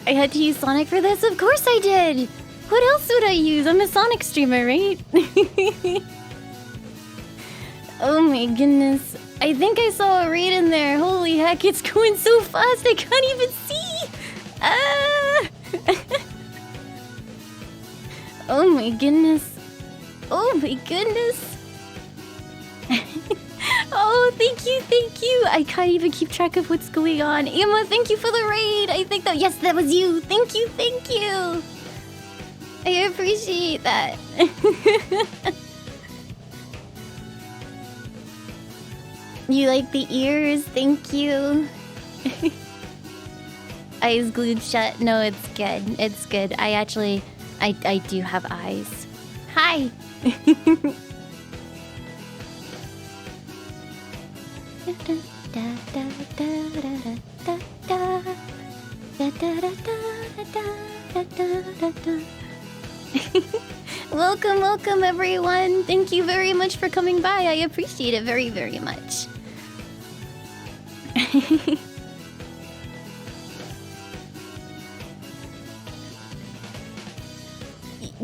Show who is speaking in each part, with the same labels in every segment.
Speaker 1: I had to use Sonic for this? Of course I did! What else would I use? I'm a Sonic streamer, right? Oh my goodness. I think I saw a raid in there. Holy heck, it's going so fast I can't even see! Ah! Oh my goodness. Oh my goodness. Oh, thank you, thank you. I can't even keep track of what's going on. Emma, thank you for the raid. I think that, yes, that was you. Thank you, thank you. I appreciate that. You like the ears? Thank you. Eyes glued shut. No, it's good. It's good. I do have eyes. Hi. Welcome, welcome everyone. Thank you very much for coming by. I appreciate it very, very much.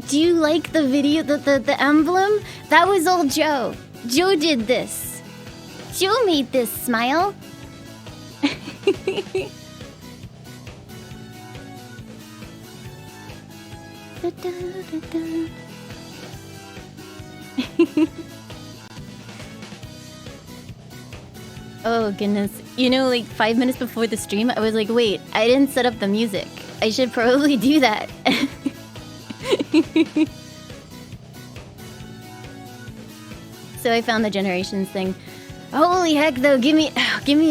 Speaker 1: Do you like the video, the emblem? That was all Joe. Joe did this. Joe made this smile. Oh goodness. You know, like 5 minutes before the stream, I was like, wait, I didn't set up the music. I should probably do that. So I found the generations thing. Holy heck though, give me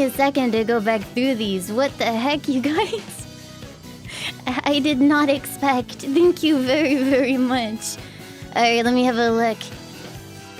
Speaker 1: a second to go back through these. What the heck, you guys? I did not expect. Thank you very, very much. Alright, let me have a look.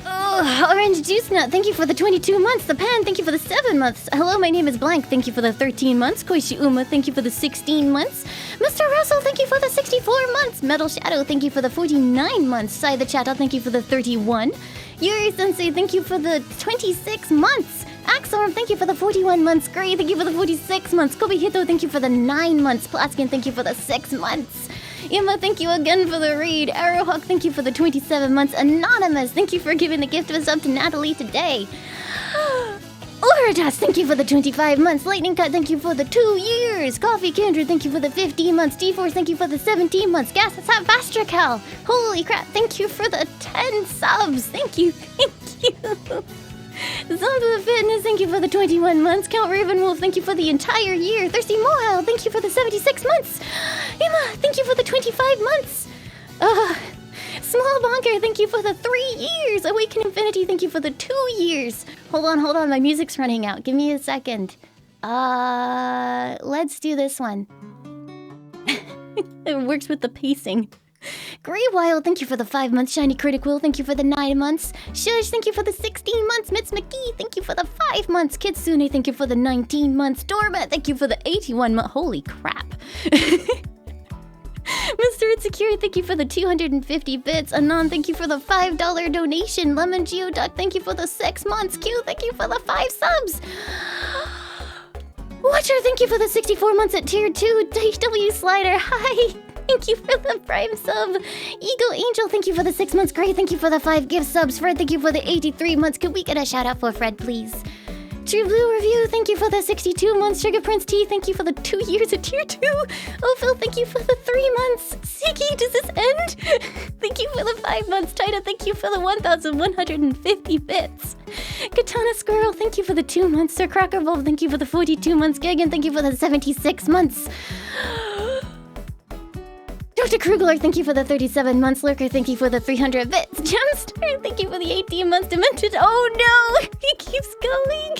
Speaker 1: Oh, Orange Juice Nut, thank you for the 22 months. The Pen, thank you for the 7 months. Hello, my name is Blank, thank you for the 13 months. Koishi Uma, thank you for the 16 months. Mr. Russell, thank you for the 64 months. Metal Shadow, thank you for the 49 months. Sai the Chato, thank you for the 31. Yuri Sensei, thank you for the 26 months. Axorm, thank you for the 41 months. Gray, thank you for the 46 months. Kobe Hito, thank you for the 9 months. Plaskin, thank you for the 6 months. Emma, thank you again for the raid. Arrowhawk, thank you for the 27 months. Anonymous, thank you for giving the gift of a sub to Natalie today. Oradas, thank you for the 25 months. Lightning Cut, thank you for the 2 years. Coffee Kindred, thank you for the 15 months. D-Force, thank you for the 17 months. Gas Vastracal, holy crap, thank you for the 10 subs. Thank you, thank you. Zomba Fitness, thank you for the 21 months. Count Ravenwolf, thank you for the entire year. Thirsty Mohel, thank you for the 76 months. Emma, thank you for the 25 months. Small Bonker, thank you for the 3 years. Awaken Infinity, thank you for the 2 years. Hold on, my music's running out. Give me a second. Let's do this one. It works with the pacing. Grey Wild, thank you for the 5 months. Shiny Critical, thank you for the 9 months. Shush, thank you for the 16 months. Mitz McGee, thank you for the 5 months. Kitsune, thank you for the 19 months. Dormat, thank you for the 81 months. Holy crap. Mr. Insecure, thank you for the 250 bits. Anon, thank you for the $5 donation. Lemon Geoduck, thank you for the 6 months. Q, thank you for the 5 subs. Watcher, thank you for the 64 months at tier 2. W Slider, hi. Thank you for the Prime sub. Eagle Angel, thank you for the 6 months. Gray, thank you for the 5 gift subs. Fred, thank you for the 83 months. Could we get a shout out for Fred, please? True Blue Review, thank you for the 62 months. Sugar Prince T, thank you for the 2 years at tier 2. Oh, Phil, thank you for the 3 months. Siki, does this end? Thank you for the 5 months. Taita, thank you for the 1,150 bits. Katana Squirrel, thank you for the 2 months. Sir Cracker Bulb, thank you for the 42 months. Gagan, thank you for the 76 months. Dr. Krugler, thank you for the 37 months. Lurker, thank you for the 300 bits. Gemstar, thank you for the 18 months. Demented, oh no! He keeps going!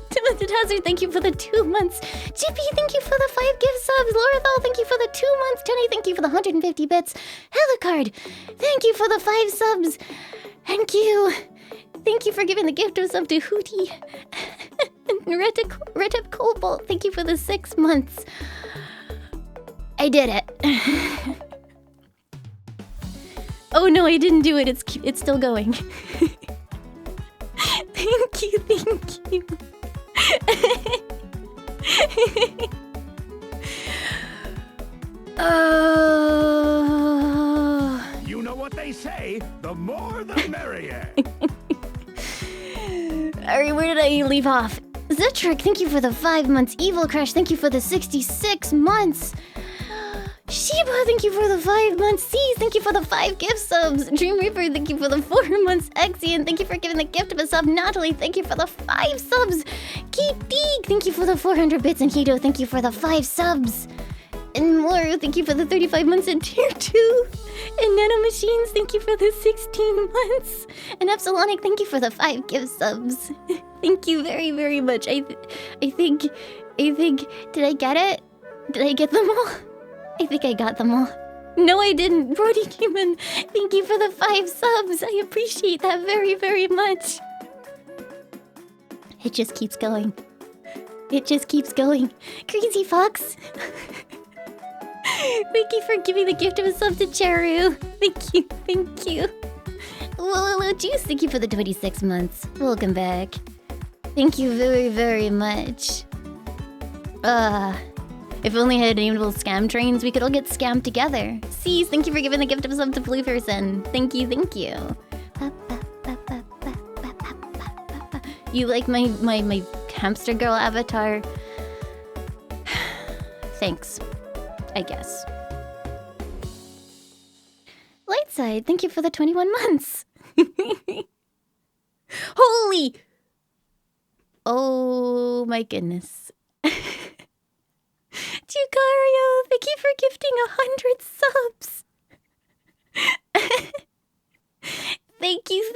Speaker 1: Demented Hazard, thank you for the 2 months. Jippy, thank you for the 5 gift subs. Lorathal, thank you for the 2 months. Tenny, thank you for the 150 bits. Helicard, thank you for the 5 subs. Thank you. Thank you for giving the gift of sub to Hootie. Retip Cobalt, thank you for the 6 months. I did it. Oh no, I didn't do it. It's still going. Thank you. Thank you.
Speaker 2: You know what they say, the more the merrier.
Speaker 1: Alright, where did I leave off? Zetrick, thank you for the 5 months. Evil Crash, thank you for the 66 months. Sheba, thank you for the 5 months. C's, thank you for the 5 gift subs. Dream Reaper, thank you for the 4 months. Exian, thank you for giving the gift of a sub. Natalie, thank you for the 5 subs. Keep Deeg, thank you for the 400 bits. And Hito, thank you for the 5 subs. And Moru, thank you for the 35 months in tier 2. And Nano Machines, thank you for the 16 months. And Epsilonic, thank you for the 5 gift subs. Thank you very, very much. I think, did I get it? Did I get them all? I think I got them all. No, I didn't. Brody Human, thank you for the 5 subs. I appreciate that very, very much. It just keeps going. It just keeps going. Crazy Fox. Thank you for giving the gift of a sub to Charu. Thank you, thank you. Lolo Juice, thank you for the 26 months. Welcome back. Thank you very, very much. If only I had enabled scam trains, we could all get scammed together. C's, thank you for giving the gift of a sub to Blue Person. Thank you, thank you. You like my hamster girl avatar? Thanks. I guess. Lightside, thank you for the 21 months. Holy! Oh my goodness. Jucario, thank you for gifting 100 subs. Thank you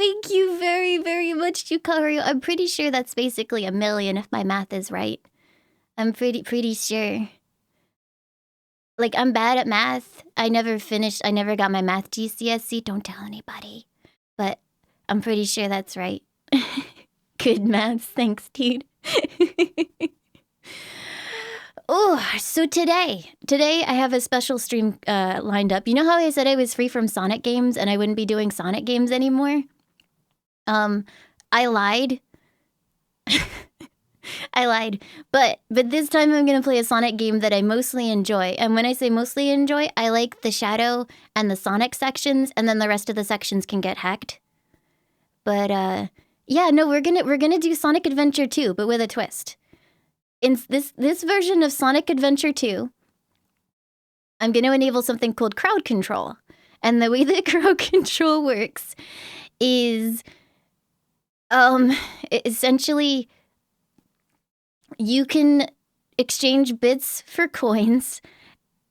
Speaker 1: very, very much, Jucario. I'm pretty sure that's basically 1 million if my math is right. I'm pretty sure. Like, I'm bad at math. I never got my math GCSE. Don't tell anybody. But I'm pretty sure that's right. Good maths. Thanks, dude. Oh, so today I have a special stream lined up. You know how I said I was free from Sonic games and I wouldn't be doing Sonic games anymore? I lied. I lied. But this time I'm going to play a Sonic game that I mostly enjoy. And when I say mostly enjoy, I like the Shadow and the Sonic sections, and then the rest of the sections can get hacked. But yeah, no, we're going to do Sonic Adventure 2, but with a twist. In this version of Sonic Adventure 2, I'm going to enable something called crowd control. And the way that crowd control works is essentially you can exchange bits for coins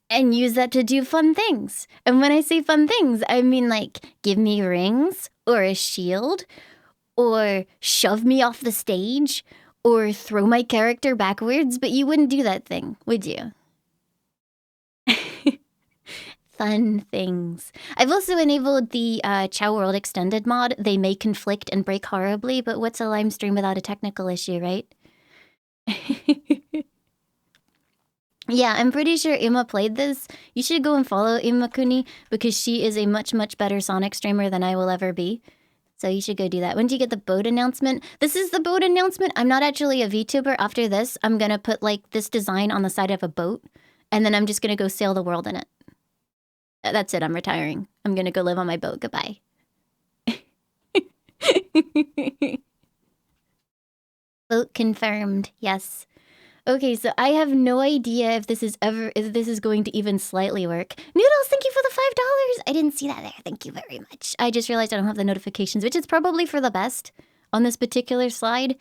Speaker 1: and use that to do fun things. And when I say fun things, I mean like give me rings or a shield or shove me off the stage or throw my character backwards, but you wouldn't do that thing, would you? Fun things. I've also enabled the Chao World Extended mod. They may conflict and break horribly, but what's a Lime stream without a technical issue, right? Yeah, I'm pretty sure Ima played this. You should go and follow Imakuni because she is a much, much better Sonic streamer than I will ever be. So you should go do that. When do you get the boat announcement? This is the boat announcement. I'm not actually a VTuber. After this, I'm going to put like this design on the side of a boat and then I'm just going to go sail the world in it. That's it. I'm retiring. I'm going to go live on my boat. Goodbye. Vote confirmed. Yes. Okay, so I have no idea if this is going to even slightly work. Noodles, thank you for the $5. I didn't see that there. Thank you very much. I just realized I don't have the notifications, which is probably for the best on this particular slide.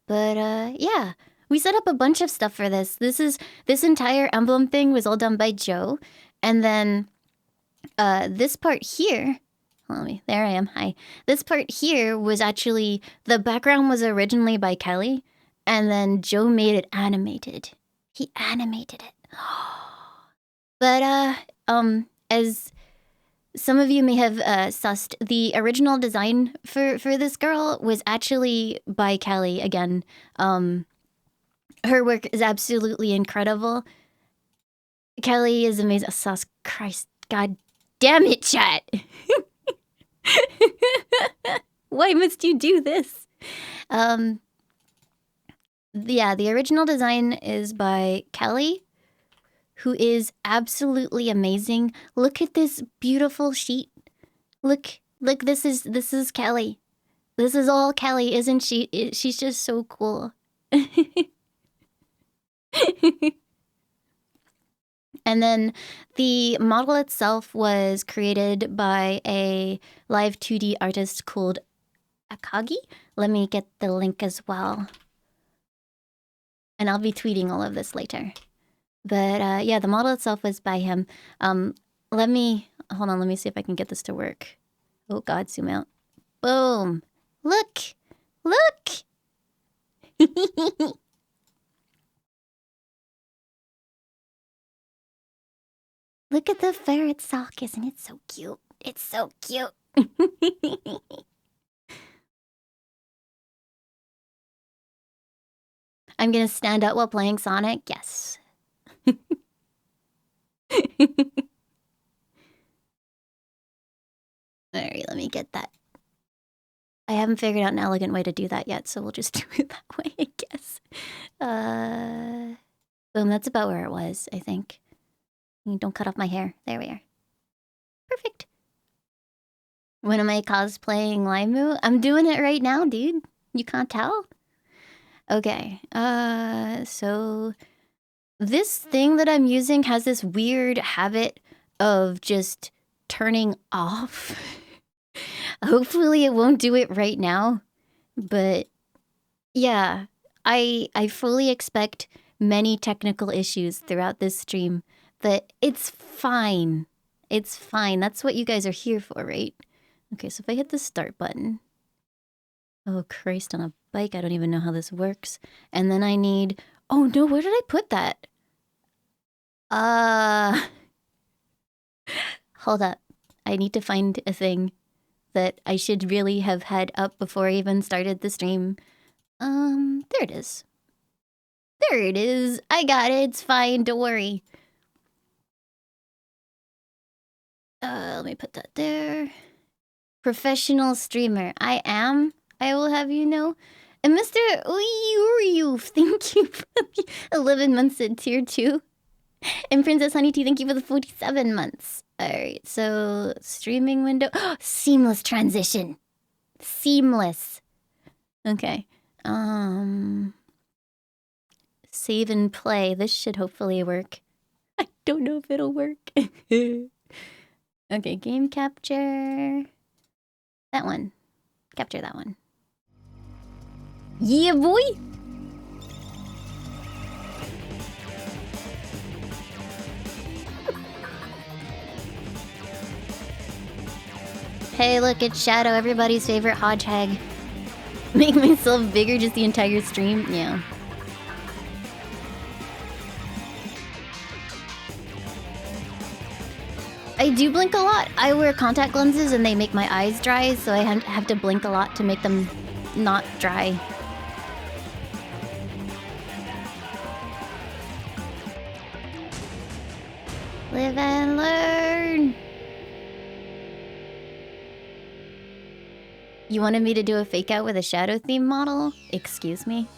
Speaker 1: But yeah, we set up a bunch of stuff for this. This entire emblem thing was all done by Joe, and then this part here. There I am. Hi. This part here was actually, the background was originally by Kelly, and then Joe made it animated. He animated it. But as some of you may have sussed, the original design for this girl was actually by Kelly again. Her work is absolutely incredible. Kelly is amazing. Sus Christ, God damn it, chat. Why must you do this? yeah, the original design is by Kelly, who is absolutely amazing. Look at this beautiful sheet. Look, this is Kelly. This is all Kelly, isn't she? She's just so cool. And then the model itself was created by a live 2D artist called Akagi. Let me get the link as well. And I'll be tweeting all of this later. But yeah, the model itself was by him. Hold on, let me see if I can get this to work. Oh God, zoom out. Boom. Look. Look at the ferret sock, isn't it so cute? It's so cute. I'm gonna stand up while playing Sonic, yes. Alright, let me get that. I haven't figured out an elegant way to do that yet, so we'll just do it that way, I guess. Boom, that's about where it was, I think. Don't cut off my hair. There we are. Perfect. When am I cosplaying Laimu? I'm doing it right now, dude. You can't tell? Okay, so this thing that I'm using has this weird habit of just turning off. Hopefully it won't do it right now, but yeah, I fully expect many technical issues throughout this stream, but it's fine. It's fine. That's what you guys are here for, right? Okay, so if I hit the start button. Oh, Christ, on a bike. I don't even know how this works. And then I need... Oh, no, where did I put that? Hold up. I need to find a thing that I should really have had up before I even started the stream. There it is. There it is. I got it. It's fine. Don't worry. Let me put that there. Professional streamer. I am. I will have you know. And Mr. Uyuryu, thank you for the 11 months at tier 2. And Princess Honeytea, thank you for the 47 months. Alright, so streaming window. Seamless transition. Seamless. Okay. Save and play. This should hopefully work. I don't know if it'll work. Okay, game capture. That one. Capture that one. Yeah, boy! Hey, look, it's Shadow, everybody's favorite hodgehog. Make myself bigger just the entire stream? Yeah. I do blink a lot. I wear contact lenses and they make my eyes dry, so I have to blink a lot to make them not dry. Live and learn! You wanted me to do a fake out with a shadow theme model? Excuse me?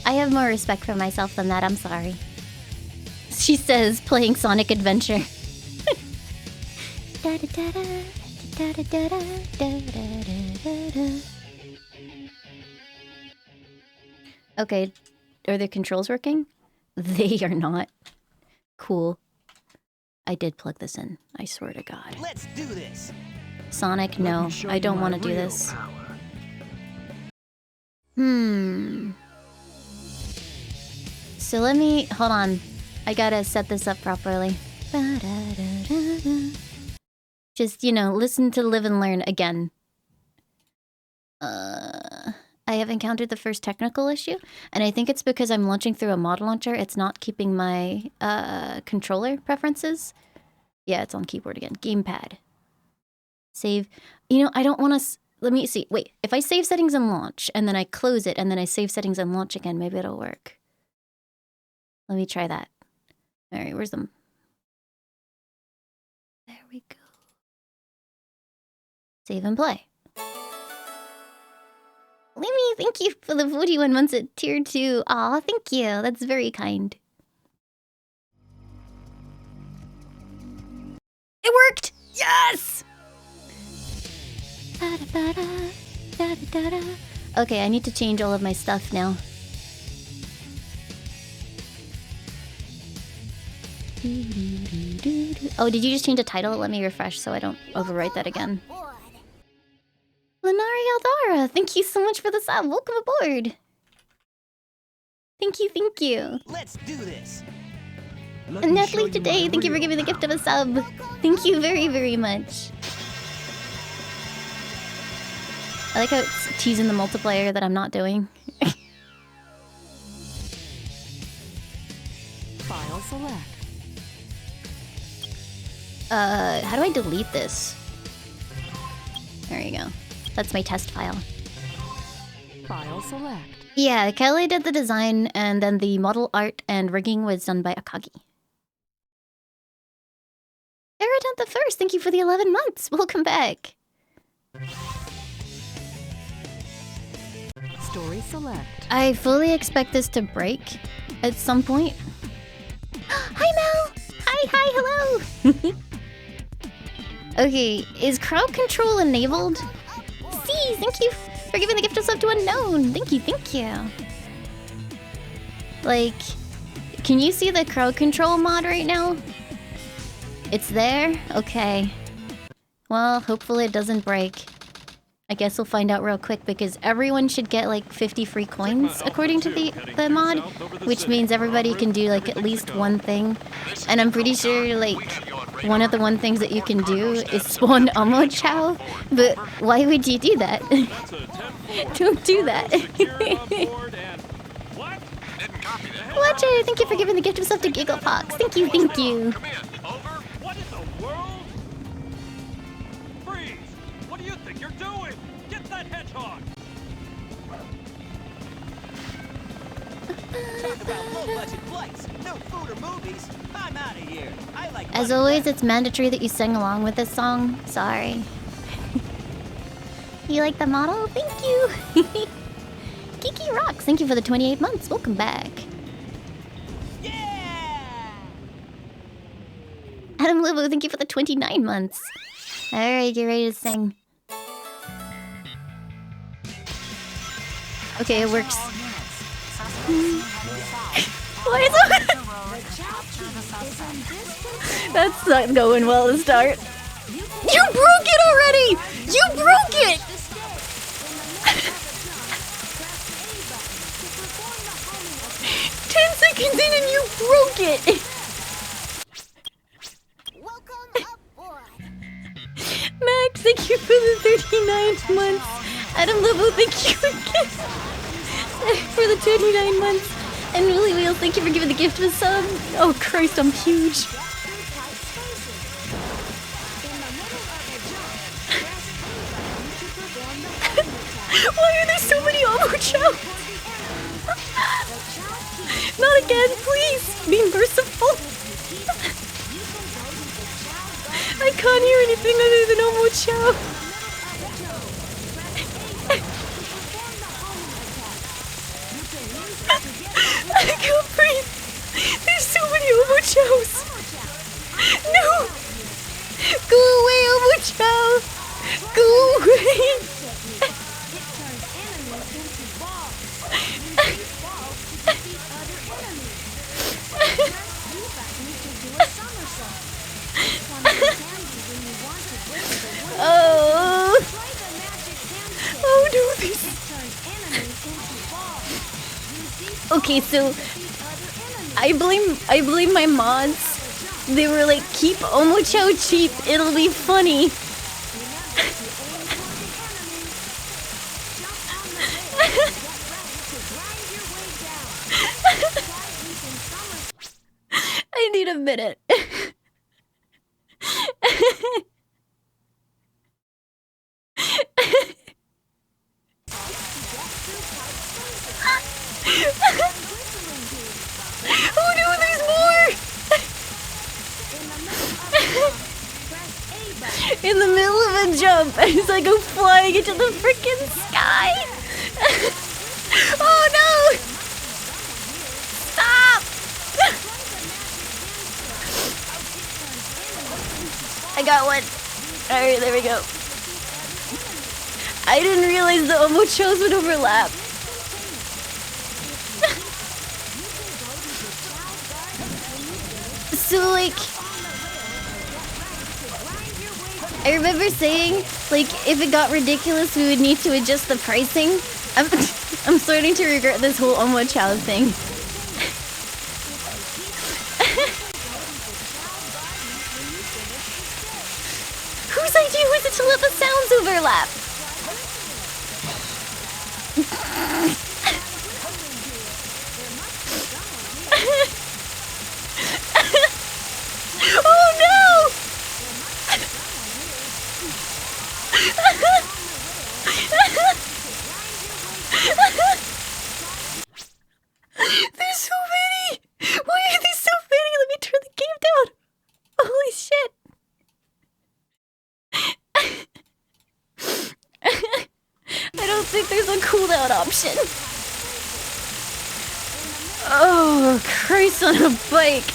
Speaker 1: I have more respect for myself than that, I'm sorry. She says, playing Sonic Adventure. Okay, are the controls working? They are not. Cool. I did plug this in, I swear to God.
Speaker 3: Let's do this.
Speaker 1: Sonic, no, I don't want to do this. So let me, hold on. I gotta set this up properly. Just, you know, listen to Live and Learn again. I have encountered the first technical issue, and I think it's because I'm launching through a model launcher. It's not keeping my controller preferences. Yeah, it's on keyboard again. Gamepad. Save. You know, I don't want to... Let me see. Wait, if I save settings and launch, and then I close it, and then I save settings and launch again, maybe it'll work. Let me try that. All right, where's them? There we go. Save and play. Limmy, thank you for the 41 months at tier 2. Aw, thank you. That's very kind. It worked! Yes! Okay, I need to change all of my stuff now. Oh, did you just change the title? Let me refresh so I don't overwrite that again. Lenari Aldara, thank you so much for the sub. Welcome aboard. Thank you, thank you.
Speaker 3: Let's do this.
Speaker 1: Natalie today, thank you for giving the gift of a sub. Thank you very, very much. I like how it's teasing the multiplayer that I'm not doing.
Speaker 4: File select.
Speaker 1: How do I delete this? There you go. That's my test file.
Speaker 4: File select.
Speaker 1: Yeah, Kelly did the design, and then the model art and rigging was done by Akagi. Erident the First, thank you for the 11 months. Welcome back.
Speaker 4: Story select.
Speaker 1: I fully expect this to break at some point. Hi, Mel! Hi, hello! Okay, is crowd control enabled? See, thank you for giving the gift of sub to Unknown. Thank you, thank you. Like, can you see the crowd control mod right now? It's there? Okay. Well, hopefully it doesn't break. I guess we'll find out real quick because everyone should get like 50 free coins according to the mod, which means everybody can do like at least one thing. And I'm pretty sure like one of the things that you can do is spawn Omo Chao, but why would you do that? Don't do that. Watch it! Thank you for giving the gift of sub to Gigglepox. Thank you, thank you.
Speaker 2: What in the world? Freeze! What do you think you're doing? Get that hedgehog!
Speaker 3: Talk about low-budget flights. No food or movies. I'm out of here. I like.
Speaker 1: As always, it's mandatory that you sing along with this song. Sorry. You like the model? Thank you! Kiki rocks! Thank you for the 28 months. Welcome back.
Speaker 3: Yeah!
Speaker 1: Adam Livo, thank you for the 29 months. Alright, get ready to sing. Okay, it works. Why is it? That's not going well to start. You broke it already! You broke it! Ten seconds in and you broke it! Max, thank you for the 39 months. Adam Lobo, thank you again for the 29 months. And Willy Wheels, thank you for giving the gift of a sub. Oh Christ, I'm huge. Why are there so many Omo Chao? Not again, please! Be merciful! I can't hear anything other than Omo Chao. I can't breathe! There's so many Omo Chaos! No! Go away, Omo Chao! Go away! Oh! Oh no, this... Okay, so I blame my mods. They were like, keep Omo Chao cheap, it'll be funny. I need a minute. Oh no, there's more! In the middle of a jump, as I go flying into the freaking sky! Oh no! Stop! I got one. Alright, there we go. I didn't realize the omochos would overlap. So, like, I remember saying, like, if it got ridiculous, we would need to adjust the pricing. I'm starting to regret this whole omochao thing. Whose idea was it to let the sounds overlap? Oh no! There's so many! Why are there so many? Let me turn the game down. Holy shit. I don't think there's a cooldown option. Oh, Christ on a bike.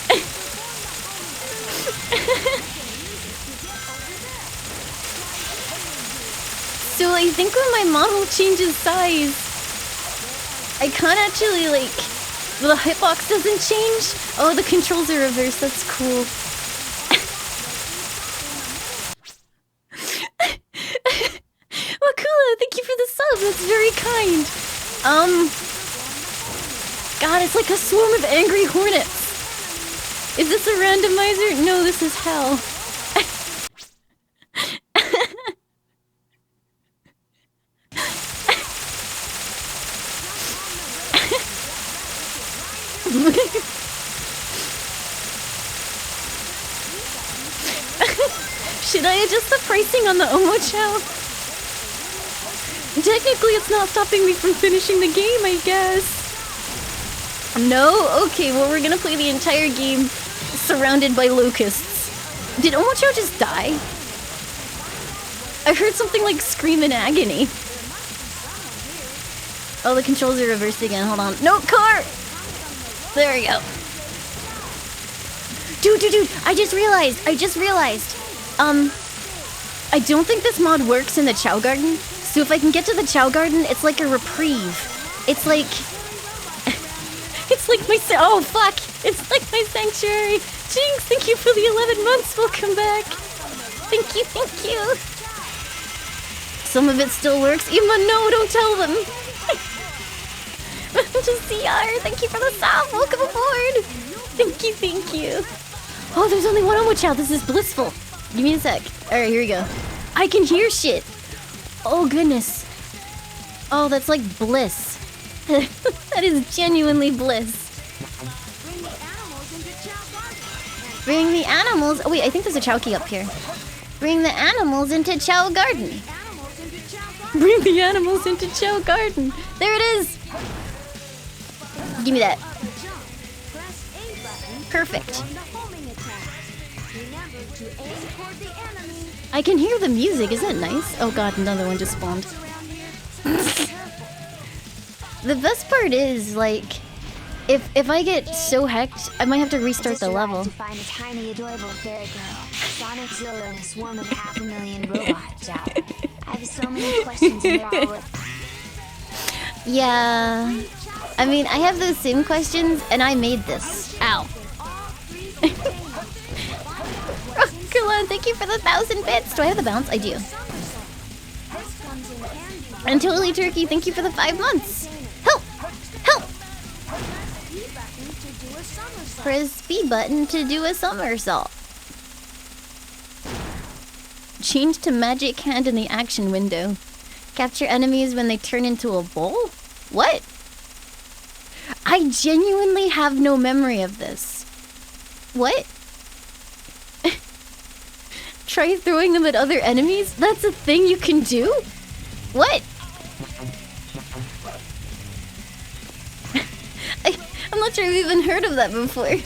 Speaker 1: So I think when my model changes size, I can't actually, like, the hitbox doesn't change. Oh, the controls are reversed. That's cool. Wakula, thank you for the sub. That's very kind. God, it's like a swarm of angry hornets. Is this a randomizer? No, this is hell. Should I adjust the pricing on the omochao? Technically, it's not stopping me from finishing the game, I guess. No? Okay, well, we're gonna play the entire game surrounded by locusts. Did omochao just die? I heard something like scream in agony. Oh, the controls are reversed again. Hold on. No, car! There we go. Dude, I just realized. I don't think this mod works in the Chao Garden. So if I can get to the Chao Garden, it's like a reprieve. It's like... it's like my... oh, fuck! It's like my sanctuary. Jinx, thank you for the 11 months. Welcome back. Thank you. Some of it still works. Ima, no, don't tell them. Just CR, thank you for the sub. Welcome aboard. Thank you. Oh, there's only one omochao. This is blissful. Give me a sec. Alright, here we go. I can hear shit. Oh, goodness. Oh, that's like bliss. That is genuinely bliss. Bring the animals... oh, wait, I think there's a Chao key up here. Bring the animals into Chao Garden. Bring the animals into Chao Garden. There it is. Give me that. Perfect. I can hear the music. Is that nice? Oh god, another one just spawned. The best part is, like, if I get so hecked, I might have to restart the level.
Speaker 5: To find a tiny, adorable fairy girl. Sonic's low in a swarm of 500,000 robots, Chao. I have so many questions and they're all
Speaker 1: Yeah. I mean, I have those same questions, and I made this. Ow. Kulan, thank you for the 1,000 bits. Do I have the bounce? I do. And Totally Turkey, thank you for the 5 months. Help! Press B button to do a somersault. Change to magic hand in the action window. Capture enemies when they turn into a bowl? What? I genuinely have no memory of this. What? Try throwing them at other enemies? That's a thing you can do? What? I'm not sure I've even heard of that before.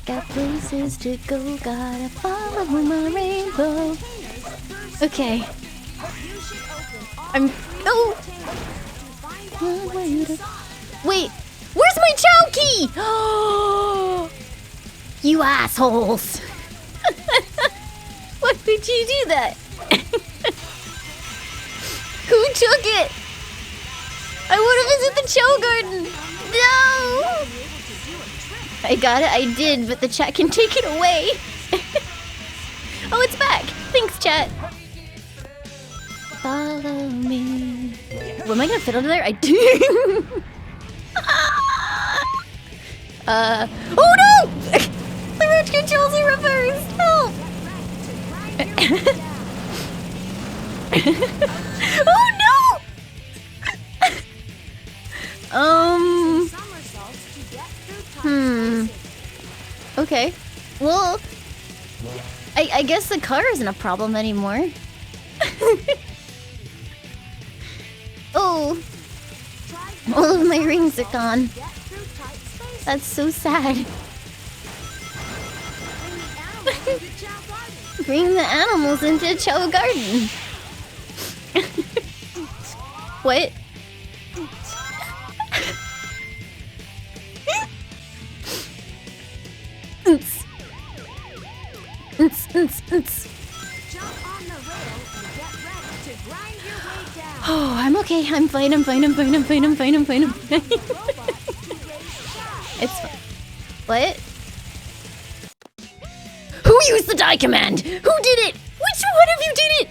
Speaker 1: Got places to go, gotta follow my rainbow. Okay. Wait, where's my Chao key? You assholes! Why would you do that? Who took it? I want to visit the Chao garden. No! I got it, I did, but the chat can take it away. Oh, it's back. Thanks, chat. Follow me. What, am I gonna fit under there? I do. Oh no! The roach controls in reverse. Help! Oh no! Okay. Well, I guess the car isn't a problem anymore. Oh. All of my rings are gone. That's so sad. Bring the animals into Chao Garden. What? Oh, I'm okay. I'm fine. I'm fine. It's fine. What? Who used the die command? Who did it? Which one of you did it?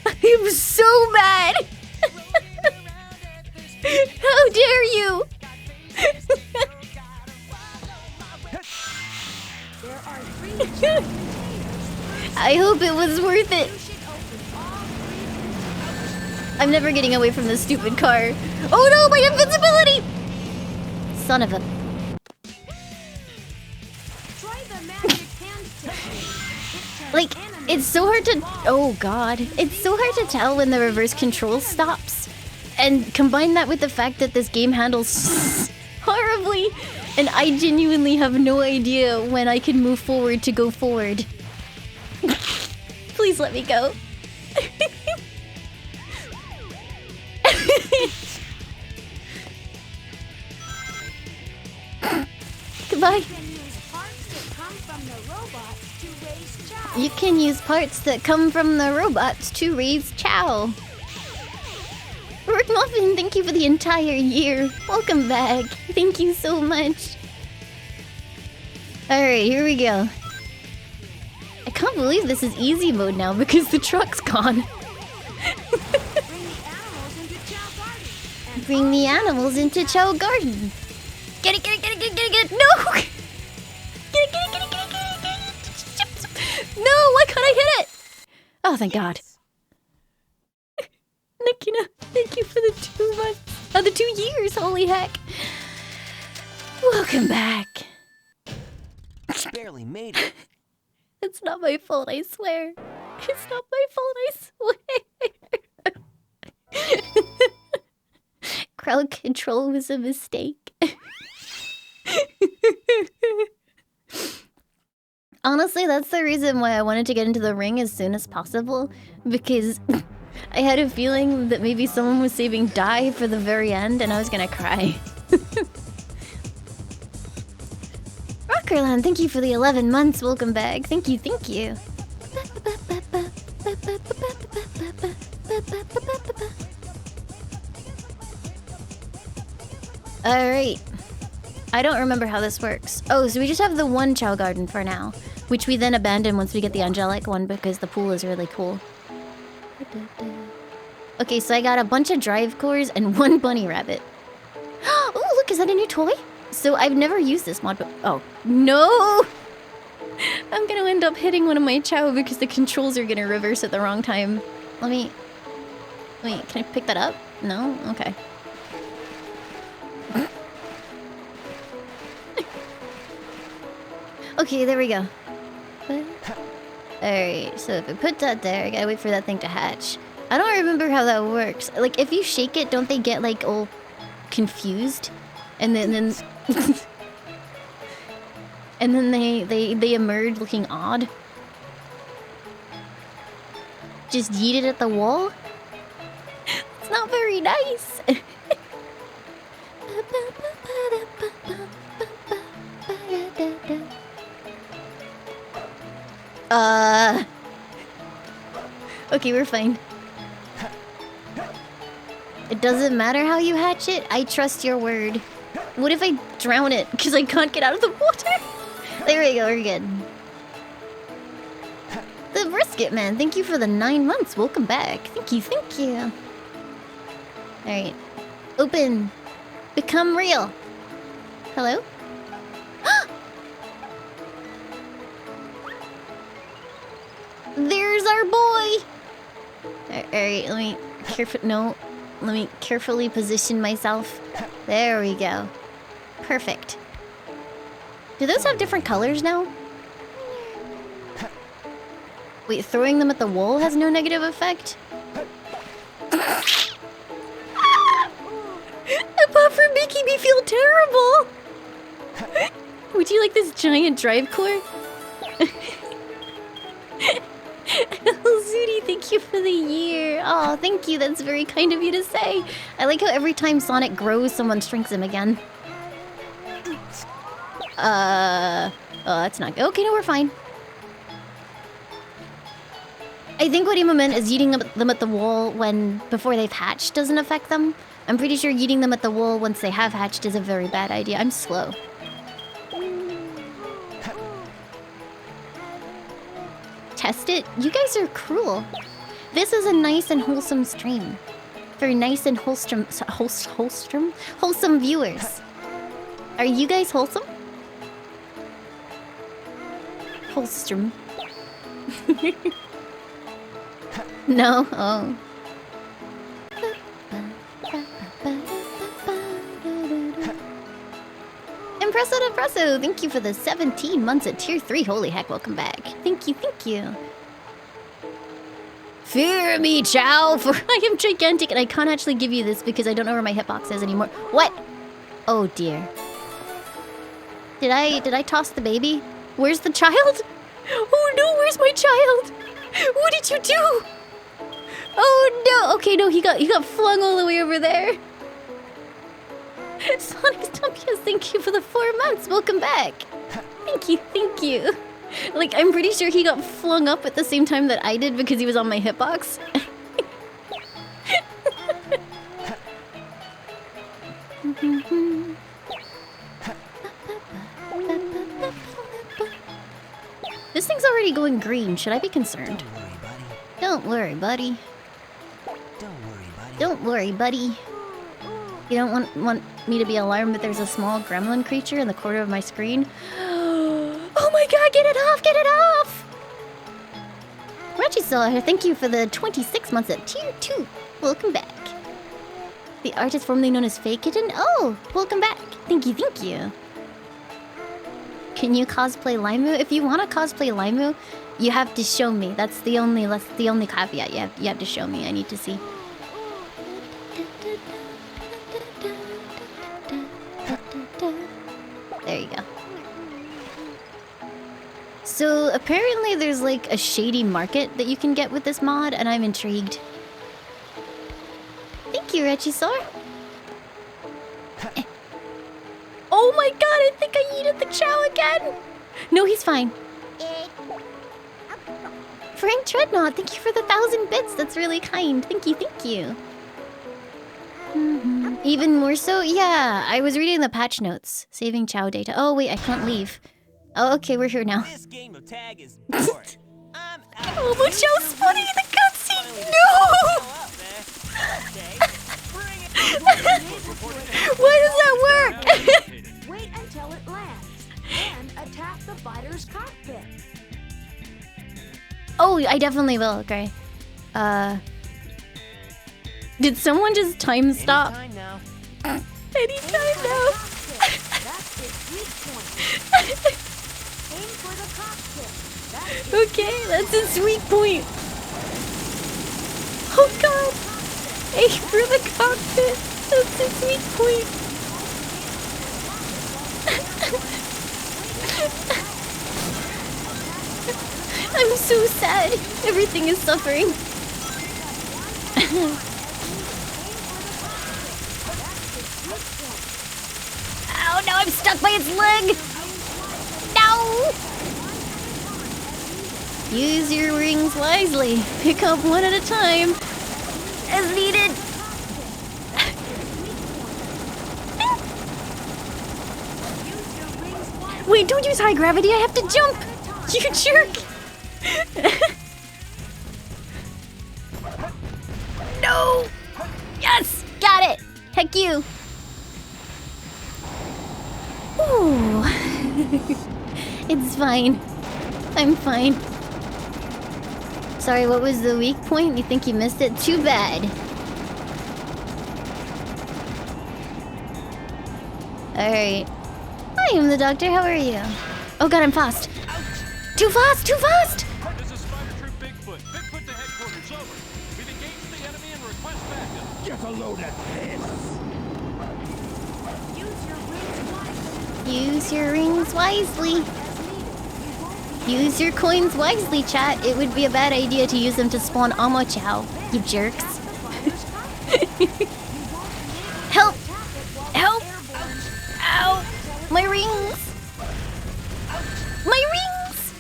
Speaker 1: I'm so mad. How dare you? I hope it was worth it. I'm never getting away from this stupid car. Oh no, my invincibility! Son of a... Like, it's so hard to... Oh god. It's so hard to tell when the reverse control stops. And combine that with the fact that this game handles horribly. And I genuinely have no idea when I can move forward to go forward. Please let me go. Goodbye. You can use parts that come from the robots to raise Chao. Rook Muffin, thank you for the entire year. Welcome back. Thank you so much. Alright, here we go. I can't believe this is easy mode now because the truck's gone. Bring the animals into Chao Garden. Get it. No! Get it. No, why can't I hit it? Oh, thank God. Nikina, thank you for the 2 months. Oh, the 2 years, holy heck. Welcome back.
Speaker 3: Barely made it.
Speaker 1: It's not my fault, I swear. It's not my fault, I swear. Crowd control was a mistake. Honestly, that's the reason why I wanted to get into the ring as soon as possible. Because I had a feeling that maybe someone was saving Dai for the very end and I was gonna cry. Rockerland, thank you for the 11 months. Welcome back. Thank you. Alright. I don't remember how this works. Oh, so we just have the one Chao Garden for now. Which we then abandon once we get the angelic one because the pool is really cool. Okay, so I got a bunch of drive cores and 1 bunny rabbit. Oh, look, is that a new toy? So I've never used this mod, but... Oh, no! I'm gonna end up hitting one of my Chao because the controls are gonna reverse at the wrong time. Wait, can I pick that up? No? Okay. Okay, there we go. Alright, so if I put that there, I gotta wait for that thing to hatch. I don't remember how that works. Like, if you shake it, don't they get, like, all confused? And then and then they emerge looking odd? Just yeet it at the wall? It's not very very nice. Okay, we're fine. It doesn't matter how you hatch it. I trust your word. What if I drown it because I can't get out of the water? There we go, we're good. The brisket man, thank you for the 9 months. Welcome back. Thank you, thank you. Alright. Open. Become real. Hello? There's our boy! Alright, let me carefully position myself. There we go. Perfect. Do those have different colors now? Wait, throwing them at the wall has no negative effect? Apart from making me feel terrible! Would you like this giant drive core? Zooty, thank you for the year. Oh, thank you. That's very kind of you to say. I like how every time Sonic grows, someone shrinks him again. Oh, that's not good. Okay, no, we're fine. I think what Emo meant is yeeting them at the wall before they've hatched doesn't affect them. I'm pretty sure yeeting them at the wall once they have hatched is a very bad idea. I'm slow. Test it? You guys are cruel. This is a nice and wholesome stream. For nice and wholesome viewers. Are you guys wholesome? Wholesome. No? Oh. Impresso, thank you for the 17 months at tier 3. Holy heck, welcome back. Thank you, thank you. Fear me, Chao, for I am gigantic and I can't actually give you this because I don't know where my hitbox is anymore. What? Oh dear. Did I toss the baby? Where's the child? Oh no, where's my child? What did you do? Oh no. Okay, no, he got flung all the way over there. Sonic's Dumpias, thank you for the 4 months. Welcome back. Thank you, thank you. Like, I'm pretty sure he got flung up at the same time that I did because he was on my hitbox. This thing's already going green. Should I be concerned? Don't worry, buddy. Don't worry, buddy. You don't want me to be alarmed that there's a small gremlin creature in the corner of my screen? Oh my god, get it off, get it off! Regisaur, thank you for the 26 months at tier 2. Welcome back. The artist formerly known as Fake Kitten? Oh, welcome back. Thank you, thank you. Can you cosplay Laimu? If you want to cosplay Laimu, you have to show me. That's the only caveat. You have to show me. I need to see. There you go. So apparently there's like a shady market that you can get with this mod, and I'm intrigued. Thank you, Regisaur. Oh my god, I think I yeeted the Chao again! No, he's fine. Frank Treadnought, thank you for the 1,000 bits. That's really kind. Thank you, thank you. Even more so? Yeah, I was reading the patch notes. Saving Chao data. Oh, wait, I can't leave. Oh, okay, we're here now.
Speaker 3: This game of tag is boring. I'm out.
Speaker 1: Oh, but Chao's funny in the cutscene! No! Why does that work?
Speaker 4: Wait until it lands. Then attack the fighter's cockpit.
Speaker 1: Oh, I definitely will. Okay. Did someone just time stop?
Speaker 3: Anytime now.
Speaker 1: Anytime now.
Speaker 4: That's its weak point. Aim for the cockpit. That's
Speaker 1: Okay, that's a sweet point. Oh god. Aim for the cockpit. That's a sweet point. I'm so sad. Everything is suffering. No, no, I'm stuck by its leg! No! Use your rings wisely. Pick up one at a time. As needed. Wait, don't use high gravity. I have to jump. You jerk. No. Yes, got it. Heck you. Ooh. It's fine. I'm fine. Sorry, what was the weak point? You think you missed it? Too bad. Alright. Hi, I'm the doctor. How are you? Oh god, I'm fast. Too fast! Too fast!
Speaker 6: This is Spider Troop Bigfoot. Bigfoot to headquarters, over. We've engaged the enemy and request backup.
Speaker 2: Get a load of this.
Speaker 1: Use your rings wisely. Use your coins wisely, chat. It would be a bad idea to use them to spawn Amo Chao, you jerks. Help! Help! Ow! My rings! My rings!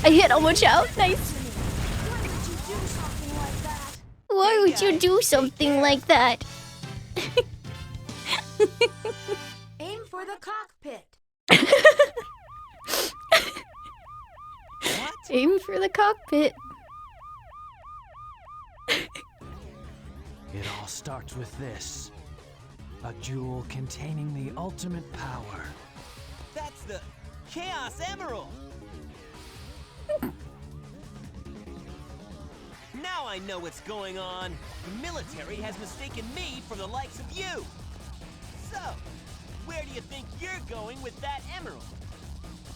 Speaker 1: I hit Amo Chao. Nice. Why would you do something like that?
Speaker 4: Aim for the cockpit.
Speaker 3: What?
Speaker 1: Aim for the cockpit.
Speaker 7: It all starts with this. A jewel containing the ultimate power.
Speaker 3: That's the Chaos Emerald! Now I know what's going on. The military has mistaken me for the likes of you. So, where do you think you're going with that emerald?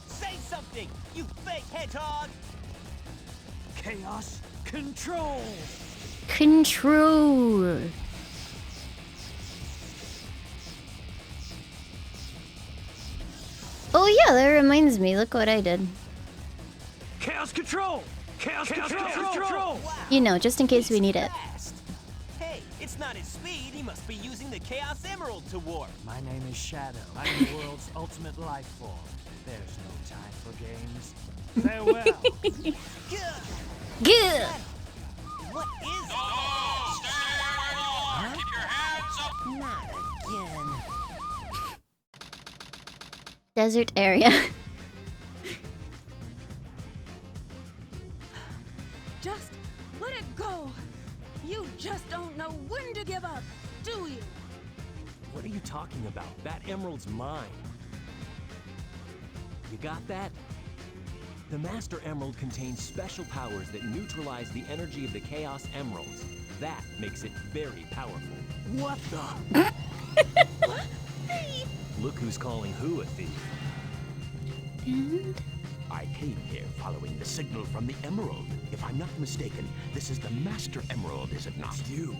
Speaker 3: Say something, you fake hedgehog!
Speaker 7: Chaos control!
Speaker 1: Control. Oh yeah, that reminds me. Look what I did.
Speaker 7: Chaos control! Chaos control!
Speaker 3: Wow,
Speaker 1: You know, just in case we need it.
Speaker 3: fast. Hey, it's not his speed. He must be using the Chaos Emerald to warp.
Speaker 7: My name is Shadow. I'm the world's ultimate life form. There's no time for games. Farewell.
Speaker 3: Gah!
Speaker 1: Good.
Speaker 3: What is
Speaker 6: Keep your hands up.
Speaker 3: Not again.
Speaker 1: Desert area.
Speaker 4: Just let it go. You just don't know when to give up, do you?
Speaker 8: What are you talking about? That emerald's mine. You got that? The Master Emerald contains special powers that neutralize the energy of the Chaos Emeralds. That makes it very powerful. What the? Look who's calling who a thief.
Speaker 1: And
Speaker 2: I came here following the signal from the Emerald. If I'm not mistaken, this is the Master Emerald, is it not?
Speaker 8: You,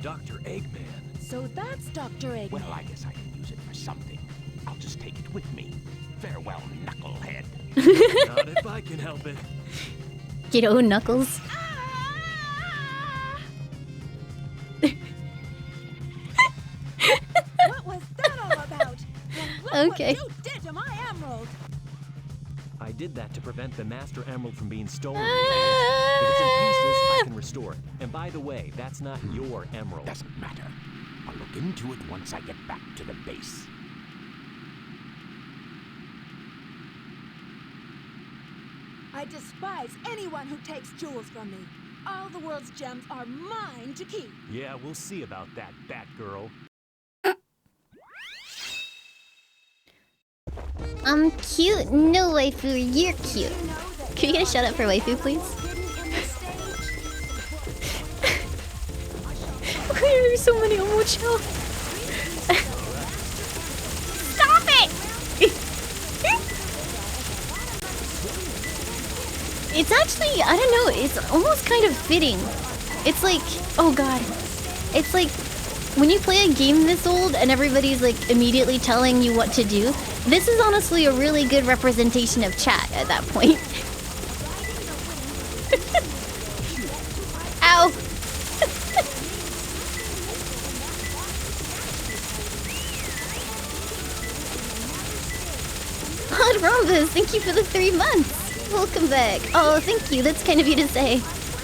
Speaker 8: Dr. Eggman.
Speaker 4: So that's Dr. Eggman.
Speaker 2: Well, I guess I can use it for something. I'll just take it with me. Farewell, knucklehead.
Speaker 8: Not if I can help it.
Speaker 1: get own knuckles.
Speaker 4: What was that all about? And look
Speaker 1: Okay.
Speaker 4: what you did to my emerald.
Speaker 8: I did that to prevent the Master Emerald from being stolen. If it's in pieces, I can restore it. And by the way, that's not your emerald.
Speaker 2: Doesn't matter. I'll look into it once I get back to the base.
Speaker 4: I despise anyone who takes jewels from me. All the world's gems are mine to keep.
Speaker 8: Yeah, we'll see about that, Batgirl.
Speaker 1: I'm cute. No, waifu, you're cute. Can you get a shout out for waifu, please? Why are there so many Omocho? Stop it! It's actually, I don't know, it's almost kind of fitting. It's like, oh god. It's like, when you play a game this old and everybody's like immediately telling you what to do, this is honestly a really good representation of chat at that point. Ow! thank you for the 3 months. Welcome back. Oh, thank you. That's kind of you to say.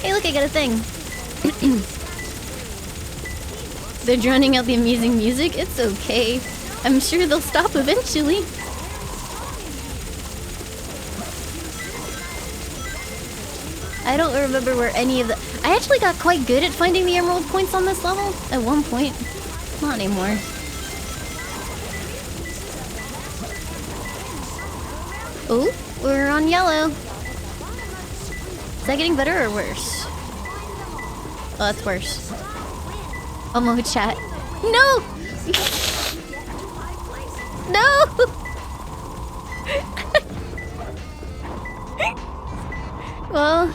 Speaker 1: Hey, look, I got a thing. They're drowning out the amazing music. It's okay. I'm sure they'll stop eventually. I don't remember where any of the... I actually got quite good at finding the emerald points on this level at one point. Not anymore. Oh, we're on yellow. Is that getting better or worse? Oh, that's worse. Almo chat. No! No! Well...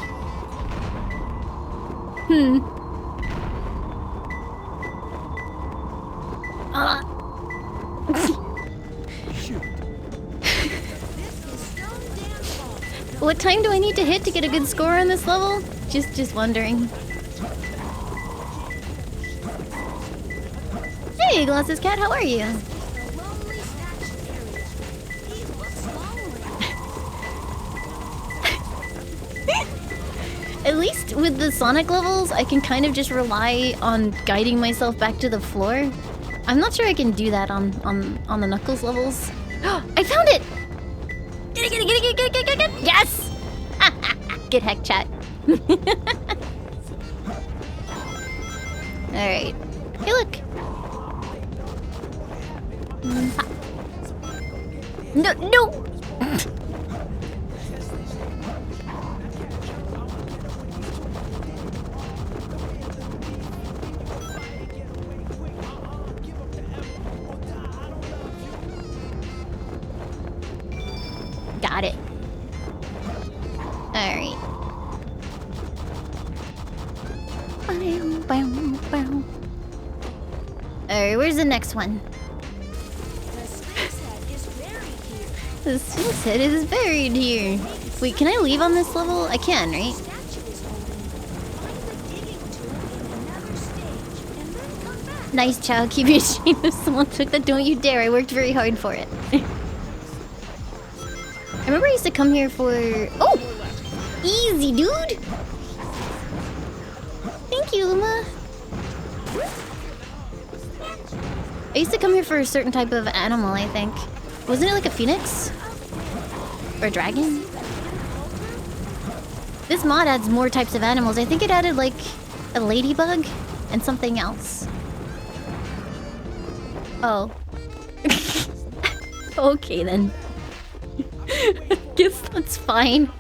Speaker 1: What time do I need to hit to get a good score on this level? Just wondering. Hey, Glasses Cat, how are you? At least with the Sonic levels, I can kind of just rely on guiding myself back to the floor. I'm not sure I can do that on the Knuckles levels. I found it! Get it! Yes! Good heck, chat. Alright. Hey, look! No! Got it. Alright. Alright, where's the next one? The Sphinx head is buried here. Wait, can I leave on this level? I can, right? Nice, Chao. Keep your shame if someone took that. Don't you dare. I worked very hard for it. I remember I used to come here for... Oh! Easy, dude! Thank you, Uma. I used to come here for a certain type of animal, I think. Wasn't it like a phoenix? Or a dragon? This mod adds more types of animals. I think it added like a ladybug and something else. Oh. Okay then. Guess that's fine.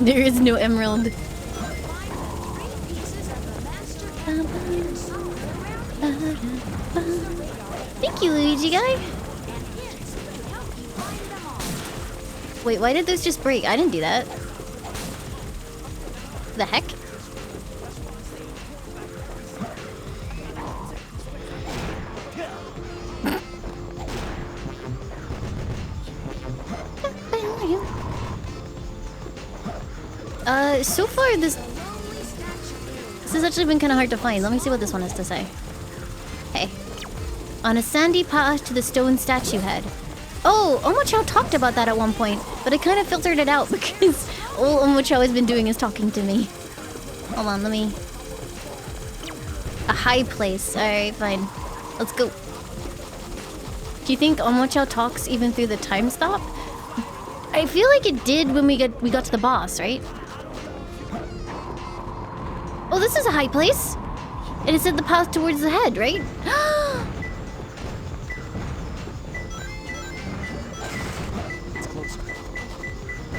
Speaker 1: There is no emerald. Thank you, Luigi guy. Wait, why did those just break? I didn't do that. The heck? So far this has actually been kind of hard to find. Let me see what this one has to say. Hey. On a sandy path to the stone statue head. Oh, Omochao talked about that at one point, but I kind of filtered it out because all Omochao has been doing is talking to me. Hold on, let me... A high place. Alright, fine. Let's go. Do you think Omochao talks even through the time stop? I feel like it did when we got to the boss, right? Oh, this is a high place. And it said the path towards the head, right?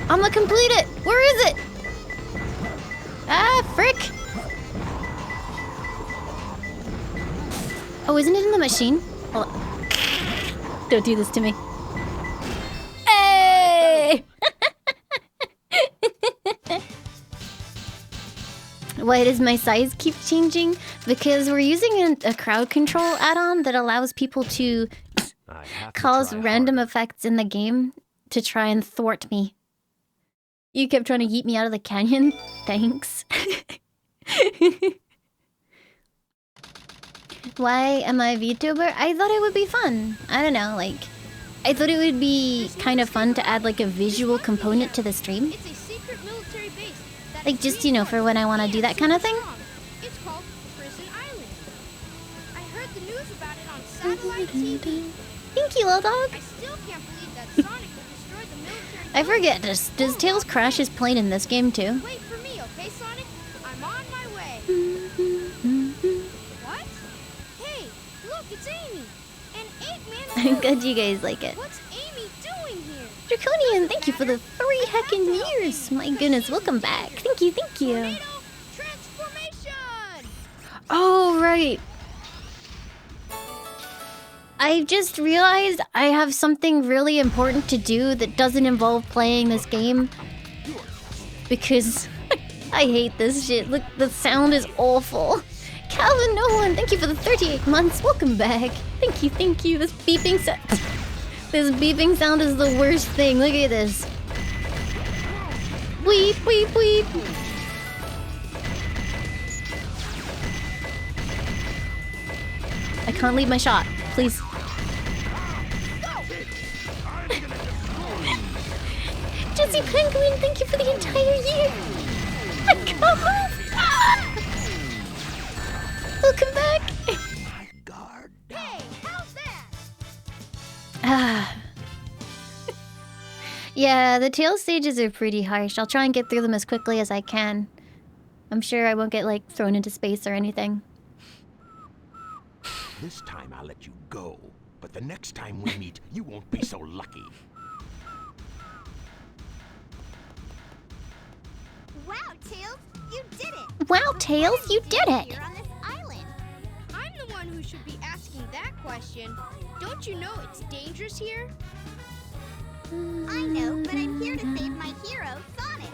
Speaker 1: I'm gonna complete it. Where is it? Ah, frick. Oh, isn't it in the machine? Hold on. Don't do this to me. Hey! Why does my size keep changing? Because we're using a crowd control add-on that allows people to cause random effects in the game to try and thwart me. You kept trying to yeet me out of the canyon? Thanks. Why am I a VTuber? I thought it would be fun. I don't know, like... I thought it would be kind of fun to add like a visual component to the stream.
Speaker 9: It's a secret military base.
Speaker 1: Like just, you know, for when I want to do that kind of thing.
Speaker 9: It's called Prison Island. I heard the news about it on satellite TV.
Speaker 1: Thank you, little dog.
Speaker 9: I still can't believe that Sonic would destroy the military.
Speaker 1: I forget, does Tails crash his plane in this game too?
Speaker 9: Wait for me, okay, Sonic? I'm on my way. What? Hey, look, it's Amy. And Eggman.
Speaker 1: I'm glad you guys like it.
Speaker 9: What's Amy doing here?
Speaker 1: Draconian, thank you for the 3 heckin' years. My goodness, welcome back. Thank you, thank you.
Speaker 9: Tornado transformation.
Speaker 1: Oh, right. I just realized I have something really important to do that doesn't involve playing this game. Because I hate this shit. Look, the sound is awful. Calvin Nolan, thank you for the 38 months. Welcome back. Thank you, thank you. This beeping sound... This beeping sound is the worst thing. Look at this. Weep, weep, weep. I can't leave my shot. Please. Jesse Penguin, thank you for the entire year. Come on. Welcome back.
Speaker 9: Hey, how's that?
Speaker 1: Yeah, the tail stages are pretty harsh. I'll try and get through them as quickly as I can. I'm sure I won't get, like, thrown into space or anything.
Speaker 2: This time I'll let you go, but the next time we meet, you won't be so lucky.
Speaker 5: Wow, Tails, you did it!
Speaker 1: Wow, Tails, you did it!
Speaker 5: Here on this island.
Speaker 9: I'm the one who should be asking that question. Don't you know it's dangerous here?
Speaker 5: I know, but I'm here to save my hero, Sonic.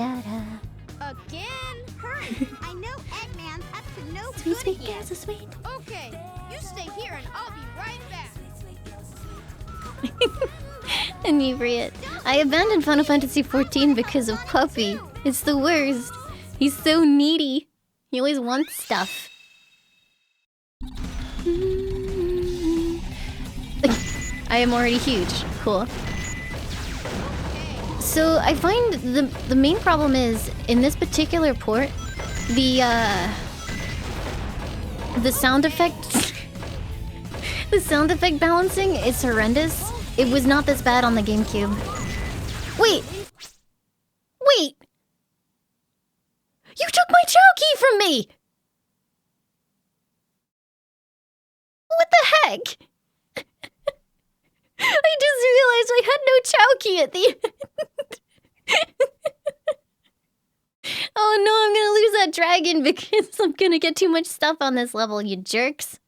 Speaker 9: Again?
Speaker 5: Hurry! I know Eggman's up to no
Speaker 1: Sweet,
Speaker 5: good
Speaker 1: sweet,
Speaker 5: here.
Speaker 1: so sweet.
Speaker 9: Okay, you stay here and I'll be right back.
Speaker 1: Inebriate. I abandoned Final Fantasy XIV because of Puppy. It's the worst. He's so needy. He always wants stuff. I am already huge. Cool. So I find the main problem is in this particular port, the sound effect the sound effect balancing is horrendous. It was not this bad on the GameCube. Wait! You took my Chao key from me! What the heck? I just realized I had no Chao key at the end. Oh no, I'm gonna lose that dragon because I'm gonna get too much stuff on this level, you jerks.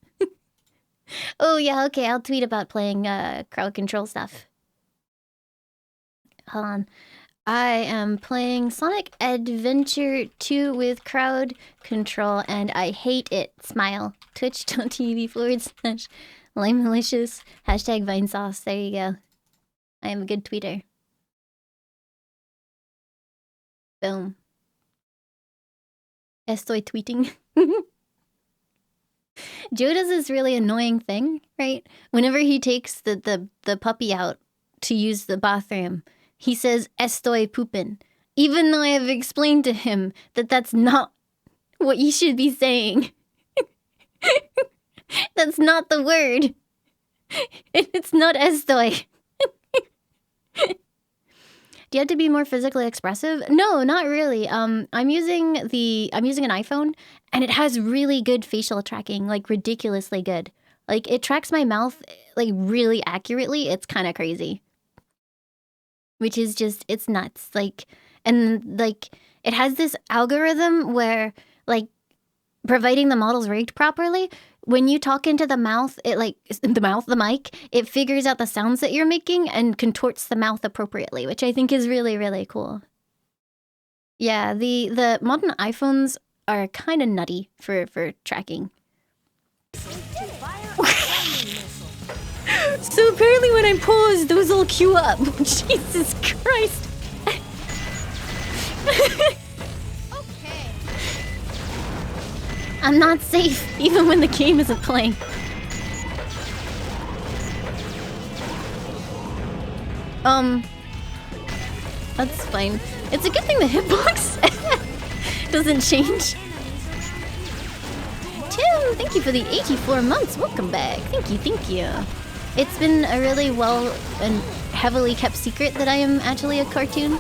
Speaker 1: Oh yeah, okay, I'll tweet about playing crowd control stuff. Hold on. I am playing Sonic Adventure 2 with crowd control and I hate it. Smile. Twitch.tv/Limealicious. #Vinesauce. There you go. I am a good tweeter. Boom. Estoy tweeting. Joe does this really annoying thing, right? Whenever he takes the puppy out to use the bathroom, he says, estoy poopin'. Even though I have explained to him that that's not what you should be saying. That's not the word. It's not estoy. Do you have to be more physically expressive? No, not really. I'm using an iPhone and it has really good facial tracking, like ridiculously good. Like it tracks my mouth like really accurately. It's kind of crazy. Which is just, it's nuts. Like, and like it has this algorithm where like providing the model's rigged properly, when you talk into the mouth, it like the mic, it figures out the sounds that you're making and contorts the mouth appropriately, which I think is really, really cool. Yeah, the modern iPhones are kind of nutty for tracking. So apparently when I pause, those all queue up. Jesus Christ.
Speaker 9: Okay.
Speaker 1: I'm not safe, even when the game isn't playing. That's fine. It's a good thing the hitbox doesn't change. Tim, thank you for the 84 months. Welcome back. Thank you, thank you. It's been a really well and heavily kept secret that I am actually a cartoon.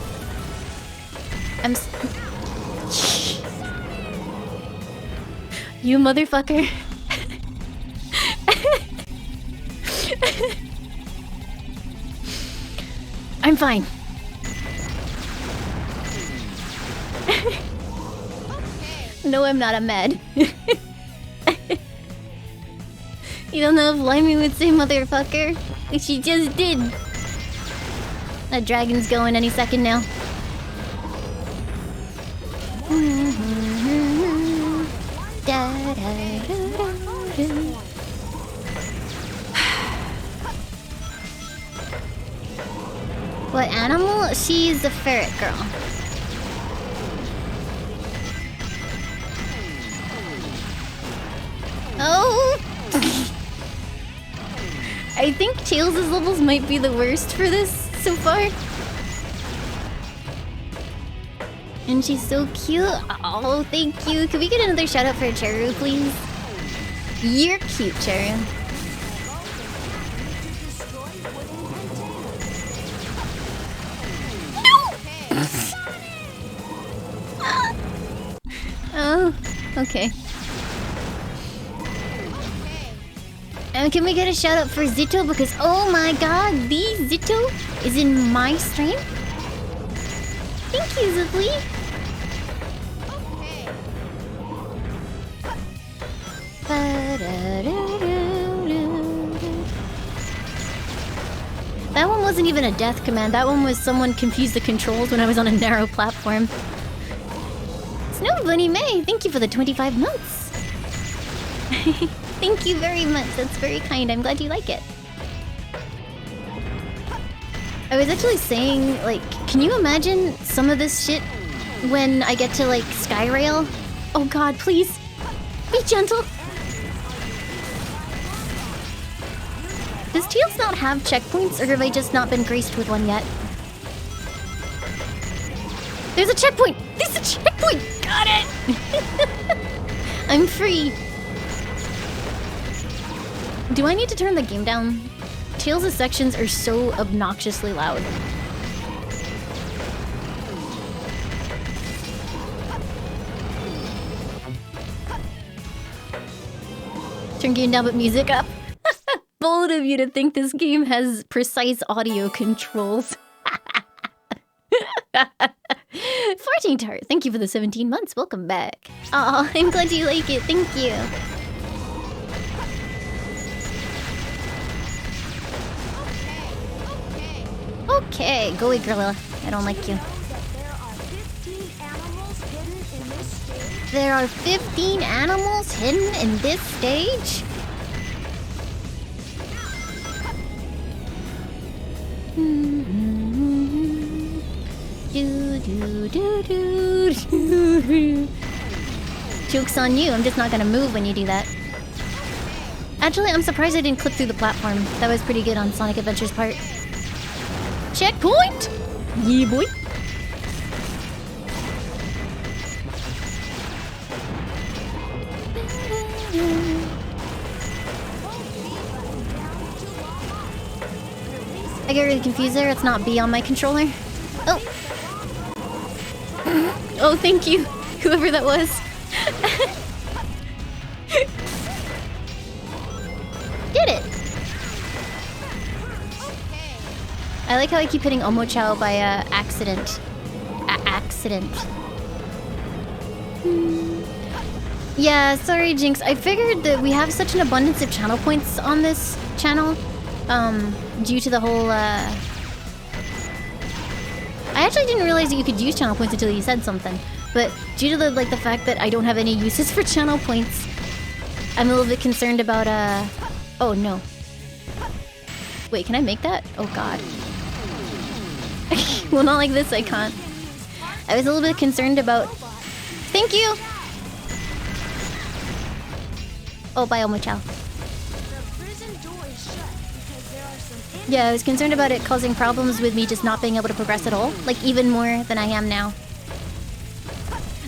Speaker 1: You motherfucker. I'm fine. No, I'm not. I'm mad. You don't know if Limey would say motherfucker? She just did. That dragon's going any second now. What animal? She's a ferret girl. Oh! I think Tails' levels might be the worst for this so far. And she's so cute. Oh, thank you. Can we get another shout out for Cheru, please? You're cute, Cheru. Oh, okay. And can we get a shout out for Zito? Because oh my god, the Zito is in my stream. Thank you, Ziply. That one wasn't even a death command. That one was someone confused the controls when I was on a narrow platform. Snow Bunny May, thank you for the 25 months. Thank you very much. That's very kind. I'm glad you like it. I was actually saying, like, can you imagine some of this shit when I get to, like, Skyrail? Oh god, please. Be gentle. Does Tails not have checkpoints, or have I just not been graced with one yet? There's a checkpoint! There's a checkpoint! Got it! I'm free. Do I need to turn the game down? Tails' sections are so obnoxiously loud. Turn game down but music up. Bold of you to think this game has precise audio controls. 14 Tart, thank you for the 17 months. Welcome back. Aw, I'm glad you like it. Thank you. Okay, go away, Gorilla. I don't like you. There are 15 animals hidden in this stage? Joke's on you, I'm just not gonna move when you do that. Actually, I'm surprised I didn't clip through the platform. That was pretty good on Sonic Adventure's part. Checkpoint! Yeah, boy. I get really confused there. It's not B on my controller. Oh. Oh, thank you, whoever that was. Did it. I like how I keep hitting Chao by accident. Accident. Yeah, sorry, Jinx. I figured that we have such an abundance of channel points on this channel, due to the whole, I actually didn't realize that you could use channel points until you said something. But due to the fact that I don't have any uses for channel points, I'm a little bit concerned about, oh no. Wait, can I make that? Oh god. Well, not like this, I can't. I was a little bit concerned about... Thank you! Oh, bye, Omo Chao.
Speaker 9: The prison door is shut because there are some
Speaker 1: Yeah, I was concerned about it causing problems with me just not being able to progress at all. Like, even more than I am now.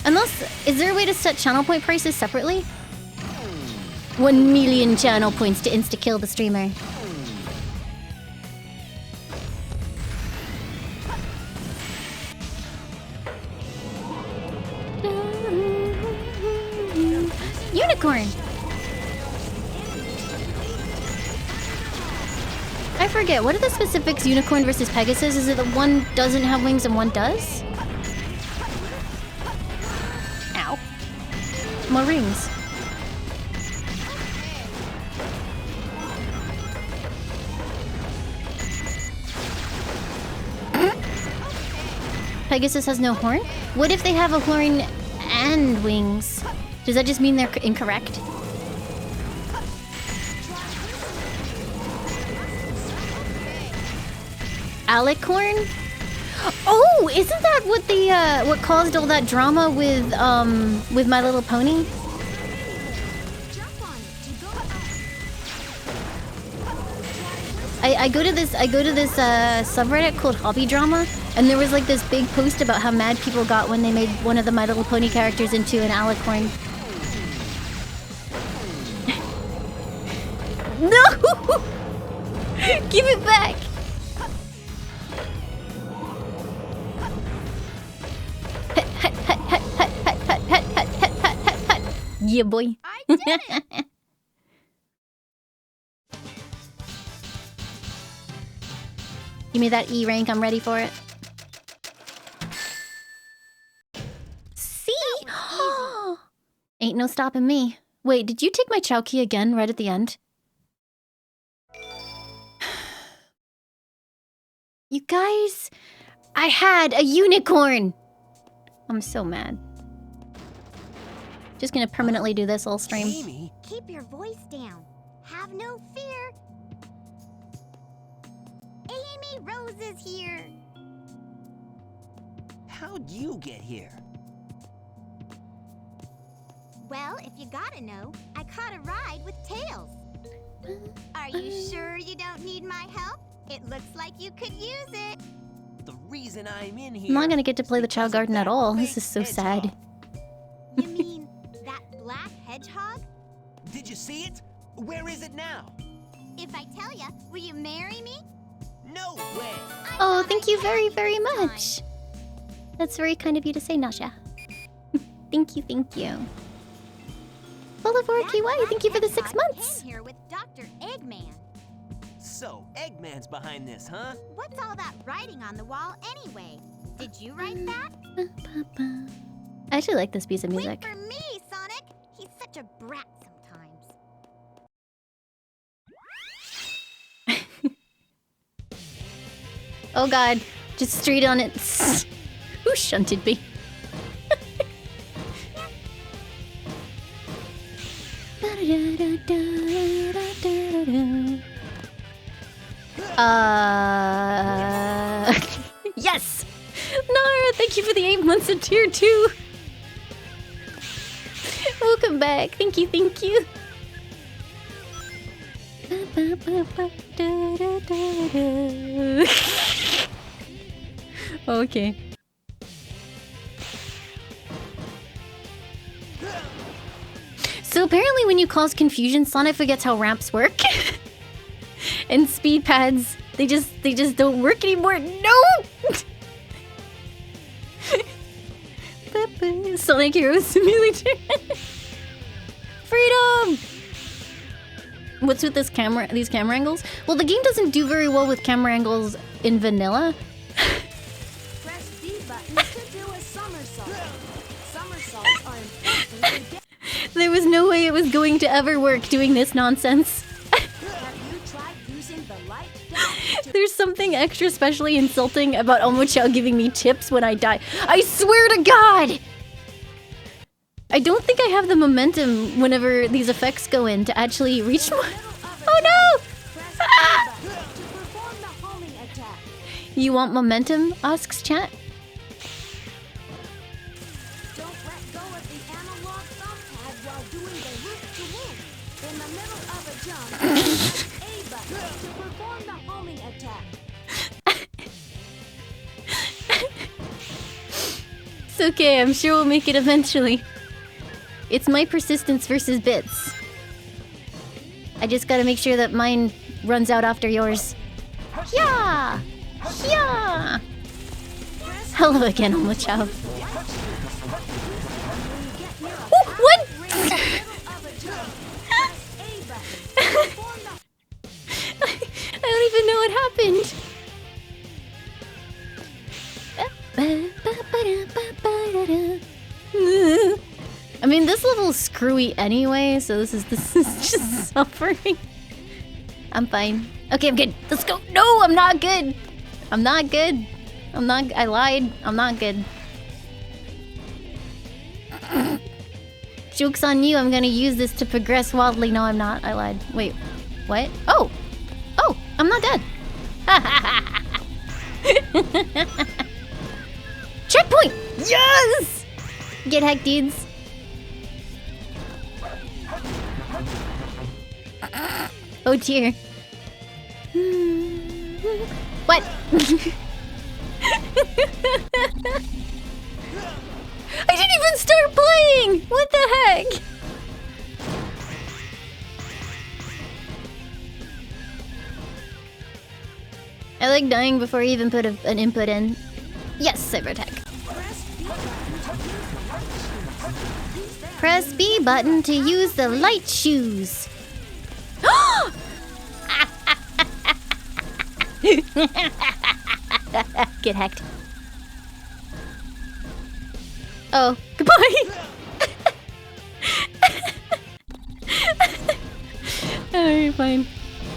Speaker 1: Unless... Is there a way to set channel point prices separately? 1 million channel points to insta-kill the streamer. Unicorn! I forget, what are the specifics Unicorn versus Pegasus? Is it that one doesn't have wings and one does? Ow. More rings. Pegasus has no horn? What if they have a horn and wings? Does that just mean they're incorrect? Alicorn? Oh, isn't that what the what caused all that drama with My Little Pony? I go to this subreddit called Hobby Drama, and there was like this big post about how mad people got when they made one of the My Little Pony characters into an alicorn. No! Give it back! Yeah, boy.
Speaker 9: I did it!
Speaker 1: Give me that E rank, I'm ready for it. See? Ain't no stopping me. Wait, did you take my Chao key again right at the end? You guys, I had a unicorn! I'm so mad. Just gonna permanently do this all stream.
Speaker 3: Amy?
Speaker 5: Keep your voice down. Have no fear. Amy Rose is here.
Speaker 3: How'd you get here?
Speaker 5: Well, if you gotta know, I caught a ride with Tails. Are you sure you don't need my help? It looks like you could use it.
Speaker 3: The reason I'm in here...
Speaker 1: I'm not gonna get to play the Chao Garden at all. This is so sad.
Speaker 5: You mean that black hedgehog?
Speaker 3: Did you see it? Where is it now?
Speaker 5: If I tell ya, will you marry me?
Speaker 3: No way!
Speaker 1: Oh, thank you very, very much. That's very kind of you to say, Nasha. Thank you, thank you. Boulevard KY, thank you for the 6 months.
Speaker 5: Came here with Dr. Eggman.
Speaker 3: So, Eggman's behind this, huh?
Speaker 5: What's all that writing on the wall anyway? Did you write that?
Speaker 1: I actually like this piece of music.
Speaker 5: Wait for me, Sonic! He's such a brat sometimes.
Speaker 1: Oh god, just straight on it. Who shunted me? Yes! Nara, thank you for the 8 months of tier 2. Welcome back. Thank you, thank you. Okay. So apparently when you cause confusion, Sonic forgets how ramps work. And speed pads, they just don't work anymore. No! Sonic Hero Simulator. Freedom! What's with these camera angles? Well, the game doesn't do very well with camera angles in vanilla.
Speaker 4: Press D button to do a somersault. Somersaults are important to get.
Speaker 1: There was no way it was going to ever work doing this nonsense.
Speaker 4: Have you tried using the light dash to
Speaker 1: There's something extra specially insulting about Omochao giving me tips when I die. I swear to God! I don't think I have the momentum whenever these effects go in to actually reach more. Oh no!
Speaker 4: press D button to perform the homing attack?
Speaker 1: You want momentum? Asks chat.
Speaker 4: Don't let go of the analog thumb pad while doing the loop to loop. to perform the homing attack.
Speaker 1: It's okay, I'm sure we'll make it eventually. It's my persistence versus bits. I just gotta make sure that mine runs out after yours. Yeah! Yeah! Hello again, Chao. What? I don't even know what happened. I mean, this level's screwy anyway, so this is just suffering. I'm fine. Okay, I'm good. Let's go. No, I'm not good. I'm not good. I lied. I'm not good. Joke's on you. I'm gonna use this to progress wildly. No, I'm not. I lied. Wait. What? Oh! Oh! I'm not dead. Checkpoint! Yes! Get hacked, dudes. Oh dear. What? I didn't even start playing! What the heck? I like dying before I even put an input in. Yes, cyber attack. Press B button to use the light shoes. Get hacked. Oh, goodbye. Alright, fine.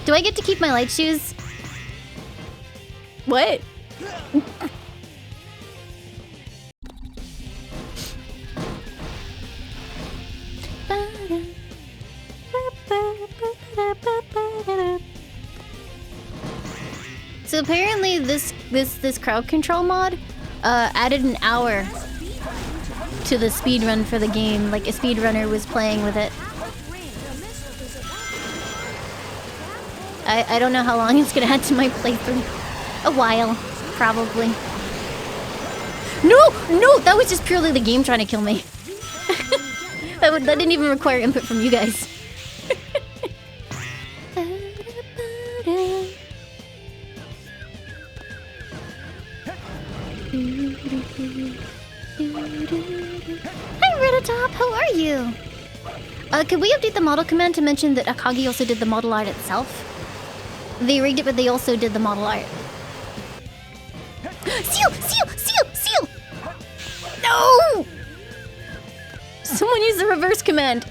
Speaker 1: Do I get to keep my light shoes? What? So apparently this crowd control mod added an hour to the speedrun for the game. Like a speedrunner was playing with it. I don't know how long it's gonna add to my playthrough. A while, probably. No, that was just purely the game trying to kill me. that didn't even require input from you guys. Hi, Redotop, how are you? Could we update the model command to mention that Akagi also did the model art itself? They rigged it, but they also did the model art. Seal! No! Someone use the reverse command.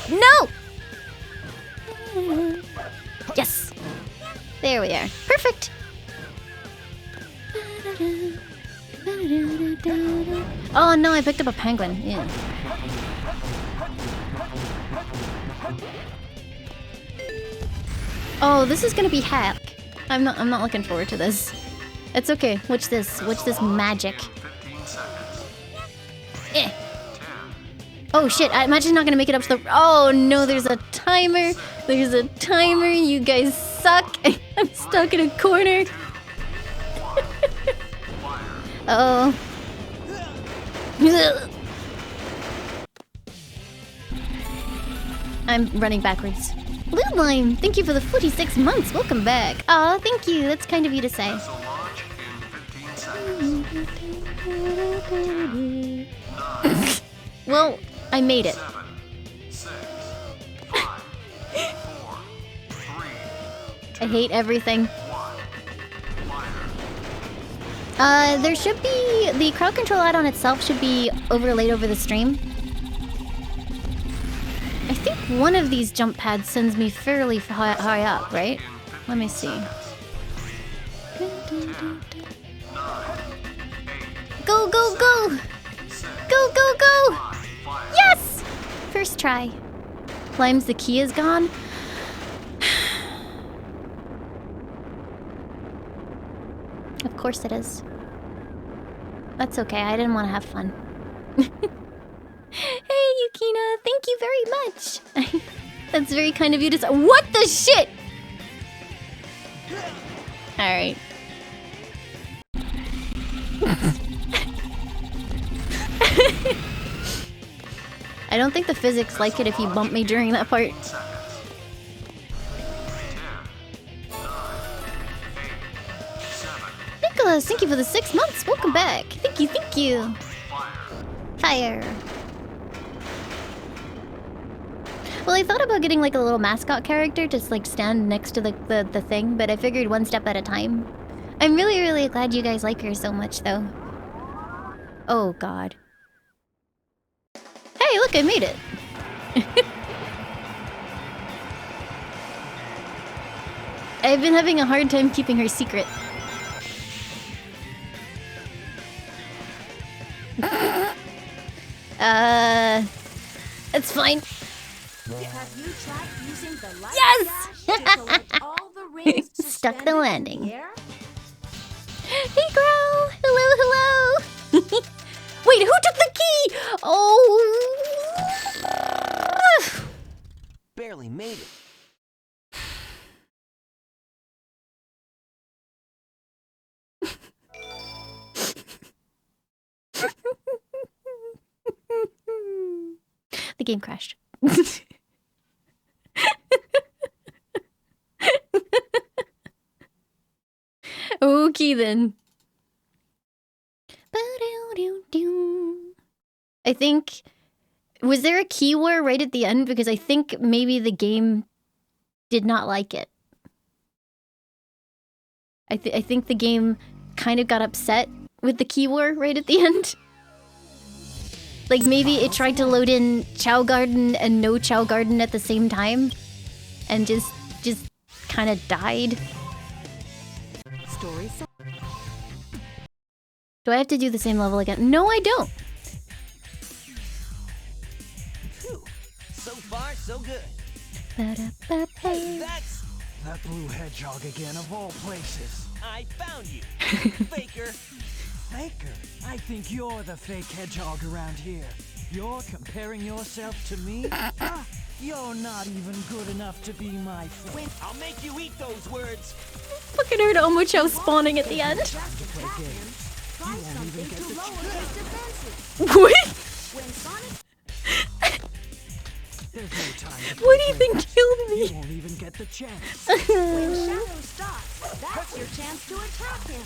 Speaker 1: No! Yes! There we are. Perfect! Oh no, I picked up a penguin. Yeah. Oh, this is gonna be heck. I'm not looking forward to this. It's okay. Watch this magic. Oh shit, I imagine not gonna make it up to the... Oh no, there's a timer. You guys suck. I'm stuck in a corner. Uh-oh. I'm running backwards. Blue Lime, thank you for the 46 months. Welcome back. Aw, thank you. That's kind of you to say. Well, I made it. I hate everything. There should be... The crowd control add-on itself should be overlaid over the stream. I think one of these jump pads sends me fairly high up, right? Let me see. Go, go, go! Go, go, go! Yes! First try. Lime's the key is gone. Of course it is. That's okay, I didn't want to have fun. Hey, Yukina, thank you very much. That's very kind of you to say. What the shit? Alright. I don't think the physics like it if you bump me during that part. Nicholas, thank you for the 6 months. Welcome back. Thank you, thank you. Fire. Well, I thought about getting like a little mascot character to like stand next to the thing, but I figured one step at a time. I'm really, really glad you guys like her so much, though. Oh, God. Hey, look, I made it. I've been having a hard time keeping her secret. It's fine.
Speaker 4: Have you tried using the light
Speaker 1: Yes!
Speaker 4: dash to collect all the rings
Speaker 1: Stuck the
Speaker 4: suspended in
Speaker 1: landing.
Speaker 4: the air?
Speaker 1: Hey, girl! Hello, hello! Wait, who took the key? Oh!
Speaker 3: Barely made it.
Speaker 1: The game crashed. Okay then. I think... Was there a key war right at the end? Because I think maybe the game did not like it. I think the game kind of got upset with the key war right at the end. Like maybe it tried to load in Chao Garden and no Chao Garden at the same time. And just kind of died. Do I have to do the same level again? No, I don't.
Speaker 3: Phew. So far, so good.
Speaker 1: Ba-da-ba-ba.
Speaker 3: Hey, that's...
Speaker 7: That blue hedgehog again, of all places.
Speaker 3: I found you, Faker.
Speaker 7: Faker? I think you're the fake hedgehog around here. You're comparing yourself to me? Ah, you're not even good enough to be my friend.
Speaker 3: I'll make you eat those words.
Speaker 1: Fucking heard Omocho spawning at the end.
Speaker 4: Try something to lower his defenses.
Speaker 1: What?
Speaker 4: When Sonic
Speaker 7: There's no time to
Speaker 1: What do you think killed
Speaker 7: You
Speaker 1: me?
Speaker 7: won't even get the chance.
Speaker 4: when Shadow stops, that's your chance to attack him.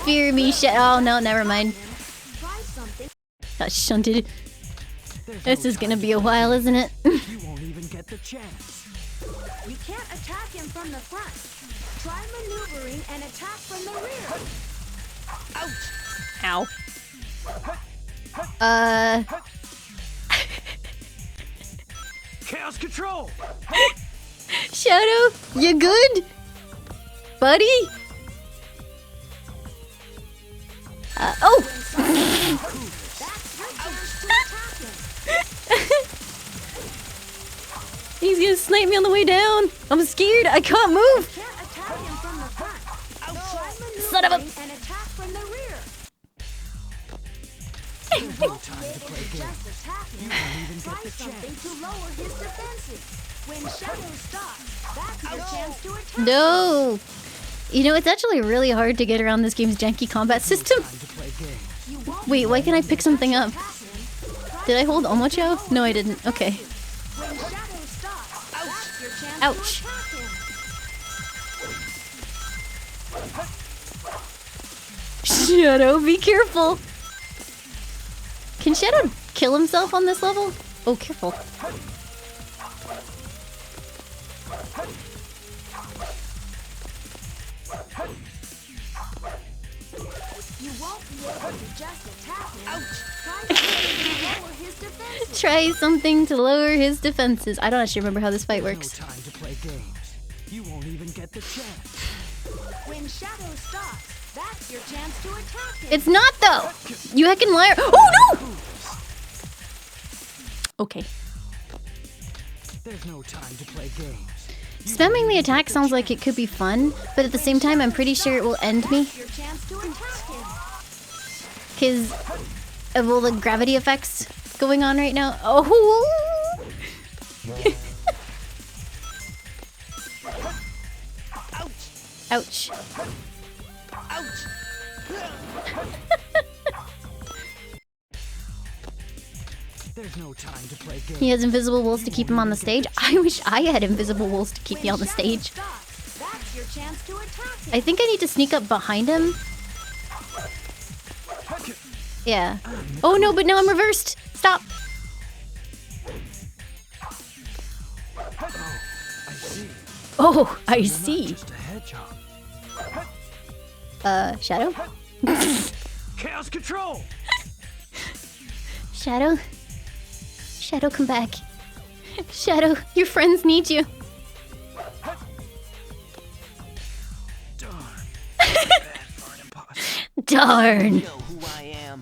Speaker 1: Fear me, shit. Oh no, never mind.
Speaker 4: Try something.
Speaker 1: Got shunted.
Speaker 7: There's
Speaker 1: This
Speaker 7: no
Speaker 1: is gonna
Speaker 7: time
Speaker 1: be a while, isn't it?
Speaker 7: You won't even get the chance.
Speaker 4: You can't attack him from the front. Try maneuvering and attack from the rear.
Speaker 3: Ouch!
Speaker 1: Ow.
Speaker 7: Chaos control!
Speaker 1: Shadow, you good? Buddy? Oh!
Speaker 4: That's your chance to attack him.
Speaker 1: He's gonna snipe me on the way down. I'm scared. I can't move.
Speaker 4: Can't attack him from the front. Try
Speaker 1: Son of a-
Speaker 4: maneuvering and attack from the rear.
Speaker 7: There's no time to play games.
Speaker 4: Just attack him.
Speaker 7: You won't even
Speaker 4: Try
Speaker 7: get the
Speaker 4: something
Speaker 7: chance.
Speaker 4: to lower his defenses. When Shadow stops, that's your chance to attack.
Speaker 1: No. You know, it's actually really hard to get around this game's janky combat system.
Speaker 7: Time to play games.
Speaker 4: You won't
Speaker 1: Wait, why can't I pick something up?
Speaker 4: attack him.
Speaker 1: Did I hold Omocho? No, I didn't. Okay.
Speaker 4: When Shadow stops, that's your chance
Speaker 1: Ouch.
Speaker 4: to attack him.
Speaker 1: Shadow, be careful. Can Shadow kill himself on this level? Oh, careful.
Speaker 4: You won't be able to just attack him. Try something to lower his defenses.
Speaker 1: Try something to lower his defenses. I don't actually remember how this fight works.
Speaker 7: No time to play games. You won't even get the chance.
Speaker 4: When Shadow stops, that's your chance to attack him.
Speaker 1: It's not, though. You heckin' liar. Oh, no! Okay.
Speaker 7: There's no time to play games.
Speaker 1: Spamming the attack sounds like it could be fun, but at the same time, I'm pretty sure it will end me.
Speaker 4: Your chance to attack him.
Speaker 1: Because of all the gravity effects going on right now. Oh! Ouch.
Speaker 3: Ouch!
Speaker 7: There's no time to play games.
Speaker 1: He has invisible walls to keep him on the stage. I wish I had invisible walls to keep me on the stage.
Speaker 4: That's your chance to attack him.
Speaker 1: I think I need to sneak up behind him. Yeah. Oh no, but now I'm reversed. Stop. Oh, I see.
Speaker 7: Just a hedgehog.
Speaker 1: Shadow?
Speaker 7: Chaos control!
Speaker 1: Shadow? Shadow, come back. Shadow, your friends need you.
Speaker 7: Darn. Bad for an imposter.
Speaker 1: Darn.
Speaker 3: You know who I am.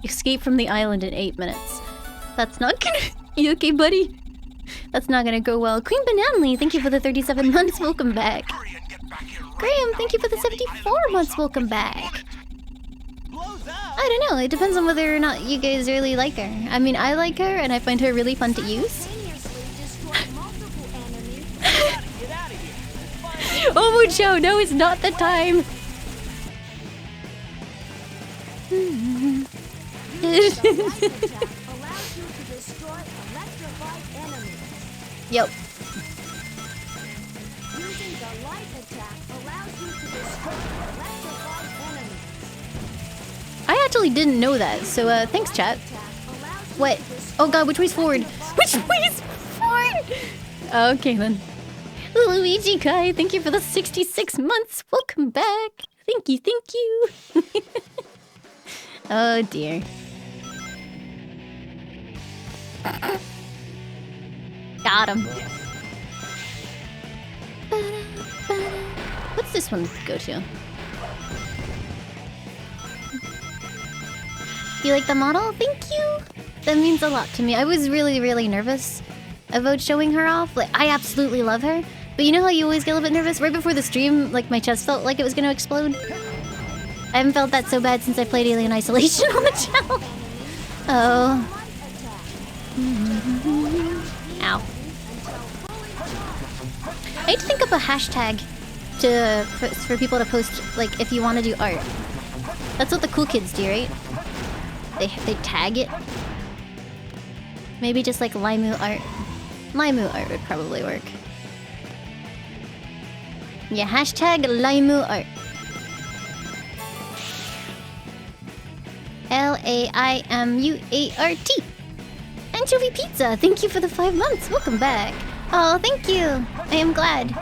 Speaker 1: Escape from the island in 8 minutes. That's not gonna... You okay, buddy? That's not gonna go well. Queen Bananly, thank you for the 37 months. Welcome back. Graham, thank you for the 74 months. Welcome back. I don't know. It depends on whether or not you guys really like her. I mean, I like her, and I find her really fun to use. Oh, Chao, no, it's not the time. Yep.
Speaker 4: Using the light attack allows you to destroy electrified enemies.
Speaker 1: I actually didn't know that, so thanks, chat. What? Oh god, which way's forward? Which way's forward? Okay then. Luigi Kai, thank you for the 66 months. Welcome back. Thank you, thank you. Oh dear. Got him. What's this one go to? You like the model? Thank you! That means a lot to me. I was really, really nervous about showing her off. Like, I absolutely love her. But you know how you always get a little bit nervous? Right before the stream, like, my chest felt like it was gonna explode. I haven't felt that so bad since I played Alien Isolation on the channel. Oh. Ow. I need to think up a hashtag for people to post, like, if you want to do art. That's what the cool kids do, right? They tag it. Maybe just like Laimu art. Laimu art would probably work. Yeah, hashtag Laimu art. LAIMUART. Anchovy Pizza, thank you for the 5 months. Welcome back. Oh, thank you. I am glad.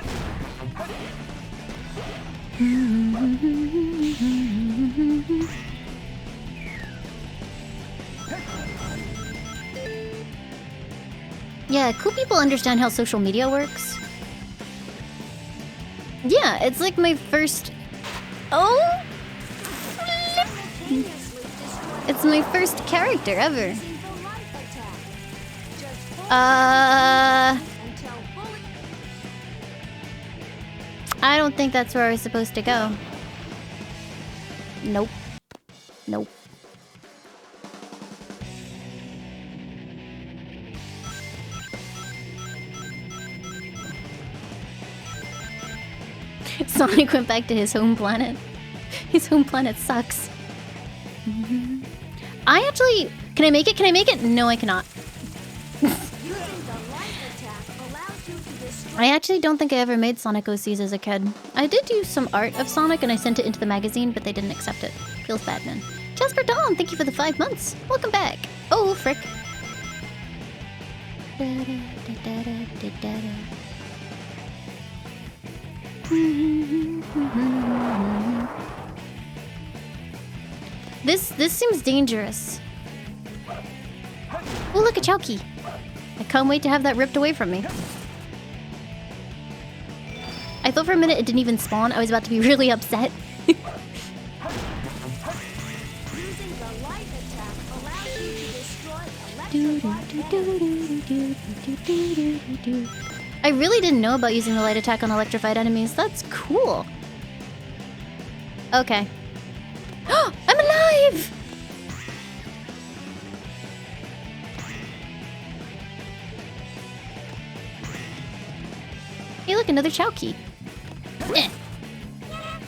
Speaker 1: Yeah, cool people understand how social media works. Yeah, it's like my first... Oh! It's my first character ever. I don't think that's where I was supposed to go. Nope. Nope. Sonic went back to his home planet. His home planet sucks. I actually... Can I make it? Can I make it? No, I cannot. I actually don't think I ever made Sonic OCs as a kid. I did do some art of Sonic and I sent it into the magazine, but they didn't accept it. Feels bad, man. Jasper Dawn, thank you for the 5 months. Welcome back. Oh, frick. This seems dangerous. Oh, look, a Chowkey. I can't wait to have that ripped away from me. I thought for a minute it didn't even spawn. I was about to be really upset. I really didn't know about using the light attack on electrified enemies. That's cool. Okay. I'm alive! look, another Chao key.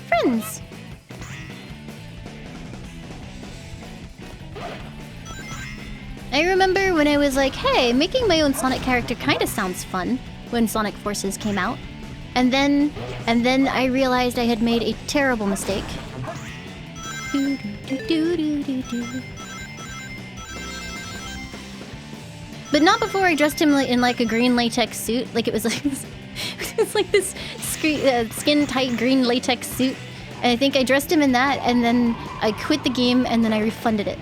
Speaker 1: Friends. I remember when I was like, hey, making my own Sonic character kind of sounds fun when Sonic Forces came out. And then I realized I had made a terrible mistake. But not before I dressed him in like a green latex suit. Like it was like it's like this skin-tight green latex suit. And I think I dressed him in that, and then I quit the game, and then I refunded it.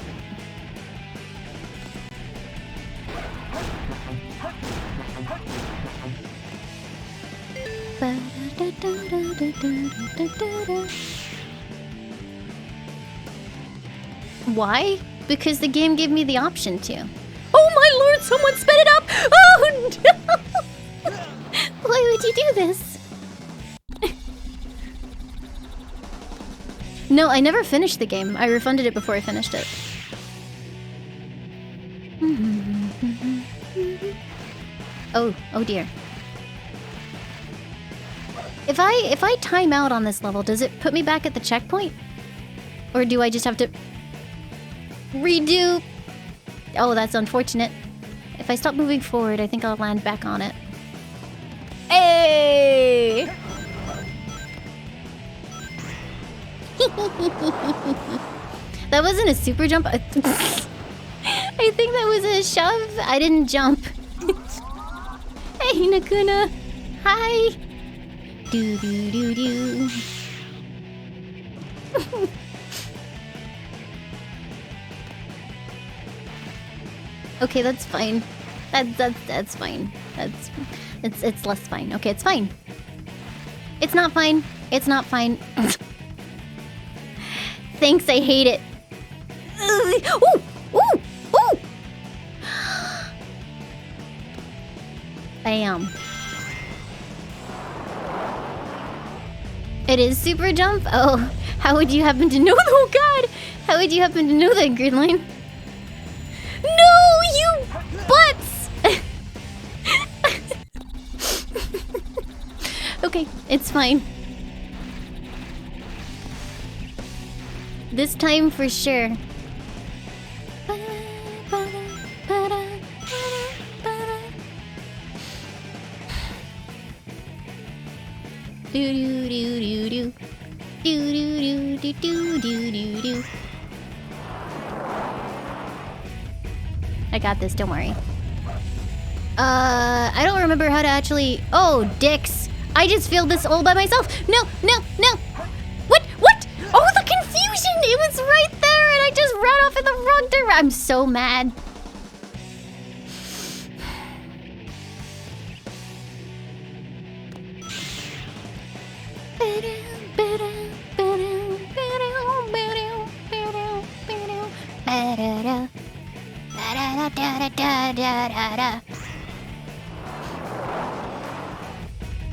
Speaker 1: Why? Because the game gave me the option to. Oh my lord, someone sped it up! Oh no! Why would you do this? No, I never finished the game. I refunded it before I finished it. Oh dear. If I time out on this level, does it put me back at the checkpoint? Or do I just have to redo? Oh, that's unfortunate. If I stop moving forward, I think I'll land back on it. Hey! That wasn't a super jump. I think that was a shove. I didn't jump. Hey, Nakuna. Hi. Do do do do. Okay, that's fine. That's fine. It's less fine. Okay, it's fine. It's not fine. It's not fine. Thanks, I hate it. Ooh! Ooh! Ooh! Bam. It is super jump? Oh, how would you happen to know? Oh god! How would you happen to know that, Greenline? No, you butts! Okay, it's fine. This time for sure. Do do do do do. Do do do do do do do. I got this, don't worry. I don't remember how to actually... Oh, dicks. I just filled this all by myself. No, no, no. What? What? Oh, the confusion. It was right there and I just ran off in the wrong direction. I'm so mad.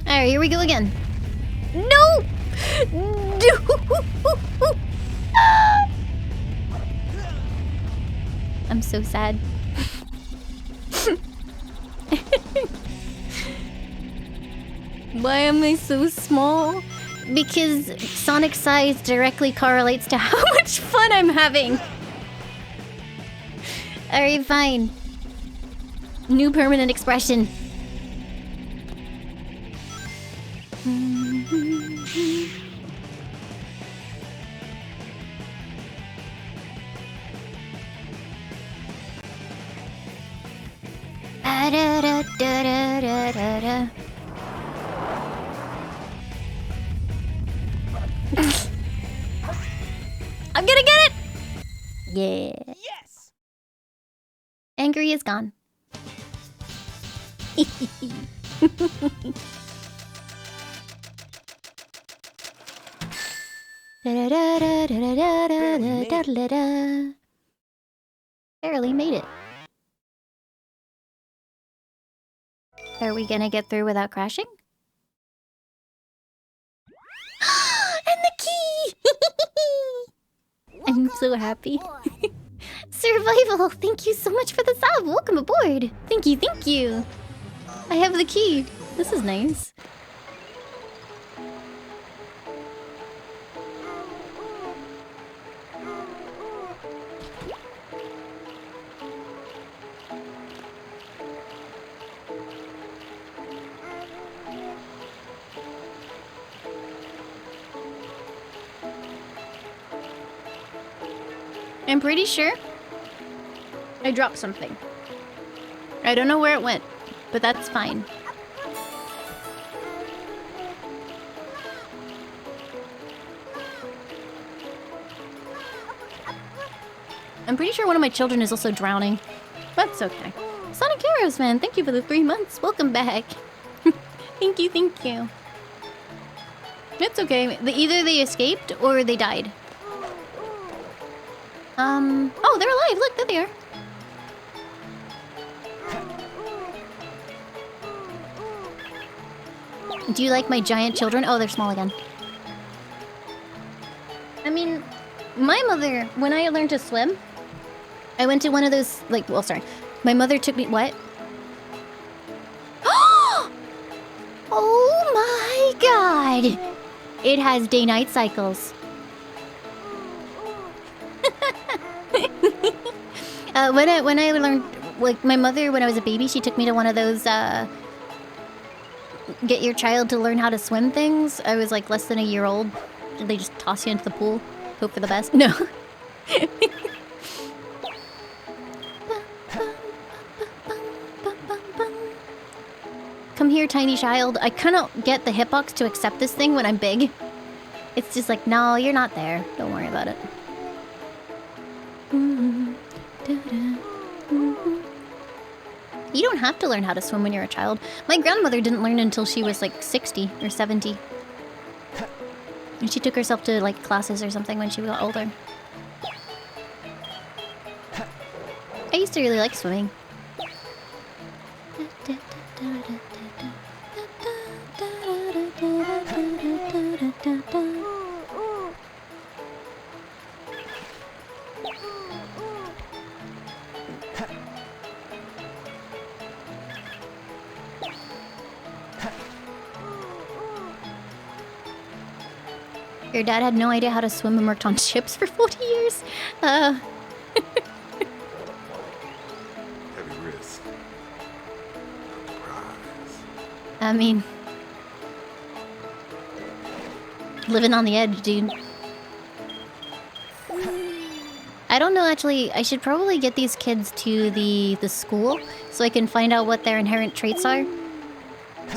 Speaker 1: Alright, here we go again. No! I'm so sad. Why am I so small? Because Sonic size directly correlates to how much fun I'm having. Alright, fine. New permanent expression. I'm gonna get it! Yeah.
Speaker 3: Yes!
Speaker 1: Angry is gone. Barely made it. Are we gonna get through without crashing? And the key! I'm so happy. Survival, thank you so much for the sub. Welcome aboard. Thank you, thank you. I have the key. This is nice. I'm pretty sure I dropped something. I don't know where it went, but that's fine. I'm pretty sure one of my children is also drowning. That's okay. Sonic Heroes, man, thank you for the 3 months. Welcome back. Thank you, thank you. It's okay. Either they escaped or they died. Oh, they're alive. Look, there they are. Do you like my giant children? Oh, they're small again. I mean, my mother, when I learned to swim, I went to one of those, like, well, sorry. My mother took me, what? Oh my god! It has day-night cycles. When I learned, like, my mother, when I was a baby, she took me to one of those, get your child to learn how to swim things. I was, like, less than a year old. They just toss you into the pool. Hope for the best. No. Come here, tiny child. I cannot get the hitbox to accept this thing when I'm big. It's just like, no, you're not there. Don't worry about it. You don't have to learn how to swim when you're a child. My grandmother didn't learn until she was like 60 or 70. And she took herself to like classes or something when she got older. I used to really like swimming. Your dad had no idea how to swim and worked on ships for 40 years?
Speaker 10: Heavy risk.
Speaker 1: I mean... living on the edge, dude. I don't know, actually. I should probably get these kids to the school so I can find out what their inherent traits are.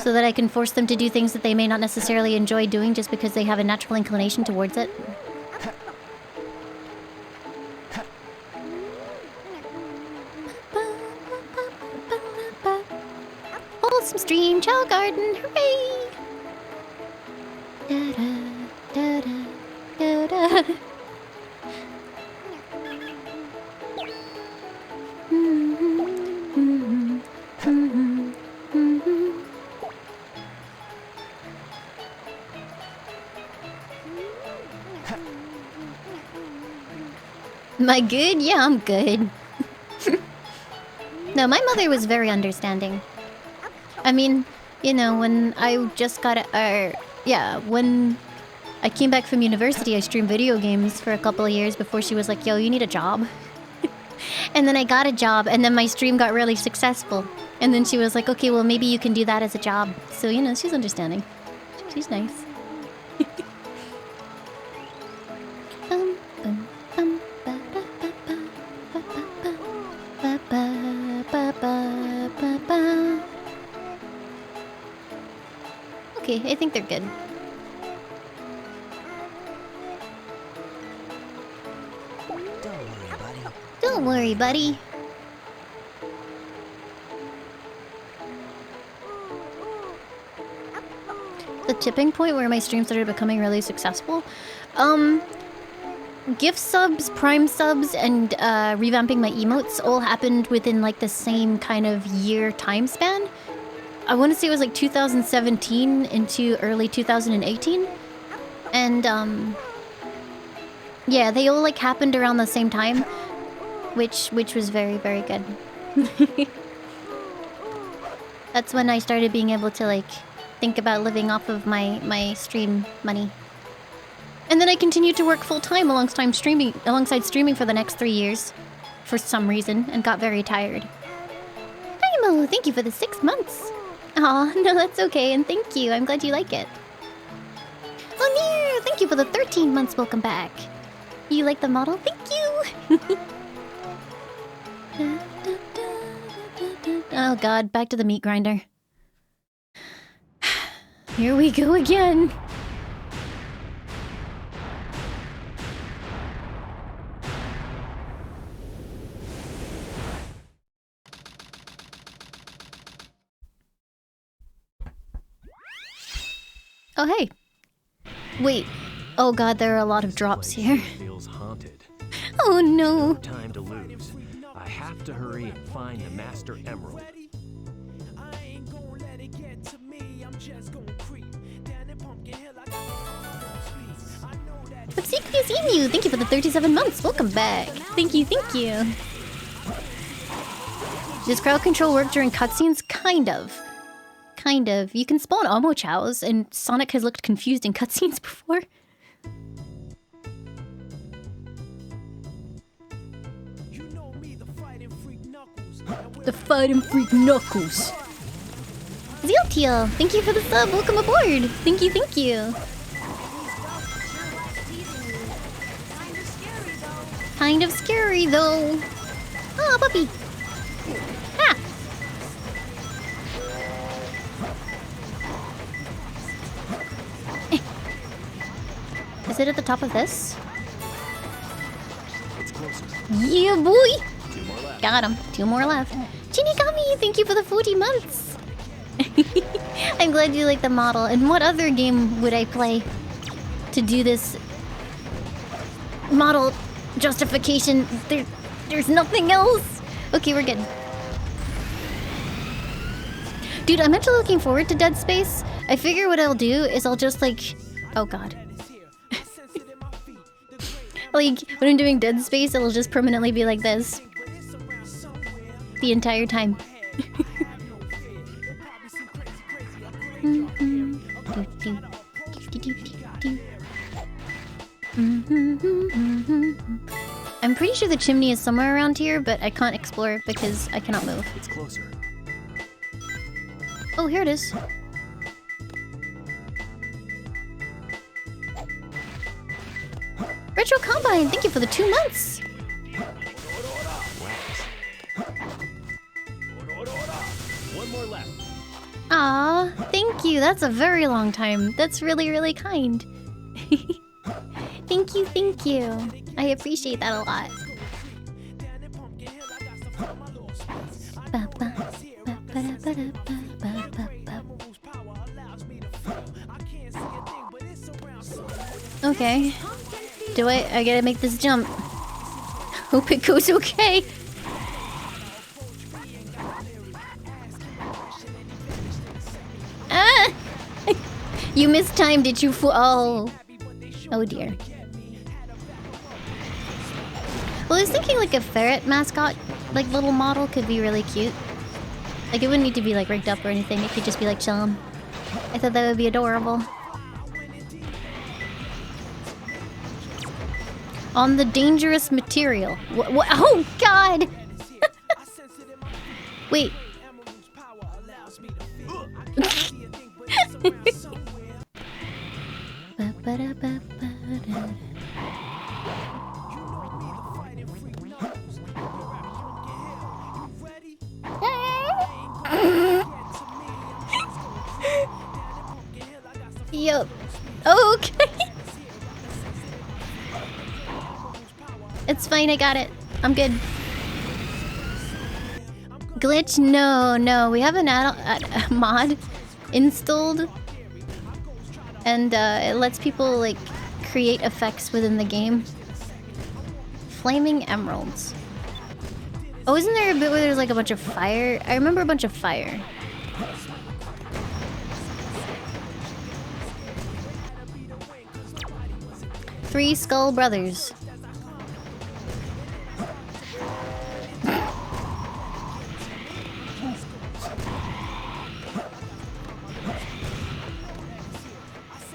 Speaker 1: So that I can force them to do things that they may not necessarily enjoy doing just because they have a natural inclination towards it. Wholesome stream, Chao garden, hooray! Da da da da da. Am I good? Yeah, I'm good. No, my mother was very understanding. I mean, you know, when I just got when I came back from university, I streamed video games for a couple of years before she was like, yo, you need a job. And then I got a job, and then my stream got really successful. And then she was like, okay, well, maybe you can do that as a job. So, you know, she's understanding. She's nice. Okay, I think they're good. Don't worry, buddy. The tipping point where my stream started becoming really successful. Gift subs, prime subs, and revamping my emotes all happened within like the same kind of year time span. I want to say it was like 2017 into early 2018. And yeah, they all like happened around the same time, which was very, very good. That's when I started being able to like think about living off of my stream money. And then I continued to work full-time alongside streaming for the next 3 years for some reason and got very tired. Laimu, thank you for the 6 months. Aw, no, that's okay, and thank you. I'm glad you like it. Oh, Near, thank you for the 13 months. Welcome back. You like the model? Thank you. Oh god, back to the meat grinder. Here we go again. Oh, hey. Wait. Oh god, there are a lot of drops here.
Speaker 8: Feels haunted.
Speaker 1: Oh no.
Speaker 8: No time to lose. I have to hurry and find the Master Emerald.
Speaker 1: Obsequious Emu, thank you for the 37 months. Welcome back. Thank you, thank you. Does crowd control work during cutscenes? Kind of. Kind of. You can spawn Omo Chows, and Sonic has looked confused in cutscenes before. The fighting freak Knuckles. Zealtiel, thank you for the sub. Welcome aboard. Thank you, thank you. Kind of scary though. Oh, puppy. Ah. Is it at the top of this?
Speaker 8: It's closer.
Speaker 1: Yeah, boy.
Speaker 8: 2 more left.
Speaker 1: Got him. 2 more left. Shinigami, thank you for the 40 months. I'm glad you like the model. And what other game would I play to do this model justification? There's nothing else. Okay, we're good. Dude, I'm actually looking forward to Dead Space. I figure what I'll do is I'll just like... Oh god. Like, when I'm doing Dead Space, it'll just permanently be like this. The entire time. I'm pretty sure the chimney is somewhere around here, but I can't explore it because I cannot move.
Speaker 8: It's closer.
Speaker 1: Oh, here it is. Retro Combine, thank you for the 2 months.
Speaker 8: One more left.
Speaker 1: Aw, thank you. That's a very long time. That's really, really kind. Thank you, thank you. I appreciate that a lot. Okay. Do I gotta make this jump. Hope it goes okay. Ah! You mistimed it, you fool. Oh. Oh dear. Well, I was thinking like a ferret mascot, like little model could be really cute. Like it wouldn't need to be like rigged up or anything. It could just be like chilling. I thought that would be adorable. On the dangerous material. What? Oh God! Wait. Yup. Okay. It's fine, I got it. I'm good. Glitch? No. We have an mod installed. And it lets people, like, create effects within the game. Flaming emeralds. Oh, isn't there a bit where there's, like, a bunch of fire? I remember a bunch of fire. Three Skull Brothers.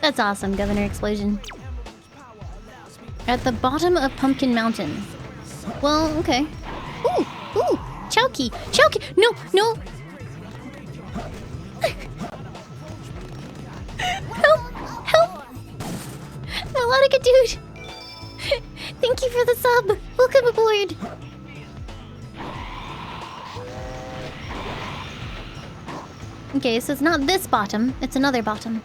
Speaker 1: That's awesome, Governor Explosion. At the bottom of Pumpkin Mountain. Well, okay. Ooh! Chowky! No! Help! Melodica, dude! Thank you for the sub. Welcome aboard. Okay, so it's not this bottom, it's another bottom.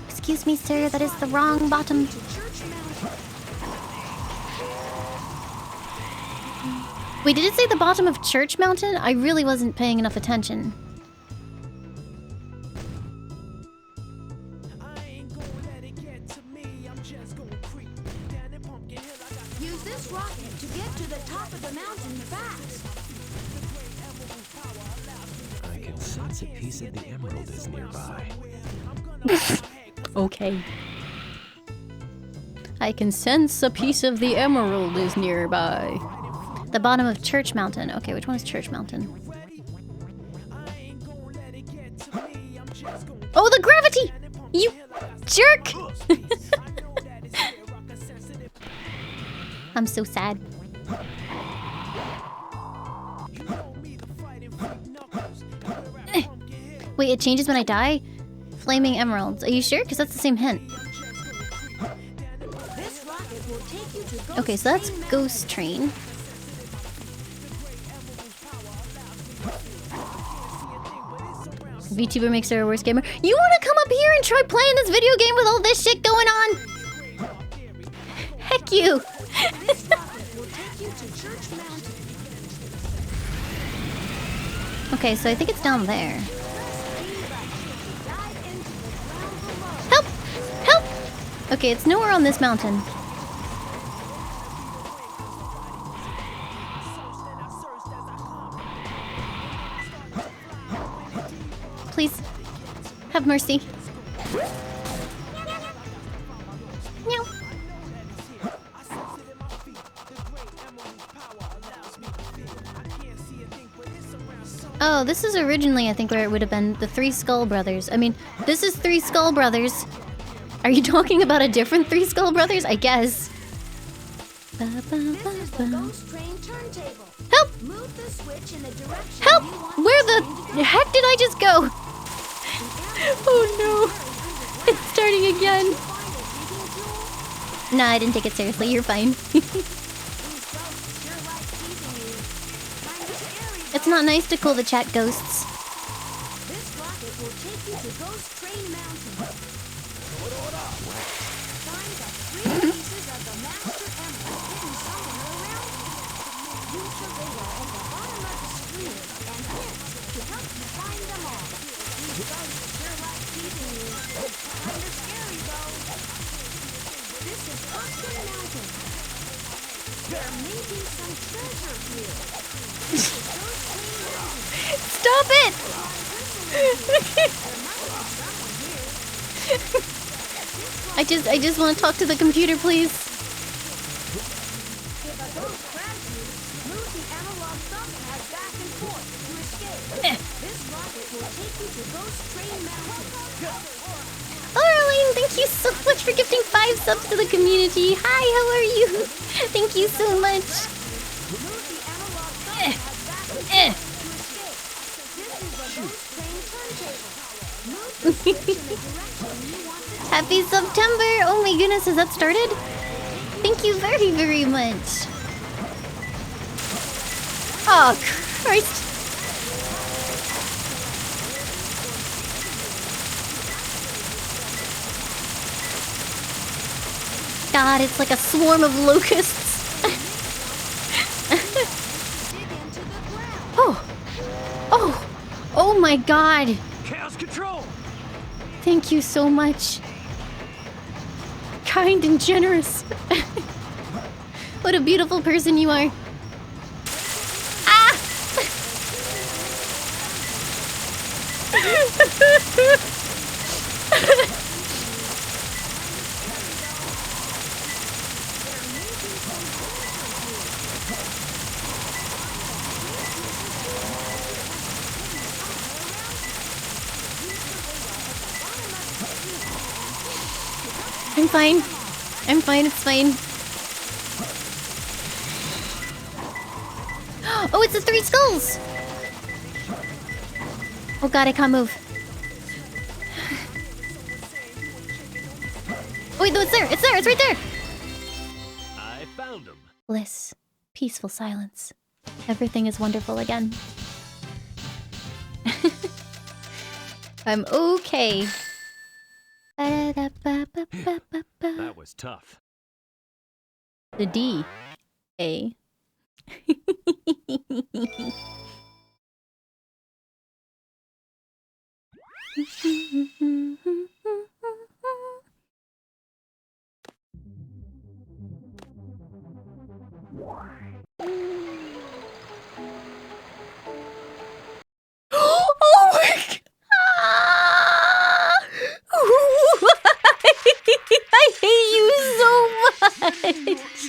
Speaker 1: Excuse me, sir, that is the wrong bottom. Wait, did it say the bottom of Church Mountain? I really wasn't paying enough attention.
Speaker 4: Use this rocket to get to the top of the mountain fast.
Speaker 8: I can sense a piece of the emerald is nearby.
Speaker 1: Okay. I can sense a piece of the emerald is nearby. The bottom of Church Mountain. Okay, which one is Church Mountain? Oh, the gravity! You jerk! I'm so sad. Wait, it changes when I die? Flaming emeralds. Are you sure? Because that's the same hint. Okay, so that's Ghost Train. VTuber makes her a worse gamer. You want to come up here and try playing this video game with all this shit going on? Heck you! Okay, so I think it's down there. Help! Help! Okay, it's nowhere on this mountain. Please, have mercy. Meow. Oh, this is originally, I think, where it would have been the Three Skull Brothers. I mean, this is Three Skull Brothers. Are you talking about a different Three Skull Brothers? I guess.
Speaker 4: This is the Ghost Train turntable.
Speaker 1: Help!
Speaker 4: Move the switch in the direction
Speaker 1: Help!
Speaker 4: you want
Speaker 1: Where
Speaker 4: the
Speaker 1: the heck did I just go? Oh no. It's starting again. Nah, I didn't take it seriously. You're fine. It's not nice to call the chat ghosts.
Speaker 4: This rocket will take you to Ghost Train Mountain. Find the 3 pieces of the Master Emerald hidden somewhere around you. Use the radar at the bottom of the screen and hints to help you find them all. These ghosts sure like teasing you. Kinda scary though. This is Oscar Mountain. There may be some treasure here. This is Ghost Train Mountain.
Speaker 1: Stop it! I just want to talk to the computer, please.
Speaker 4: If a ghost grabs you, move the analog thumbpad back and forth to escape. This rocket will take you to Ghost Train Mountain.
Speaker 1: Arlene, thank you so much for gifting 5 subs to the community. Hi, how are you? Thank you so much.
Speaker 4: Move the analog thumbpad back and forth to escape. This is the Ghost Train turntable. Move the switch in the direction you want to take.
Speaker 1: Happy September! Oh my goodness, has that started? Thank you very, very much. Oh, Christ. God, it's like a swarm of locusts. Oh. Oh. Oh my God.
Speaker 6: Chaos control!
Speaker 1: Thank you so much. Kind and generous. What a beautiful person you are. Ah! I'm fine. I'm fine, it's fine. Oh, it's the 3 skulls! Oh God, I can't move. Oh wait, no, it's there! It's there! there! It's right there!
Speaker 8: I found him.
Speaker 1: Bliss. Peaceful silence. Everything is wonderful again. I'm okay.
Speaker 8: That was tough.
Speaker 1: The D. A. Oh my god! I hate you so much!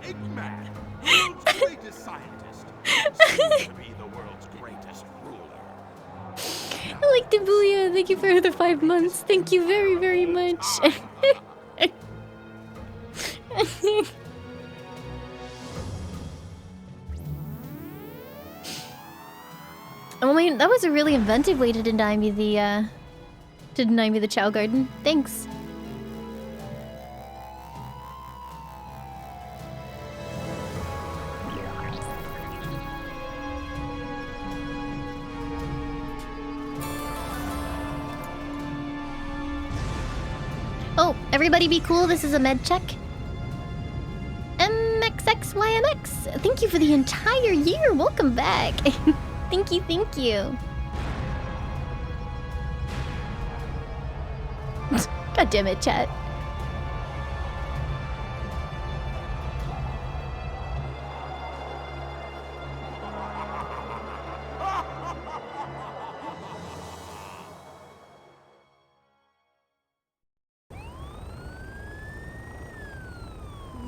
Speaker 2: Eggman, the world's greatest scientist, soon to be the world's greatest ruler.
Speaker 1: I like Dabuya. Thank you for the 5 months. Thank you very, very much. Oh wait, that was a really inventive way to deny me the Chao Garden. Thanks. Oh, everybody be cool. This is a med check. MXXYMX. Thank you for the entire year. Welcome back. Thank you, thank you. God damn it, chat.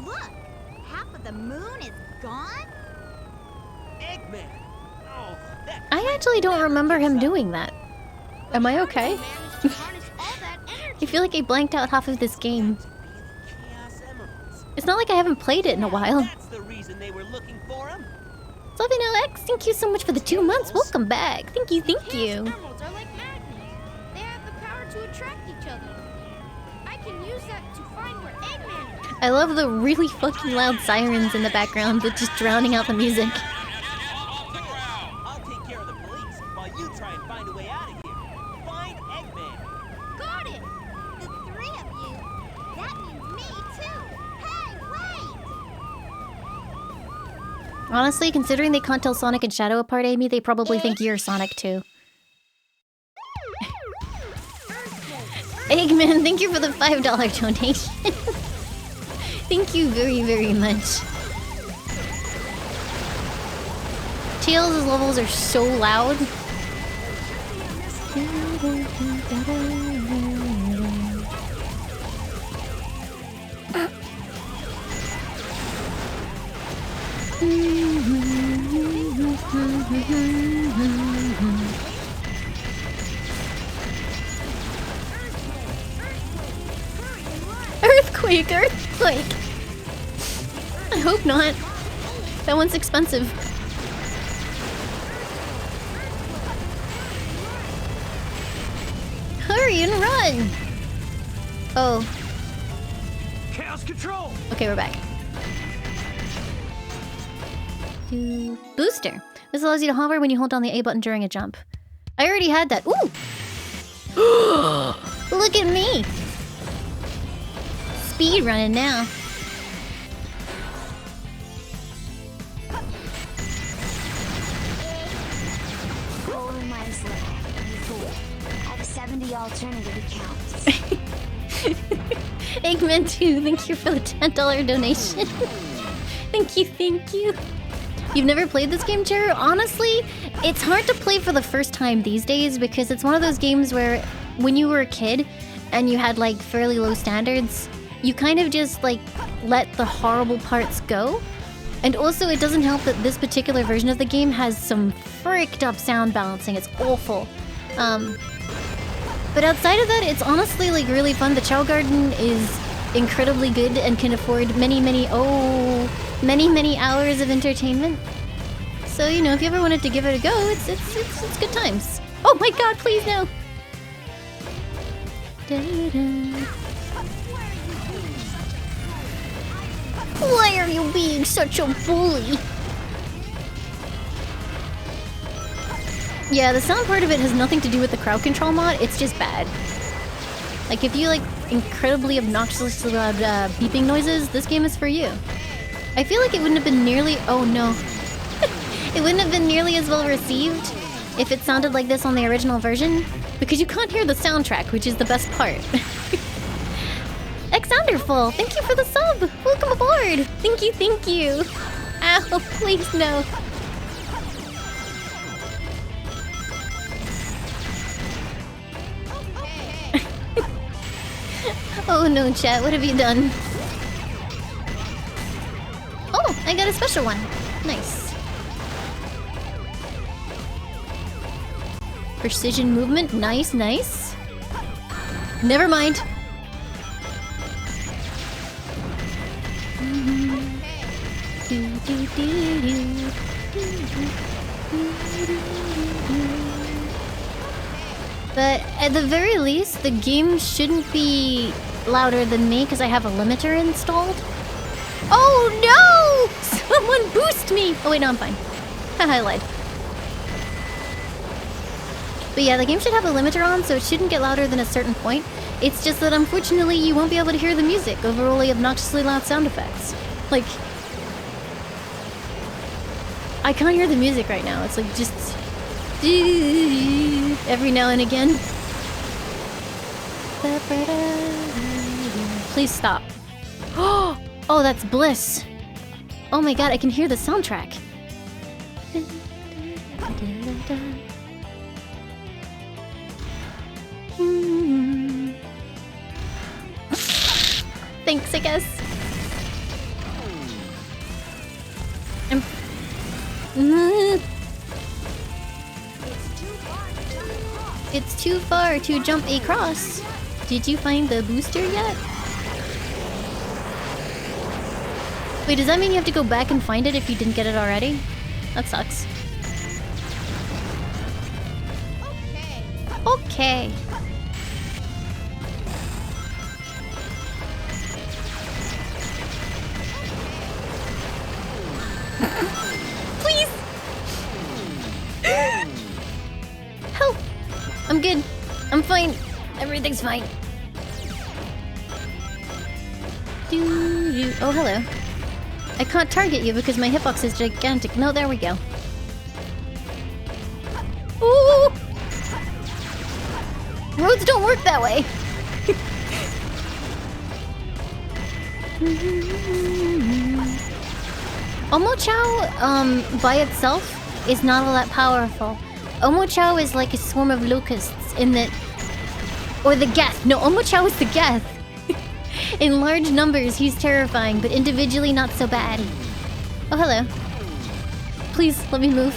Speaker 5: Look! Half of the moon is gone?
Speaker 3: Eggman! Oh, that
Speaker 1: I actually don't remember him doing that. Am I okay? I feel like I blanked out half of this game.
Speaker 3: Chaos Emeralds.
Speaker 1: It's not like I haven't played it in a while.
Speaker 3: That's the reason they were looking for him.
Speaker 1: Slovino X, thank you so much for the 2 months. Welcome back. Thank you, thank
Speaker 9: Chaos
Speaker 1: you.
Speaker 9: emeralds are like magnets. They have the power to attract each other. I can use that to find where Eggman is.
Speaker 1: I love the really fucking loud sirens in the background that just drowning out the music.
Speaker 3: I'll take care of the police while you try and find a way out of here. Find Eggman.
Speaker 9: Got it!
Speaker 5: The three of you? That means me too! Hey, wait!
Speaker 1: Honestly, considering they can't tell Sonic and Shadow apart, Amy, they probably think you're Sonic too. Eggman, thank you for the $5 donation. Thank you very, very much. Tails' levels are so loud. Earthquake, earthquake! I hope not. That one's expensive. Hurry and run! Oh.
Speaker 8: Chaos control!
Speaker 1: Okay, we're back. Booster. This allows you to hover when you hold down the A button during a jump. I already had that. Ooh! Look at me! Speed running now.
Speaker 4: Roller mine's level. Cool. I have 70 alternative accounts.
Speaker 1: Eggman 2, thank you for the $10 donation. Thank you, thank you. You've never played this game, Chair? Honestly, it's hard to play for the first time these days because it's one of those games where when you were a kid and you had like fairly low standards, you kind of just like let the horrible parts go. And also it doesn't help that this particular version of the game has some fricked up sound balancing. It's awful. But outside of that, it's honestly like really fun. The Chao Garden is incredibly good and can afford many hours of entertainment. So, you know, if you ever wanted to give it a go, it's good times. Oh my god, please no! Why are you being such a bully? Yeah, the sound part of it has nothing to do with the crowd control mod, it's just bad. Like, if you like incredibly obnoxiously loud beeping noises, this game is for you. I feel like it wouldn't have been nearly— oh no. It wouldn't have been nearly as well received if it sounded like this on the original version, because you can't hear the soundtrack, which is the best part. Xanderful, thank you for the sub! Welcome aboard! Thank you, thank you! Ow, please no. Oh no, chat, what have you done? Oh, I got a special one. Nice. Precision movement, nice, nice. Never mind. But at the very least, the game shouldn't be louder than me because I have a limiter installed. Oh no! Someone boost me! Oh wait, no, I'm fine. I lied. But yeah, the game should have a limiter on, so it shouldn't get louder than a certain point. It's just that unfortunately you won't be able to hear the music over only obnoxiously loud sound effects. Like, I can't hear the music right now. It's like just every now and again. Please stop. Oh, that's bliss. Oh my god, I can hear the soundtrack. Thanks, I guess. It's too far to jump across. Did you find the booster yet? Wait, does that mean you have to go back and find it if you didn't get it already? That sucks. Okay. Please! Help! I'm good. I'm fine. Everything's fine. Oh, hello. I can't target you because my hitbox is gigantic. No, there we go. Ooh! Roads don't work that way. Omo Chao, by itself, is not all that powerful. Omo Chao is like a swarm of locusts in that... Or the Geth. No, Omo Chao is the Geth. In large numbers, he's terrifying, but individually not so bad. Oh, hello. Please, let me move.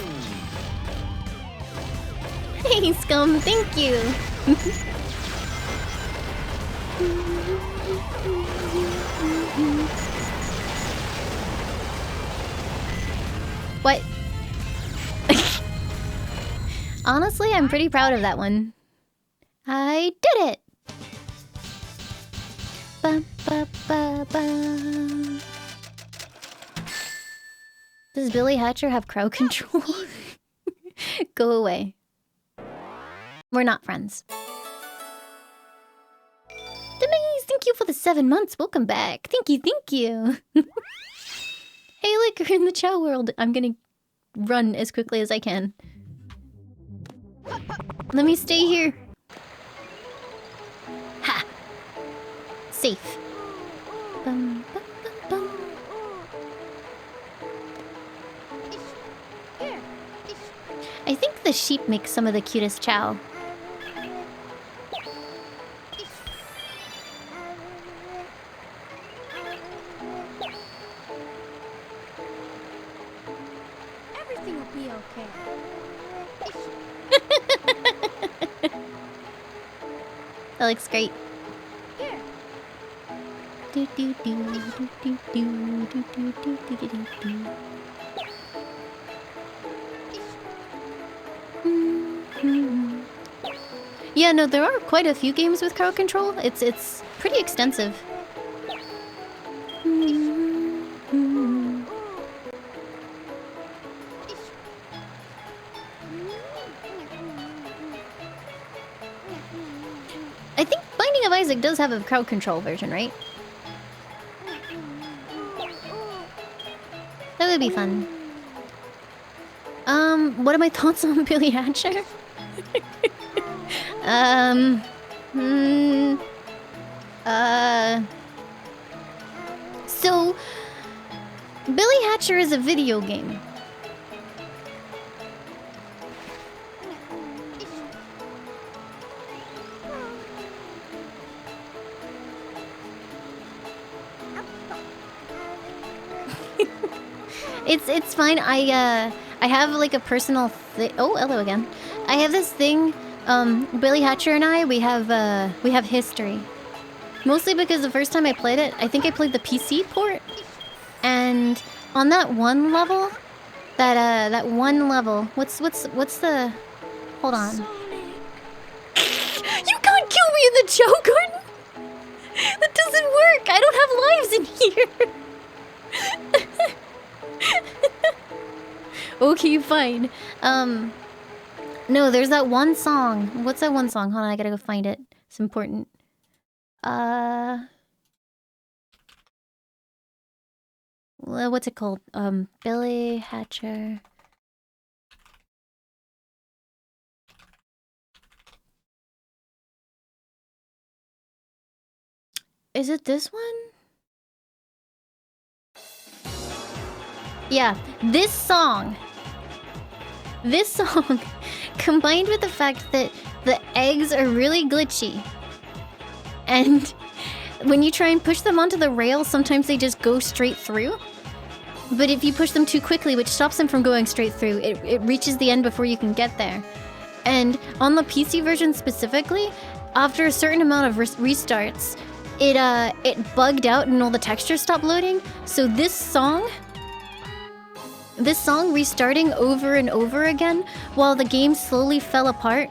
Speaker 1: Hey, Scum, thank you. What? Honestly, I'm pretty proud of that one. I did it! Ba, ba, ba, ba. Does Billy Hatcher have crowd control? Go away. We're not friends. Denise, thank you for the 7 months. Welcome back. Thank you, thank you. Hey, look, we're in the Chao world. I'm gonna run as quickly as I can. Let me stay here. Ha! Safe. Bum, bum, bum, bum. I think the sheep makes some of the cutest Chao.
Speaker 9: Everything will be okay.
Speaker 1: That looks great.
Speaker 9: Here.
Speaker 1: Do do do do do do do do do do do do. Yeah, no, there are quite a few games with crowd control. It's pretty extensive. I think Binding of Isaac does have a crowd control version, right? That would be fun. What are my thoughts on Billy Hatcher? So Billy Hatcher is a video game. It's fine. I have like a personal oh, hello again. I have this thing. Billy Hatcher and I, we have history. Mostly because the first time I played it, I think I played the PC port, and on that one level, that one level. What's the? Hold on. You can't kill me in the Chao garden. That doesn't work. I don't have lives in here. Okay, fine. No, there's that one song. What's that one song? Hold on, I gotta go find it. It's important. What's it called? Billy Hatcher. Is it this one? Yeah, this song. This song, combined with the fact that the eggs are really glitchy, and when you try and push them onto the rail, sometimes they just go straight through. But if you push them too quickly, which stops them from going straight through, it reaches the end before you can get there. And on the PC version specifically, after a certain amount of restarts, it bugged out and all the textures stopped loading. So this song restarting over and over again while the game slowly fell apart,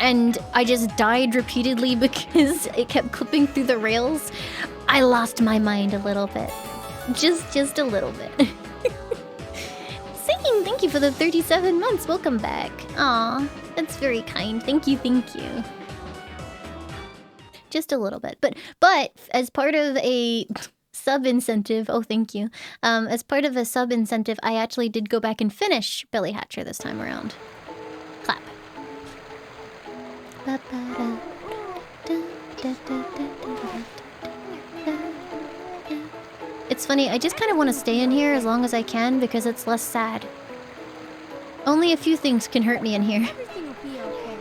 Speaker 1: and I just died repeatedly because it kept clipping through the rails. I lost my mind a little bit. Just a little bit. Saying thank you for the 37 months. Welcome back. Aw, that's very kind. Thank you. Just a little bit. But as part of a sub incentive, oh thank you. As part of a sub incentive, I actually did go back and finish Billy Hatcher this time around. Clap. It's funny, I just kind of want to stay in here as long as I can because it's less sad. Only a few things can hurt me in here.
Speaker 9: Everything will be okay.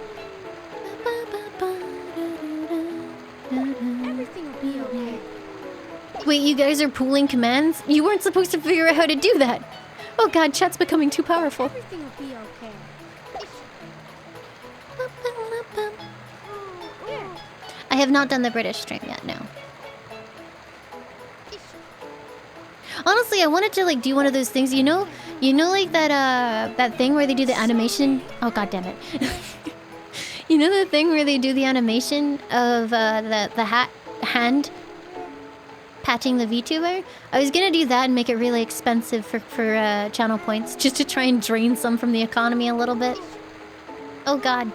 Speaker 9: Everything will be okay.
Speaker 1: Wait, you guys are pooling commands? You weren't supposed to figure out how to do that. Oh god, chat's becoming too powerful.
Speaker 9: Everything will be okay.
Speaker 1: I have not done the British stream yet, no. Honestly, I wanted to like do one of those things, you know like that thing where they do the animation. Oh god damn it. You know the thing where they do the animation of the hand patching the VTuber? I was gonna do that and make it really expensive for channel points, just to try and drain some from the economy a little bit. Oh god.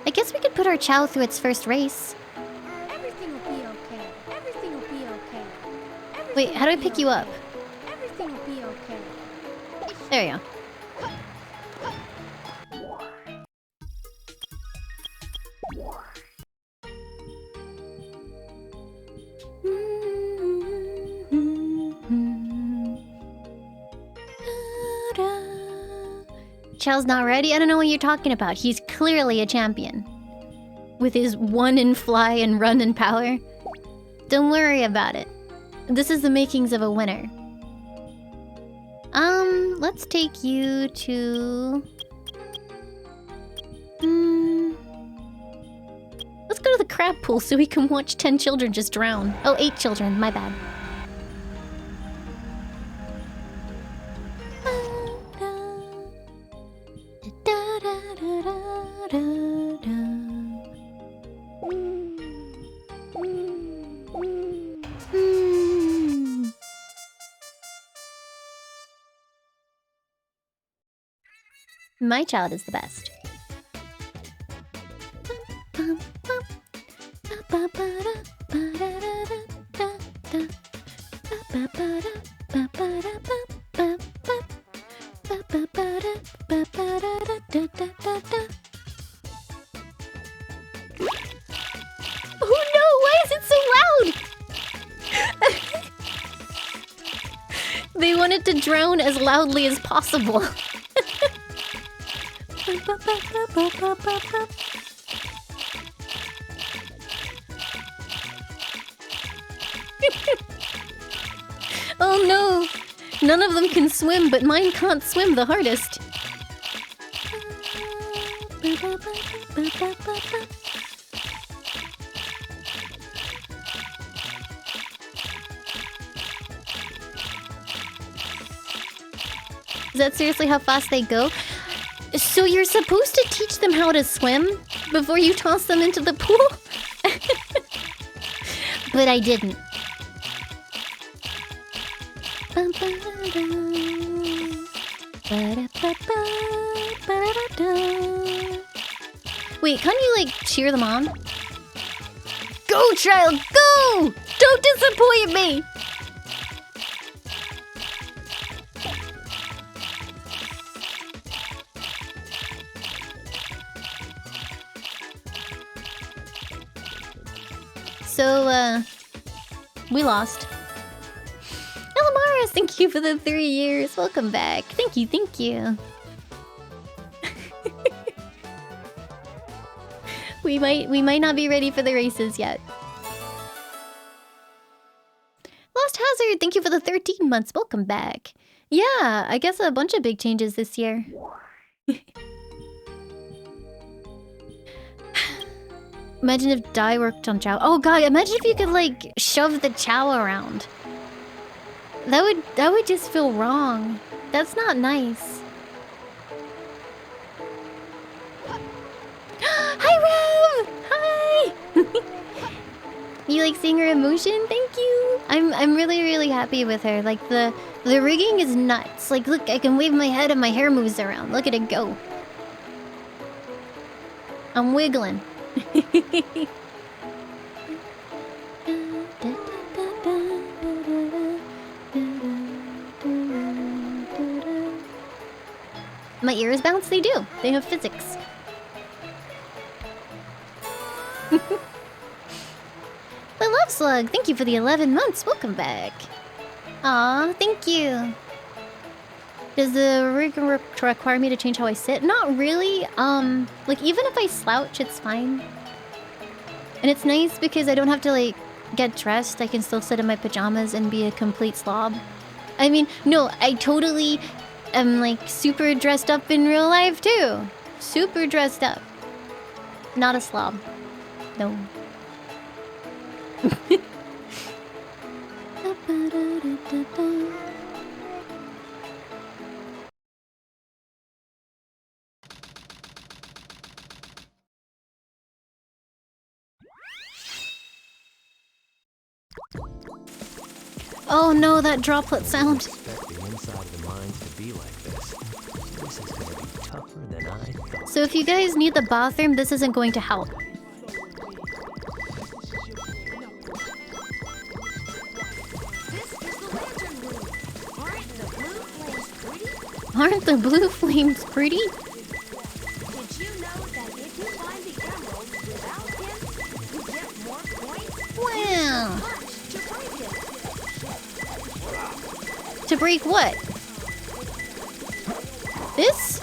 Speaker 1: I guess we could put our Chao through its first race.
Speaker 9: Everything will be okay. Everything will be okay.
Speaker 1: Wait, how do I pick you up?
Speaker 9: Everything will be okay.
Speaker 1: There you go. Chao's not ready? I don't know what you're talking about. He's clearly a champion. With his 1 in fly and run and power. Don't worry about it. This is the makings of a winner. Let's take you to... Let's go go to the crab pool so we can watch 10 children just drown. Oh, 8 children, my bad. My child is the best. Oh no, why is it so loud? They want it to drown as loudly as possible. Oh no! None of them can swim, but mine can't swim the hardest. Is that seriously how fast they go? So you're supposed to teach them how to swim before you toss them into the pool? But I didn't. Wait, can't you, like, cheer them on? Go, child, go! Don't disappoint me! So, we lost. Elamaris, thank you for the 3 years. Welcome back. Thank you, thank you. We might not be ready for the races yet. Lost Hazard, thank you for the 13 months. Welcome back. Yeah, I guess a bunch of big changes this year. Imagine if Dai worked on Chao. Oh god, imagine if you could, like, shove the Chao around. That would just feel wrong. That's not nice. Hi, Rev! Hi! You like seeing her emotion? Thank you! I'm really, really happy with her. Like, the rigging is nuts. Like, look, I can wave my head and my hair moves around. Look at it go. I'm wiggling. My ears bounce? They do. They have physics. The Love Slug, thank you for the 11 months. Welcome back. Aw, thank you. Does the rig require me to change how I sit? Not really. Like, even if I slouch, it's fine. And it's nice because I don't have to, like, get dressed. I can still sit in my pajamas and be a complete slob. I mean, no, I totally am, like, super dressed up in real life, too. Super dressed up. Not a slob. No. Oh no, that droplet sound.
Speaker 8: I expect the inside of the mines to be like this. This is gonna be tougher than I thought.
Speaker 1: So if you guys need the bathroom, this isn't going to help. Aren't the blue flames pretty?
Speaker 4: Did you know that if you find the emerald without him, you get more points?
Speaker 1: Wow.
Speaker 4: To break it.
Speaker 1: To break what? This?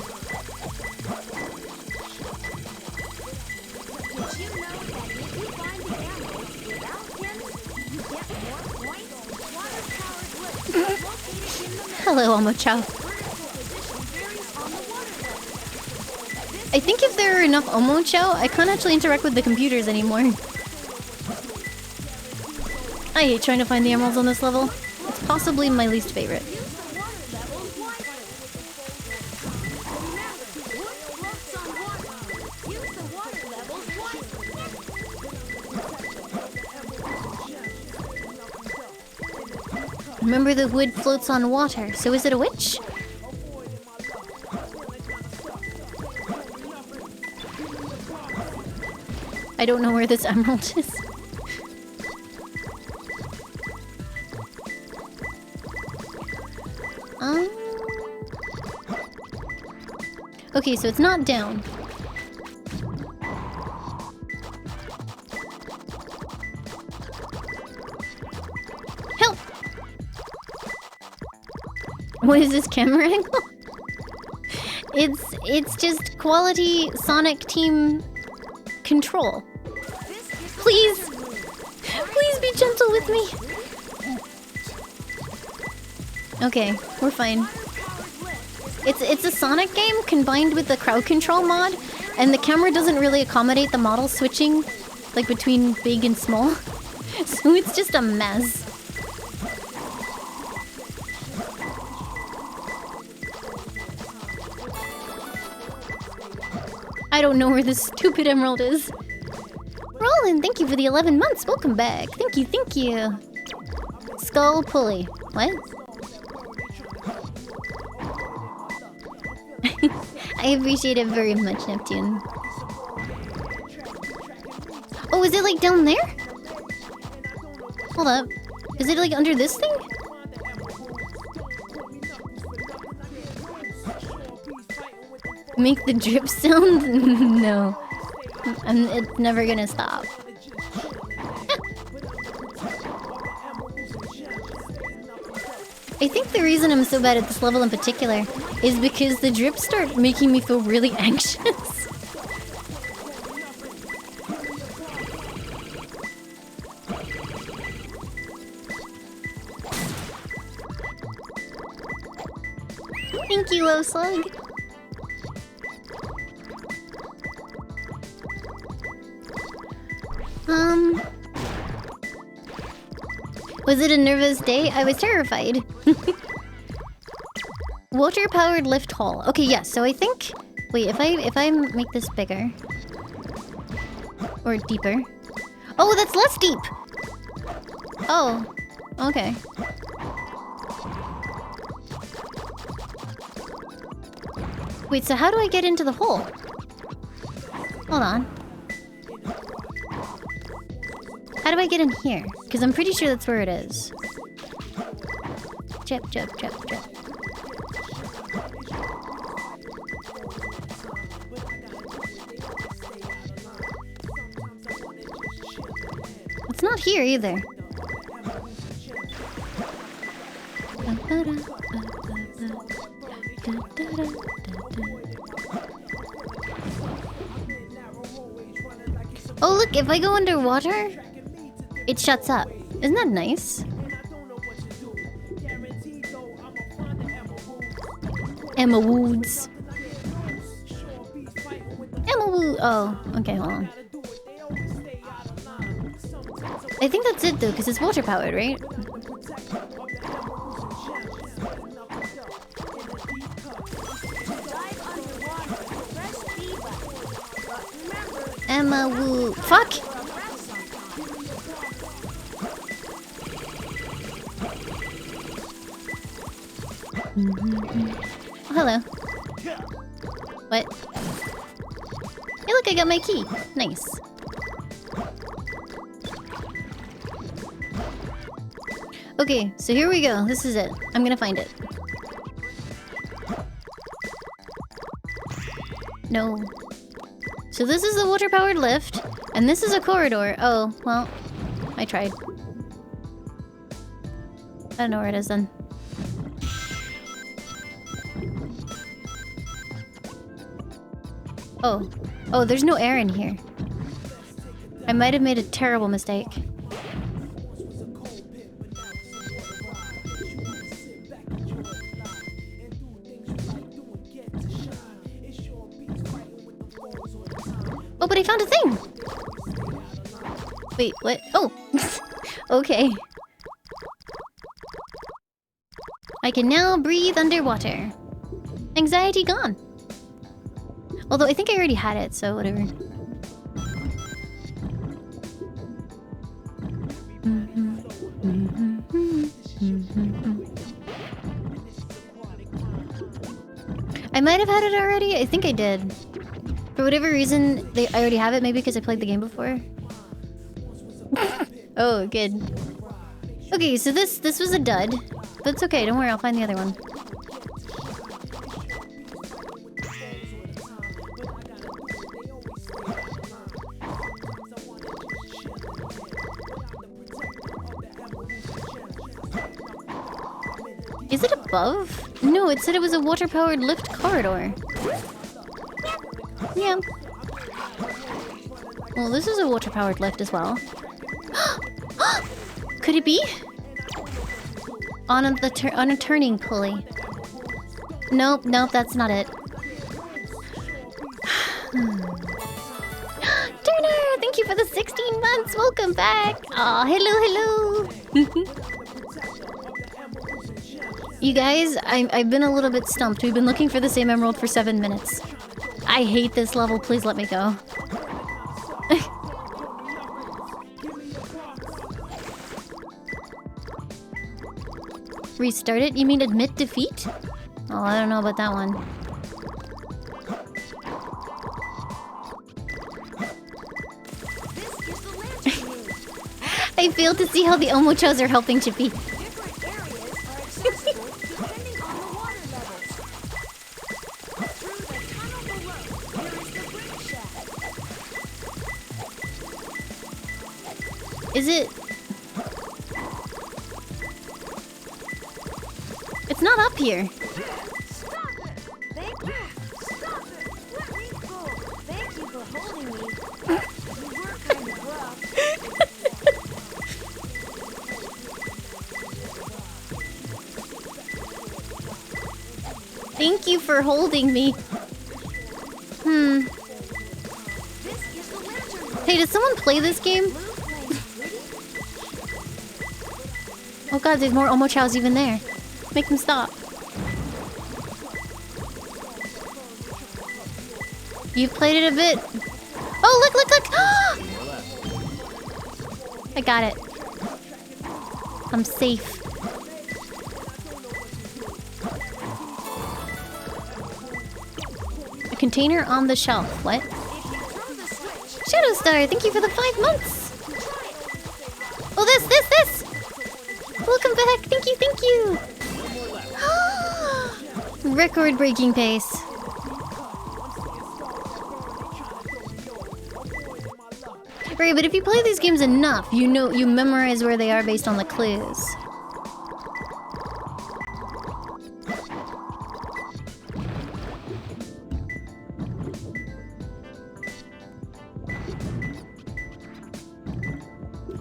Speaker 4: Did you know that if you find the emerald without him, you get more points? Water-powered lift located in the middle.
Speaker 1: Hello, Chao.
Speaker 4: Vertical position varies on the water level. This
Speaker 1: I think if there are enough Omo Chao, I can't actually interact with the computers anymore. I hate trying to find the emeralds on this level. It's possibly my least favorite. Remember, the wood floats on water, so is it a witch? I don't know where this emerald is. Okay, so it's not down. Help! What is this camera angle? It's just quality Sonic team control. Please! Please be gentle with me! Okay, we're fine. It's a Sonic game combined with the crowd control mod, and the camera doesn't really accommodate the model switching, like between big and small. So it's just a mess. I don't know where this stupid emerald is. Roland, thank you for the 11 months. Welcome back. Thank you, thank you. Skull pulley. What? I appreciate it very much, Neptune. Oh, is it like down there? Hold up. Is it like under this thing? Make the drip sound? No. It's never gonna stop. I think the reason I'm so bad at this level in particular is because the drips start making me feel really anxious. Thank you, Low Slug. Was it a nervous day? I was terrified. Water-powered lift hall. Okay, yes. Yeah, so I think. Wait, if I make this bigger or deeper. Oh, that's less deep. Oh, okay. Wait, so how do I get into the hole? Hold on. How do I get in here? Because I'm pretty sure that's where it is. Chip, chip, chip, chip. It's not here either. Oh look, if I go underwater, it shuts up. Isn't that nice? Emma Woods. Emma Wood. Oh, okay, hold on. I think that's it though, because it's water powered, right? Emma Woo. Fuck! Oh, hello. What? Hey, look, I got my key. Nice. Okay, so here we go. This is it. I'm gonna find it. No. So this is the water-powered lift, and this is a corridor. Oh, well, I tried. I don't know where it is then. Oh. Oh, there's no air in here. I might have made a terrible mistake. but I found a thing! Wait, what? Oh! Okay. I can now breathe underwater. Anxiety gone. Although I think I already had it, so whatever. I might have had it already. I think I did. For whatever reason, I already have it. Maybe because I played the game before. Oh, good. Okay, so this was a dud. That's okay. Don't worry. I'll find the other one. Is it above? No, it said it was a water-powered lift corridor. Yeah. Well, this is a water-powered lift as well. Could it be? On a turning pulley. Nope, that's not it. Turner, thank you for the 16 months. Welcome back. Aw, hello. You guys, I've been a little bit stumped. We've been looking for the same emerald for 7 minutes. I hate this level. Please let me go. Restart it? You mean admit defeat? Oh, I don't know about that one. I failed to see how the Omochos are helping Chippy. Is it? It's not up here.
Speaker 4: Stop it! Thank you! Stop it! Let me go! Thank you for holding me. You were kind of rough.
Speaker 1: Thank you for holding me. Hey, did someone play this game? Oh god, there's more Omochows even there. Make them stop. You've played it a bit. Oh, look! I got it. I'm safe. A container on the shelf. What? Shadow Star, thank you for the 5 months. Oh, this! Welcome back. Thank you. Record-breaking pace. Right, but if you play these games enough, you memorize where they are based on the clues.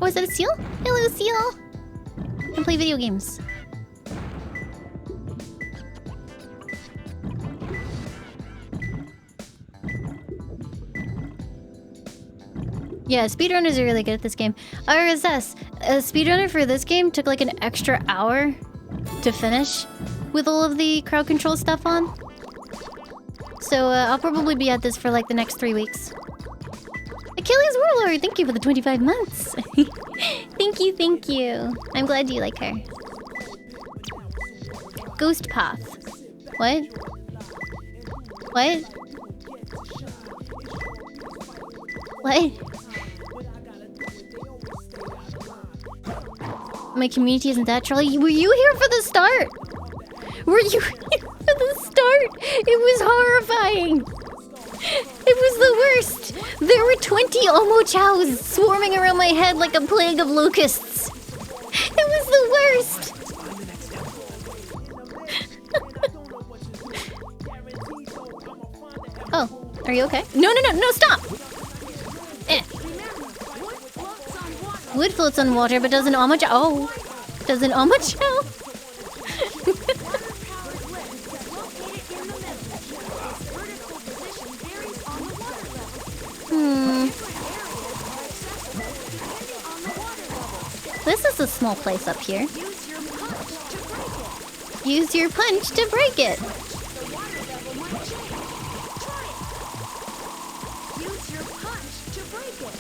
Speaker 1: Oh, is that a seal? Hello, seal! I can play video games. Yeah, speedrunners are really good at this game. RSS, a speedrunner for this game took like an extra hour to finish with all of the crowd control stuff on. So I'll probably be at this for like the next 3 weeks. Achilles Warlord, thank you for the 25 months. Thank you. I'm glad you like her. Ghost Path. What? My community isn't that trolley. Were you here for the start? Were you here for the start? It was horrifying. It was the worst. There were 20 Omochows swarming around my head like a plague of locusts. It was the worst. Oh, are you okay? No, stop. Wood floats on water, but doesn't Omochow. Oh, doesn't Omochow? small place up here.
Speaker 4: Use your punch to break it.
Speaker 1: Use your punch to break it.
Speaker 4: The water level might change. Try it. Use your punch to break it.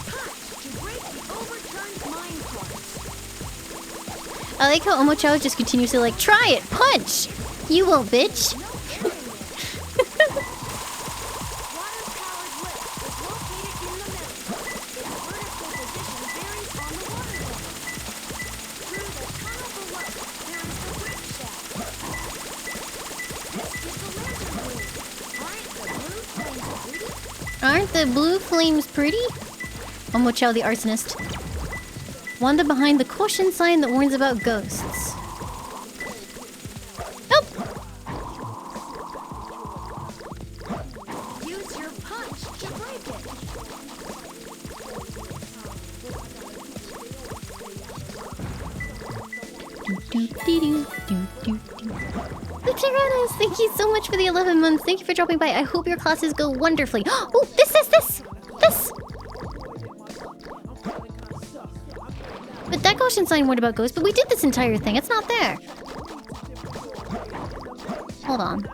Speaker 4: Punch to break the overturned mine carts.
Speaker 1: I like how Omochao just continues to like, try it, punch! You will, bitch!
Speaker 4: Water-powered lift is located in the middle. Its vertical position varies on the water level. Through the tunnel below, there is the brick shaft. This is the lantern room. Aren't the blue flames pretty?
Speaker 1: Aren't the blue flames pretty? Omochao the arsonist. Wanda behind the caution sign that warns about ghosts. Nope!
Speaker 4: Use your punch to break it.
Speaker 1: Luxeranas, thank you so much for the 11 months. Thank you for dropping by. I hope your classes go wonderfully. Oh, this! But that caution sign warned about ghosts, but we did this entire thing. It's not there. Hold on.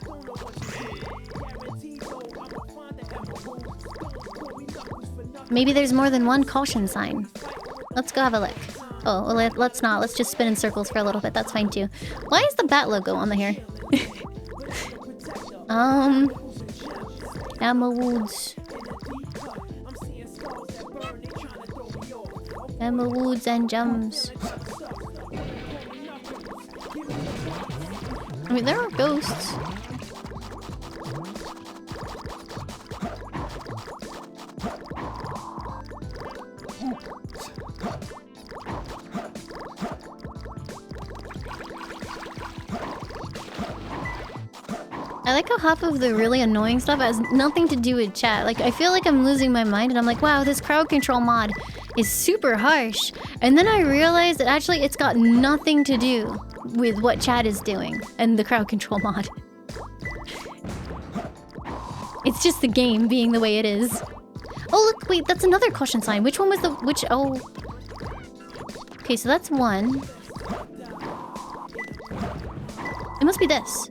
Speaker 1: Maybe there's more than one caution sign. Let's go have a look. Oh, well, let's not. Let's just spin in circles for a little bit. That's fine too. Why is the bat logo on the hair? Emeralds. Emeralds and gems. I mean, there are ghosts. I like how half of the really annoying stuff has nothing to do with chat. Like, I feel like I'm losing my mind and I'm like, wow, this crowd control mod is super harsh. And then I realized that actually it's got nothing to do with what chat is doing and the crowd control mod. It's just the game being the way it is. Oh, look, wait, that's another caution sign. Which one was which? Oh. Okay, so that's one. It must be this.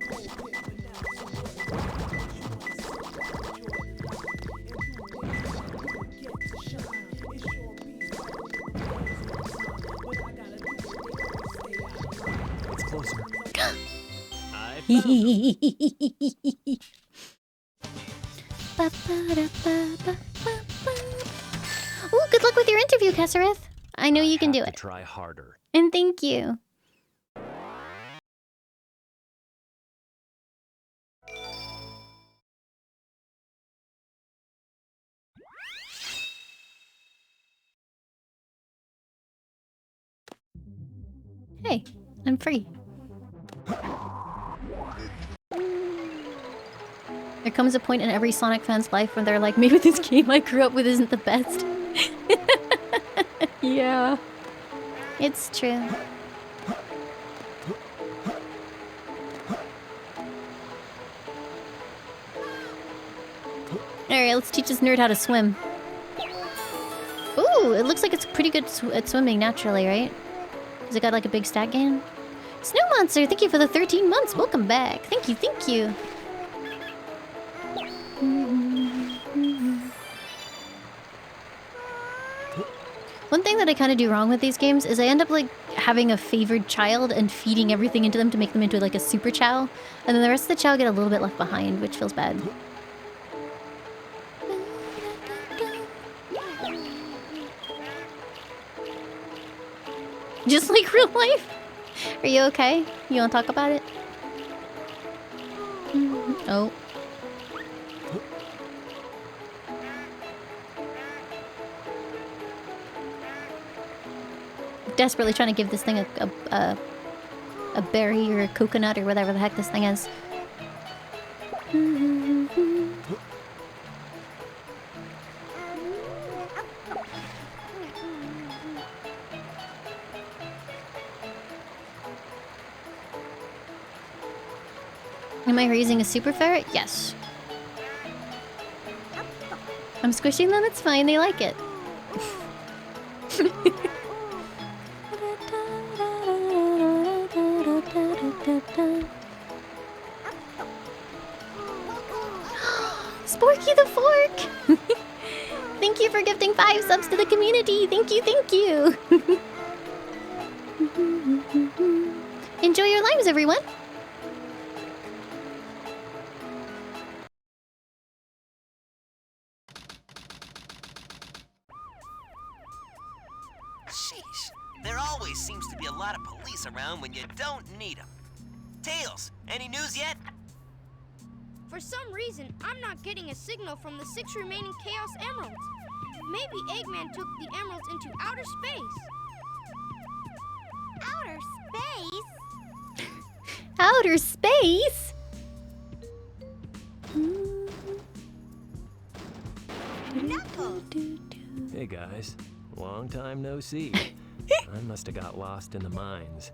Speaker 1: Ooh, good luck with your interview, Kessereth. I know you can do it.
Speaker 8: Try harder.
Speaker 1: And thank you. Hey, I'm free. There comes a point in every Sonic fan's life when they're like, maybe this game I grew up with isn't the best. Yeah. It's true. Alright, let's teach this nerd how to swim. Ooh, it looks like it's pretty good at swimming naturally, right? Has it got like a big stat gain? Snow Monster, thank you for the 13 months. Welcome back. Thank you, thank you. One thing that I kind of do wrong with these games is I end up like having a favored child and feeding everything into them to make them into like a super Chao. And then the rest of the Chao get a little bit left behind, which feels bad. Just like real life? Are you okay? You want to talk about it? Oh. Desperately trying to give this thing a berry or a coconut or whatever the heck this thing is. Am I raising a super ferret? Yes. I'm squishing them, it's fine, they like it. Sporky the Fork! Thank you for gifting 5 subs to the community. Thank you, thank you. Enjoy your limes, everyone.
Speaker 3: Sheesh. There always seems to be a lot of police around when you don't need them. Tails, any news yet?
Speaker 9: For some reason, I'm not getting a signal from the 6 remaining Chaos Emeralds. Maybe Eggman took the emeralds into outer space.
Speaker 5: Outer space?
Speaker 1: Outer space?
Speaker 5: Knuckles!
Speaker 8: Hey guys, long time no see. I must have got lost in the mines.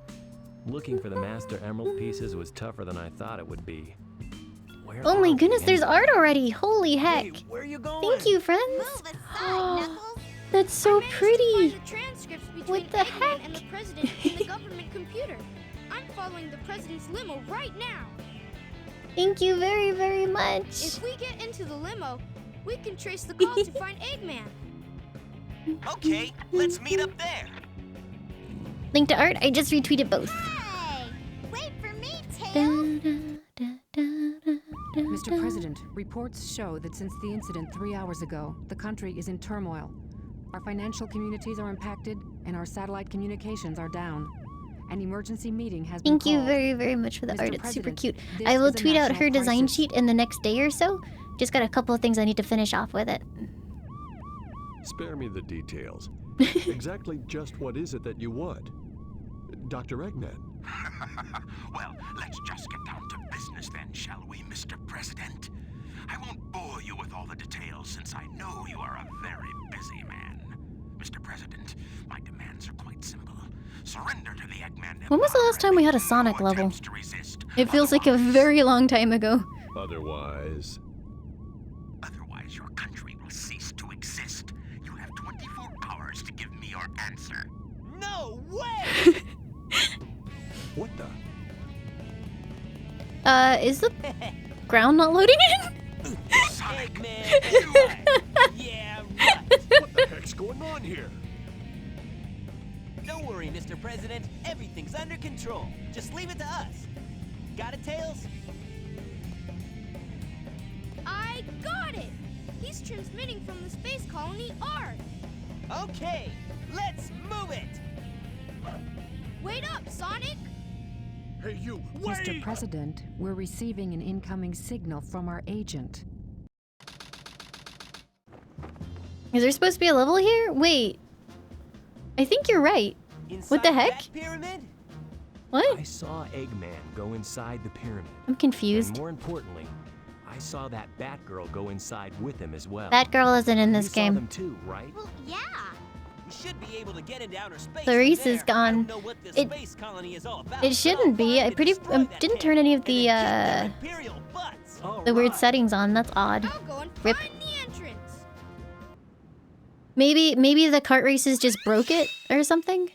Speaker 8: Looking for the Master Emerald pieces was tougher than I thought it would be. Where
Speaker 1: Oh my
Speaker 8: are
Speaker 1: goodness,
Speaker 8: we
Speaker 1: there's
Speaker 8: anyway?
Speaker 1: art already. Holy heck.
Speaker 3: Hey, where you going?
Speaker 1: Thank you, friends.
Speaker 5: Move aside, Knuckles!
Speaker 1: That's so
Speaker 9: I managed to
Speaker 1: pretty.
Speaker 9: find the transcripts between
Speaker 1: What the
Speaker 9: Eggman
Speaker 1: heck?
Speaker 9: and the president in the government computer. I'm following the president's limo right now.
Speaker 1: Thank you very, very much.
Speaker 9: If we get into the limo, we can trace the call to find Eggman.
Speaker 3: Okay, let's meet up there.
Speaker 1: Link to art, I just retweeted both.
Speaker 5: Hey! Wait for me, Tails!
Speaker 11: Mr. President, reports show that since the incident 3 hours ago, the country is in turmoil. Our financial communities are impacted, and our satellite communications are down. An emergency meeting has been
Speaker 1: Thank you
Speaker 11: called.
Speaker 1: very, very much for the
Speaker 11: Mr.
Speaker 1: art. It's super
Speaker 11: President,
Speaker 1: cute.
Speaker 11: this
Speaker 1: I will
Speaker 11: is a
Speaker 1: tweet out
Speaker 11: national
Speaker 1: her design
Speaker 11: crisis.
Speaker 1: sheet in the next day or so. Just got a couple of things I need to finish off with it.
Speaker 10: Spare me the details. Exactly just what is it that you want? Dr. Eggman.
Speaker 2: Well, let's just get down to business then, shall we, Mr. President? I won't bore you with all the details since I know you are a very busy man. Mr. President, my demands are quite simple. Surrender to the Eggman.
Speaker 1: When was the last time we had a Sonic level? It feels like a very long time ago.
Speaker 10: Otherwise,
Speaker 2: Your country will cease to exist. You'll have 24 hours to give me your answer.
Speaker 3: No way!
Speaker 10: what the?
Speaker 1: Is the ground not loading in?
Speaker 3: Eggman, right. Yeah, right.
Speaker 10: What the heck's going on here?
Speaker 3: Don't worry, Mr. President. Everything's under control. Just leave it to us. Got it, Tails?
Speaker 9: I got it! He's transmitting from the space colony Art.
Speaker 3: Okay, let's move it!
Speaker 9: Wait up, Sonic!
Speaker 10: Hey, you, wait!
Speaker 11: Mr. President, we're receiving an incoming signal from our agent.
Speaker 1: Is there supposed to be a level here? Wait. I think you're right.
Speaker 3: Inside
Speaker 1: What the heck?
Speaker 3: that pyramid?
Speaker 1: What?
Speaker 8: I saw Eggman go inside the pyramid.
Speaker 1: I'm confused.
Speaker 8: And more importantly, I saw that Batgirl go inside with him as well.
Speaker 1: That girl isn't in this
Speaker 8: you
Speaker 1: game.
Speaker 8: saw them too, right?
Speaker 5: Well, yeah.
Speaker 3: We should be able to get into outer space.
Speaker 1: Clarice
Speaker 3: from
Speaker 1: is
Speaker 3: there.
Speaker 1: gone.
Speaker 3: I don't know what this
Speaker 1: It-
Speaker 3: space colony is all about,
Speaker 1: It
Speaker 3: but
Speaker 1: shouldn't
Speaker 3: I'll
Speaker 1: be.
Speaker 3: find
Speaker 1: I
Speaker 3: and
Speaker 1: pretty
Speaker 3: destroy that
Speaker 1: didn't
Speaker 3: thing,
Speaker 1: turn any of
Speaker 3: and
Speaker 1: the
Speaker 3: then kick their imperial butts.
Speaker 1: the weird settings on. That's odd.
Speaker 9: I'll go and
Speaker 1: Rip.
Speaker 9: find the entrance.
Speaker 1: Maybe the kart races just broke it or something.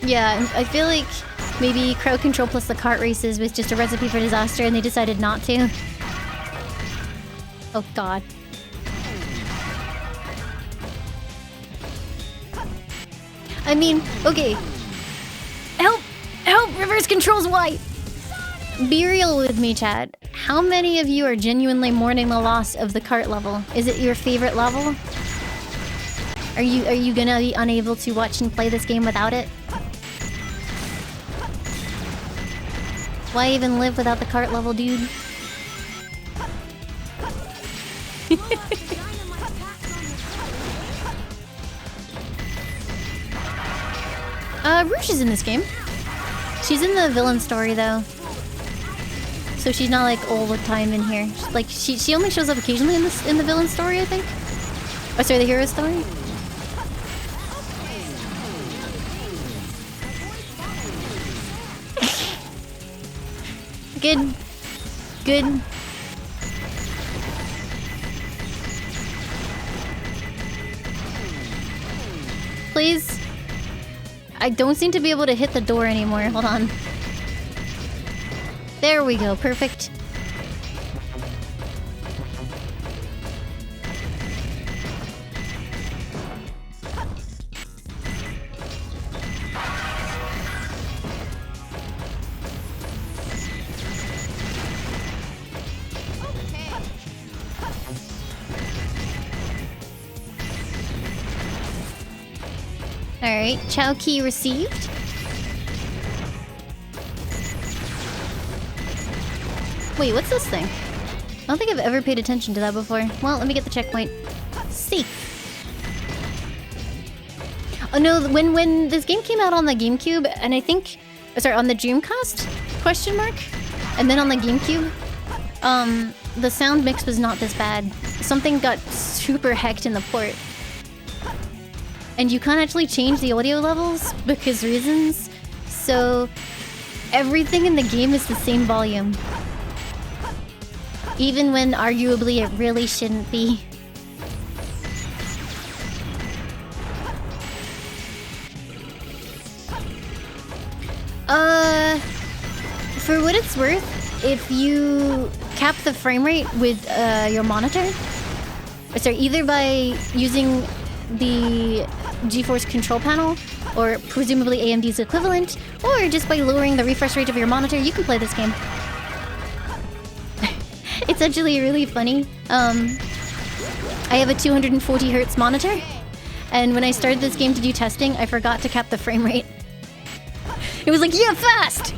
Speaker 1: Yeah, I feel like maybe crowd control plus the kart races was just a recipe for disaster and they decided not to. Oh god. I mean, okay. Help! Help! Reverse controls why? Be real with me, Chad. How many of you are genuinely mourning the loss of the kart level? Is it your favorite level? Are you gonna be unable to watch and play this game without it? Why even live without the kart level, dude? Rouge is in this game. She's in the villain story though. So she's not like all the time in here. Like she only shows up occasionally in the villain story, I think. Oh, sorry, the hero story. Good. Good. Please. I don't seem to be able to hit the door anymore. Hold on. There we go. Perfect. Alright, Chao key received. Wait, what's this thing? I don't think I've ever paid attention to that before. Well, let me get the checkpoint. Safe. Oh no, when this game came out on the GameCube, and I think... Sorry, on the Dreamcast? Question mark? And then on the GameCube, the sound mix was not this bad. Something got super hecked in the port. And you can't actually change the audio levels because reasons. So everything in the game is the same volume. Even when arguably it really shouldn't be. For what it's worth, if you cap the frame rate with your monitor, sorry, either by using the GeForce control panel, or presumably AMD's equivalent, or just by lowering the refresh rate of your monitor, you can play this game. It's actually really funny. I have a 240 Hz monitor, and when I started this game to do testing, I forgot to cap the frame rate. It was like, yeah, fast!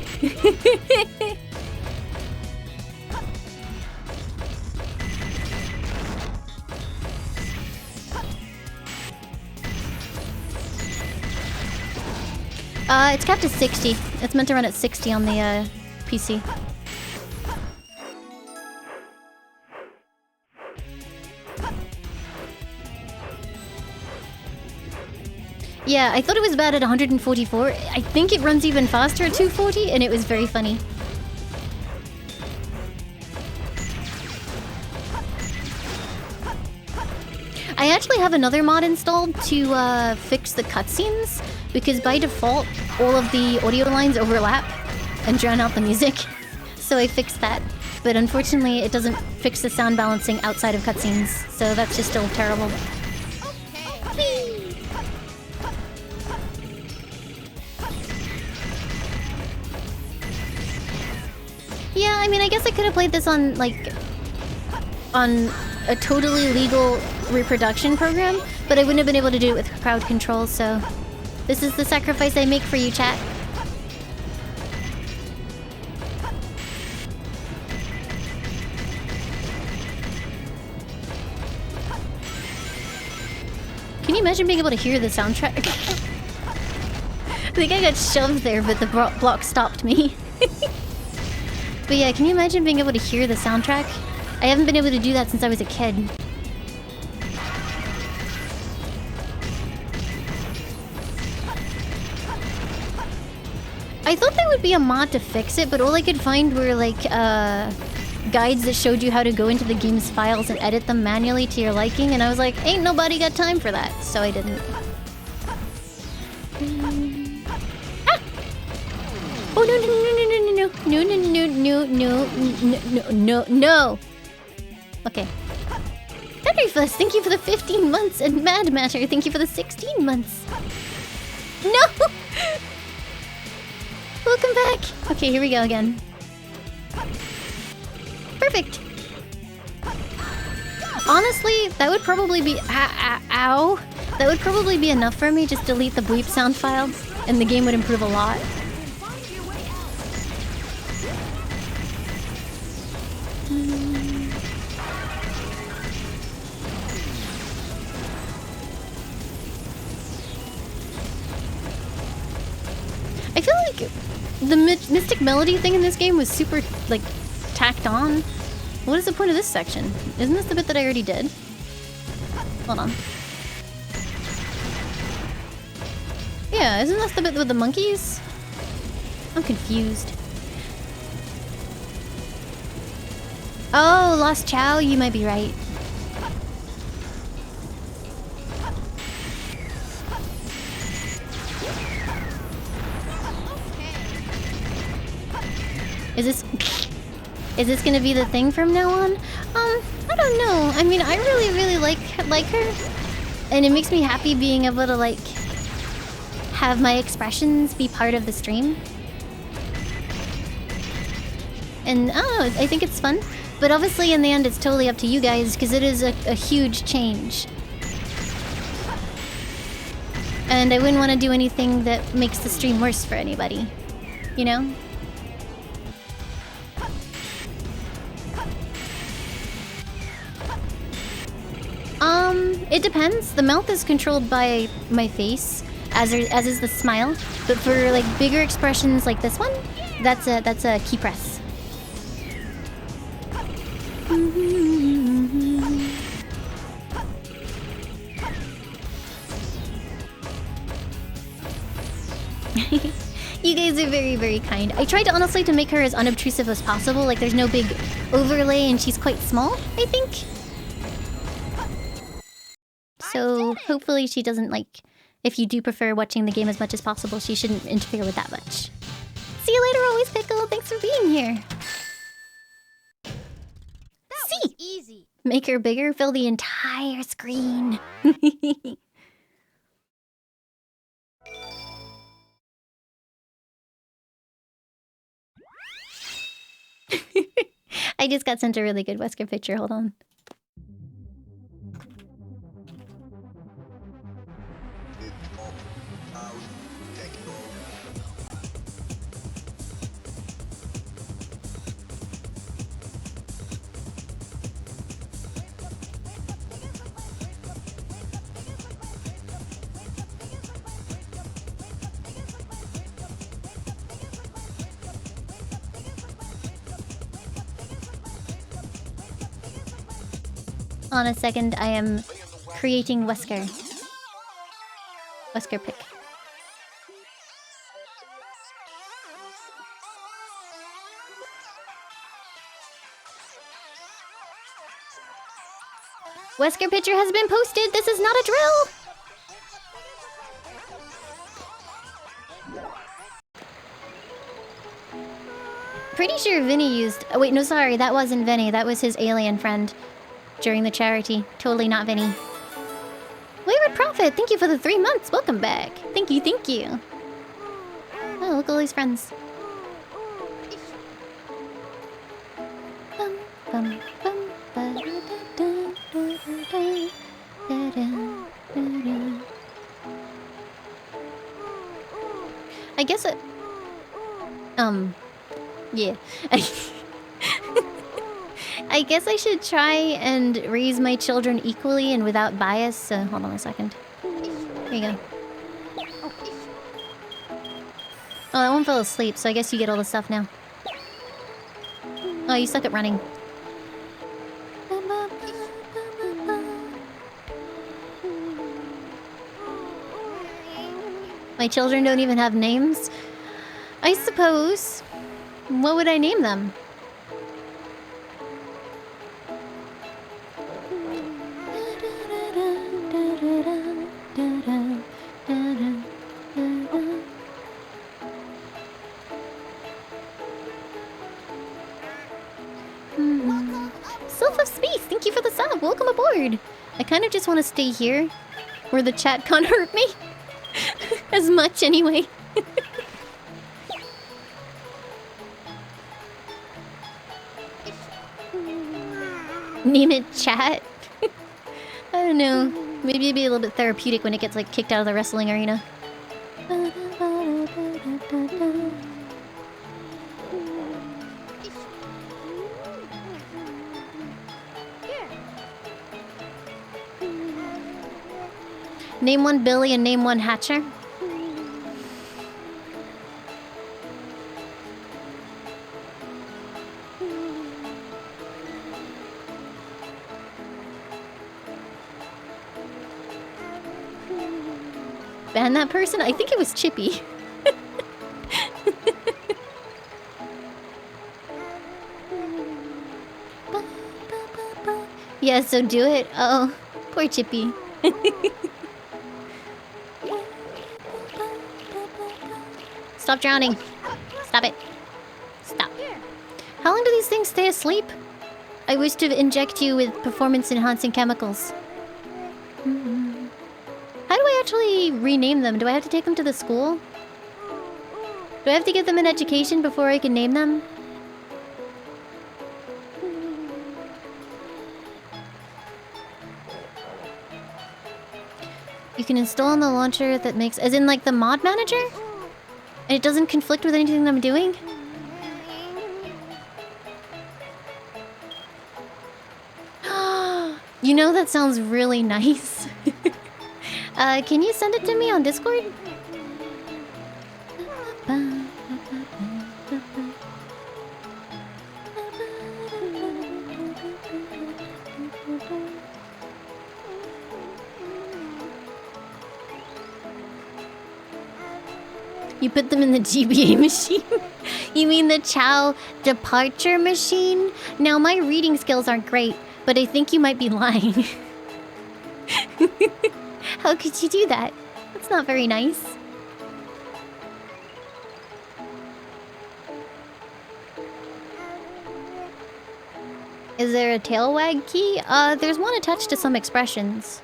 Speaker 1: It's capped at 60. It's meant to run at 60 on the PC. Yeah, I thought it was bad at 144. I think it runs even faster at 240, and it was very funny. I actually have another mod installed to fix the cutscenes, because by default, all of the audio lines overlap and drown out the music. So I fixed that. But unfortunately, it doesn't fix the sound balancing outside of cutscenes, so that's just still terrible. Whee! Yeah, I mean, I guess I could have played this on, like, on a totally legal reproduction program, but I wouldn't have been able to do it with crowd control, so this is the sacrifice I make for you, chat. Can you imagine being able to hear the soundtrack? I think I got shoved there, but the block stopped me. But yeah, can you imagine being able to hear the soundtrack? I haven't been able to do that since I was a kid. I thought there would be a mod to fix it, but all I could find were like guides that showed you how to go into the game's files and edit them manually to your liking, and I was like, ain't nobody got time for that, so I didn't. Ah! Oh no no no no no no no no no no no. Okay. Henryfuss, thank you for the 15 months, and Mad Matter, thank you for the 16 months. No! Welcome back! Okay, here we go again. Perfect! Honestly, that would probably be... Ow! That would probably be enough for me, just delete the bleep sound file, and the game would improve a lot. I feel like the Mystic Melody thing in this game was super, like, tacked on. What is the point of this section? Isn't this the bit that I already did? Hold on. Yeah, isn't this the bit with the monkeys? I'm confused. Oh, Lost Chao, you might be right. Is this gonna be the thing from now on? I don't know. I mean, I really like her, and it makes me happy being able to like have my expressions be part of the stream. And I don't know, I think it's fun. But obviously in the end it's totally up to you guys because it is a huge change. And I wouldn't want to do anything that makes the stream worse for anybody. You know? It depends. The mouth is controlled by my face, as is the smile. But for like bigger expressions like this one, that's a key press. You guys are very kind. I tried honestly to make her as unobtrusive as possible. Like there's no big overlay and she's quite small, I think. So hopefully she doesn't like, if you do prefer watching the game as much as possible, she shouldn't interfere with that much. See you later, Always Pickle. Thanks for being here.
Speaker 9: That was easy.
Speaker 1: Make her bigger, fill the entire screen. I just got sent a really good Wesker picture. Hold on. On a second, I am creating Wesker. Wesker pick. Wesker picture has been posted. This is not a drill. Pretty sure Vinny used... Oh, wait, no, sorry. That wasn't Vinny. That was his alien friend. During the charity. Totally not Vinny. Wayward Prophet, thank you for the 3 months. Welcome back. Thank you, thank you. Oh, look at all these friends. I guess it... Yeah. I guess I should try and raise my children equally and without bias. So hold on a second. Here you go. Oh, that one fell asleep, so I guess you get all the stuff now. Oh, you suck at running. My children don't even have names? I suppose. What would I name them? Sylph of Space, thank you for the sub. Welcome aboard. I kind of just want to stay here, where the chat can't hurt me as much anyway. Name it chat. I don't know. Maybe it'd be a little bit therapeutic when it gets like kicked out of the wrestling arena. Name one Billy and name one Hatcher. Ban that person? I think it was Chippy. Yeah, so do it. Oh, poor Chippy. Stop drowning. Stop it. Stop. How long do these things stay asleep? I wish to inject you with performance-enhancing chemicals. How do I actually rename them? Do I have to take them to the school? Do I have to give them an education before I can name them? You can install on the launcher that makes... As in, like, the mod manager? And it doesn't conflict with anything I'm doing? You know, that sounds really nice. Can you send it to me on Discord? You put them in the GBA machine? You mean the Chao departure machine? Now, my reading skills aren't great, but I think you might be lying. How could you do that? That's not very nice. Is there a tail wag key? There's one attached to some expressions.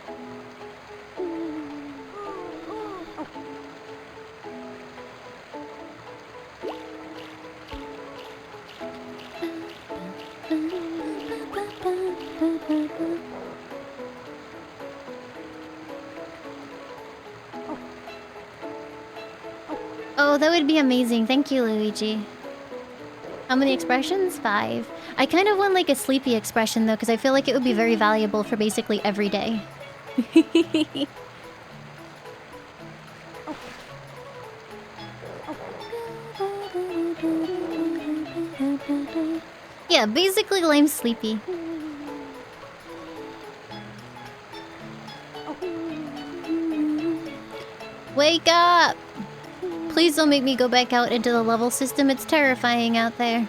Speaker 1: Oh, that would be amazing. Thank you, Luigi. How many expressions? 5. I kind of want like a sleepy expression though, because I feel like it would be very valuable for basically every day. Yeah, basically I'm sleepy. Wake up! Please don't make me go back out into the level system. It's terrifying out there.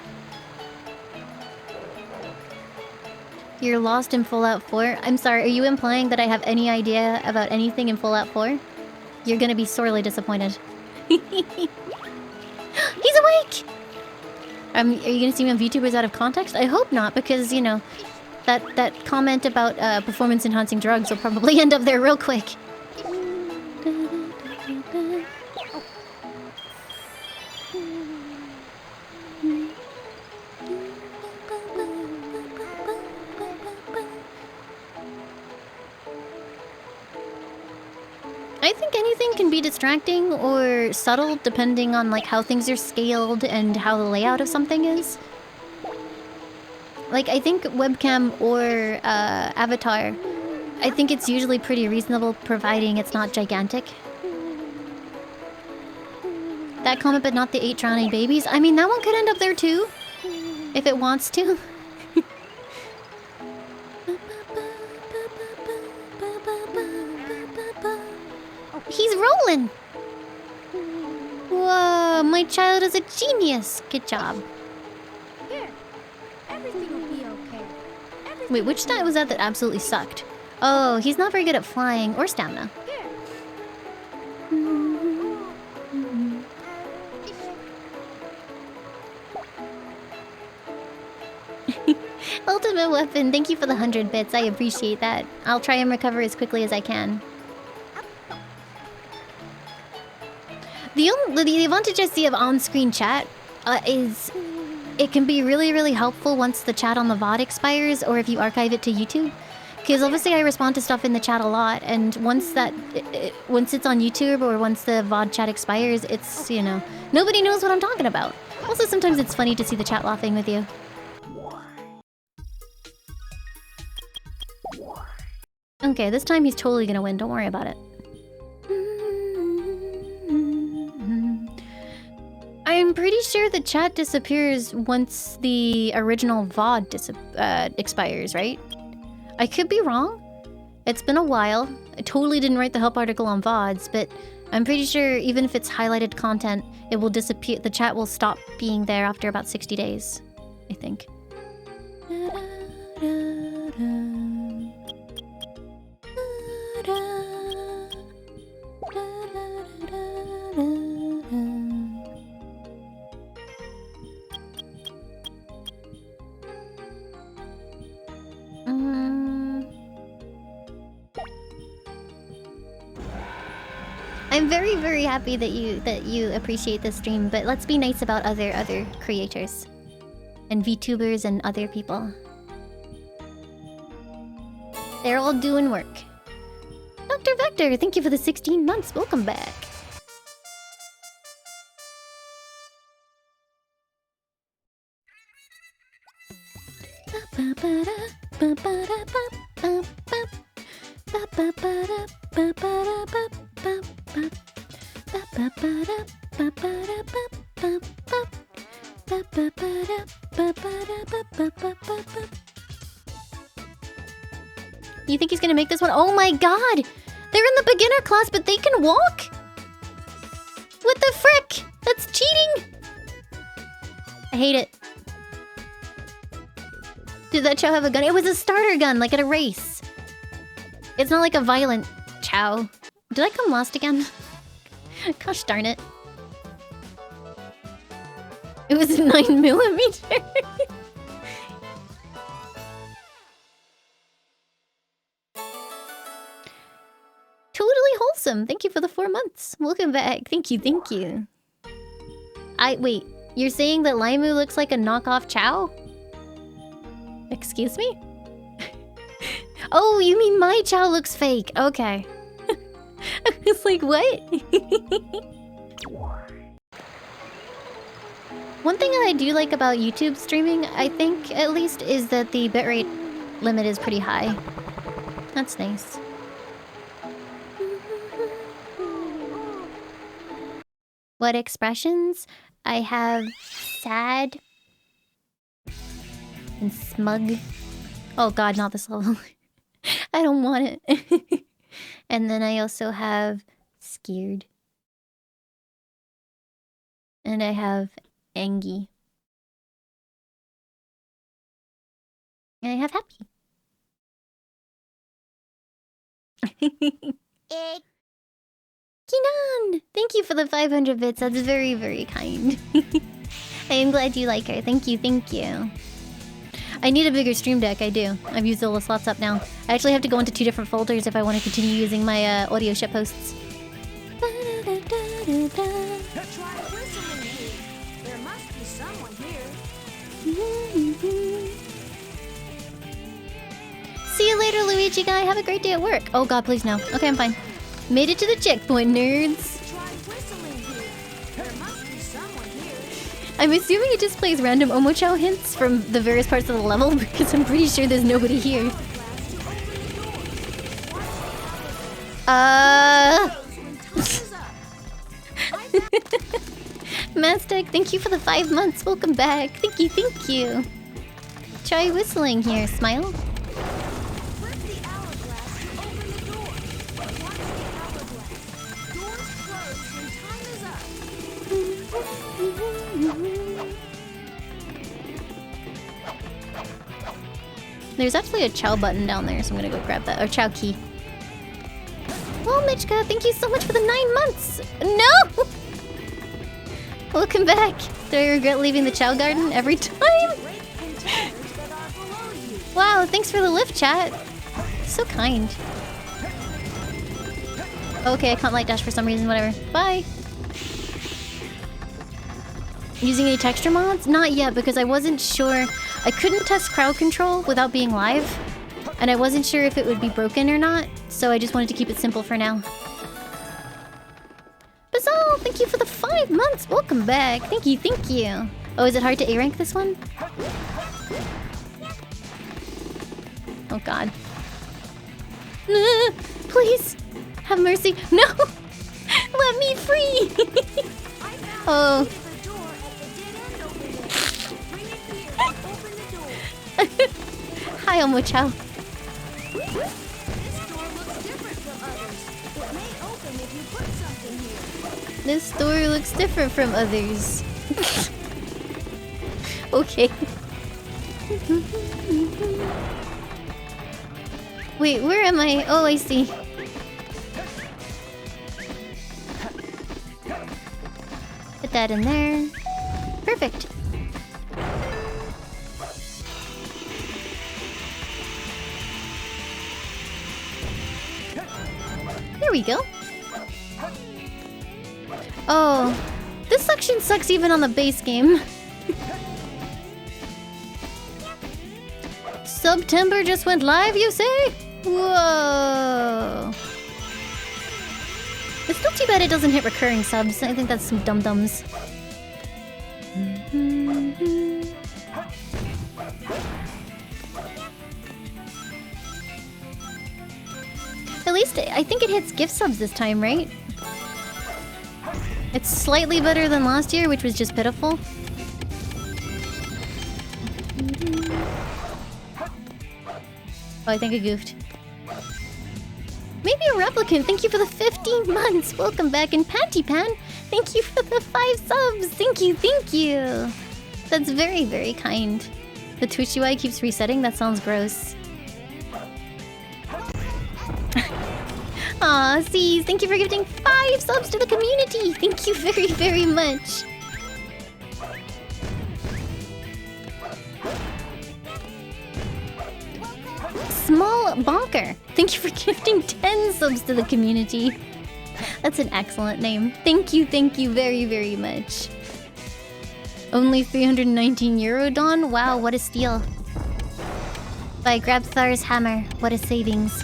Speaker 1: You're lost in Fallout 4? I'm sorry, are you implying that I have any idea about anything in Fallout 4? You're gonna be sorely disappointed. He's awake! Are you gonna see me on VTubers out of context? I hope not, because, you know, that comment about performance-enhancing drugs will probably end up there real quick. I think anything can be distracting or subtle depending on like how things are scaled and how the layout of something is. Like I think webcam or avatar, I think it's usually pretty reasonable providing it's not gigantic. That comment but not the 8 drowning babies. I mean that one could end up there too. If it wants to. He's rolling! Whoa, my child is a genius! Good job.
Speaker 9: Here, everything will be okay.
Speaker 1: Wait, which stat was that absolutely sucked? Oh, he's not very good at flying or stamina. Ultimate weapon, thank you for the 100 bits. I appreciate that. I'll try and recover as quickly as I can. The advantage I see of on-screen chat is it can be really, really helpful once the chat on the VOD expires or if you archive it to YouTube. Because obviously I respond to stuff in the chat a lot, and once it's on YouTube or once the VOD chat expires, it's, you know, nobody knows what I'm talking about. Also, sometimes it's funny to see the chat laughing with you. Okay, this time he's totally gonna win, don't worry about it. I'm pretty sure the chat disappears once the original VOD expires, right? I could be wrong. It's been a while. I totally didn't write the help article on VODs, but I'm pretty sure even if it's highlighted content, it will disappear. The chat will stop being there after about 60 days, I think. I'm very, very happy that you appreciate the stream, but let's be nice about other creators and VTubers and other people. They're all doing work. Dr. Vector, thank you for the 16 months. Welcome back. You think he's gonna make this one? Oh my god! They're in the beginner class, but they can walk? What the frick? That's cheating! I hate it. Did that Chao have a gun? It was a starter gun, like at a race. It's not like a violent Chao. Did I come last again? Gosh darn it. It was 9mm. Totally wholesome. Thank you for the 4 months. Welcome back. Thank you, thank you. Wait, you're saying that Laimu looks like a knockoff Chao? Excuse me? Oh, you mean my Chao looks fake. Okay. I was like, what? One thing that I do like about YouTube streaming, I think, at least, is that the bitrate limit is pretty high. That's nice. What expressions? I have sad and smug. Oh god, not this level. I don't want it. And then I also have scared. And I have angry. And I have happy. Kinan! Thank you for the 500 bits. That's very, very kind. I am glad you like her. Thank you, thank you. I need a bigger stream deck, I do. I've used all the slots up now. I actually have to go into 2 different folders if I want to continue using my audio ship hosts.
Speaker 4: There must be someone here.
Speaker 1: See you later, Luigi guy. Have a great day at work. Oh god, please no. Okay, I'm fine. Made it to the checkpoint, nerds. I'm assuming it just plays random Omochao hints from the various parts of the level because I'm pretty sure there's nobody here. Mastek, thank you for the 5 months. Welcome back. Thank you, thank you. Try whistling here, smile. There's actually a Chao button down there, so I'm gonna go grab that. Or Chao key. Well, Mitchka, thank you so much for the 9 months! No! Welcome back. Do I regret leaving the Chao garden every time? Wow, thanks for the lift, chat. So kind. Okay, I can't light dash for some reason, whatever. Bye! Using any texture mods? Not yet, because I wasn't sure. I couldn't test crowd control without being live, and I wasn't sure if it would be broken or not, so I just wanted to keep it simple for now. Basal, thank you for the 5 months. Welcome back. Thank you, thank you. Oh, is it hard to A-rank this one? Oh god. Please, have mercy. No! Let me free! Oh. Hi, Omochao. This door looks different from others. Okay. Wait, where am I? Oh, I see. Put that in there. Perfect. There we go. Oh, this section sucks even on the base game. September just went live, you say? Whoa. It's still too bad it doesn't hit recurring subs. I think that's some dum-dums. At least I think it hits gift subs this time, right? It's slightly better than last year, which was just pitiful. Oh, I think I goofed. Maybe a replicant. Thank you for the 15 months. Welcome back. And Panty Pan, thank you for the 5 subs. Thank you, thank you. That's very, very kind. The Twitch UI keeps resetting. That sounds gross. Aw, C's, thank you for gifting 5 subs to the community. Thank you very, very much. Small Bonker, thank you for gifting 10 subs to the community. That's an excellent name. Thank you very, very much. Only 319 euro, Dawn? Wow, what a steal. By Grabthar's Hammer, what a savings.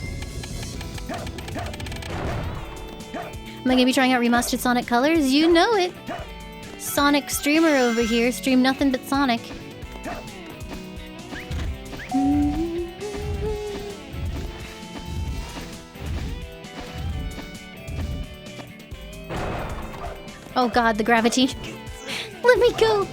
Speaker 1: Am I gonna be trying out remastered Sonic Colors? You know it! Sonic streamer over here, stream nothing but Sonic. Oh god, the gravity. Let me go!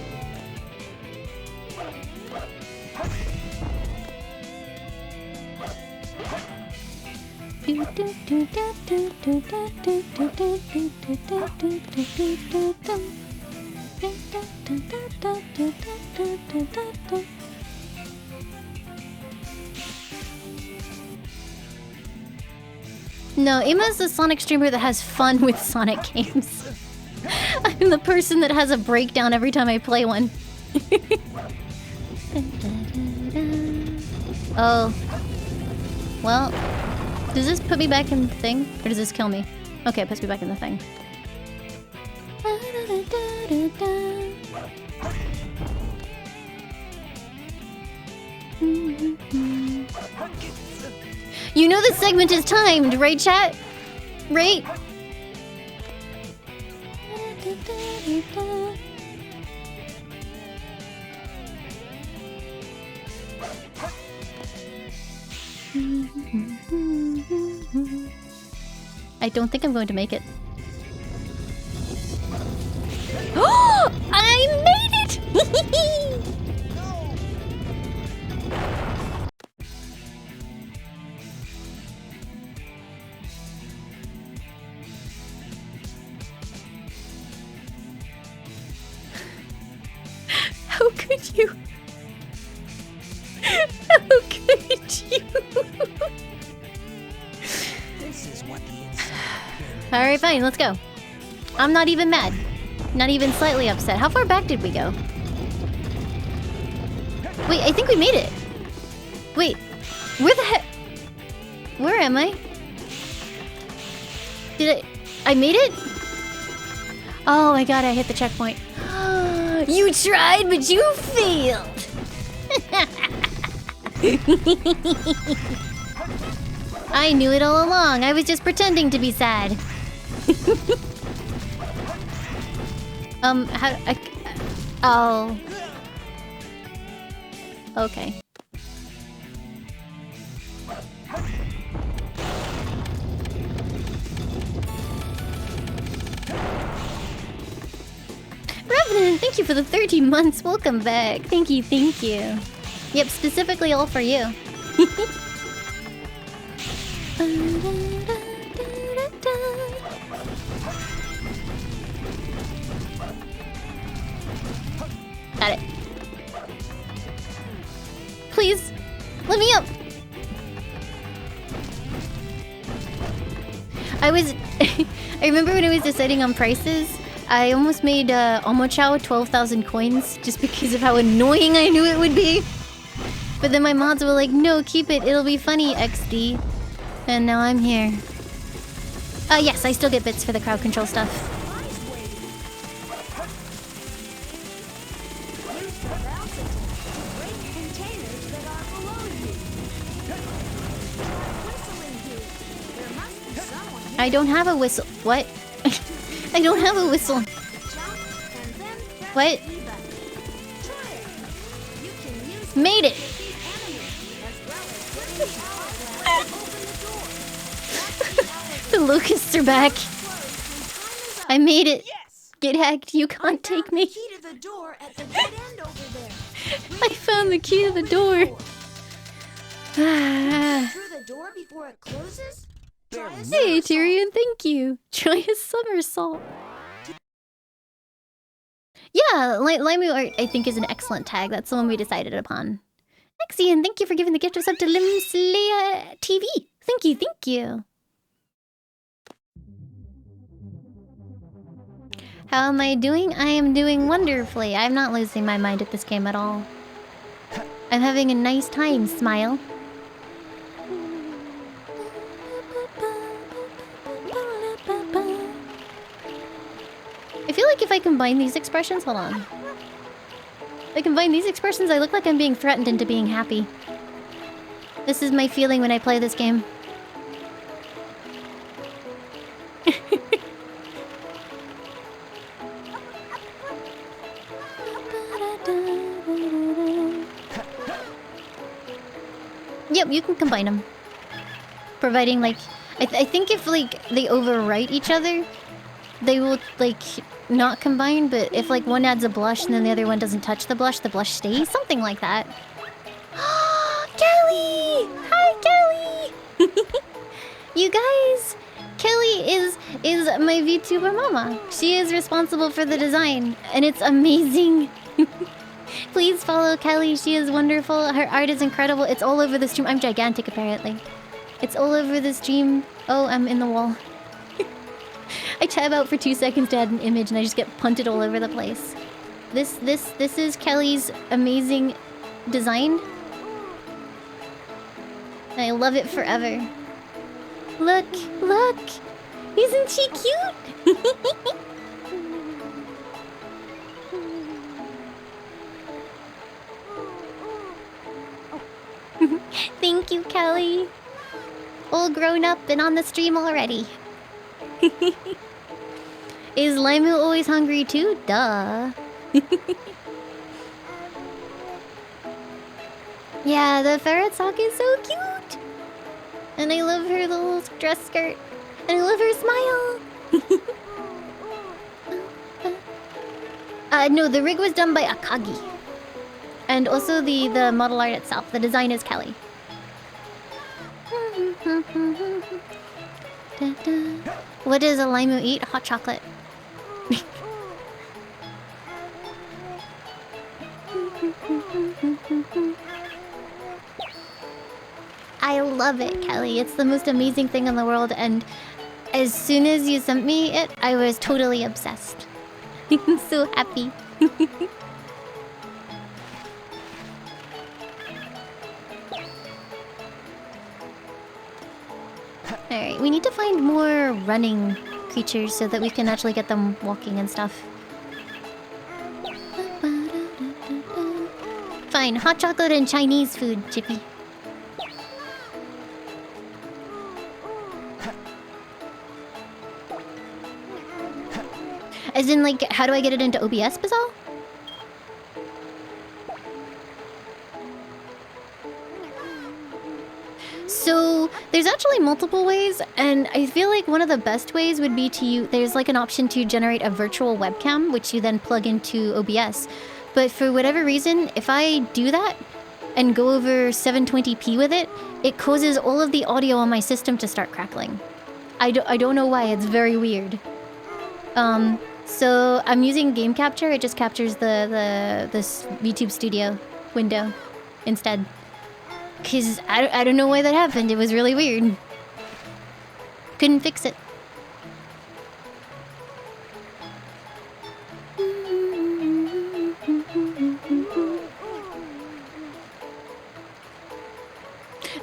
Speaker 1: No, Emma's the Sonic streamer that has fun with Sonic games. I'm the person that has a breakdown every time I play one. Oh. Well, does this put me back in the thing? Or does this kill me? Okay, it puts me back in the thing. You know this segment is timed, right, chat? Right? I don't think I'm going to make it. Oh! I made it! How could you? How could you?
Speaker 3: This is what the inside.
Speaker 1: Alright, fine, let's go. I'm not even mad. Not even slightly upset. How far back did we go? Wait, I think we made it. Wait, where the heck? Where am I? I made it? Oh my god, I hit the checkpoint. You tried, but you failed. I knew it all along. I was just pretending to be sad. Oh. Okay. Revenant, thank you for the 13 months. Welcome back. Thank you, thank you. Yep, specifically all for you. Got it. Please, let me up. I remember when I was deciding on prices, I almost made Chao 12,000 coins just because of how annoying I knew it would be. But then my mods were like, no, keep it, it'll be funny, XD. And now I'm here. Yes, I still get bits for the crowd control stuff.
Speaker 4: the bounce attack. Break containers that are below you. Whistling here. There must be someone here.
Speaker 1: I don't have a whistle. What? I don't have a whistle.
Speaker 4: Jump and then press
Speaker 1: What?
Speaker 4: the E button. Try it. You can use
Speaker 1: Made it.
Speaker 4: defeat enemies, as well as bring the hourglass to open the door. Once the hourglass
Speaker 1: The locusts are back.
Speaker 4: closed when time is up,
Speaker 1: I made it.
Speaker 3: Yes!
Speaker 1: Get hacked. You can't take
Speaker 4: the
Speaker 1: me.
Speaker 4: key to the door at the dead end over there.
Speaker 1: I found the key to the door. Ah.
Speaker 4: Through the door before it closes? Try a
Speaker 1: Hey,
Speaker 4: somersault.
Speaker 1: Tyrion, thank you. Try a somersault. Yeah, Laimu art, I think, is an excellent tag. That's the one we decided upon. Nexian, thank you for giving the gift of sub to Limealicious TV. Thank you, thank you. How am I doing? I am doing wonderfully. I'm not losing my mind at this game at all. I'm having a nice time, smile. I feel like if I combine these expressions, hold on. If I combine these expressions, I look like I'm being threatened into being happy. This is my feeling when I play this game. Yep, you can combine them. Providing, like... I think if, like, they overwrite each other, they will, like, not combine, but if, like, one adds a blush and then the other one doesn't touch the blush stays? Something like that. Kelly! Hi, Kelly! You guys! Kelly is my VTuber mama. She is responsible for the design, and it's amazing. Please follow Kelly. She is wonderful. Her art is incredible. It's all over the stream. I'm gigantic, apparently. It's all over the stream. Oh, I'm in the wall. I tab out for 2 seconds to add an image, and I just get punted all over the place. This is Kelly's amazing design. And I love it forever. Look, look! Isn't she cute? Thank you, Kelly. All grown up and on the stream already. Is Laimu always hungry too? Duh. Yeah, the ferret sock is so cute. And I love her little dress skirt. And I love her smile. No, the rig was done by Akagi. And also the model art itself. The design is Kelly. What does a Laimu eat? Hot chocolate. I love it, Kelly. It's the most amazing thing in the world, and as soon as you sent me it, I was totally obsessed. I'm so happy. Alright, we need to find more running creatures so that we can actually get them walking and stuff. Fine, hot chocolate and Chinese food, Chippy. As in, like, how do I get it into OBS, Bazal? So, there's actually multiple ways, and I feel like one of the best ways would be to there's like an option to generate a virtual webcam, which you then plug into OBS. But for whatever reason, if I do that and go over 720p with it, it causes all of the audio on my system to start crackling. I don't know why, it's very weird. So I'm using game capture. It just captures this YouTube Studio window instead. Cause I don't know why that happened. It was really weird. Couldn't fix it.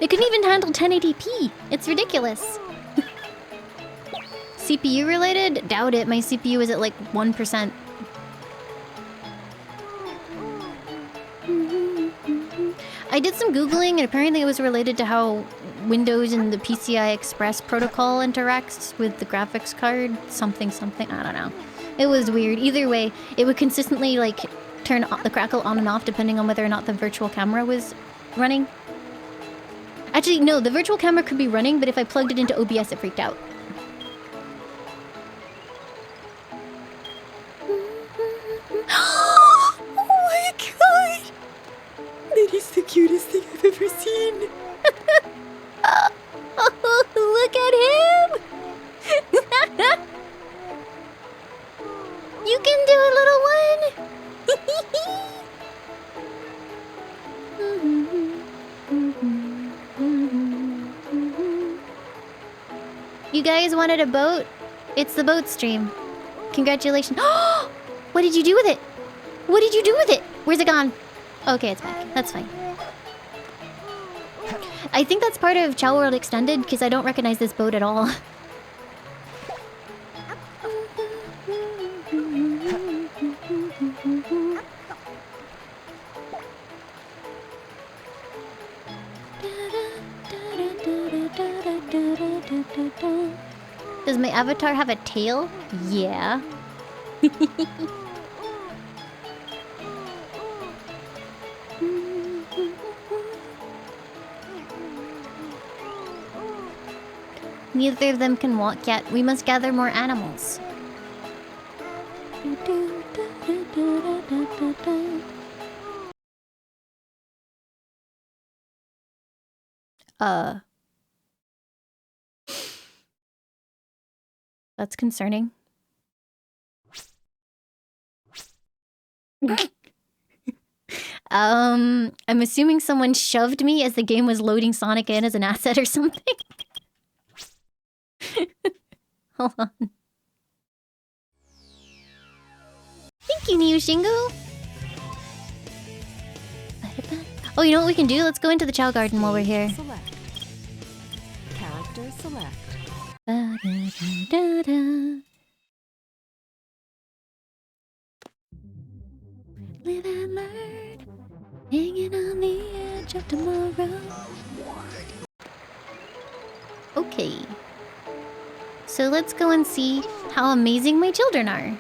Speaker 1: It couldn't even handle 1080p. It's ridiculous. CPU related? Doubt it. My CPU is at like 1%. I did some Googling, and apparently it was related to how Windows and the PCI Express protocol interacts with the graphics card. Something, I don't know. It was weird. Either way, it would consistently, like, turn the crackle on and off depending on whether or not the virtual camera was running. Actually, no, the virtual camera could be running, but if I plugged it into OBS, it freaked out. Oh my god! That is the cutest thing I've ever seen. Oh, look at him! You can do it, little one! You guys wanted a boat? It's the boat stream. Congratulations. What did you do with it? What did you do with it? Where's it gone? Okay, it's back. That's fine. I think that's part of Chao World Extended because I don't recognize this boat at all. Does my avatar have a tail? Yeah. Neither of them can walk yet. We must gather more animals. That's concerning. I'm assuming someone shoved me as the game was loading Sonic in as an asset or something. Hold on. Thank you, Niu Shingo. Oh, you know what we can do? Let's go into the Chao Garden while we're here.
Speaker 11: Select. Character select.
Speaker 1: Da, da, da, da. Live and learn, hanging on the edge of tomorrow. Okay. So let's go and see how amazing my children are.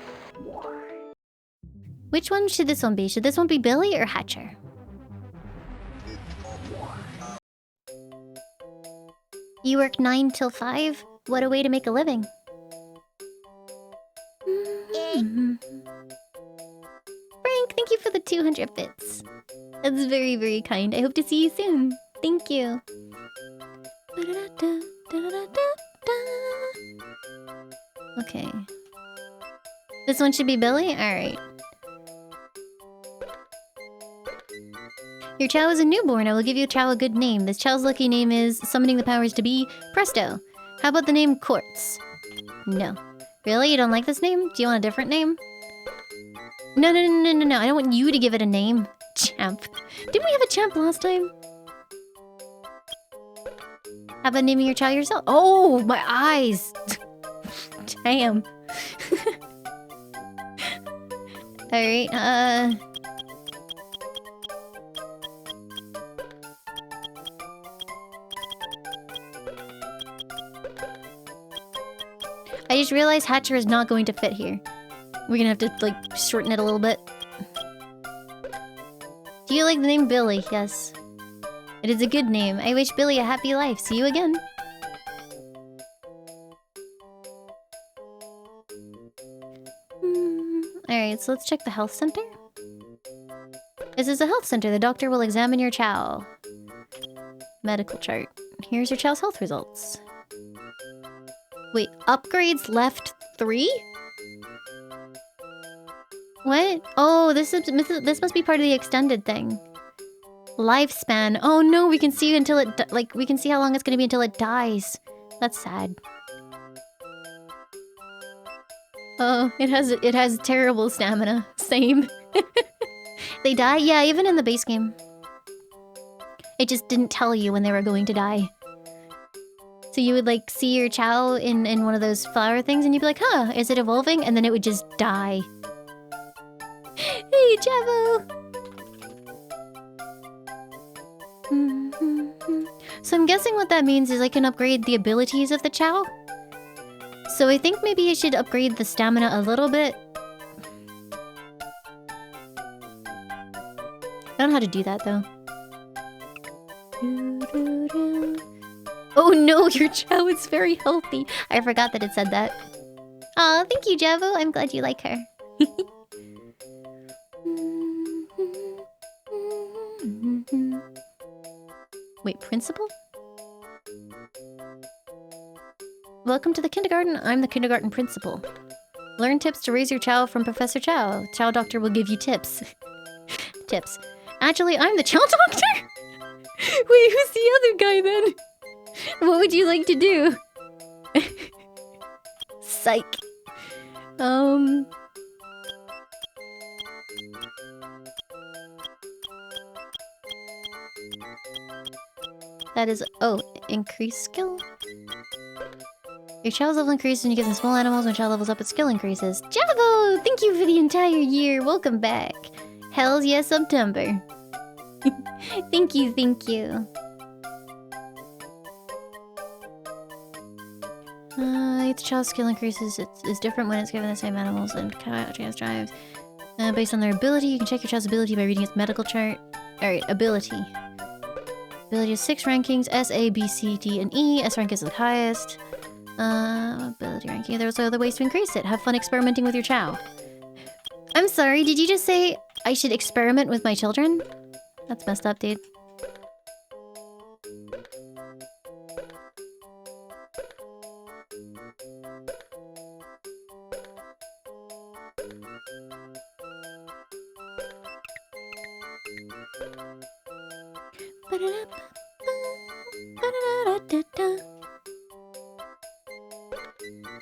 Speaker 1: Which one should this one be? Should this one be Billy or Hatcher? You work 9 till 5? What a way to make a living. Frank, thank you for the 200 bits. That's very, very kind. I hope to see you soon. Thank you. Okay. This one should be Billy? Alright. Your Chao is a newborn. I will give you Chao a good name. This Chao's lucky name is summoning the powers to be Presto. How about the name Quartz? No. Really? You don't like this name? Do you want a different name? No. I don't want you to give it a name. Champ. Didn't we have a champ last time? How about naming your child yourself? Oh, my eyes. Damn. Alright, I just realized Hatcher is not going to fit here. We're gonna have to, like, shorten it a little bit. Do you like the name Billy? Yes. It is a good name. I wish Billy a happy life. See you again. Alright, so let's check the health center. This is a health center. The doctor will examine your Chao. Medical chart. Here's your Chao's health results. Wait, upgrades left 3? What? Oh, this must be part of the extended thing. Lifespan. Oh no, we can see until it we can see how long it's gonna be until it dies. That's sad. Oh, it has terrible stamina. Same. They die? Yeah, even in the base game. It just didn't tell you when they were going to die. So you would like see your Chao in one of those flower things and you'd be like, huh, is it evolving? And then it would just die. Hey, Chavo! So I'm guessing what that means is I can upgrade the abilities of the Chao. So I think maybe I should upgrade the stamina a little bit. I don't know how to do that though. Oh no, your Chao is very healthy. I forgot that it said that. Aw, thank you, Javo. I'm glad you like her. Wait, principal? Welcome to the kindergarten. I'm the kindergarten principal. Learn tips to raise your Chao from Professor Chao. Chao Doctor will give you tips. Tips. Actually, I'm the Chao Doctor? Wait, who's the other guy then? What would you like to do? Psych. That is... Oh, increase skill? Your Chao's level increases when you get some small animals. When Chao levels up, its skill increases. Javo! Thank you for the entire year. Welcome back. Hells yes, September. Thank you, thank you. Its Chao's skill increases. It's different when it's given the same animals and Chao's drives. Based on their ability, you can check your Chao's ability by reading its medical chart. Alright, ability. Ability has 6 rankings: S, A, B, C, D, and E. S rank is the highest. Ability ranking. There's other ways to increase it. Have fun experimenting with your Chao. I'm sorry, did you just say I should experiment with my children? That's messed up, dude.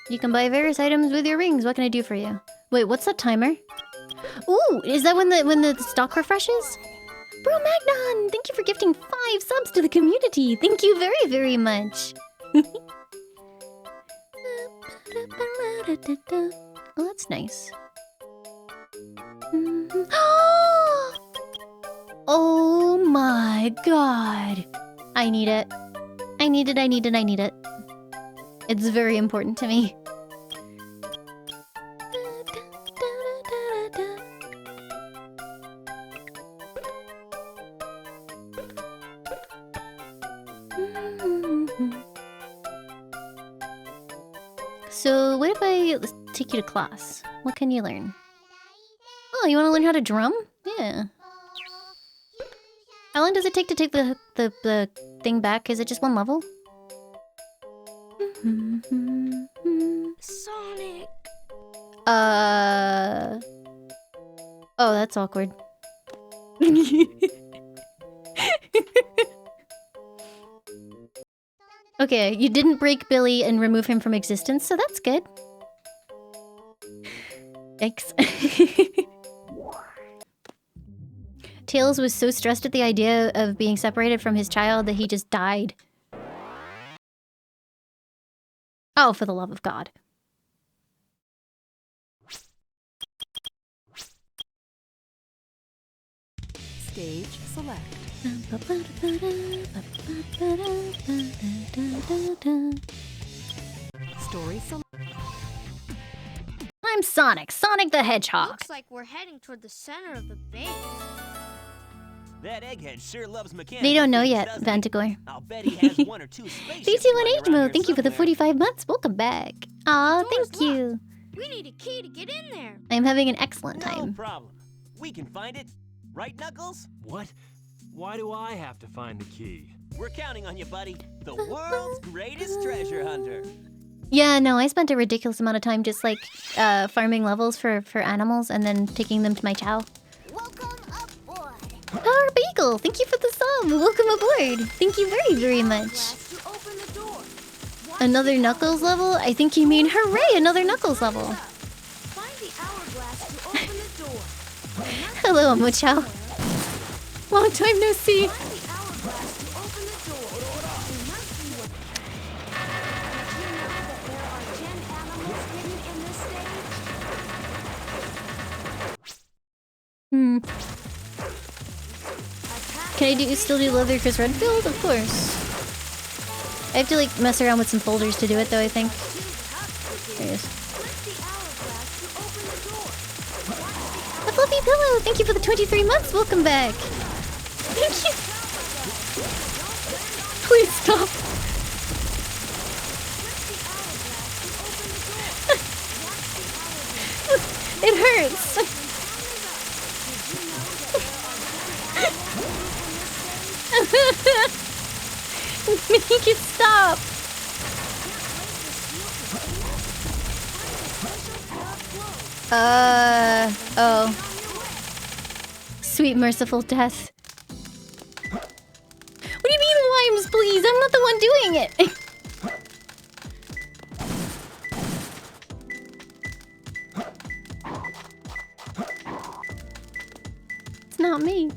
Speaker 1: You can buy various items with your rings. What can I do for you? Wait, what's that timer? Ooh, is that when the stock refreshes? Bro Magnon, thank you for gifting 5 subs to the community. Thank you very, very much. Oh, that's nice. Oh my god. I need it. I need it, I need it, I need it. It's very important to me. So, what if I take you to class? What can you learn? Oh, you want to learn how to drum? Yeah. How long does it take to take the thing back? Is it just 1 level?
Speaker 9: Sonic.
Speaker 1: Oh, that's awkward. Okay, you didn't break Billy and remove him from existence, so that's good. Yikes. Tails was so stressed at the idea of being separated from his child that he just died. Oh, for the love of God.
Speaker 11: Stage select. Story select.
Speaker 1: I'm Sonic, Sonic the Hedgehog.
Speaker 9: Looks like we're heading toward the center of the base.
Speaker 3: That egghead sure loves mechanics.
Speaker 1: They don't know yet, Vantigore.
Speaker 3: I'll bet he has 1 or 2 spaceships.
Speaker 1: BT1 Age Mode, thank you for the 45 months. Welcome back. Aw, thank you.
Speaker 9: We need a key to get in there.
Speaker 1: I'm having an excellent time.
Speaker 3: No problem. We can find it. Right, Knuckles?
Speaker 8: What? Why do I have to find the key?
Speaker 3: We're counting on you, buddy. The world's greatest treasure hunter.
Speaker 1: Yeah, no, I spent a ridiculous amount of time just like farming levels for animals and then taking them to my Chao.
Speaker 5: Welcome aboard.
Speaker 1: Power Beagle, thank you for the sub. Welcome aboard. Thank you very, very much. Another Knuckles level? I think you mean hooray, another Knuckles level.
Speaker 4: Find the hourglass to open the door.
Speaker 1: Hello, Mochao. Long time no see.
Speaker 4: Find the hourglass to open the door. We must see what... Did you know that there are 10 animals hidden in this stage?
Speaker 1: Can I still do Leather Chris Redfield? Of course. I have to like mess around with some folders to do it though, I think. There he is. A fluffy pillow! Thank you for the 23 months! Welcome back! Thank you! Please stop! It hurts! Make it stop! Oh. Sweet merciful death. What do you mean limes, please? I'm not the one doing it! It's not me.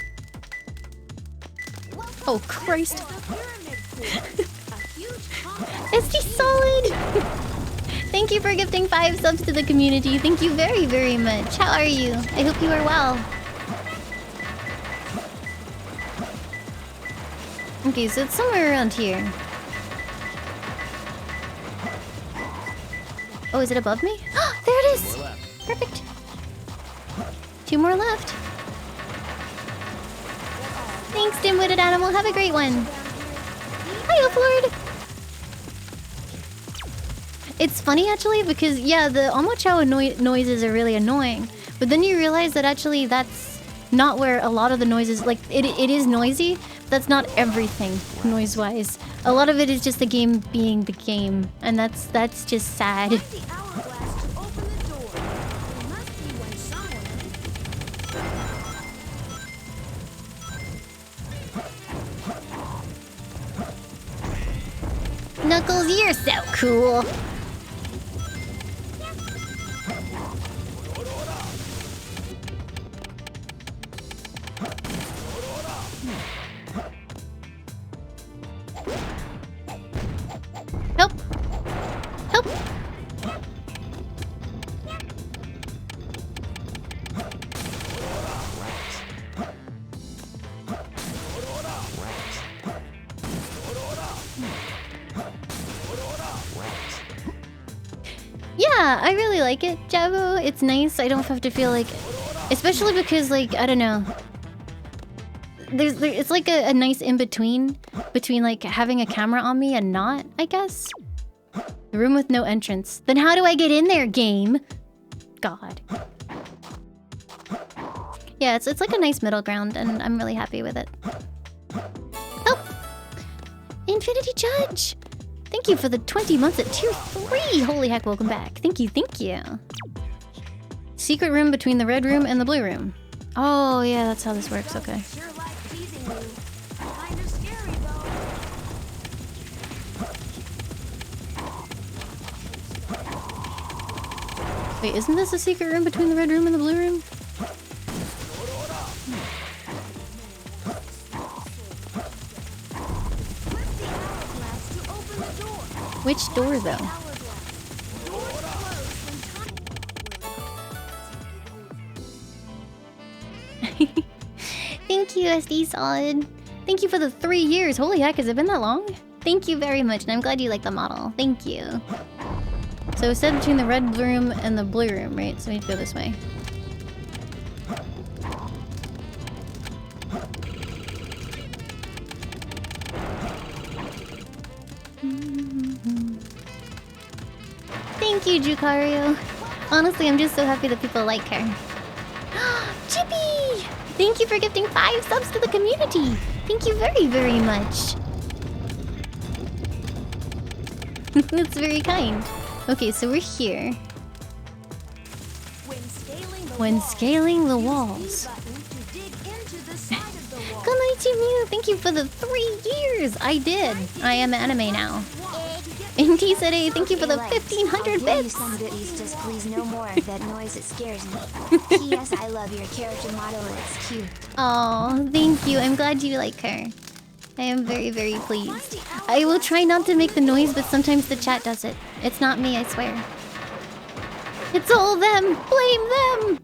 Speaker 1: Oh, Christ. SD Solid! Thank you for gifting 5 subs to the community. Thank you very, very much. How are you? I hope you are well. Okay, so it's somewhere around here. Oh, is it above me? There it is! Perfect. 2 more left. Thanks, dim-witted animal. Have a great one. Hi, Lord. It's funny actually because yeah, the Chao noises are really annoying, but then you realize that actually that's not where a lot of the noises, like it is noisy, but that's not everything noise-wise. A lot of it is just the game being the game, and that's just sad. Knuckles, you're so cool. Help! Help! Yeah, I really like it, Jabo. It's nice. I don't have to feel like... Especially because, like, I don't know. It's like a nice in-between. Between, like, having a camera on me and not, I guess. The room with no entrance. Then how do I get in there, game? God. Yeah, it's like a nice middle ground, and I'm really happy with it. Help! Infinity Judge! Thank you for the 20 months at tier 3! Holy heck, welcome back. Thank you, thank you. Secret room between the red room and the blue room. Oh, yeah, that's how this works, okay. Wait, isn't this a secret room between the red room and the blue room? Which door, though? Thank you, SD Solid. Thank you for the 3 years. Holy heck, has it been that long? Thank you very much, and I'm glad you like the model. Thank you. So it said between the red room and the blue room, right? So we need to go this way. Thank you, Jukario. Honestly, I'm just so happy that people like her. Chippy! Thank you for gifting 5 subs to the community. Thank you very, very much. That's very kind. Okay, so we're here. When scaling the walls. Good night to you. Thank you for the 3 years. I did. I am anime now. And he said, hey, thank you for the 1,500 bits.
Speaker 12: Just please no more of that noise. It scares me. P.S. I love your character model. It's cute.
Speaker 1: Oh, thank you. I'm glad you like her. I am very, very pleased. I will try not to make the noise, but sometimes the chat does it. It's not me, I swear. It's all them. Blame them.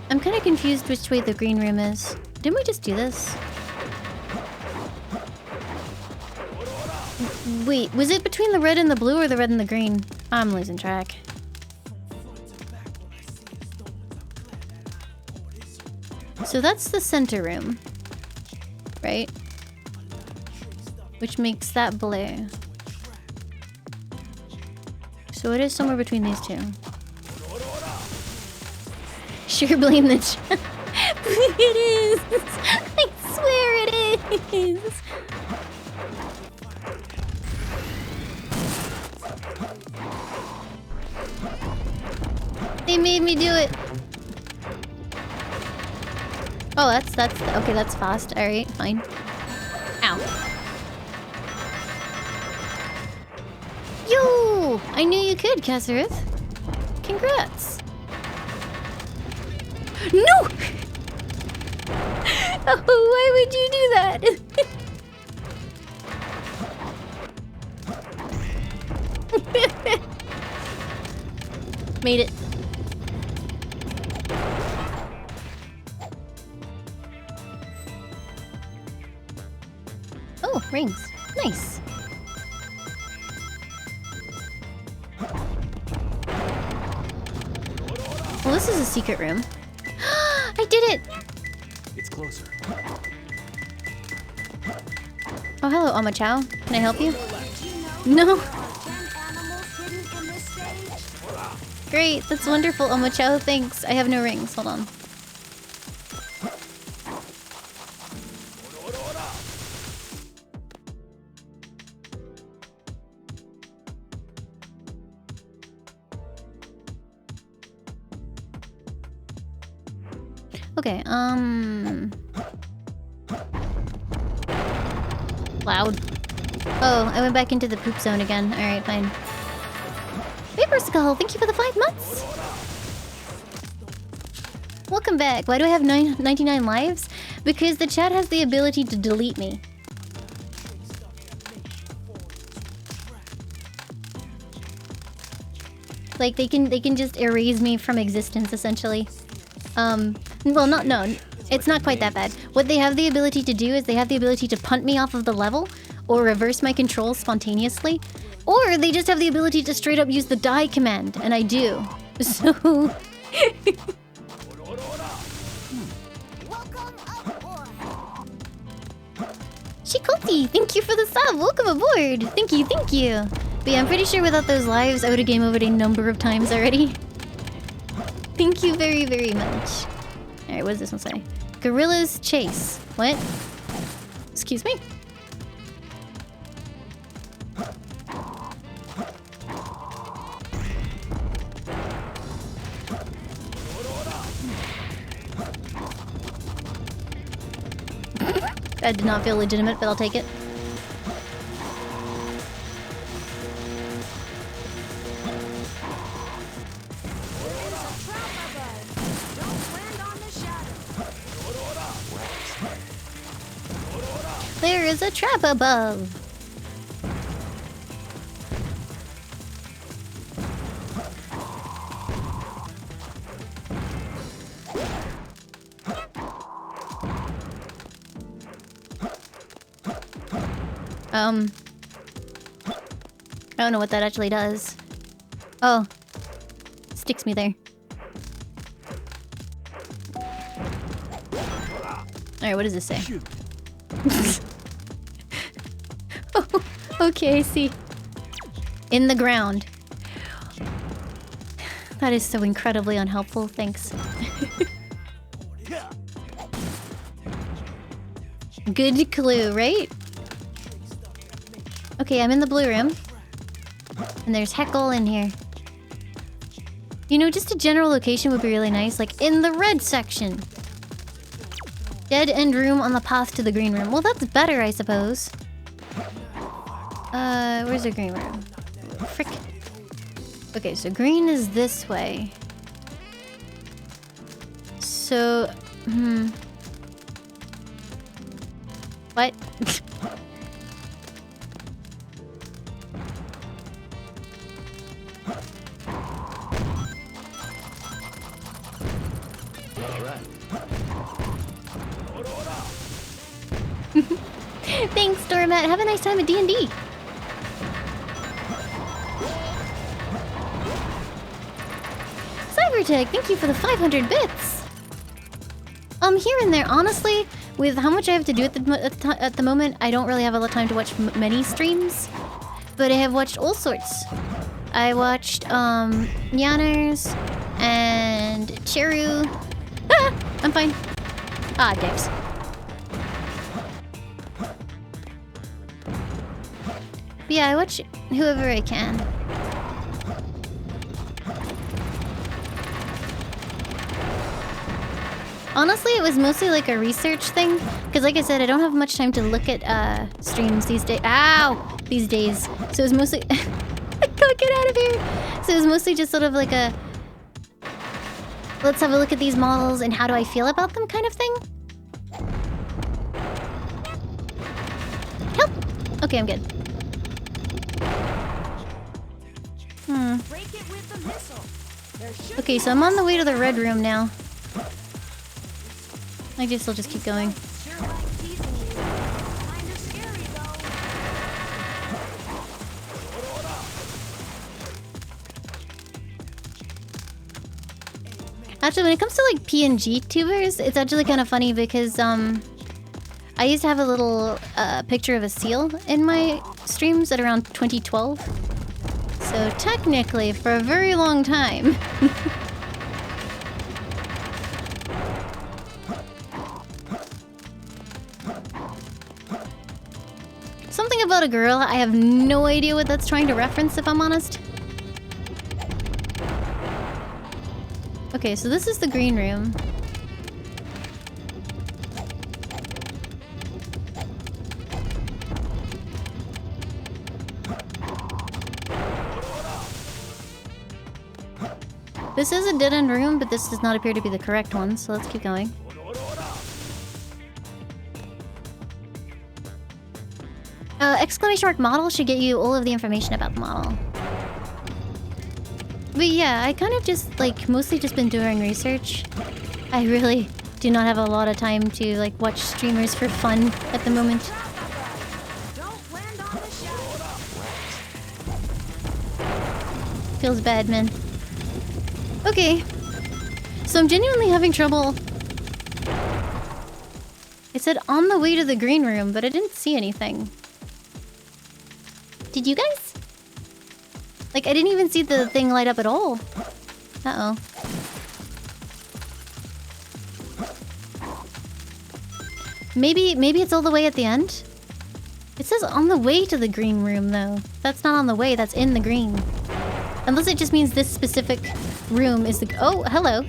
Speaker 1: I'm kind of confused which way the green room is. Didn't we just do this? Wait, was it between the red and the blue or the red and the green? I'm losing track. So that's the center room, right? Which makes that blue. So it is somewhere between these two. Sure, blame the chat. It is! I swear it is! They made me do it! Oh, that's okay, that's fast. Alright, fine. Ow. Yo! I knew you could, Kasserith. Congrats. No! Oh, why would you do that? Made it. Oh, rings. Nice. Well, this is a secret room. I did it!
Speaker 8: It's closer.
Speaker 1: Oh, hello, Oma Chao. Can I help you? No. Great, that's wonderful, Oma Chao. Thanks. I have no rings. Hold on. Okay, loud. Oh, I went back into the poop zone again. Alright, fine. Paper Skull, thank you for the 5 months! Welcome back. Why do I have 99 lives? Because the chat has the ability to delete me. Like, they can just erase me from existence, essentially. Well, no, it's not quite that bad. What they have the ability to do is they have the ability to punt me off of the level or reverse my controls spontaneously. Or they just have the ability to straight up use the die command, and I do. So... Shikoti, thank you for the sub. Welcome aboard. Thank you, thank you. But yeah, I'm pretty sure without those lives, I would have game overed a number of times already. Thank you very, very much. Alright, what does this one say? Gorilla's Chase. What? Excuse me? That did not feel legitimate, but I'll take it. There is a trap above. I don't know what that actually does. Oh. Sticks me there. Alright, what does this say? Oh, okay, I see. In the ground. That is so incredibly unhelpful, thanks. Good clue, right? Okay, I'm in the blue room. And there's Heckle in here. You know, just a general location would be really nice. Like, in the red section. Dead end room on the path to the green room. Well, that's better, I suppose. Where's the green room? Frick. Okay, so green is this way. So, What? Thanks, Dormat. Have a nice time at D&D. Cybertech, thank you for the 500 bits. Here and there, honestly, with how much I have to do at the moment, I don't really have a lot of time to watch many streams. But I have watched all sorts. I watched, Nyanners and Cheru. Ah! I'm fine. Ah, dicks. But yeah, I watch whoever I can. Honestly, it was mostly like a research thing. Because like I said, I don't have much time to look at streams these days. Ow! These days. So it was mostly... I can't get out of here! So it was mostly just sort of like a... Let's have a look at these models and how do I feel about them kind of thing. Help! Okay, I'm good. Okay, so I'm on the way to the red room now. I guess I'll just keep going. Actually, when it comes to like PNG tubers, it's actually kind of funny because I used to have a little picture of a seal in my streams at around 2012. So technically, for a very long time. Something about a girl, I have no idea what that's trying to reference, if I'm honest. Okay, so this is the green room. This is a dead-end room, but this does not appear to be the correct one, so let's keep going. Exclamation mark model should get you all of the information about the model. But yeah, I kind of just, like, mostly just been doing research. I really do not have a lot of time to, like, watch streamers for fun at the moment. Feels bad, man. Okay. So I'm genuinely having trouble. It said on the way to the green room, but I didn't see anything. Did you guys? Like, I didn't even see the thing light up at all. Uh-oh. Maybe it's all the way at the end? It says on the way to the green room, though. That's not on the way, that's in the green. Unless it just means this specific room is the... Oh, hello.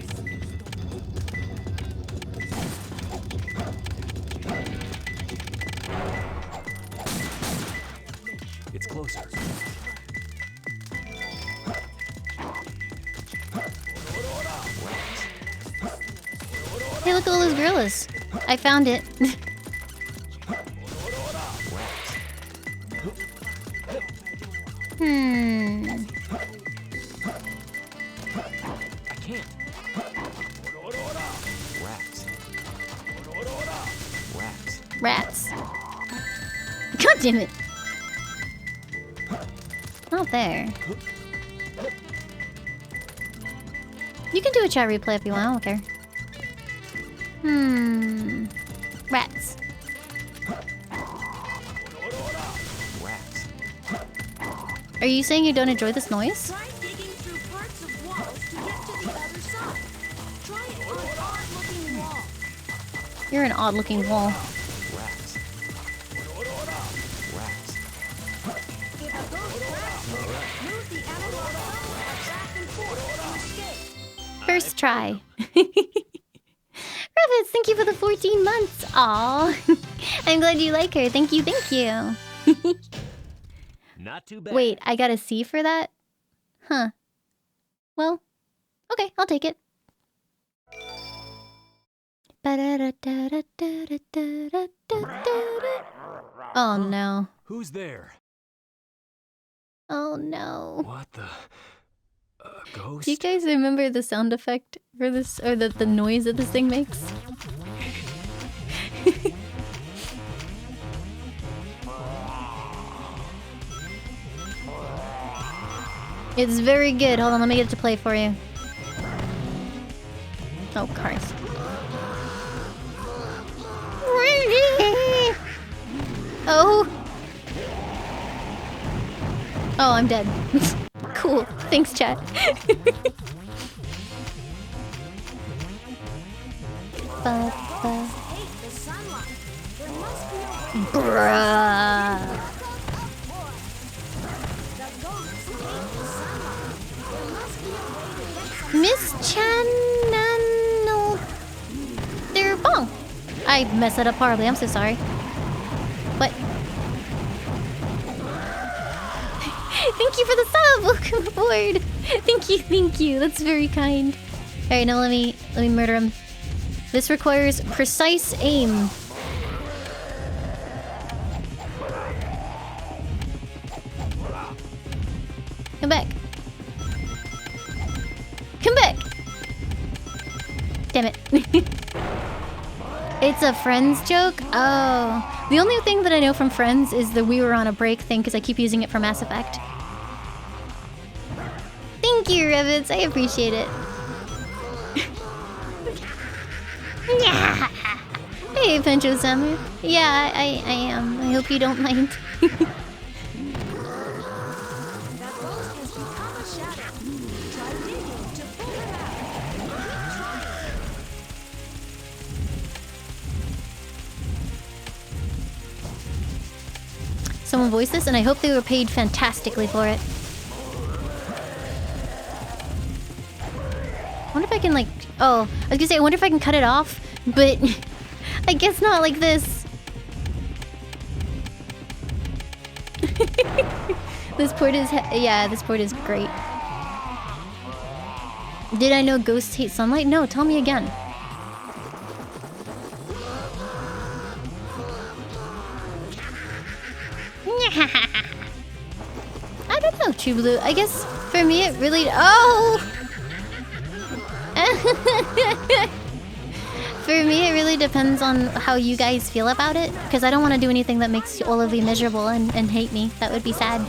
Speaker 8: It's closer.
Speaker 1: Hey, look at all those gorillas. I found it.
Speaker 8: I can't. Rats.
Speaker 1: Rats. God damn it. Not there. You can do a chat replay if you want, I don't care. Rats. Are you saying you don't enjoy this noise?
Speaker 4: Try digging through parts of walls to get to the other side. Try it on an odd-looking wall.
Speaker 1: You're an odd-looking wall.
Speaker 4: If a ghost grabs you, move the analog thumbpad back and forth to escape.
Speaker 1: First try. Rabbits, thank you for the 14 months. Aw. I'm glad you like her. Thank you, thank you.
Speaker 3: Not too bad.
Speaker 1: Wait, I got a C for that? Huh. Well, okay, I'll take it. Oh no.
Speaker 8: Who's there?
Speaker 1: Oh no.
Speaker 8: What the...
Speaker 10: Ghost?
Speaker 1: Do you guys remember the sound effect for this, or the noise that this thing makes? It's very good. Hold on, let me get it to play for you. Oh, Christ. Oh. Oh, I'm dead. Cool. Thanks, chat. Bruh. Miss Channel. They're bong. I messed it up horribly. I'm so sorry. What? Thank you for the sub. Welcome aboard. Thank you. That's very kind. All right, now let me murder him. This requires precise aim. Come back. Come back. Damn it. It's a Friends joke? Oh. The only thing that I know from Friends is the "we were on a break" thing, because I keep using it for Mass Effect. Thank you, Revits. I appreciate it. Yeah. Hey, Pencho Summer. Yeah, I am. I hope you don't mind. Someone voiced this, and I hope they were paid fantastically for it. I wonder if I can, like... Oh, I was gonna say, I wonder if I can cut it off, but... I guess not like this. This port is... Yeah, this port is great. Did I know ghosts hate sunlight? No, tell me again. I don't know, True Blue. I guess for me it really... Oh! For me it really depends on how you guys feel about it. Because I don't want to do anything that makes all of you miserable and hate me. That would be sad.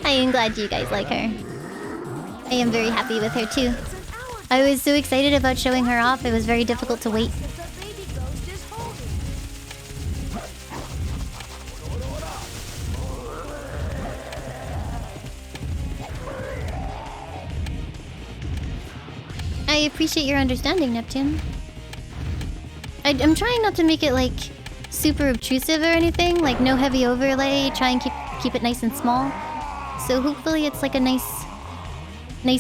Speaker 1: I am glad you guys like her. I am very happy with her too. I was so excited about showing her off, it was very difficult to wait. I appreciate your understanding, Neptune. I'm trying not to make it like super obtrusive or anything, like no heavy overlay, try and keep it nice and small. So hopefully it's like a nice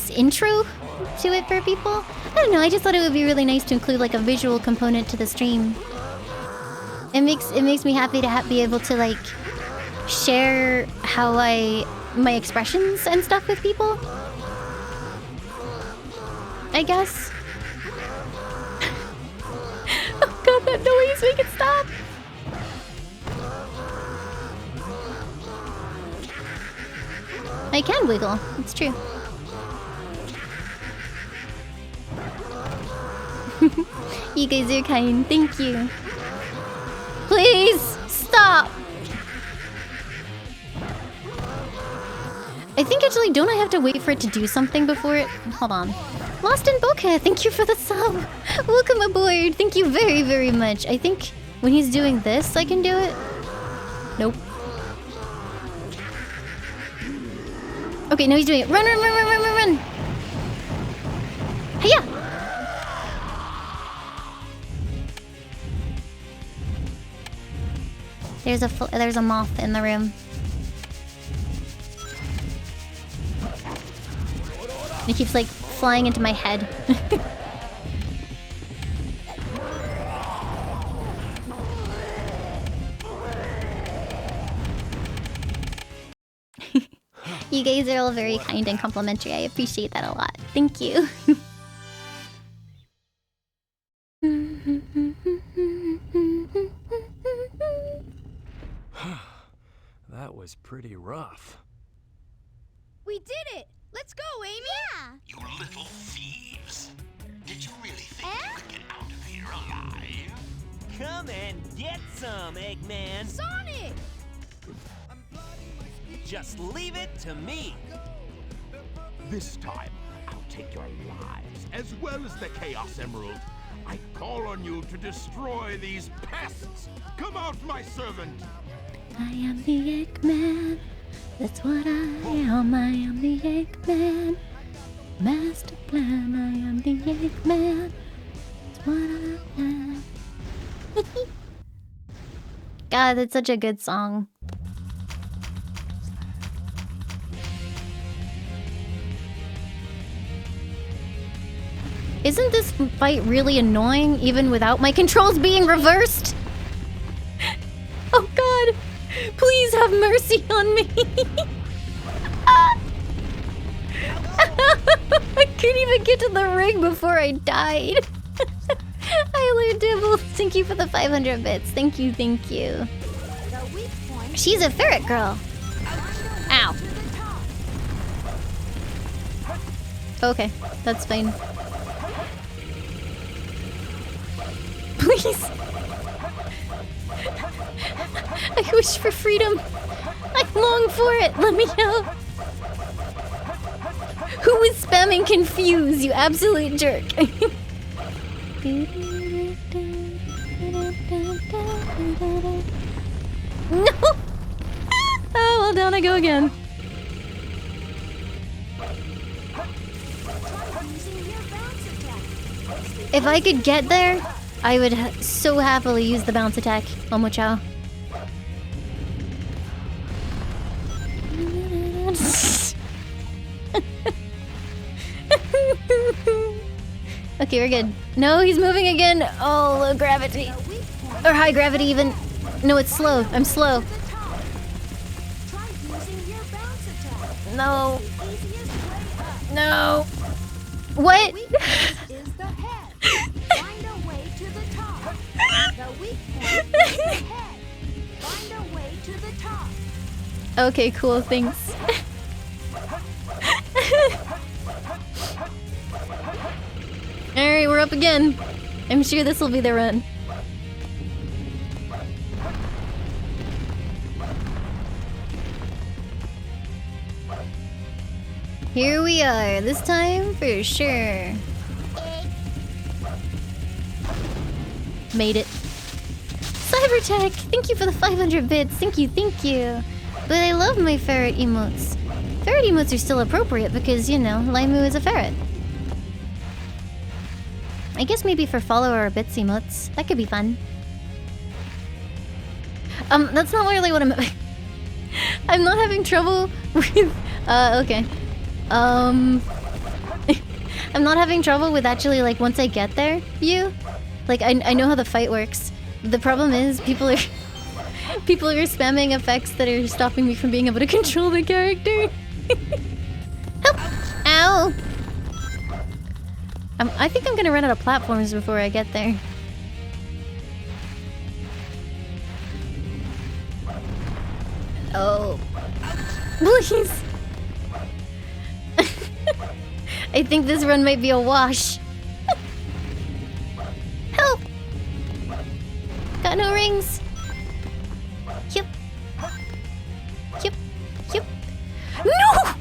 Speaker 1: intro to it for people. I don't know, I just thought it would be really nice to include like a visual component to the stream. It makes me happy to be able to like share how my expressions and stuff with people, I guess. Oh god, that noise, make it stop. I can wiggle, it's true. You guys are kind, thank you. Please, stop! I think actually, don't I have to wait for it to do something before it... Hold on. Lost in Bokeh, thank you for the sub. Welcome aboard, thank you very, very much. I think when he's doing this, I can do it. Nope. Okay, no, he's doing it. Run, run, run, run, run, run, run! Hiya! There's a moth in the room. It keeps like flying into my head. You guys are all very kind and complimentary. I appreciate that a lot. Thank you.
Speaker 10: was pretty rough.
Speaker 9: We did it! Let's go, Amy!
Speaker 5: Yeah!
Speaker 2: You little thieves. Did you really think you could get out of here alive?
Speaker 3: Come and get some, Eggman.
Speaker 9: Sonic!
Speaker 3: Just leave it to me.
Speaker 2: This time, I'll take your lives as well as the Chaos Emerald. I call on you to destroy these pests. Come out, my servant.
Speaker 1: I am the Eggman. That's what I am. I am the Eggman. Master plan. I am the Eggman. That's what I am. God, that's such a good song. Isn't this fight really annoying, even without my controls being reversed? Oh God, please have mercy on me. I couldn't even get to the ring before I died. Hi, Dibble. Thank you for the 500 bits. Thank you, thank you. She's a ferret girl. Ow. Okay, that's fine. Please. I wish for freedom. I long for it. Let me out. Who is spamming confuse, you absolute jerk? No! Oh, well, down I go again. If I could get there, I would so happily use the bounce attack, Momo Chao. Okay, we're good. No, he's moving again. Oh, low gravity. Or high gravity even. No, it's slow. I'm slow. No. No. What? Okay, cool, thanks. Alright, we're up again. I'm sure this will be the run. Here we are, this time for sure. Made it. Cybertech, thank you for the 500 bits. Thank you, thank you. But I love my ferret emotes. Ferret emotes are still appropriate because, you know, Laimu is a ferret. I guess maybe for follower or bits emotes. That could be fun. That's not really what I'm... I'm not having trouble with... okay. I'm not having trouble with actually, like, once I get there, view. Like, I know how the fight works. The problem is, people are spamming effects that are stopping me from being able to control the character. Help! Ow! I think I'm gonna run out of platforms before I get there. Oh. Please! I think this run might be a wash. Help! Got no rings. Yep. Yep. Yep. No!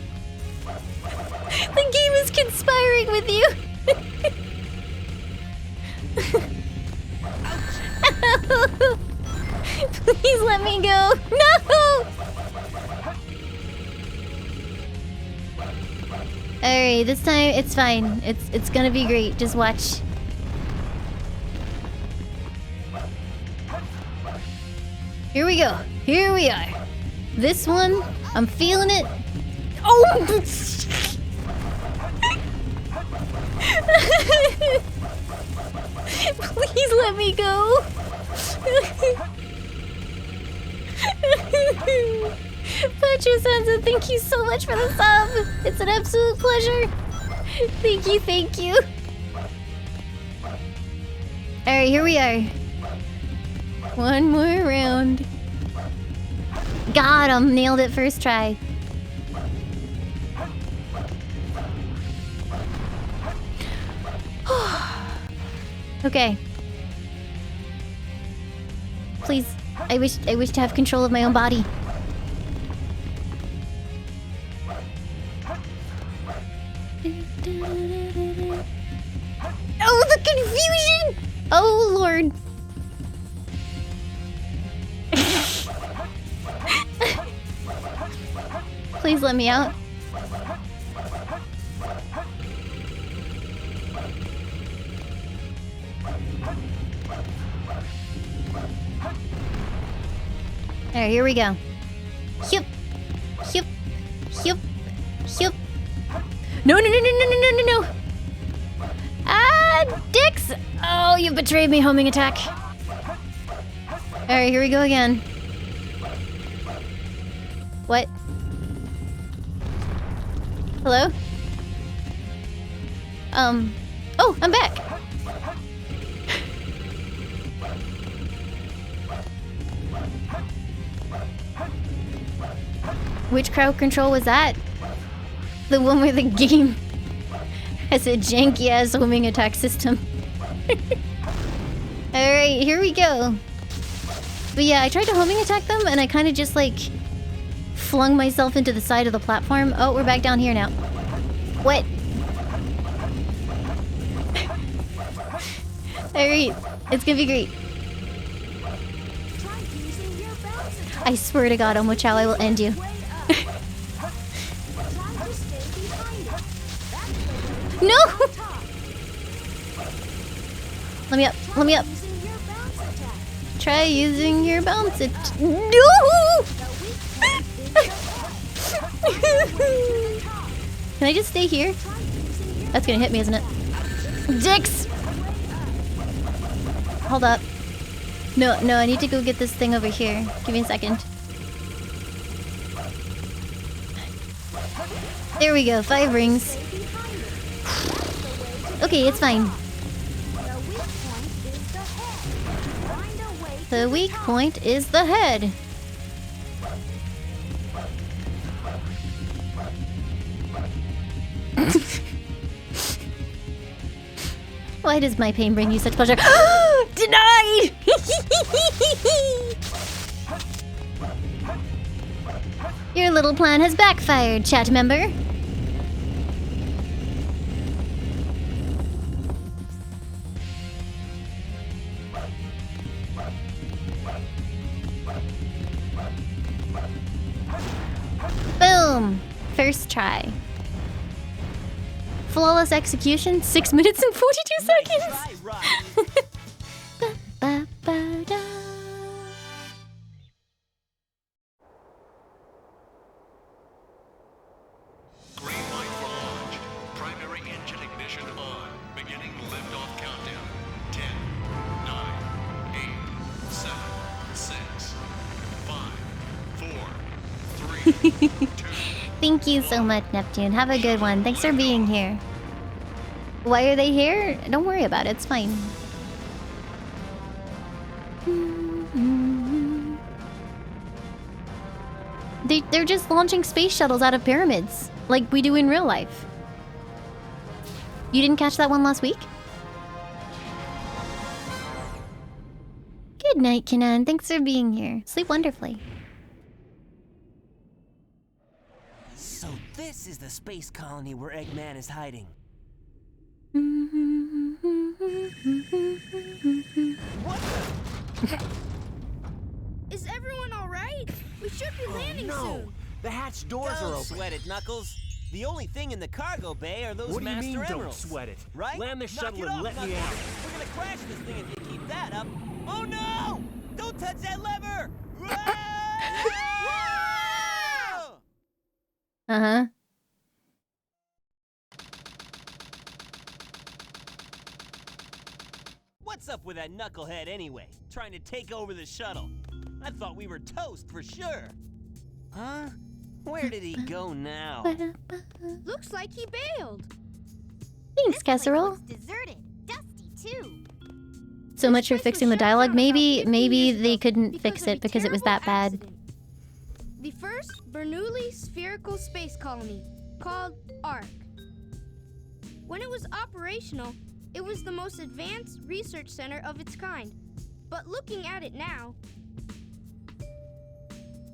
Speaker 1: The game is conspiring with you. Please let me go. No! Alright, this time it's fine. It's gonna be great. Just watch. Here we go. Here we are. This one, I'm feeling it. Oh! Please let me go. Petro Sansa, thank you so much for the sub. It's an absolute pleasure. Thank you, thank you. Alright, here we are. One more round. Got him. Nailed it first try. Okay. Please. I wish to have control of my own body. Oh, the confusion! Oh, Lord. Please let me out. Alright, here we go. Hup. Hup. Hup. Hup. No, no, no, no, no, no, no, no, no. Ah, dicks! Oh, you betrayed me, homing attack. Alright, here we go again. What? Hello? Oh, I'm back. Which crowd control was that? The one where the game has a janky-ass homing attack system. Alright, here we go. But yeah, I tried to homing attack them and I kind of just like flung myself into the side of the platform. Oh, we're back down here now. What? Alright, it's gonna be great. I swear to God, Omo Chao, I will end you. No! Let me up. Let me up. Try using your bounce it. No! Can I just stay here? That's gonna hit me, isn't it? Dicks! Hold up. No, no, I need to go get this thing over here. Give me a second. There we go, 5 rings. Okay, it's fine. The weak point is the head. Why does my pain bring you such pleasure? Denied! Your little plan has backfired, chat member. Boom! First try. Flawless execution, 6 minutes and 42 seconds. Ba, ba, da.
Speaker 10: Green light for launch. Primary engine ignition on. Beginning liftoff countdown. 10, 9, 8, 7, 6, 5, 4, 3, 2.
Speaker 1: Thank you so much, Neptune. Have a good one. Thanks for being here. Why are they here? Don't worry about it. It's fine. They're just launching space shuttles out of pyramids, like we do in real life. You didn't catch that one last week? Good night, Kanan. Thanks for being here. Sleep wonderfully.
Speaker 3: So this is the space colony where Eggman is hiding. What the?
Speaker 9: Is everyone alright? We should be landing soon.
Speaker 3: The hatch doors are open. Don't sweat it, Knuckles. The only thing in the cargo bay are those
Speaker 8: What do you
Speaker 3: Master
Speaker 8: mean,
Speaker 3: Emeralds.
Speaker 8: don't sweat it?
Speaker 3: Right?
Speaker 8: Land the
Speaker 3: Knock
Speaker 8: shuttle
Speaker 3: it
Speaker 8: and
Speaker 3: off,
Speaker 8: let me
Speaker 3: Knuckles.
Speaker 8: out.
Speaker 3: We're gonna crash this thing if you keep that up. Oh no! Don't touch that lever!
Speaker 1: Uh-huh.
Speaker 3: What's up with that knucklehead anyway? Trying to take over the shuttle. I thought we were toast for sure. Huh? Where did he go now?
Speaker 9: Looks like he bailed.
Speaker 1: Thanks, Casserole.
Speaker 5: Looks deserted, dusty too.
Speaker 1: So much for fixing the dialogue. Maybe they couldn't fix it because it was that bad.
Speaker 9: First, Bernoulli Spherical Space Colony, called ARC. When it was operational, it was the most advanced research center of its kind. But looking at it now...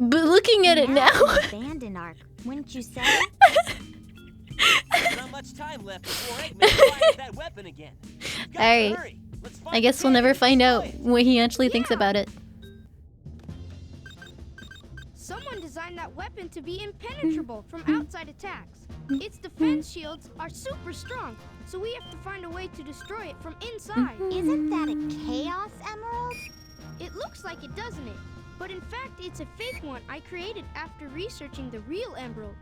Speaker 5: Abandoned Ark, wouldn't you say?
Speaker 3: There's not much time left before Eggman fires that weapon again.
Speaker 1: Alright. I guess we'll never find out what he actually thinks about it.
Speaker 9: Someone designed that weapon to be impenetrable from outside attacks. Its defense shields are super strong, so we have to find a way to destroy it from inside.
Speaker 5: Isn't that a Chaos Emerald?
Speaker 9: It looks like it, doesn't it? But in fact, it's a fake one I created after researching the real emerald.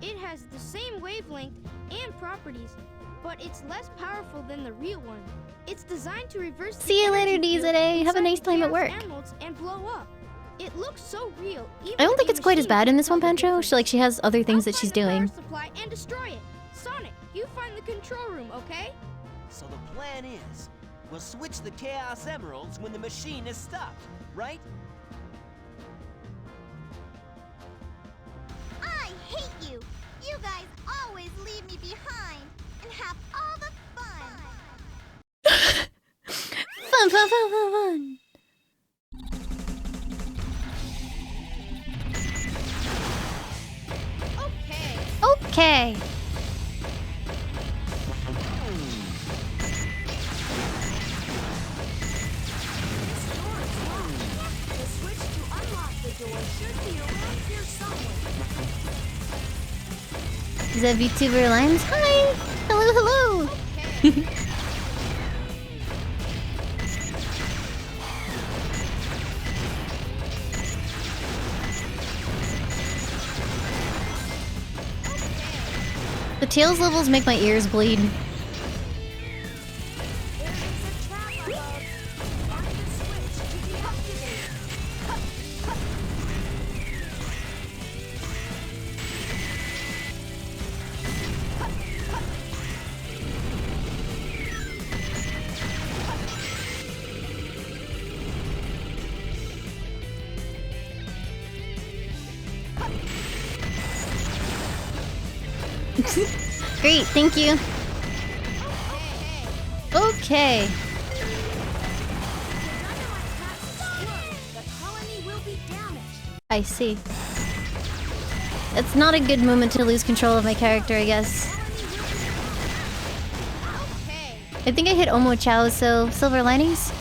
Speaker 9: It has the same wavelength and properties, but it's less powerful than the real one. It's designed to reverse the
Speaker 1: See you later,
Speaker 9: energy field
Speaker 1: Dizade. Have a
Speaker 9: inside
Speaker 1: nice
Speaker 9: the
Speaker 1: time at
Speaker 9: Chaos
Speaker 1: work.
Speaker 9: Emeralds and blow up. It looks so real. Even
Speaker 1: I don't think
Speaker 9: a
Speaker 1: it's quite as
Speaker 9: machine
Speaker 1: bad in this
Speaker 9: can
Speaker 1: one,
Speaker 9: tell the
Speaker 1: Pancho.
Speaker 9: difference.
Speaker 1: She has other things
Speaker 9: I'll
Speaker 1: that she's
Speaker 9: find the power
Speaker 1: doing.
Speaker 9: supply and destroy it. Sonic, you find the control room, okay?
Speaker 3: So the plan is, we'll switch the Chaos Emeralds when the machine is stopped, right?
Speaker 5: I hate you! You guys always leave me behind and have all the fun!
Speaker 1: Fun, fun, fun, fun, fun. Okay. Is that VTuber Limes? Hi! Hello, hello! The Tails levels make my ears bleed. Great, thank you. Okay. I see. It's not a good moment to lose control of my character, I guess. I think I hit Omo Chao, so silver linings?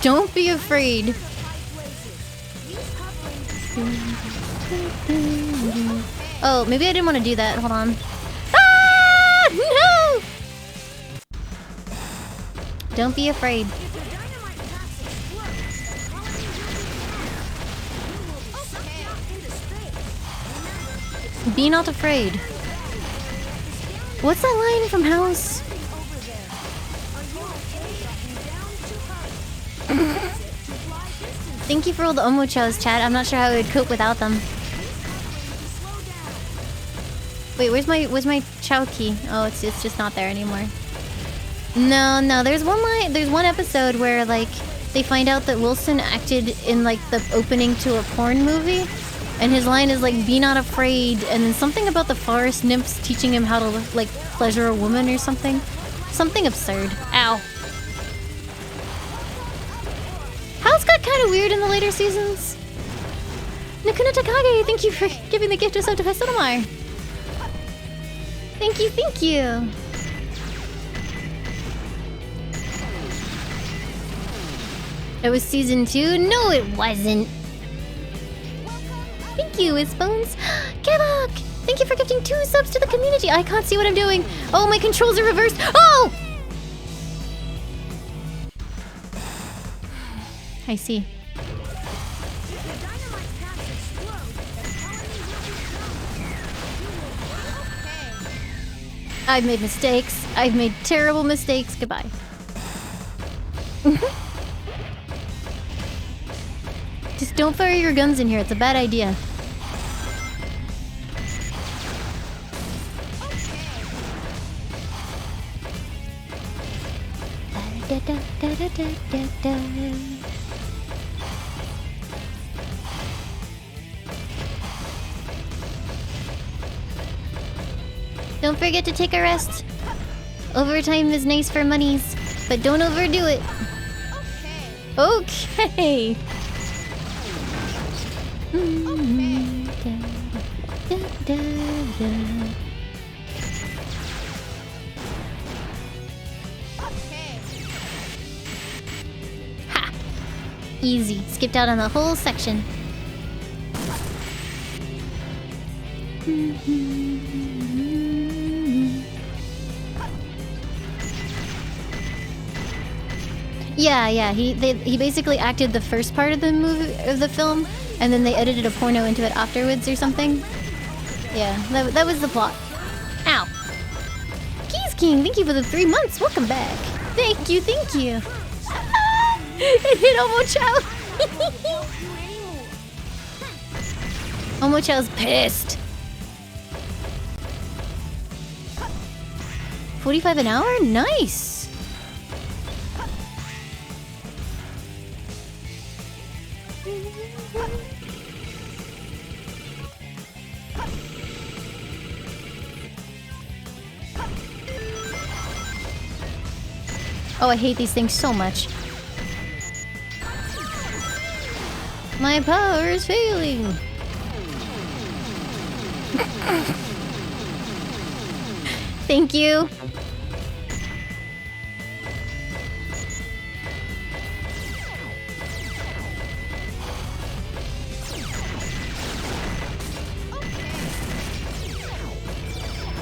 Speaker 1: Don't be afraid. Oh, maybe I didn't want to do that. Hold on. Ah! No! Don't be afraid. Be not afraid. What's that line from House? Thank you for all the Omochos, chat. I'm not sure how I would cope without them. Wait, where's my Chao key? Oh, it's just not there anymore. No, there's one episode where like they find out that Wilson acted in like the opening to a porn movie, and his line is like "Be not afraid," and then something about the forest nymphs teaching him how to like pleasure a woman or something. Something absurd. Ow. House got kind of weird in the later seasons. Nakuna Takage, thank you for giving the gift of sub to Pesonomar. Thank you. It was season 2? No, it wasn't. Thank you, Isbones. Kevok, thank you for gifting 2 subs to the community. I can't see what I'm doing. Oh, my controls are reversed. Oh! I see. I've made mistakes. I've made terrible mistakes. Goodbye. Just don't fire your guns in here. It's a bad idea. Don't forget to take a rest. Overtime is nice for monies, but don't overdo it. Okay. Ha! Easy. Skipped out on the whole section. Yeah. He basically acted the first part of the film, and then they edited a porno into it afterwards or something. Yeah, that was the plot. Ow. Keys King, thank you for the 3 months. Welcome back. Thank you. It hit Omo Chao. Omo Chao's pissed. 45 an hour? Nice. Oh, I hate these things so much. My power is failing. Thank you.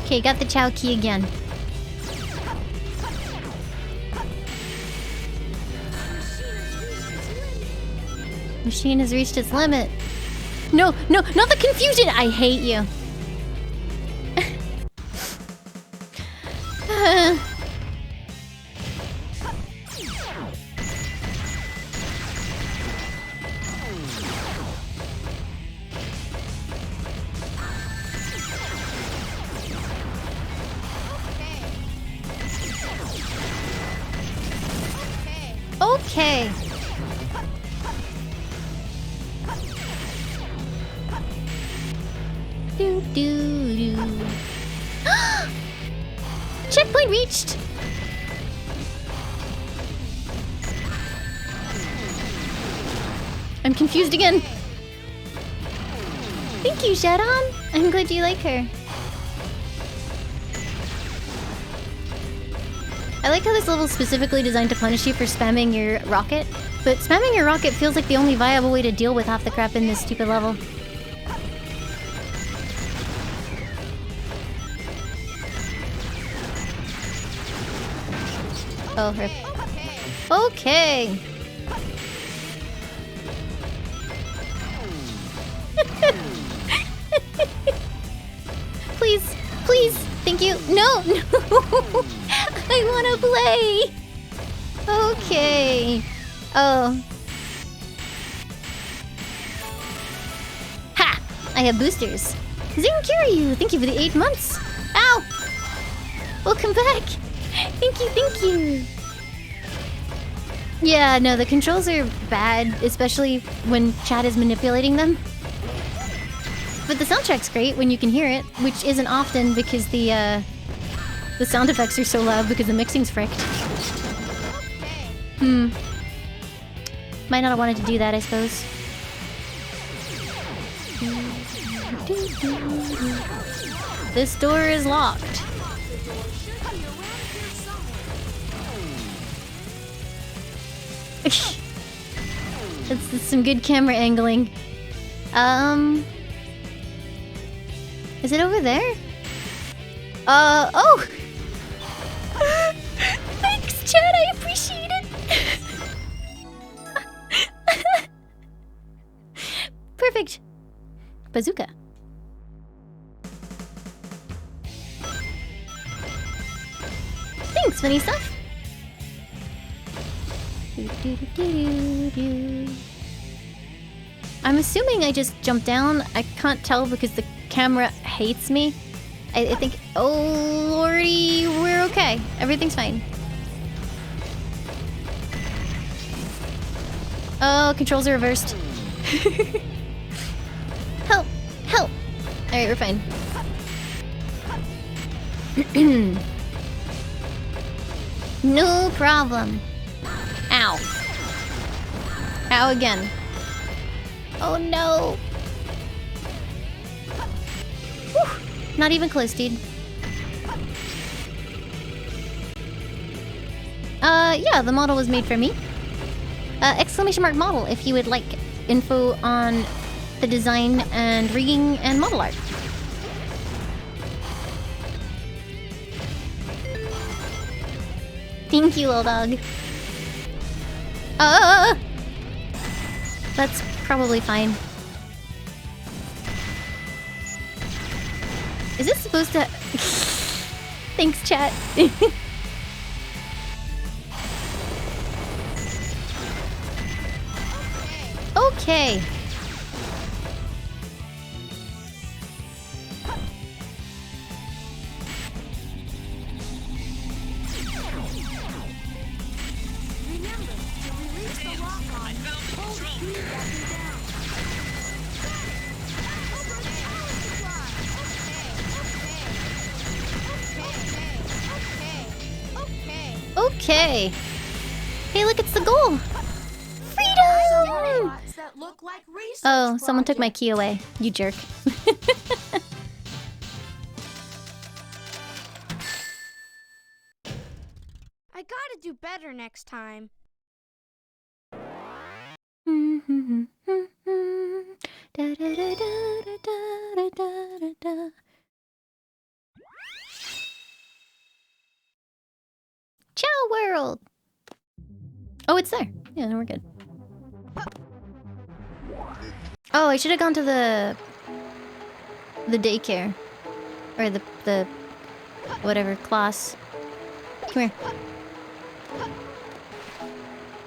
Speaker 1: Okay, got the Chao key again. Machine has reached its limit. No, not the confusion! I hate you. Okay. Do. Checkpoint reached. I'm confused again. Thank you, Shadon. I'm glad you like her. I like how this level is specifically designed to punish you for spamming your rocket, but spamming your rocket feels like the only viable way to deal with half the crap in this stupid level. Oh, rip. Okay. Please. Thank you. No. I want to play. Okay. Oh. Ha! I have boosters. Zing Kiryu, thank you for the 8 months. Ow! Welcome back. Thank you. Yeah, no, the controls are bad, especially when chat is manipulating them. But the soundtrack's great when you can hear it, which isn't often because the sound effects are so loud because the mixing's fricked. Might not have wanted to do that, I suppose. This door is locked. That's some good camera angling. Is it over there? Oh! Thanks, Chad, I appreciate it! Perfect. Bazooka. Thanks, funny stuff. I'm assuming I just jumped down. I can't tell because the camera hates me. I think... Oh, lordy, we're okay. Everything's fine. Oh, controls are reversed. Help! Help! Alright, we're fine. No problem. Ow. Ow again. Oh no! Whew. Not even close, dude. Yeah, the model was made for me. Exclamation mark model if you would like info on the design and rigging and model art. Thank you, little dog. That's probably fine. Is this supposed to... Thanks, chat. Okay.
Speaker 4: Remember to release the lock-on. Hold B button down.
Speaker 1: Okay. Hey, look, it's the goal. Freedom!
Speaker 4: That look like research
Speaker 1: Oh, someone took my
Speaker 4: projects.
Speaker 1: key away. You jerk.
Speaker 9: I gotta do better next time.
Speaker 1: Chao World! Oh, it's there. Yeah, then we're good. Oh, I should have gone to the daycare. Or the whatever class. Come here.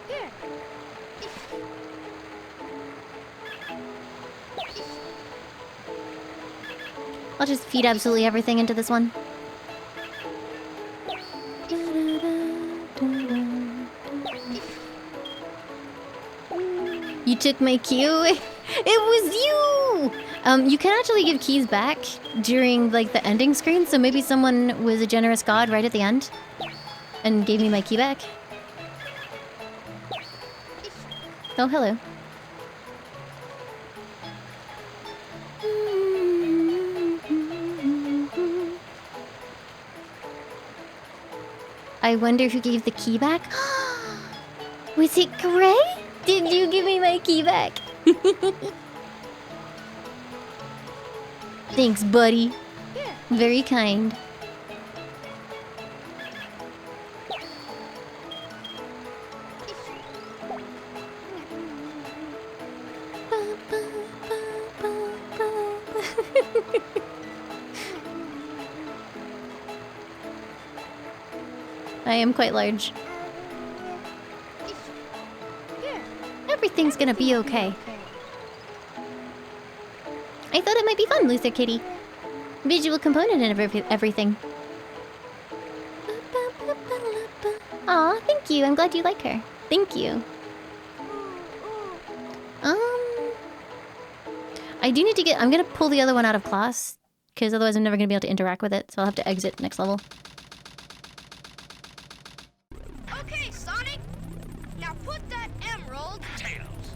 Speaker 9: Here.
Speaker 1: I'll just feed absolutely everything into this one. You took my cue? It was you! You can actually give keys back during, like, the ending screen, so maybe someone was a generous god right at the end and gave me my key back. Oh, hello. I wonder who gave the key back? Was it Gray? Did you give me my key back? Thanks, buddy. Very kind. I am quite large. Everything's gonna be okay. I thought it might be fun, Luther Kitty. Visual component and everything. Aw, thank you. I'm glad you like her. Thank you. I do need to get... I'm gonna pull the other one out of class, because otherwise I'm never gonna be able to interact with it, so I'll have to exit next level.
Speaker 9: Okay, Sonic. Now put that emerald.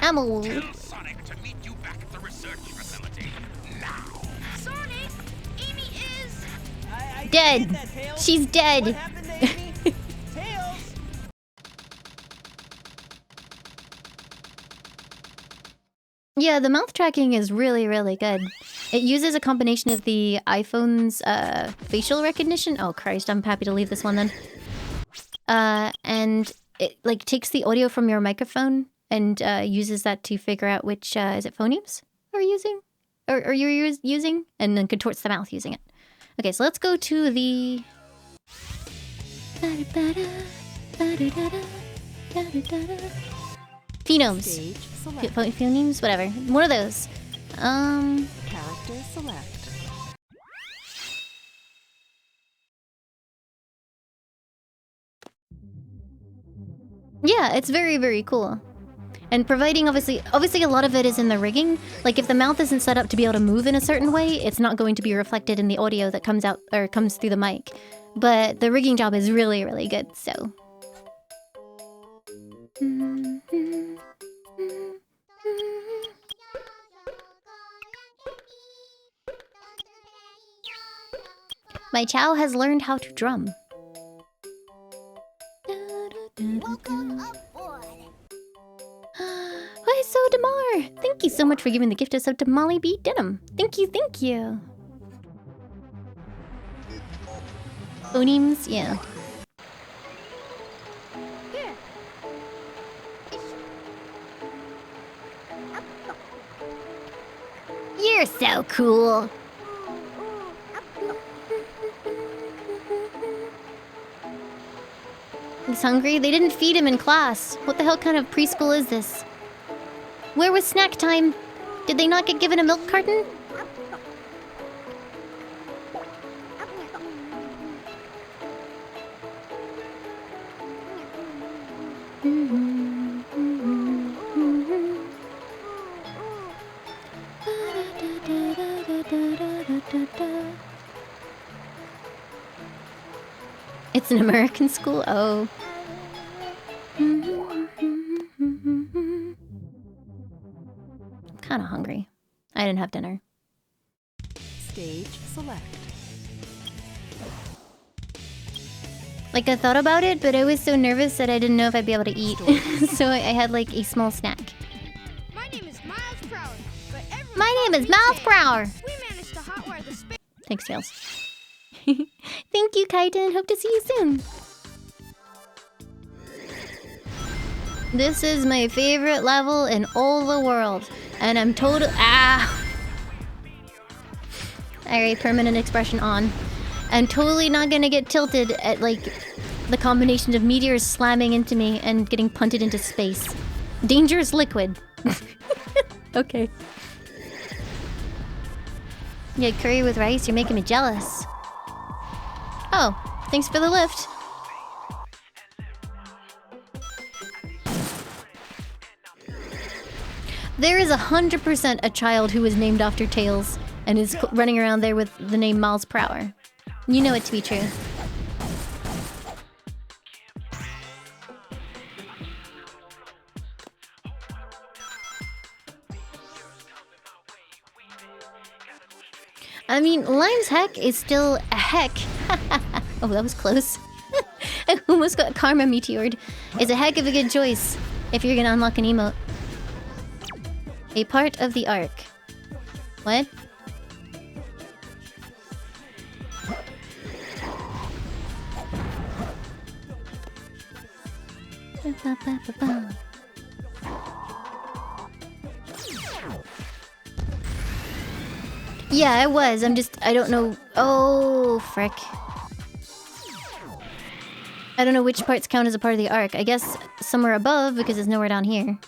Speaker 1: Emerald.
Speaker 2: Tell Sonic to meet you back at the research facility. Now.
Speaker 9: Sonic, Amy is
Speaker 1: Dead. She's dead.
Speaker 3: What happened to Amy? Tails!
Speaker 1: Yeah, the mouth tracking is really, really good. It uses a combination of the iPhone's facial recognition. Oh Christ, I'm happy to leave this one then. And it like takes the audio from your microphone and uses that to figure out which is it phonemes are using or you're using, and then contorts the mouth using it. Okay, so let's go to the phonemes. Phonemes, whatever. One of those.
Speaker 11: Character select.
Speaker 1: Yeah, it's very, very cool. And providing, obviously a lot of it is in the rigging. Like, if the mouth isn't set up to be able to move in a certain way, it's not going to be reflected in the audio that comes out, or comes through the mic. But the rigging job is really, really good, so... My Chao has learned how to drum.
Speaker 5: Welcome aboard.
Speaker 1: Why so Damar? Thank you so much for giving the gift of sub to Molly B. Denim. Thank you, thank you. Phonemes, yeah.
Speaker 9: Here.
Speaker 1: You're so cool. He's hungry? They didn't feed him in class. What the hell kind of preschool is this? Where was snack time? Did they not get given a milk carton? It's an American school? Oh. I'm kind of hungry. I didn't have dinner.
Speaker 11: Stage select.
Speaker 1: Like, I thought about it, but I was so nervous that I didn't know if I'd be able to eat. So I had, like, a small snack.
Speaker 9: My name is Miles Prower, but everyone
Speaker 1: My name is
Speaker 9: calls me
Speaker 1: Miles
Speaker 9: Tails.
Speaker 1: Prower.
Speaker 9: We managed to hotwire the space.
Speaker 1: Thanks, Tails. Thank you, Kaiten. Hope to see you soon. This is my favorite level in all the world. And I'm total... Ah! Alright, permanent expression on. I'm totally not gonna get tilted at, like, the combination of meteors slamming into me and getting punted into space. Dangerous liquid. Okay. Yeah, curry with rice, you're making me jealous. Oh, thanks for the lift. There is 100% a child who is named after Tails and is running around there with the name Miles Prower. You know it to be true. I mean, Lime's heck is still a heck. Oh, that was close. I almost got karma meteored. It's a heck of a good choice if you're gonna unlock an emote. A part of the arc. What? Yeah, I was. I don't know. Oh, frick. I don't know which parts count as a part of the arc. I guess somewhere above, because there's nowhere down here.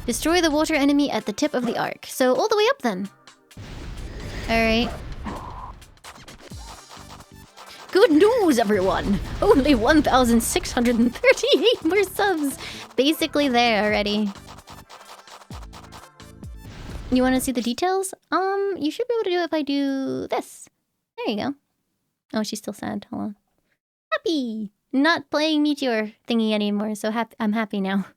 Speaker 1: Destroy the water enemy at the tip of the arc. So all the way up then. Alright. Good news, everyone! Only 1,638 more subs! Basically there already. You want to see the details? You should be able to do it if I do this. There you go. Oh, she's still sad. Hold on. Happy! Not playing Meteor thingy anymore, so I'm happy now.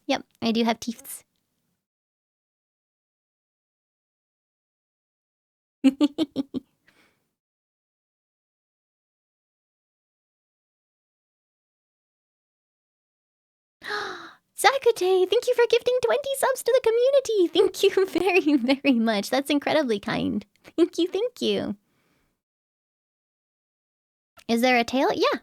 Speaker 1: Yep, I do have teeths. Zakute, thank you for gifting 20 subs to the community. Thank you very, very much. That's incredibly kind. Thank you, thank you. Is there a tail? Yeah.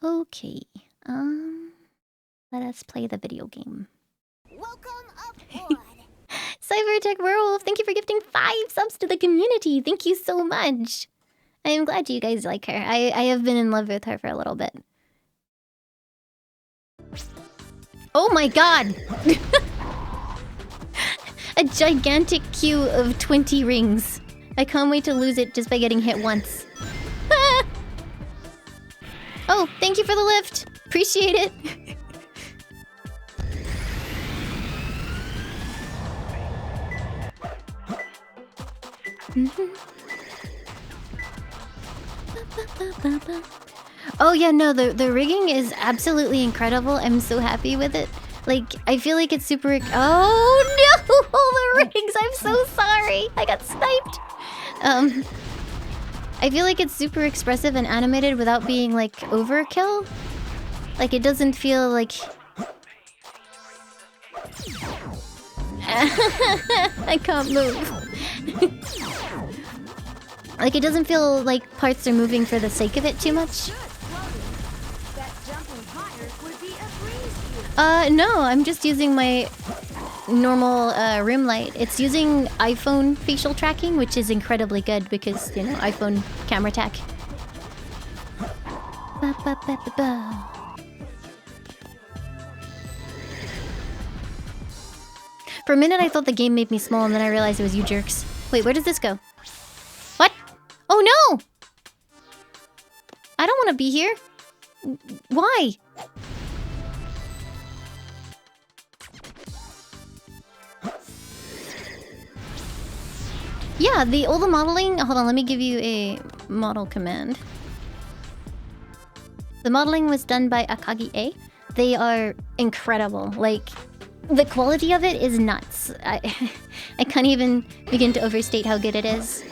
Speaker 1: Okay. Let us play the video game.
Speaker 5: Welcome aboard.
Speaker 1: Cybertech Werewolf, thank you for gifting 5 subs to the community. Thank you so much. I am glad you guys like her. I have been in love with her for a little bit. Oh my god! A gigantic queue of 20 rings. I can't wait to lose it just by getting hit once. Oh, thank you for the lift. Appreciate it. Oh yeah, no, the rigging is absolutely incredible. I'm so happy with it. Like, I feel like it's super... Oh no! The rings! I'm so sorry! I got sniped! I feel like it's super expressive and animated without being, like, overkill. Like, it doesn't feel like... I can't move. Like, it doesn't feel like parts are moving for the sake of it too much. No, I'm just using my normal room light. It's using iPhone facial tracking, which is incredibly good because, you know, iPhone camera tech. Ba, ba, ba, ba, ba. For a minute, I thought the game made me small, and then I realized it was you jerks. Wait, where does this go? What? Oh no! I don't want to be here. Why? Yeah, all the modeling... Hold on, let me give you a model command. The modeling was done by Akagi A. They are incredible. Like, the quality of it is nuts. I can't even begin to overstate how good it is.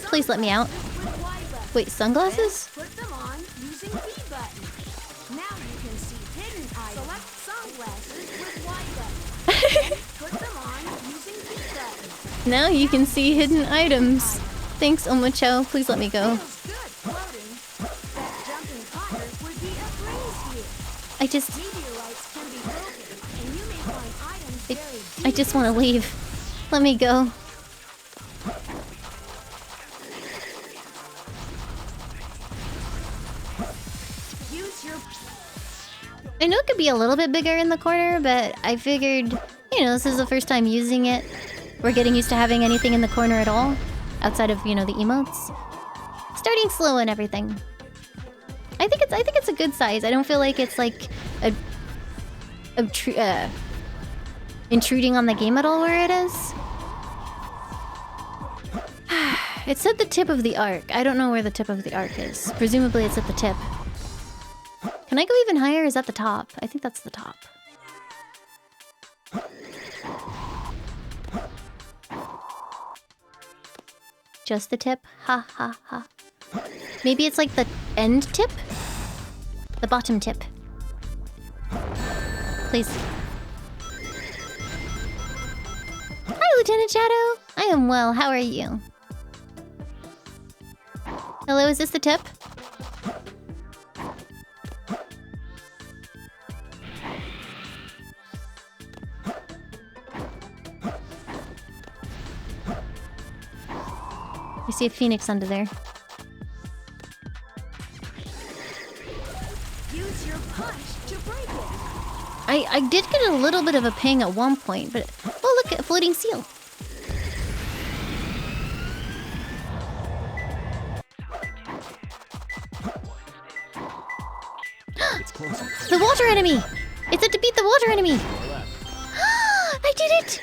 Speaker 1: Please let me out. Wait, sunglasses?
Speaker 4: Put them on using B button. Now you can see hidden items. Select sunglasses with Y button. Put them on using B button.
Speaker 1: Now you can see hidden items. Thanks, Chao. Please let me go. I just want to leave. Let me go. I know it could be a little bit bigger in the corner, but I figured, you know, this is the first time using it. We're getting used to having anything in the corner at all, outside of, you know, the emotes. Starting slow and everything. I think it's a good size. I don't feel like it's like intruding on the game at all where it is. It's at the tip of the arc. I don't know where the tip of the arc is. Presumably it's at the tip. Can I go even higher? Is that the top? I think that's the top. Just the tip? Ha ha ha. Maybe it's like the end tip? The bottom tip. Please. Hi, Lieutenant Shadow! I am well, how are you? Hello, is this the tip? I see a phoenix under there.
Speaker 4: Use your punch to break it.
Speaker 1: I did get a little bit of a ping at one point, but... Oh, look, a floating seal.
Speaker 8: It's closer.
Speaker 1: The water enemy! It's to beat the water enemy! I did it!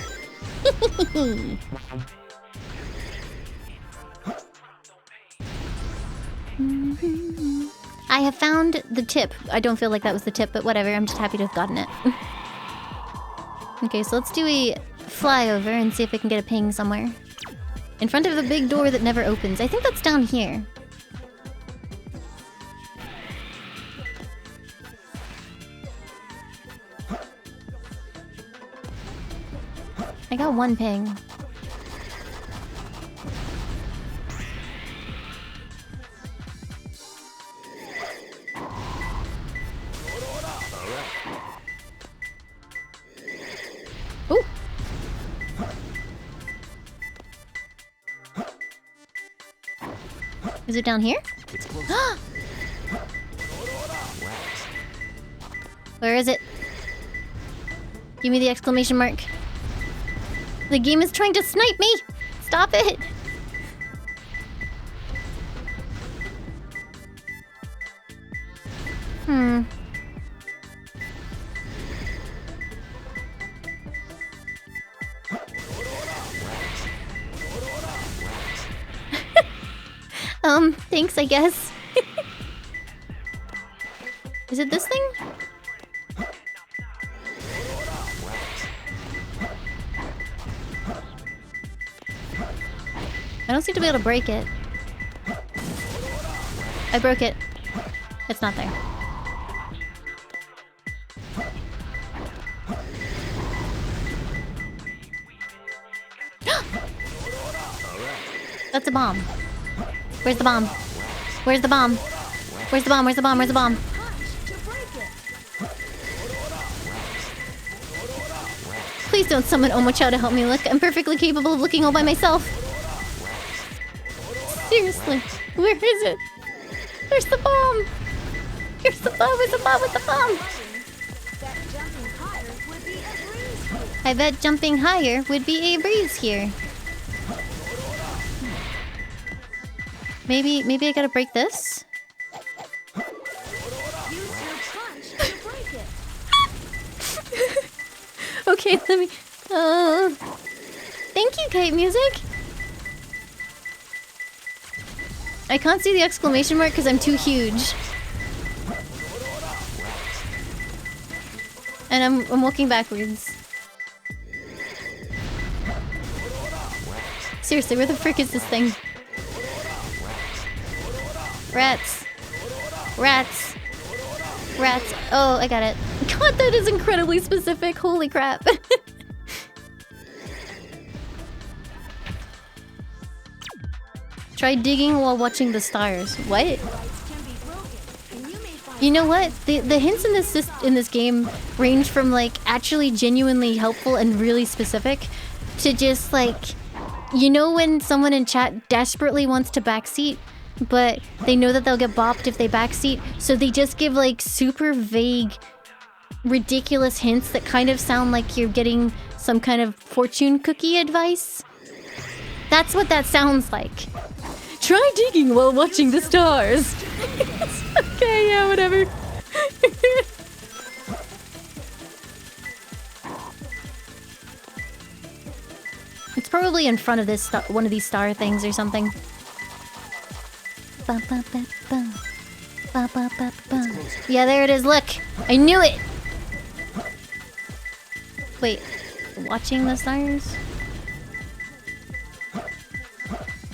Speaker 1: I have found the tip. I don't feel like that was the tip, but whatever. I'm just happy to have gotten it. Okay, so let's do a flyover and see if we can get a ping somewhere. In front of a big door that never opens. I think that's down here. I got one ping. Ooh. Is it down here?
Speaker 8: It's close.
Speaker 1: Where is it? Give me the exclamation mark. The game is trying to snipe me! Stop it! Thanks, I guess. Is it this thing? I don't seem to be able to break it. I broke it. It's not there. That's a bomb. Where's the bomb? Where's the bomb? Where's the bomb? Where's the bomb? Where's the bomb? Please don't summon Chao to help me look. I'm perfectly capable of looking all by myself. Seriously. Where is it? Where's the bomb? Where's the bomb? Where's the bomb? Where's the bomb? I bet jumping higher would be a breeze here. Maybe I gotta break this? Okay, let me... thank you, Kite Music! I can't see the exclamation mark because I'm too huge. And I'm walking backwards. Seriously, where the frick is this thing? Rats. Rats. Rats. Oh, I got it. God, that is incredibly specific. Holy crap. Try digging while watching the stars. What? You know what? The hints in this game range from like actually genuinely helpful and really specific to just like, you know when someone in chat desperately wants to backseat, but they know that they'll get bopped if they backseat, so they just give like super vague, ridiculous hints that kind of sound like you're getting some kind of fortune cookie advice? That's what that sounds like. Try digging while watching the stars. Okay, yeah, whatever. It's probably in front of this one of these star things or something. Yeah, there it is. Look, I knew it. Wait, watching the stars?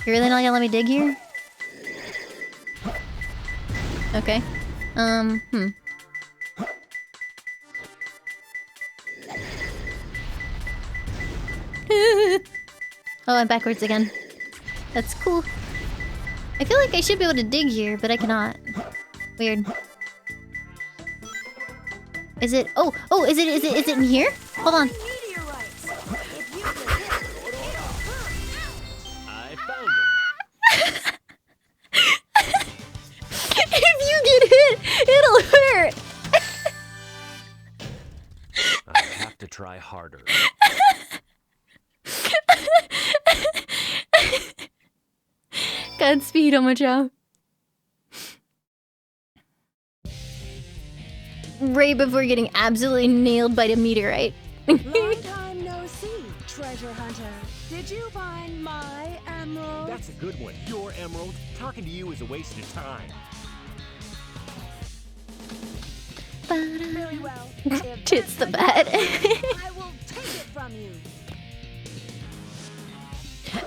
Speaker 1: You're really not gonna let me dig here? Okay. Oh, I'm backwards again. That's cool. I feel like I should be able to dig here, but I cannot. Weird. Is it? Oh, is it in here? Hold on.
Speaker 8: I found him.
Speaker 1: If you get hit, it'll hurt.
Speaker 8: I have to try harder.
Speaker 1: Godspeed, Chao. Right before getting absolutely nailed by the meteorite.
Speaker 4: Long time no see, treasure hunter. Did you find my emerald?
Speaker 8: That's a good one. Your emerald. Talking to you is a waste of time.
Speaker 4: Very well.
Speaker 1: Tits the bat.
Speaker 4: I will take it from you.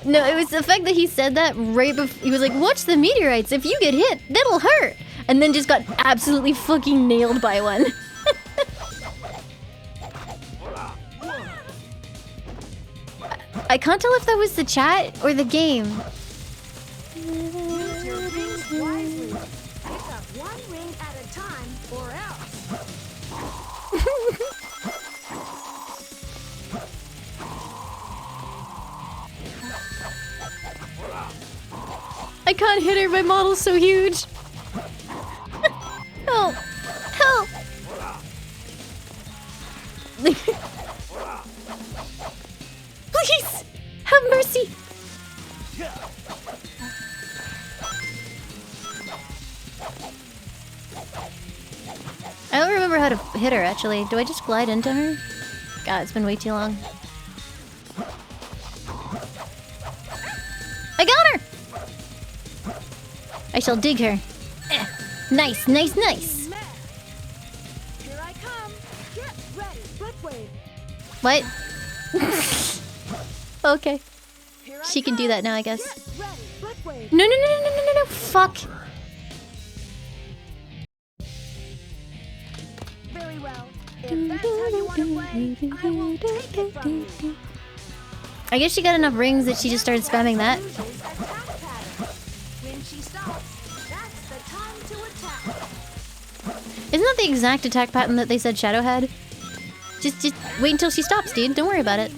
Speaker 1: No, it was the fact that he said that right before. He was like, watch the meteorites. If you get hit, that'll hurt. And then just got absolutely fucking nailed by one. I can't tell if that was the chat or the game.
Speaker 4: Use your rings wisely. Pick up one ring at a time, or else.
Speaker 1: I can't hit her. My model's so huge. Help! Help! Please! Have mercy! I don't remember how to hit her, actually. Do I just glide into her? God, it's been way too long. I got her! I shall dig her. Nice, nice, nice.
Speaker 4: Here I come. Get ready. Blood wave.
Speaker 1: What? Okay. She can do that now, I guess.
Speaker 4: Get ready. Blood wave.
Speaker 1: No, no, no, no, no, no, no, no. Fuck.
Speaker 4: Very well. If that's how you want to play, I will take it from you.
Speaker 1: I guess she got enough rings that she just started spamming that.
Speaker 4: When she stops, that's the time to attack.
Speaker 1: Isn't that the exact attack pattern that they said Shadow had? Just wait until she stops, dude. Don't worry about it.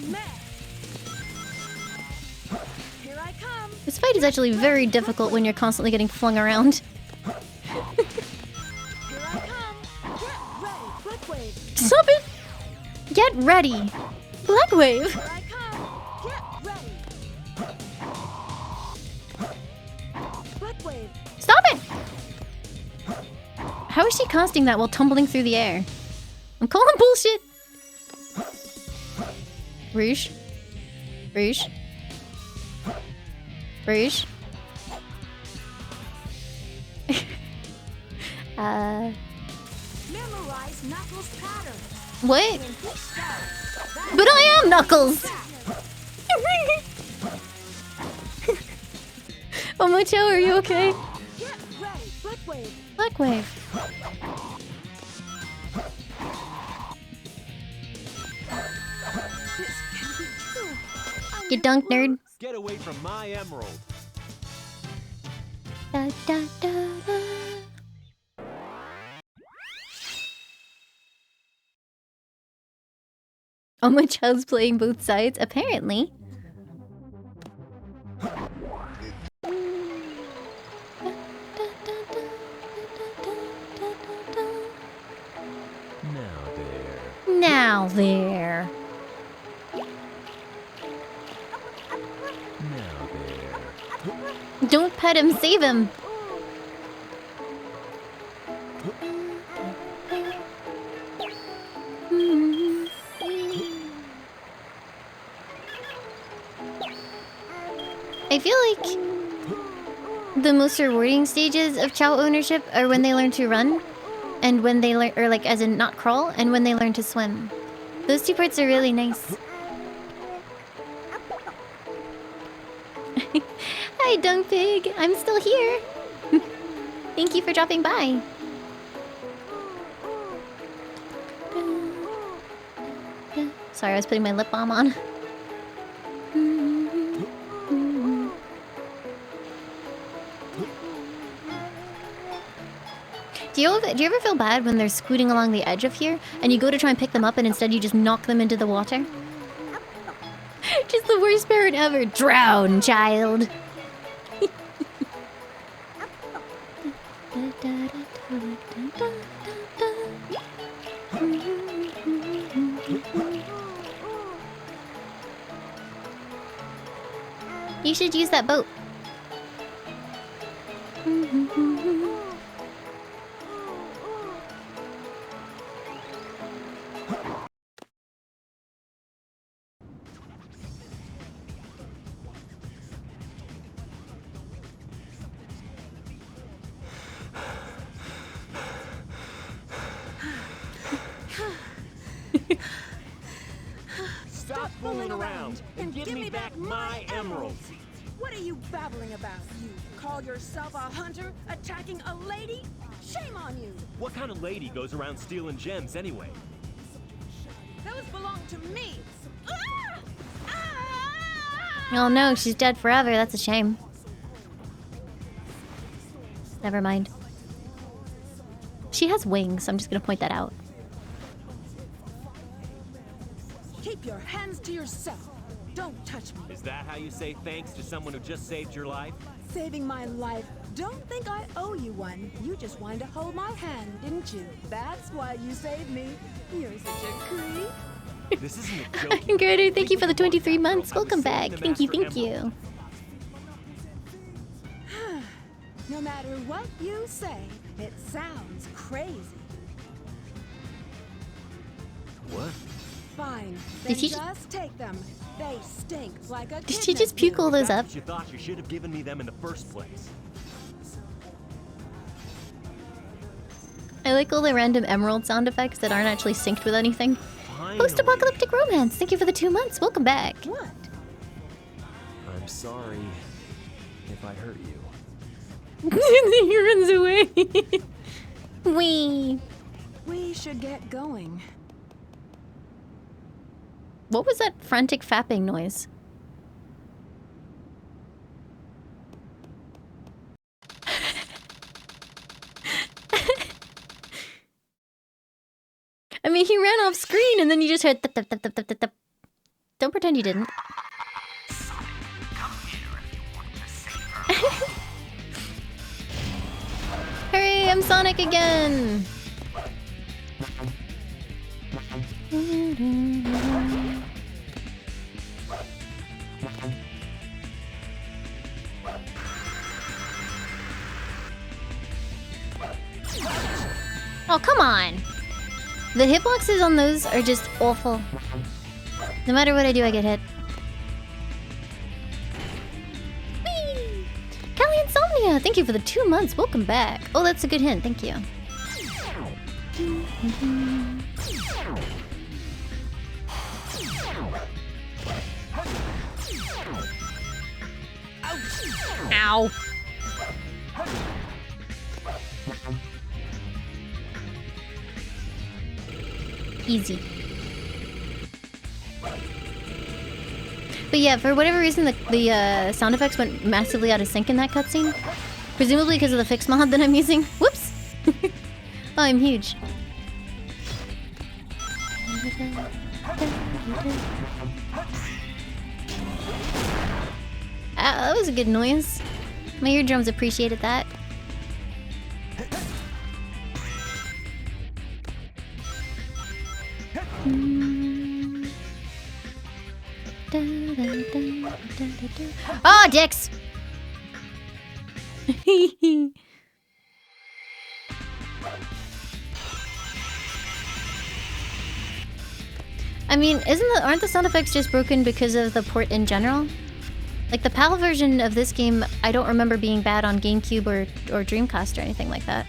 Speaker 4: Here I come.
Speaker 1: This fight is actually very difficult when you're constantly getting flung around.
Speaker 4: Here I come. Get ready. Blood wave.
Speaker 1: Stop it! Get ready. Black Wave.
Speaker 4: Here I come. Get ready. Blood wave.
Speaker 1: Stop it! How is she casting that while tumbling through the air? I'm calling bullshit. Rouge. Rouge. Rouge.
Speaker 4: Memorize Knuckles' pattern.
Speaker 1: What?
Speaker 4: When he starts,
Speaker 1: But I am Knuckles! Oh my Chao, are you okay?
Speaker 4: get ready. Blood wave.
Speaker 1: Black Wave.
Speaker 4: This can be true.
Speaker 1: You dunk, nerd.
Speaker 8: Get away from my emerald.
Speaker 1: Da, da, da, da. Oh my Chao's playing both sides, apparently. Now there. Don't pet him, save him. I feel like the most rewarding stages of Chao ownership are when they learn to run, and when they learn, or like as in not crawl, and when they learn to swim. Those two parts are really nice. Hi, Dunk Pig. I'm still here. Thank you for dropping by. Sorry, I was putting my lip balm on. Do you ever feel bad when they're scooting along the edge of here, and you go to try and pick them up, and instead you just knock them into the water? Just the worst parent ever. Drown, child. You should use that boat.
Speaker 8: Stop fooling around and give me back my emerald.
Speaker 4: What are you babbling about? You call yourself a hunter attacking a lady? Shame on you.
Speaker 8: What kind of lady goes around stealing gems anyway?
Speaker 4: Those belong to me.
Speaker 1: Oh no, she's dead forever. That's a shame. Never mind. She has wings, so I'm just gonna point that out.
Speaker 4: Keep your hands to yourself.
Speaker 13: Don't touch me.
Speaker 8: Is that how you say thanks to someone who just saved your life?
Speaker 13: Saving my life. Don't think I owe you one. You just wanted to hold my hand, didn't you? That's why you saved me. You're such a creep.
Speaker 8: This isn't a joke.
Speaker 1: Ingrid, thank you for the 23 months. Welcome back. Thank you, thank you.
Speaker 13: No matter what you say, it sounds crazy.
Speaker 8: What?
Speaker 13: Fine.
Speaker 1: Did
Speaker 13: Then
Speaker 1: she
Speaker 13: just take them. They stink like a
Speaker 1: Did she just puke all those up?
Speaker 8: You thought you should have given me them in the first place.
Speaker 1: I like all the random emerald sound effects that aren't actually synced with anything. Post-apocalyptic romance. Thank you for the 2 months. Welcome back.
Speaker 13: What?
Speaker 8: I'm sorry if I hurt you.
Speaker 1: He runs away. Wee.
Speaker 13: We should get going.
Speaker 1: What was that frantic fapping noise? I mean, he ran off screen and then you just heard thup, thup, thup, thup, thup, thup, thup. Don't pretend you didn't. Hurry, I'm Sonic again! Oh, come on! The hitboxes on those are just awful. No matter what I do, I get hit. Whee! Callie Insomnia, thank you for the 2 months. Welcome back. Oh, that's a good hint. Thank you. Ow. Easy. But yeah, for whatever reason, the sound effects went massively out of sync in that cutscene. Presumably because of the fix mod that I'm using. Whoops! Oh, I'm huge. That was a good noise. My eardrums appreciated that. Oh, dicks! I mean, aren't the sound effects just broken because of the port in general? Like the PAL version of this game, I don't remember being bad on GameCube or Dreamcast or anything like that.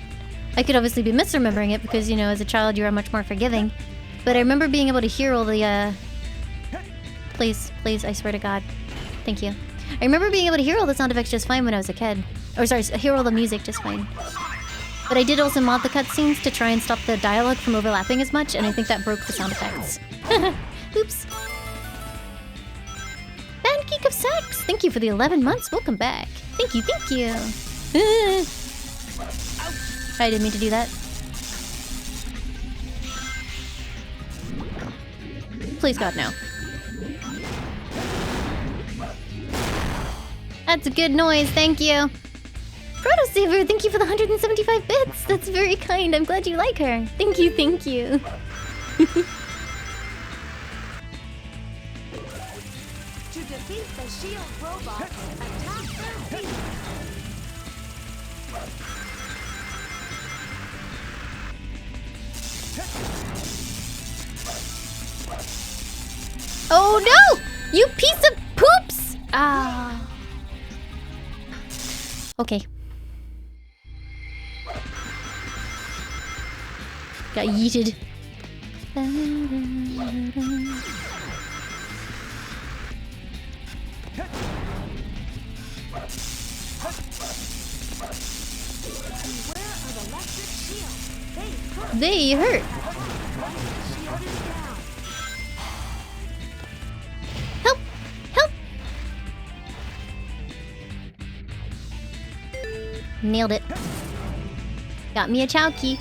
Speaker 1: I could obviously be misremembering it because, you know, as a child you are much more forgiving. But I remember being able to hear all the, Please, I swear to God. Thank you. I remember being able to hear all the sound effects just fine when I was a kid. Or sorry, hear all the music just fine. But I did also mod the cutscenes to try and stop the dialogue from overlapping as much, and I think that broke the sound effects. Oops. Band Geek of Sex! Thank you for the 11 months. Welcome back. Thank you, thank you. I didn't mean to do that. Please, God, no. That's a good noise, thank you. Protosaver, thank you for the 175 bits. That's very kind. I'm glad you like her. Thank you, thank you.
Speaker 13: To defeat the shield robots, attack their feet.
Speaker 1: Oh no! You piece of poops! Ah. Okay. Got yeeted. They hurt. Help! Help! Nailed it. Got me a Chao key.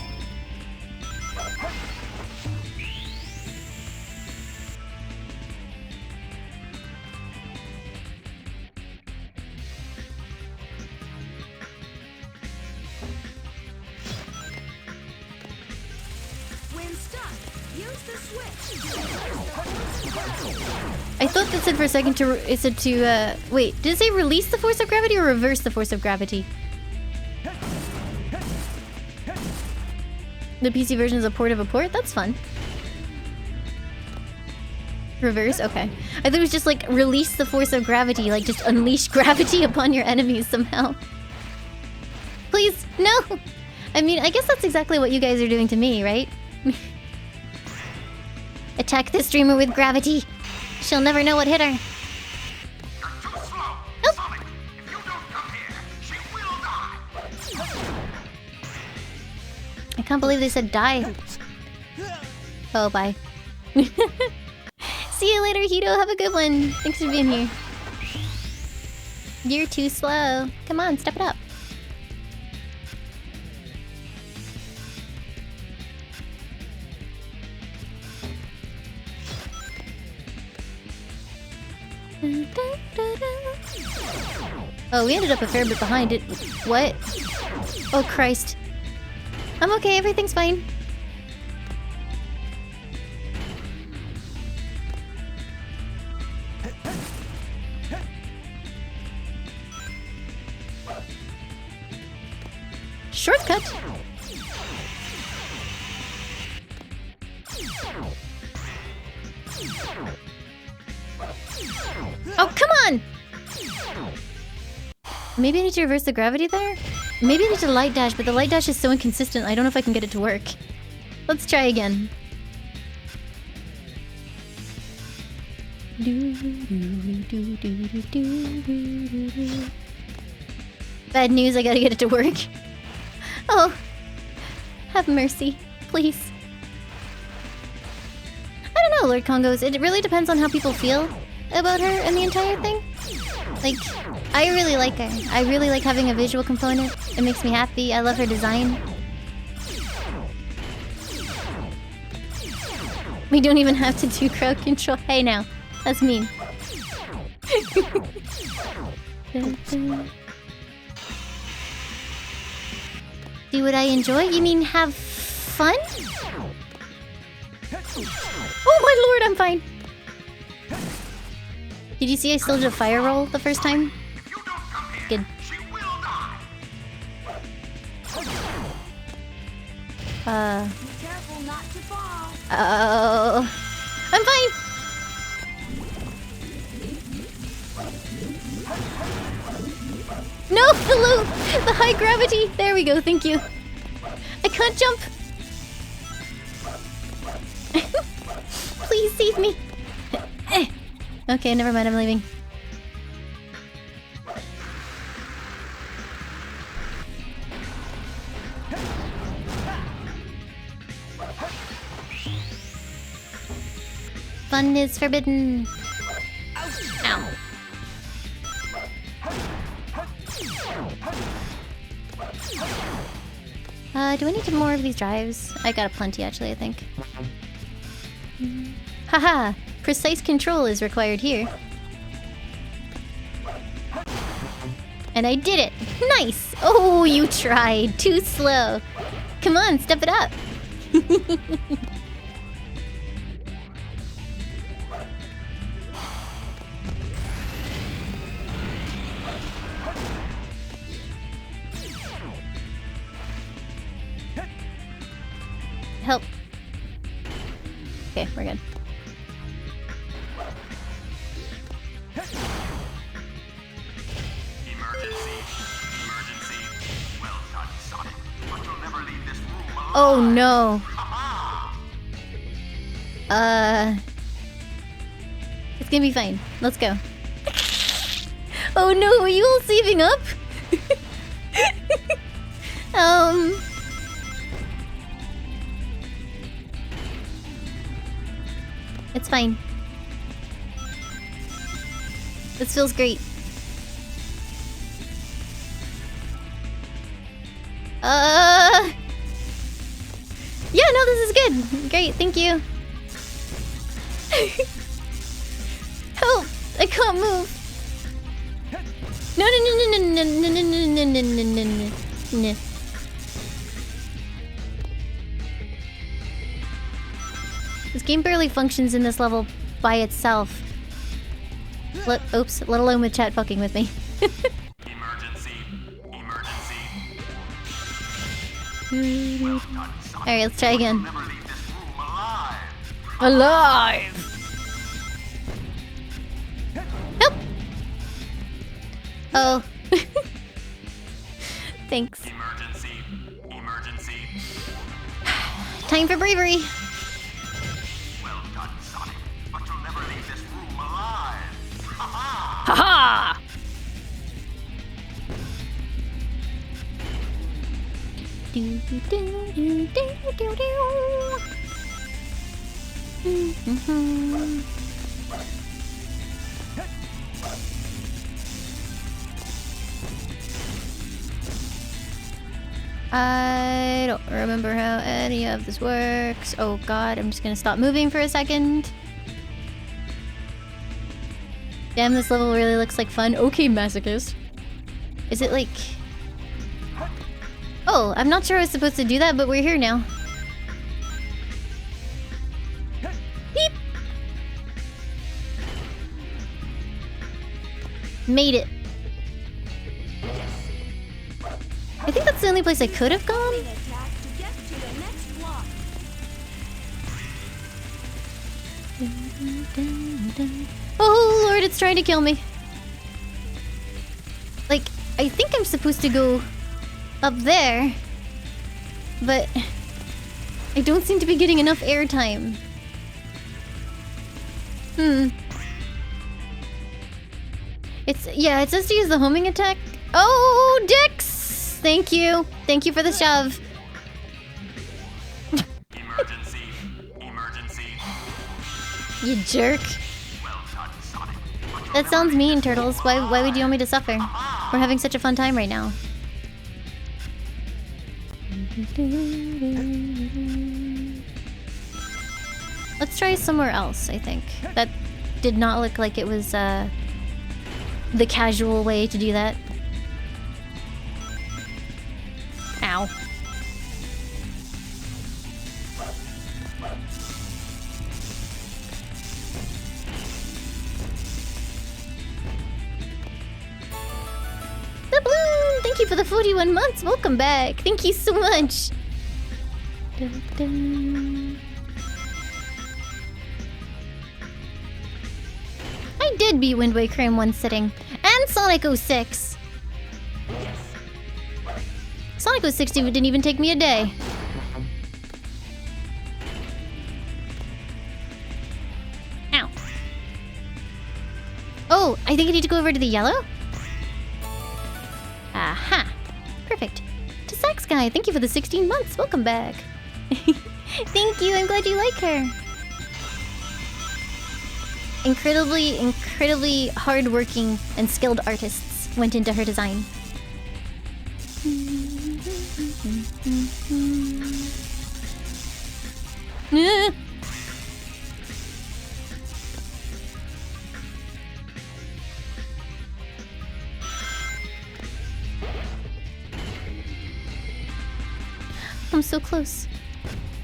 Speaker 1: I thought that said for a second to... It said to, wait, did it say release the force of gravity or reverse the force of gravity? The PC version is a port of a port? That's fun. Reverse? Okay. I thought it was just like release the force of gravity, like just unleash gravity upon your enemies somehow. Please, no! I mean, I guess that's exactly what you guys are doing to me, right? Attack the streamer with gravity. She'll never know what hit her. Nope. I can't believe they said die. Oh, bye. See you later, Hito. Have a good one. Thanks for being here. You're too slow. Come on, step it up. Oh, we ended up a fair bit behind it. What? Oh, Christ. I'm okay, everything's fine. Shortcut. Oh, come on! Maybe I need to reverse the gravity there? Maybe I need to light dash, but the light dash is so inconsistent, I don't know if I can get it to work. Let's try again. Bad news, I gotta get it to work. Oh, have mercy, please. I don't know, Lord Congos. It really depends on how people feel about her and the entire thing. Like, I really like her. I really like having a visual component. It makes me happy. I love her design. We don't even have to do crowd control. Hey now, that's mean. Do what I enjoy? You mean have fun? Oh my lord, I'm fine. Did you see I still did a fire roll the first time? Good. Oh. I'm fine! No, hello! The high gravity! There we go, thank you. I can't jump! Please save me! Okay, never mind, I'm leaving. Fun is forbidden. Ow. Do I need more of these drives? I got a plenty actually, I think. Haha! Precise control is required here. And I did it! Nice! Oh, you tried! Too slow! Come on, step it up! Help. Okay, we're good. Oh no. It's gonna be fine. Let's go. Oh no, are you all saving up? It's fine. This feels great. Yeah, no, this is good. Great, thank you. Help! I can't move. No, no, no, no, no, no, no, no, no, no, no, no, no. This game barely functions in this level by itself. Oops, let alone with chat fucking with me.
Speaker 2: Emergency. Emergency.
Speaker 1: Alright, let's try again. Alive! Help! Oh. Thanks.
Speaker 2: Emergency. Emergency.
Speaker 1: Time for bravery.
Speaker 2: Well done, Sonic. But you'll never leave this room alive. Ha ha!
Speaker 1: Ha ha! I don't remember how any of this works. Oh god, I'm just gonna stop moving for a second. Damn, this level really looks like fun. Okay, masochist. Is it like... Oh, I'm not sure I was supposed to do that, but we're here now. Beep! Made it. I think that's the only place I could have gone. Oh lord, it's trying to kill me. Like, I think I'm supposed to go up there, but I don't seem to be getting enough airtime. Yeah, it says to use the homing attack. Oh, Dix! Thank you. Thank you for the shove.
Speaker 2: Emergency. Emergency.
Speaker 1: You jerk. That sounds mean, Turtles. Why would you want me to suffer? We're having such a fun time right now. Let's try somewhere else, I think. That did not look like it was the casual way to do that. Ow. The balloon! Thank you for the 41 months. Welcome back. Thank you so much. Dun, dun. I did beat Wind Waker in one sitting. And Sonic 06. Sonic 06 didn't even take me a day. Ow. Oh, I think I need to go over to the yellow? Aha. Perfect. To Sax Guy, thank you for the 16 months. Welcome back. Thank you, I'm glad you like her. Incredibly hardworking and skilled artists went into her design. I'm so close.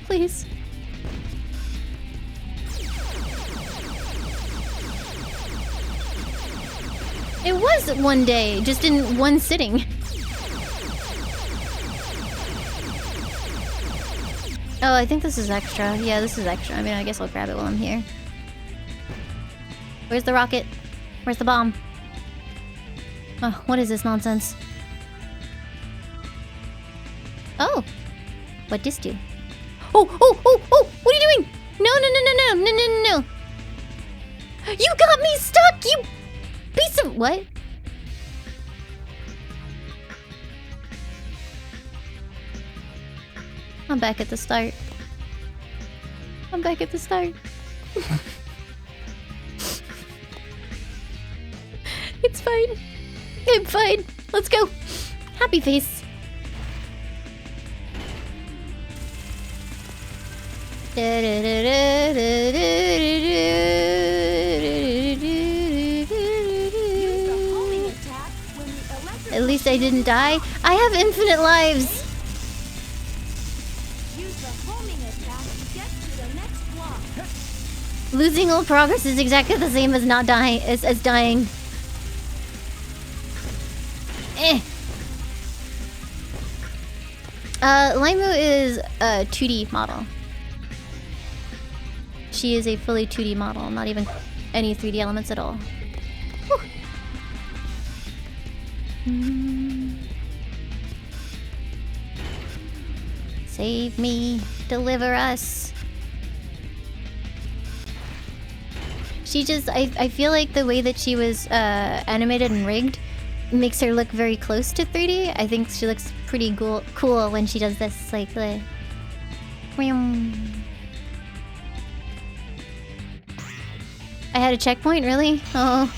Speaker 1: Please. It was one day, just in one sitting. Oh, I think this is extra. Yeah, this is extra. I mean, I guess I'll grab it while I'm here. Where's the rocket? Where's the bomb? Oh, what is this nonsense? Oh! What this do? Oh! What are you doing? No! You got me stuck, you piece of... What? I'm back at the start. It's fine. I'm fine. Let's go. Happy face. At least I didn't die. I have infinite lives.
Speaker 4: Use the homing attack to get to the next block.
Speaker 1: Losing all progress is exactly the same as not dying as dying. Laimu is a 2D model. She is a fully 2D model, not even any 3D elements at all. Save me, deliver us. She just, I feel like the way that she was animated and rigged makes her look very close to 3D. I think she looks pretty cool when she does this, like the... I had a checkpoint, really? Oh.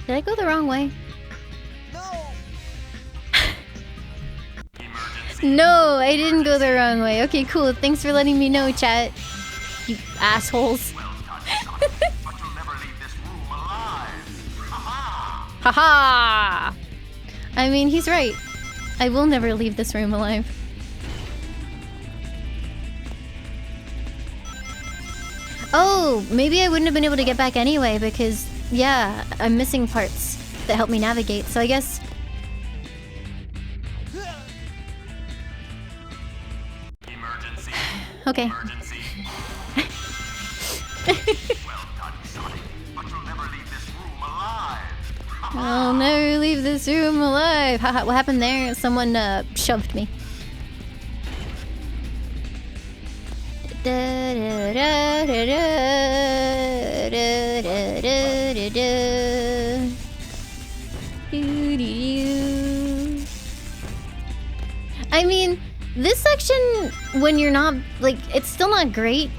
Speaker 1: Did I go the wrong way? No, I didn't go the wrong way. Okay, cool. Thanks for letting me know, chat. You assholes. Haha! I mean, he's right. I will never leave this room alive. Oh, maybe I wouldn't have been able to get back anyway because, yeah, I'm missing parts that help me navigate. So I guess...
Speaker 2: Emergency.
Speaker 1: Okay.
Speaker 2: Emergency. Well done, Sonic. But you'll never leave this room alive.
Speaker 1: I'll never leave this room alive. Haha, what happened there? Someone shoved me. I mean, this section, when you're not, like, it's still not great,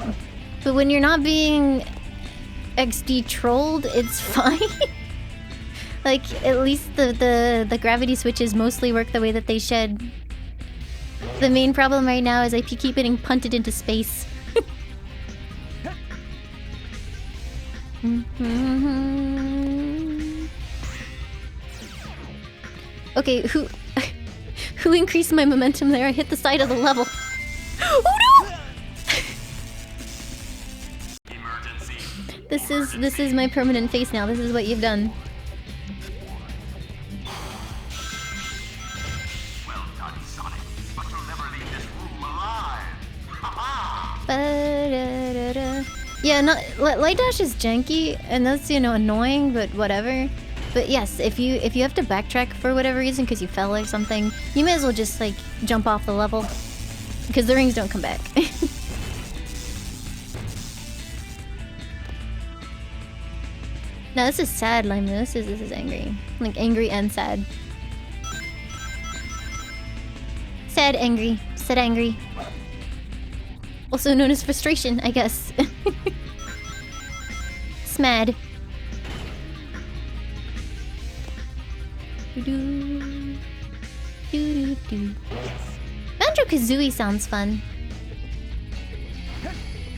Speaker 1: but when you're not being XD trolled, it's fine. Like, at least the gravity switches mostly work the way that they should. The main problem right now is I keep getting punted into space. Okay, who increased my momentum there? I hit the side of the level. Oh no! This is my permanent face now. This is what you've done.
Speaker 2: Well done, Sonic. But you'll never leave this room alive.
Speaker 1: Yeah, light dash is janky, and that's, you know, annoying, but whatever. But yes, if you have to backtrack for whatever reason because you fell or something, you may as well just like jump off the level because the rings don't come back. No, this is sad, Laimu. This is angry, like angry and sad. Sad, angry, sad, angry. Also known as frustration, I guess. Smad. Banjo-Kazooie sounds fun.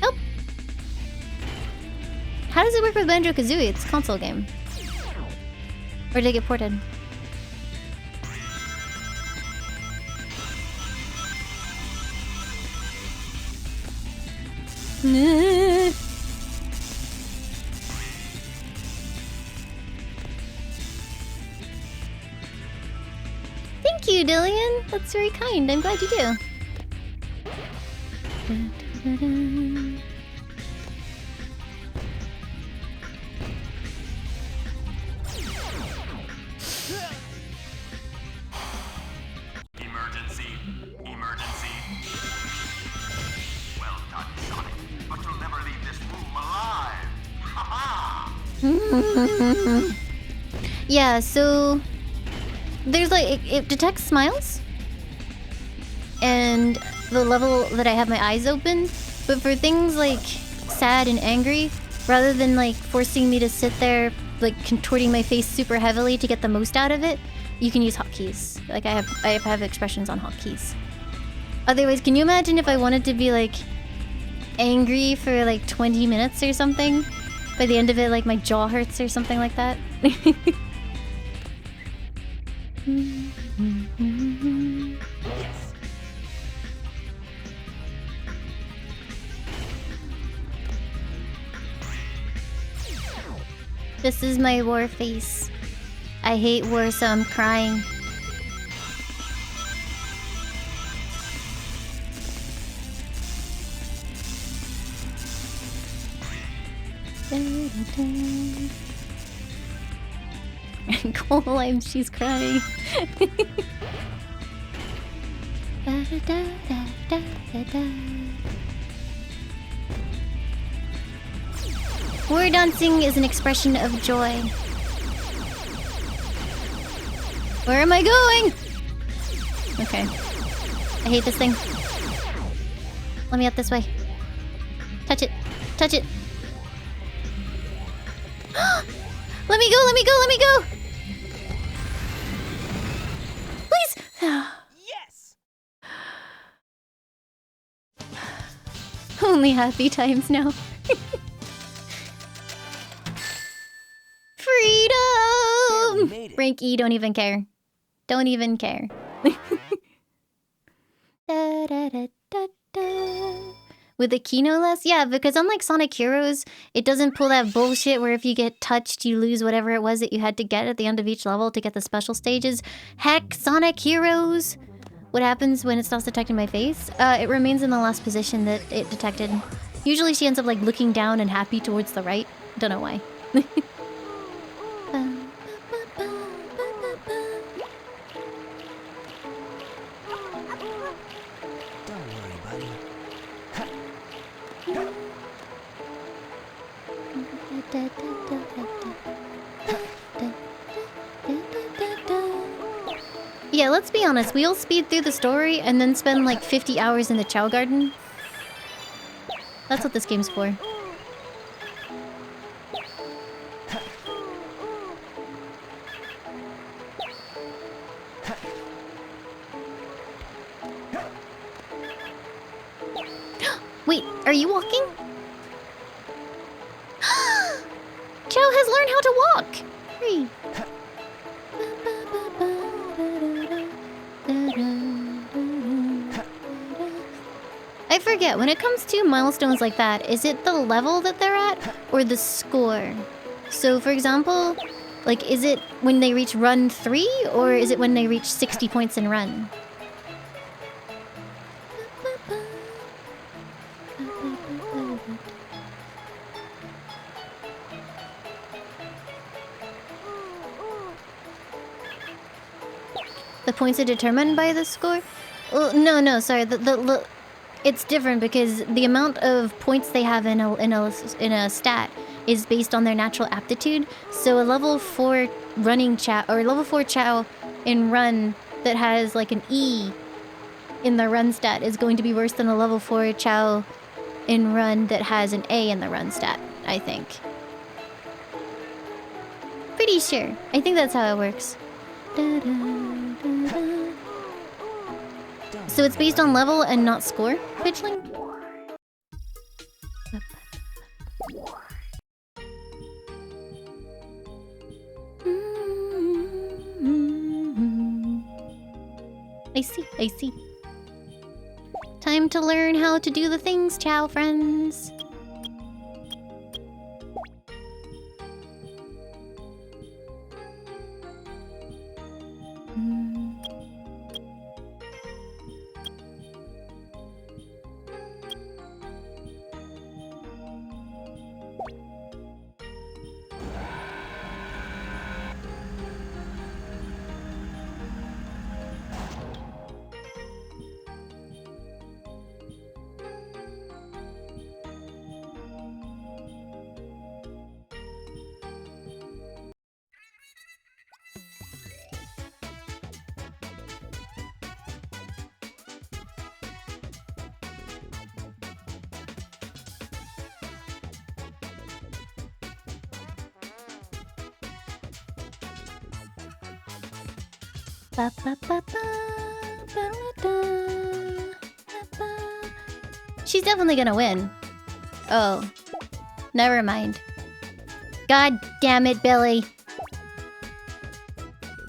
Speaker 1: Oh. How does it work with Banjo-Kazooie? It's a console game. Or did it get ported? Thank you, Dillian. That's very kind. I'm glad you do.
Speaker 2: Emergency. Emergency. Well done, Sonic. But you'll never leave this room alive.
Speaker 1: Yeah, so there's like it detects smiles and the level that I have my eyes open, but for things like sad and angry, rather than like forcing me to sit there like contorting my face super heavily to get the most out of it, you can use hotkeys. Like I have expressions on hotkeys. Otherwise, can you imagine if I wanted to be like angry for like 20 minutes or something. By the end of it, like my jaw hurts or something like that. This is my war face. I hate war, so I'm crying. Cold lime, she's crying. War dancing is an expression of joy. Where am I going? Okay. I hate this thing. Let me out this way. Touch it. Touch it. Let me go, let me go, let me go! Please!
Speaker 3: Yes!
Speaker 1: Only happy times now. Freedom! Rank E, don't even care. Don't even care. Da, da, da, da, da. With the key no less? Yeah, because unlike Sonic Heroes, it doesn't pull that bullshit where if you get touched, you lose whatever it was that you had to get at the end of each level to get the special stages. Heck, Sonic Heroes! What happens when it stops detecting my face? It remains in the last position that it detected. Usually she ends up like looking down and happy towards the right. Don't know why. Yeah, let's be honest. We'll speed through the story and then spend like 50 hours in the Chao Garden. That's what this game's for. Wait, are you walking? Chao has learned how to walk! Hurry. I forget, when it comes to milestones like that, is it the level that they're at or the score? So for example, like is it when they reach run 3 or is it when they reach 60 points in run? The points are determined by the score? Well, no, sorry. It's different because the amount of points they have in a stat is based on their natural aptitude. So a level 4 running Chao or level 4 Chao in run that has like an E in the run stat is going to be worse than a level 4 Chao in run that has an A in the run stat, I think. Pretty sure. I think that's how it works. So it's based on level and not score, Pitchling? I see. Time to learn how to do the things, Chao friends. She's definitely gonna win. Oh. Never mind. God damn it, Billy.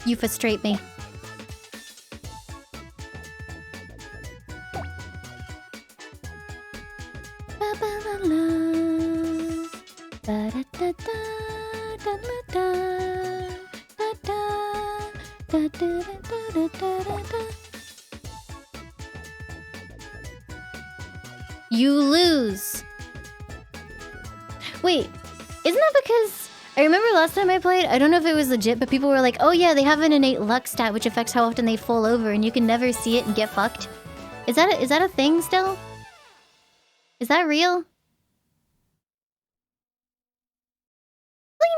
Speaker 1: You frustrate me. You lose. Wait, isn't that because I remember last time I played, I don't know if it was legit, but people were like, oh yeah, they have an innate luck stat which affects how often they fall over and you can never see it and get fucked. Is that a thing still? Is that real?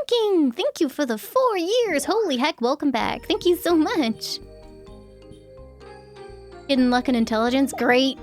Speaker 1: Blinking! Thank you for the 4 years! Holy heck, welcome back. Thank you so much. Hidden luck and intelligence, great.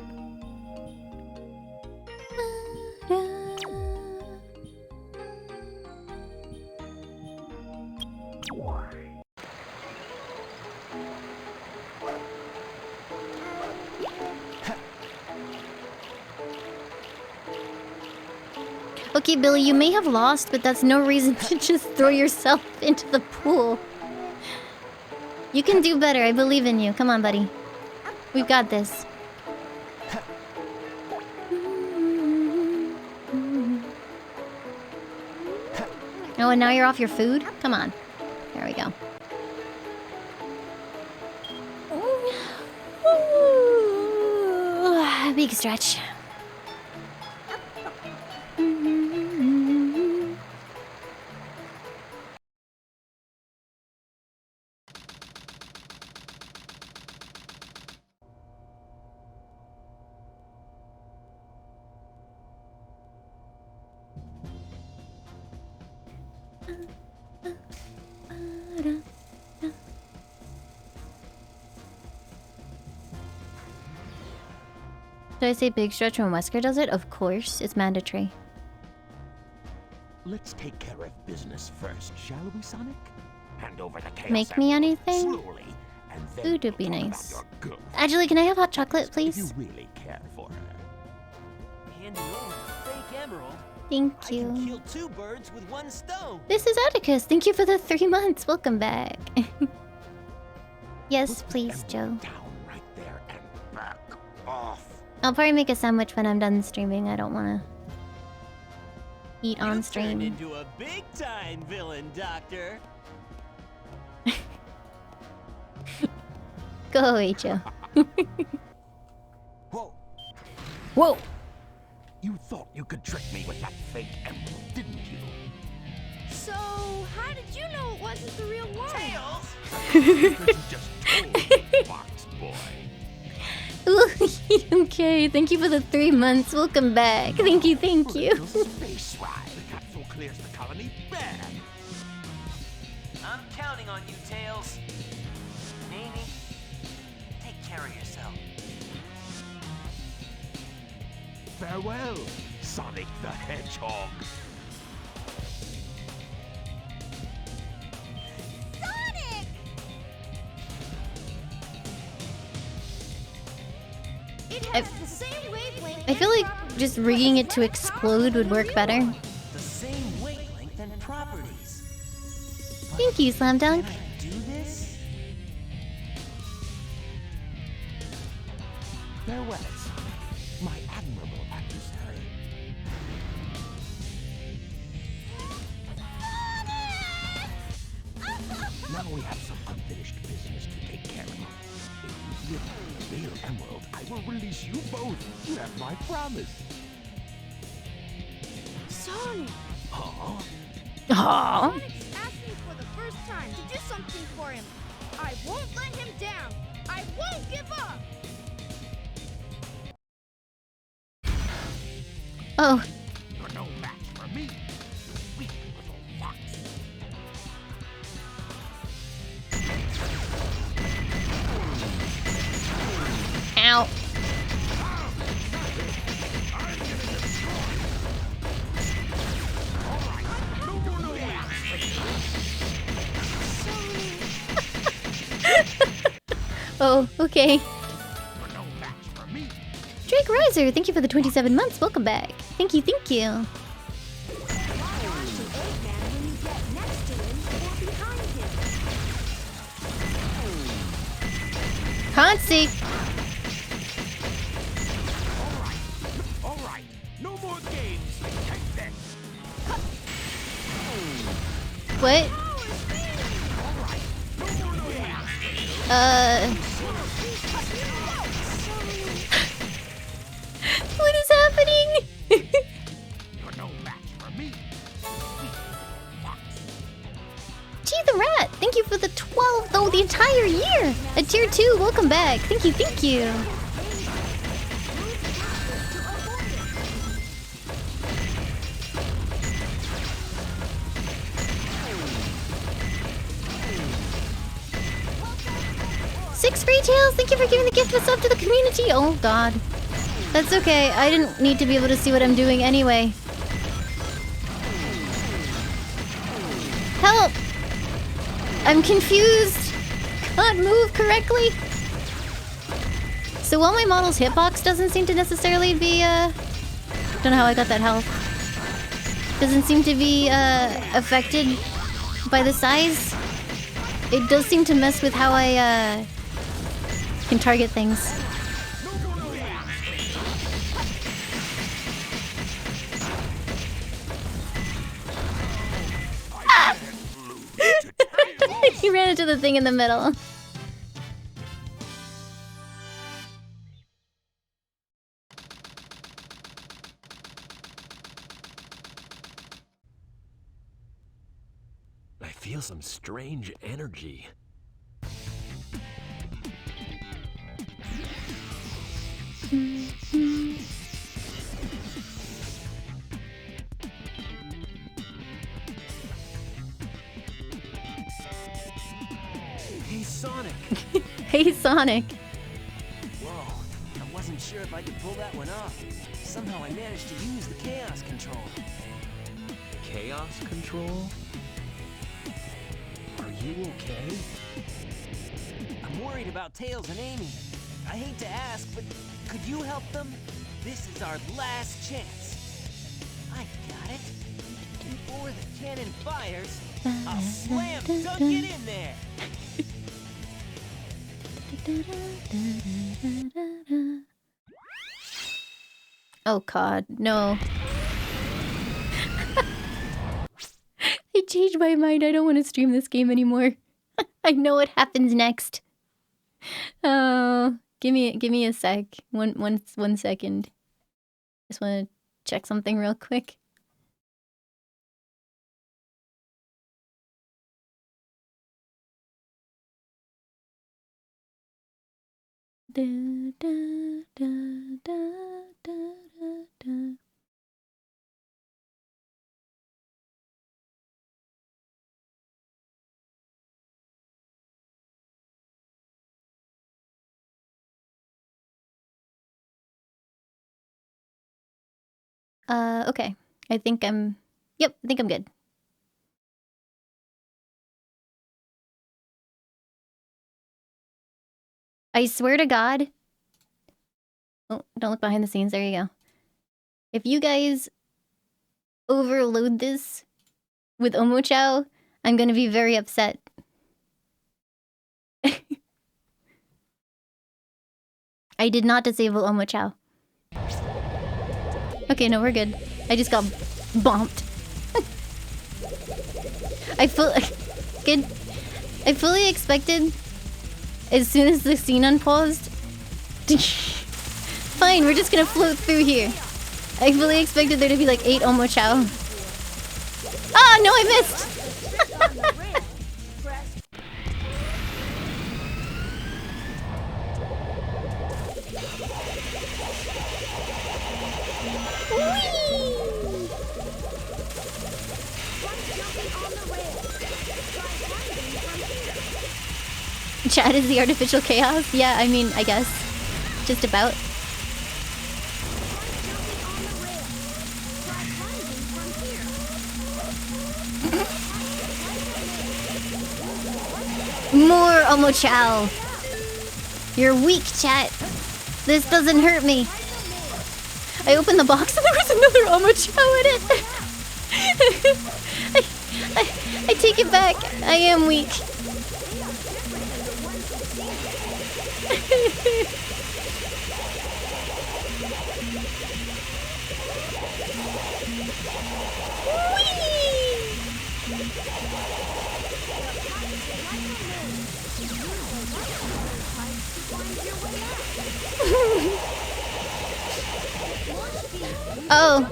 Speaker 1: Okay, Billy, you may have lost, but that's no reason to just throw yourself into the pool. You can do better. I believe in you. Come on, buddy. We've got this. Oh, and now you're off your food? Come on. There we go. Ooh, big stretch. Do I say big stretch when Wesker does it? Of course, it's mandatory.
Speaker 2: Let's take care of business first, shall we, Sonic? Hand over the chaos
Speaker 1: Make me anything?
Speaker 2: slowly, and then
Speaker 1: Food would
Speaker 2: we'll
Speaker 1: be
Speaker 2: talk
Speaker 1: nice.
Speaker 2: about your girlfriend.
Speaker 1: Actually, can I have hot chocolate, please?
Speaker 2: You really care for her.
Speaker 3: Handing over the fake emerald.
Speaker 1: Thank
Speaker 3: I can
Speaker 1: you.
Speaker 3: kill 2 birds with 1 stone.
Speaker 1: This is Atticus. Thank you for the 3 months. Welcome back. Yes, please, Joe.
Speaker 2: Down right there and back off.
Speaker 1: I'll probably make a sandwich when I'm done streaming. I don't want to eat on
Speaker 3: Turned
Speaker 1: stream.
Speaker 3: into a big-time villain, Doctor.
Speaker 1: Go away, Joe.
Speaker 2: Whoa.
Speaker 1: Whoa.
Speaker 2: You thought you could trick me with that fake emerald, didn't you?
Speaker 9: So, how did you know it wasn't the real one?
Speaker 3: Tails!
Speaker 2: You just told me, Fox Boy.
Speaker 1: Okay, thank you for the 3 months. Welcome back. Thank you, thank you.
Speaker 2: Space ride. Capsule clears the colony bad.
Speaker 3: I'm counting on you, Tails. Nene, take care of yourself.
Speaker 2: Farewell, Sonic the Hedgehog.
Speaker 5: Sonic!
Speaker 9: It has the same wavelength.
Speaker 1: I feel like just rigging it to explode would work better.
Speaker 3: The same wavelength and properties.
Speaker 1: Thank you, Slam Dunk.
Speaker 3: Can I do this?
Speaker 2: Farewell, Sonic, my admirable adversary. Now we have some unfinished business to take care of. If you give me the real emerald, I will release you both. You have my promise.
Speaker 9: Sonic!
Speaker 2: Huh?
Speaker 1: Aww.
Speaker 9: Sonic's asking for the first time to do something for him. I won't let him down. I won't give up.
Speaker 1: Oh.
Speaker 2: You're no match for me, you weak little fox.
Speaker 1: Ow. Oh, okay.
Speaker 2: You're no match for me.
Speaker 1: Drake Rise, Kaiser, thank you for the 27 months. Welcome back. Thank you, thank you. Can't see.
Speaker 2: All right. No more games. Take that.
Speaker 1: What? What is happening?
Speaker 2: You're no match for me.
Speaker 1: Gee the rat, thank you for the 12, though, the entire year. A tier 2, welcome back. Thank you, thank you. Six free tails, thank you for giving the gift of a sub to the community. Oh god. That's okay, I didn't need to be able to see what I'm doing anyway. Help! I'm confused. Can't move correctly. So while my model's hitbox doesn't seem to necessarily be, don't know how I got that health. Doesn't seem to be, affected by the size. It does seem to mess with how I, can target things. Ah! He ran into the thing in the middle.
Speaker 8: I feel some strange energy.
Speaker 3: Hey, Sonic.
Speaker 1: Hey, Sonic.
Speaker 3: Whoa, I wasn't sure if I could pull that one off. Somehow I managed to use the chaos control.
Speaker 8: Chaos control? Are you okay?
Speaker 3: I'm worried about Tails and Amy. I hate to ask, but could you help them? This is our last chance. I got it. Before the cannon fires, I'll slam dunk it in there.
Speaker 1: Oh god, no. I changed my mind. I don't want to stream this game anymore. I know what happens next. Oh, give me a sec. One second. Just want to check something real quick. Da, da, da, da, da, da. Okay. I think I'm... Yep, I think I'm good. I swear to God... Oh, don't look behind the scenes. There you go. If you guys overload this with Omochao, I'm gonna be very upset. I did not disable Omochao. Okay, no, we're good. I just got bombed. I fully expected, as soon as the scene unpaused, fine, we're just gonna float through here. I fully expected there to be like 8 Omochao. Ah, no, I missed! Chad is the artificial chaos? Yeah, I mean, I guess. Just about. More Omochao. You're weak, chat. This doesn't hurt me. I opened the box and there was another Chao in it. I take it back. I am weak. Oh.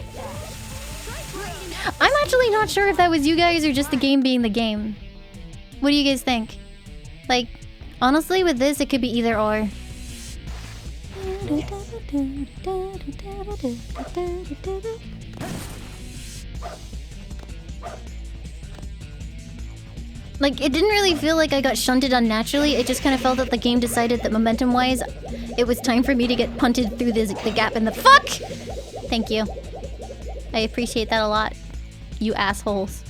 Speaker 1: I'm actually not sure if that was you guys or just the game being the game. What do you guys think? Like, honestly, with this, it could be either or. Like, it didn't really feel like I got shunted unnaturally. It just kind of felt that the game decided that momentum-wise, it was time for me to get punted through the gap in the fuck! Thank you. I appreciate that a lot. You assholes.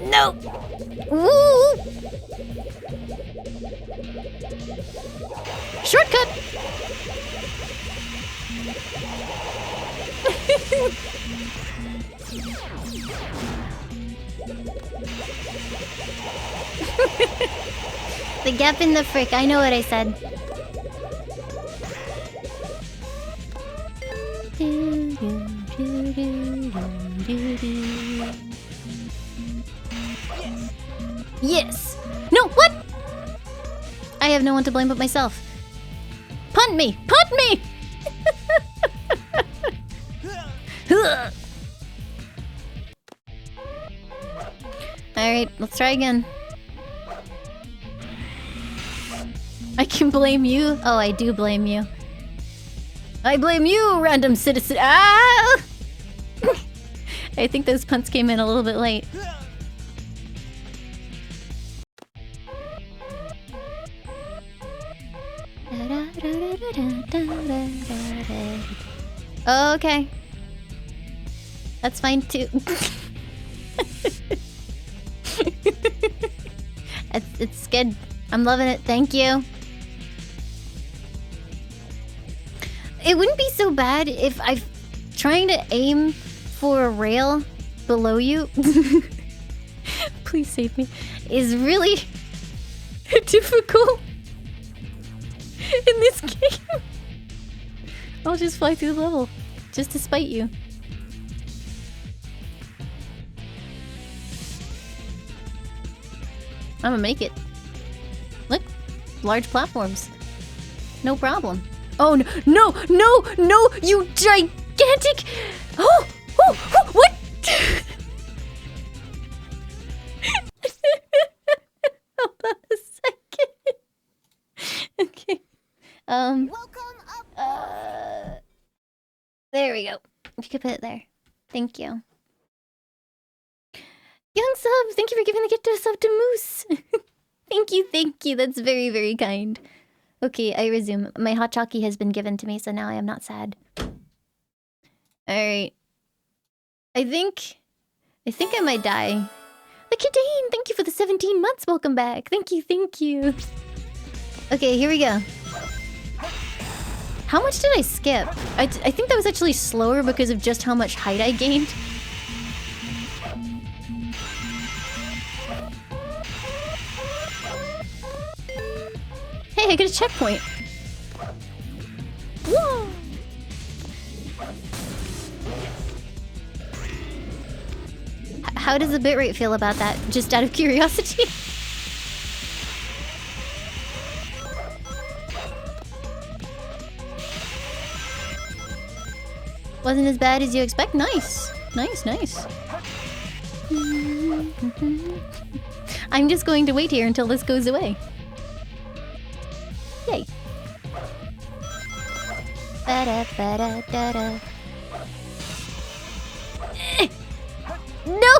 Speaker 1: No! Woo! Shortcut! The gap in the frick. I know what I said. Yes. No, what? I have no one to blame but myself. Punt me! Punt me! Alright, let's try again. I can blame you? Oh, I do blame you. I blame you, random citizen. Ah! I think those punts came in a little bit late. Okay. That's fine too. It's good. I'm loving it. Thank you. It wouldn't be so bad if I'm trying to aim for a rail below you. Please save me. Is really difficult in this game. I'll just fly through the level just to spite you. I'm gonna make it. Look, large platforms. No problem. Oh no, no, no, no, you gigantic! Oh, oh, oh what? Hold on a second. Okay. There we go. You could put it there. Thank you. Young sub, thank you for giving the gift of a sub to Moose. Thank you. That's very, very kind. Okay, I resume. My hot chalky has been given to me, so now I am not sad. Alright. I think I might die. Lucky Dane, thank you for the 17 months. Welcome back. Thank you. Okay, here we go. How much did I skip? I think that was actually slower because of just how much height I gained. Hey, I got a checkpoint. Whoa! How does the bitrate feel about that? Just out of curiosity? Wasn't as bad as you expect? Nice. Nice. I'm just going to wait here until this goes away. Yay. Ba-da-ba-da-da-da. No!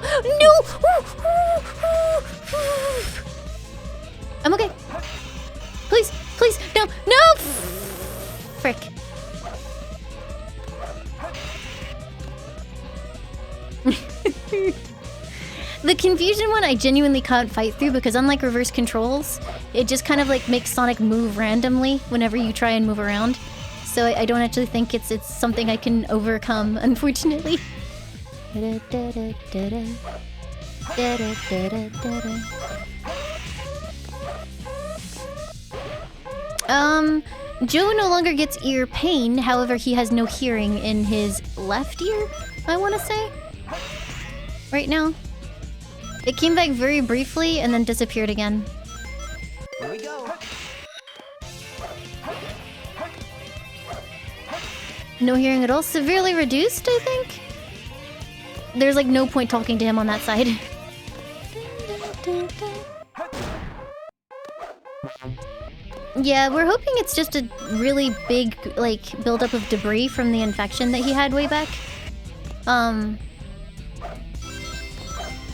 Speaker 1: I'm okay. Please, no! Frick. The confusion one I genuinely can't fight through because unlike reverse controls, it just kind of like makes Sonic move randomly whenever you try and move around. so I don't actually think it's something I can overcome, unfortunately. Joe no longer gets ear pain, however he has no hearing in his left ear, I want to say. Right now. It came back very briefly and then disappeared again.
Speaker 3: Here we go.
Speaker 1: No hearing at all. Severely reduced, I think? There's like no point talking to him on that side. Yeah, we're hoping it's just a really big, like, buildup of debris from the infection that he had way back.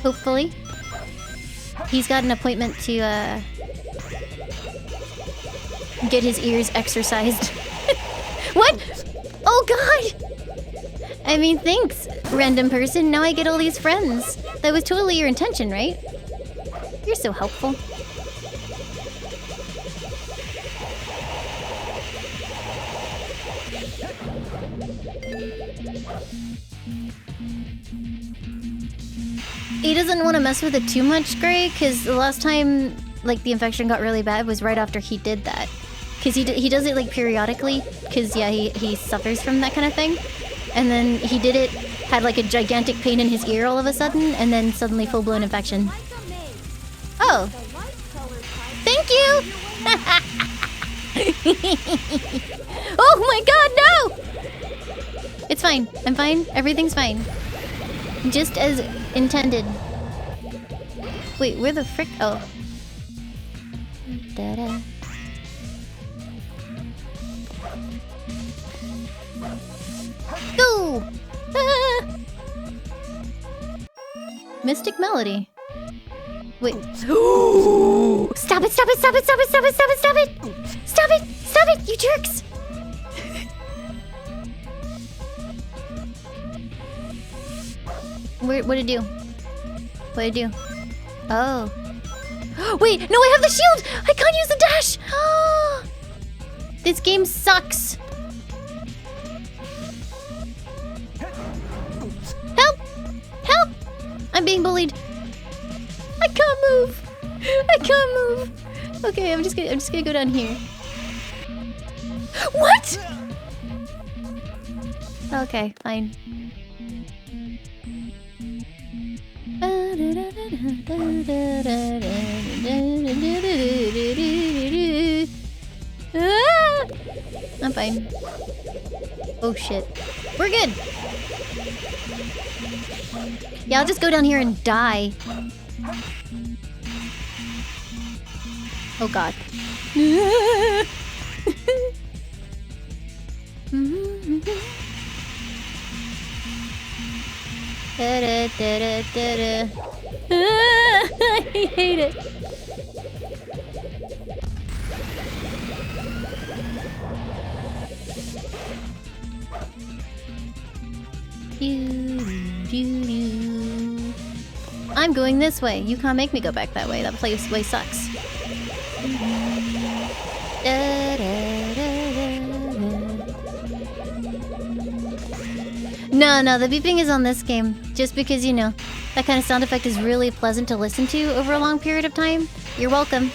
Speaker 1: Hopefully. He's got an appointment to, get his ears exercised. What? Oh god! I mean, thanks, random person. Now I get all these friends. That was totally your intention, right? You're so helpful. He doesn't want to mess with it too much, Gray, because the last time, like, the infection got really bad was right after he did that. Because he does it, like, periodically, because, yeah, he suffers from that kind of thing. And then he did it, had, like, a gigantic pain in his ear all of a sudden, and then suddenly full-blown infection. Oh. Thank you! Oh my god, no! It's fine. I'm fine. Everything's fine. Just as intended. Wait, where the frick? Oh. Da-da. Go! Ah! Mystic Melody. Wait. Stop it, stop it, stop it, stop it, stop it, stop it, stop it! Stop it! Stop it, you jerks! What'd it do? What'd it do? Oh. Wait, no, I have the shield! I can't use the dash! This game sucks. Help! Help! I'm being bullied. I can't move. I can't move. Okay, I'm just gonna go down here. What? Okay, fine. I'm fine. Oh shit. We're good. Yeah, I'll just go down here and die. Oh god. I hate it. I'm going this way. You can't make me go back that way. That way sucks. No, the beeping is on this game. Just because, you know, that kind of sound effect is really pleasant to listen to over a long period of time. You're welcome.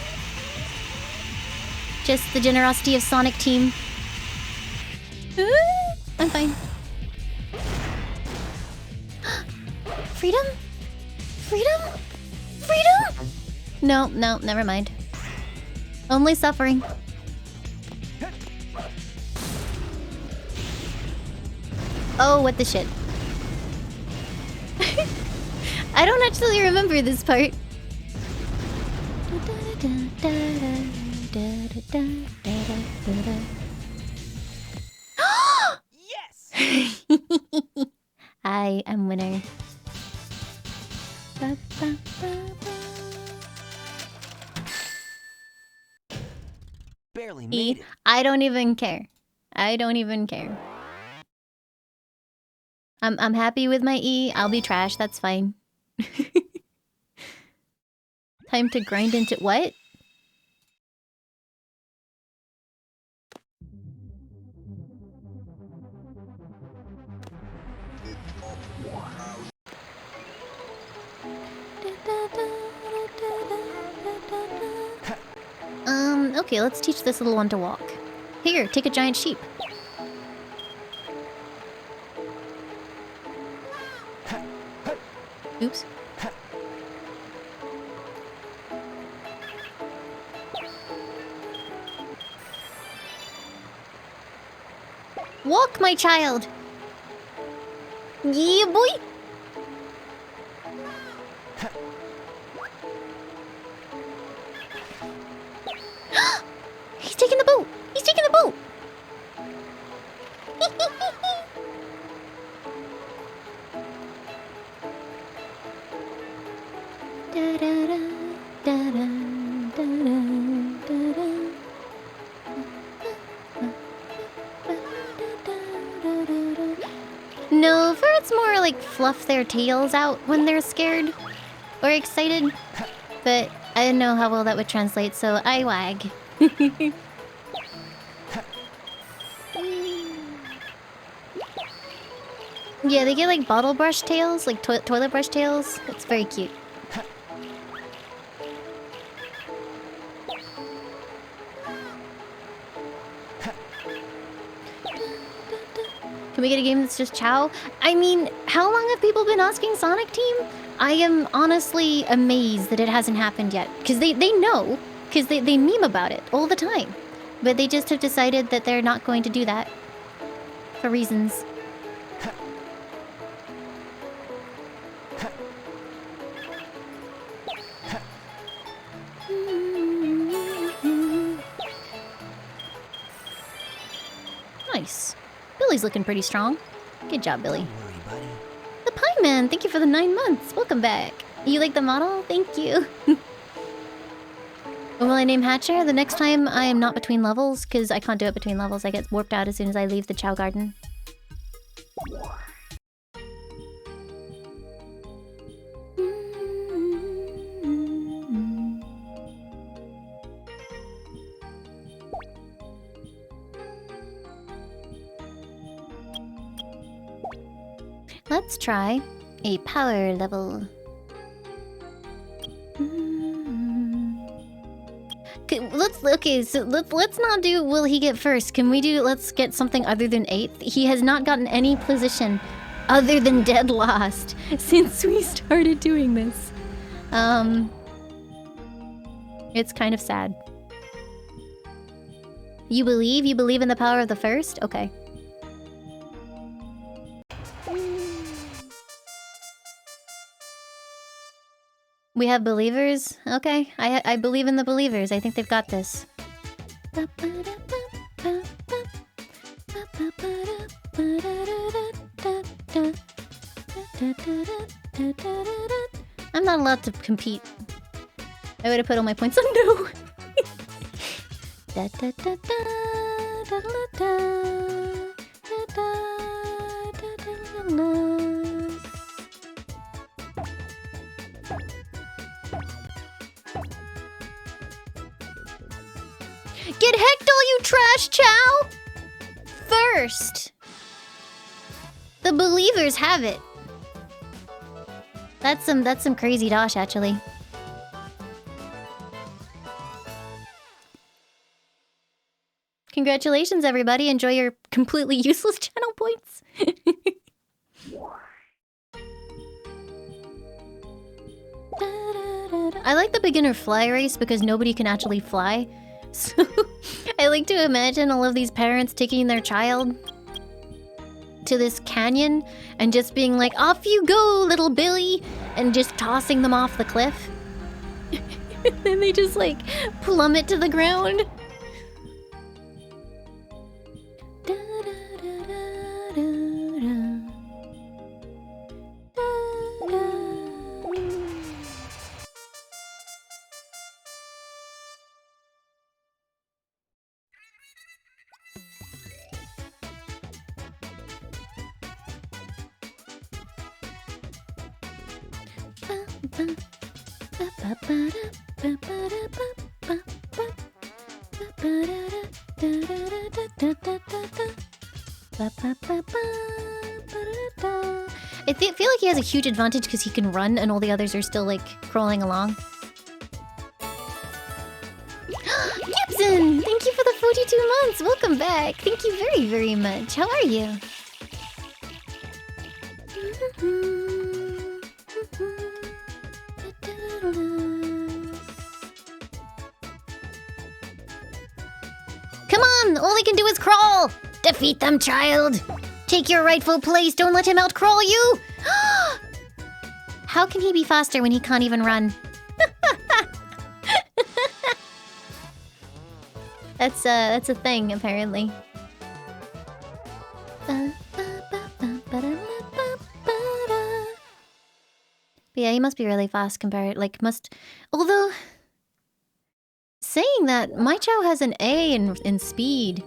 Speaker 1: Just the generosity of Sonic Team. I'm fine. Freedom? Freedom? Freedom? No, never mind. Only suffering. Oh, what the shit. I don't actually remember this part. Yes! I am winner.
Speaker 3: Barely made it.
Speaker 1: I don't even care. I don't even care. I'm happy with my E. I'll be trash. That's fine. Time to grind into what? Okay, let's teach this little one to walk. Here, take a giant sheep. Oops. Walk, my child! Yeah, boy! He's taking the boat! He's taking the boat! Da-da-da, da-da, da-da, da-da. No, birds more like fluff their tails out when they're scared or excited. But I didn't know how well that would translate, so I wag. Yeah, they get like bottle brush tails, like toilet brush tails. It's very cute. Can we get a game that's just Chao? I mean, how long have people been asking Sonic Team? I am honestly amazed that it hasn't happened yet. Because they know. Because they meme about it all the time. But they just have decided that they're not going to do that. For reasons. Nice. Billy's looking pretty strong. Good job, Billy.
Speaker 3: Don't worry, buddy.
Speaker 1: The Pie Man, thank you for the 9 months. Welcome back. You like the model? Thank you. When will I name Hatcher? The next time I am not between levels, because I can't do it between levels. I get warped out as soon as I leave the Chao Garden. Let's try a power level. Let's not do will he get first. Can we do let's get something other than 8th? He has not gotten any position other than dead last since we started doing this. It's kind of sad. You believe in the power of the first? Okay. We have believers? Okay, I believe in the believers. I think they've got this. I'm not allowed to compete. I would have put all my points on no. Get hecked, all you trash, Chao! First! The believers have it. That's some crazy dosh, actually. Congratulations, everybody. Enjoy your completely useless channel points. I like the beginner fly race because nobody can actually fly. So I like to imagine all of these parents taking their child to this canyon and just being like, off you go, little Billy, and just tossing them off the cliff. And then they just like plummet to the ground. feel like he has a huge advantage because he can run and all the others are still like crawling along. Gibson! Thank you for the 42 months! Welcome back! Thank you very, very much. How are you? Come on! All he can do is crawl! Defeat them, child! Take your rightful place! Don't let him outcrawl you! How can he be faster when he can't even run? That's a thing, apparently. But yeah, he must be really fast compared, like, although, saying that, my Chao has an A in speed.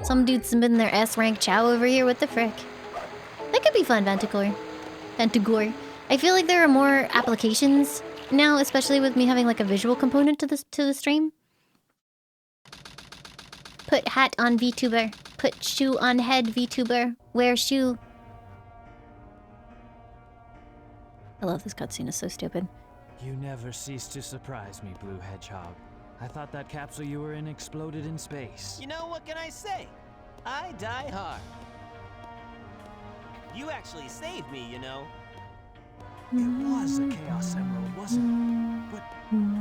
Speaker 1: Some dude's submitting their S-rank Chao over here, what the frick? That could be fun, Vantagor. I feel like there are more applications now, especially with me having like a visual component to the stream. Put hat on VTuber. Put shoe on head VTuber. Wear shoe. I love this cutscene, it's so stupid.
Speaker 7: You never cease to surprise me, Blue Hedgehog. I thought that capsule you were in exploded in space.
Speaker 3: You know, what can I say? I die hard. You actually saved me, you know.
Speaker 7: It was a Chaos Emerald, wasn't it? But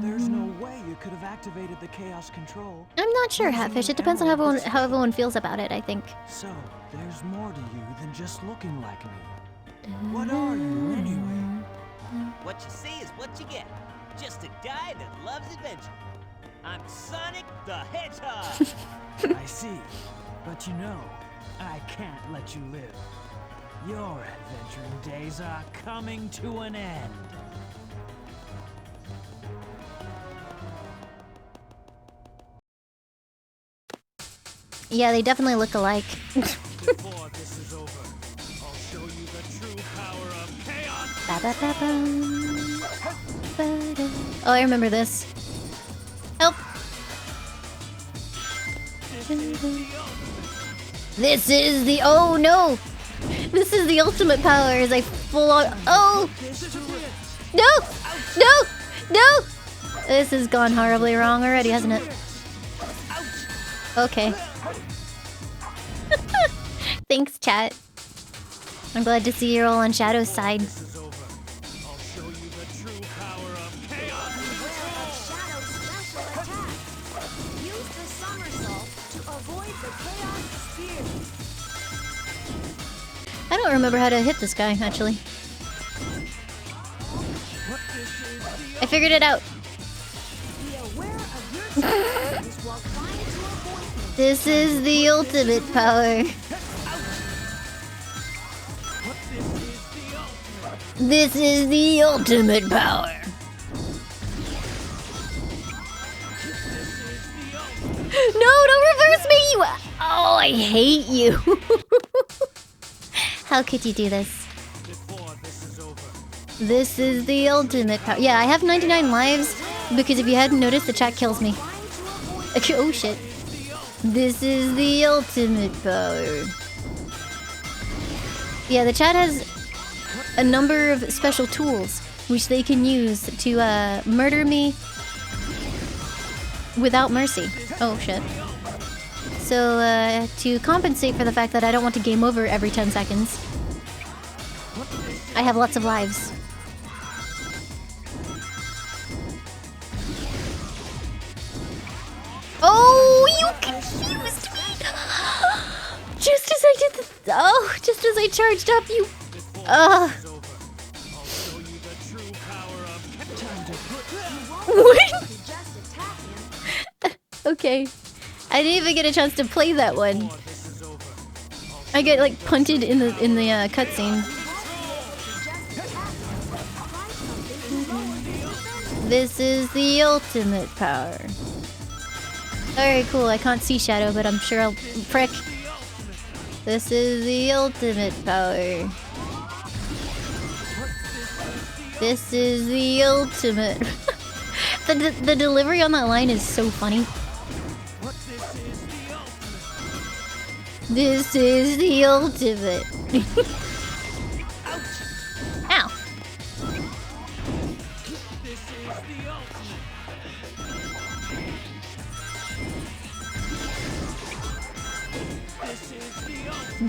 Speaker 7: there's no way you could have activated the Chaos Control.
Speaker 1: I'm not sure, Hatfish. It depends on how everyone feels about it, I think.
Speaker 7: So, there's more to you than just looking like me. What are you, anyway?
Speaker 3: What you see is what you get. Just a guy that loves adventure. I'm Sonic the Hedgehog.
Speaker 7: I see. But you know, I can't let you live. Your adventuring days are coming to an end.
Speaker 1: Yeah, they definitely look alike.
Speaker 7: Before this is over, I'll show you the true power of chaos.
Speaker 1: Oh, I remember this. Help! This is the oh no! This is the ultimate power as I full on oh no! No! No! This has gone horribly wrong already, hasn't it? Okay. Thanks, chat. I'm glad to see you're all on Shadow's side. I don't remember how to hit this guy, actually. I figured it out. This is the ultimate power. This is the ultimate power. No, don't reverse me! Oh, I hate you. How could you do this? This is the ultimate power. Yeah, I have 99 lives because if you hadn't noticed, the chat kills me. Oh shit. This is the ultimate power. Yeah, the chat has a number of special tools which they can use to murder me without mercy. Oh shit. So, to compensate for the fact that I don't want to game over every 10 seconds, I have lots of lives. Oh, you confused me! Just as I did the... Oh, just as I charged up, you... What? Okay. I didn't even get a chance to play that one. I get like punted in the cutscene. This is the ultimate power. Alright, cool. I can't see Shadow, but I'm sure I'll prick. This is the ultimate power. This is the ultimate. The delivery on that line is so funny. This is the ultimate.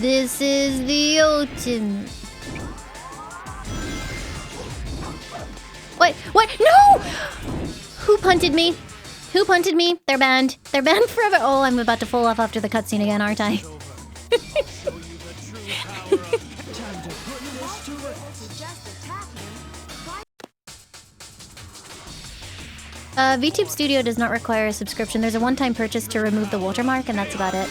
Speaker 1: This is the ultimate. What? What? No! Who punted me? Who punted me? They're banned. They're banned forever. Oh, I'm about to fall off after the cutscene again, aren't I? VTube Studio does not require a subscription. There's a one-time purchase to remove the watermark, and that's about it.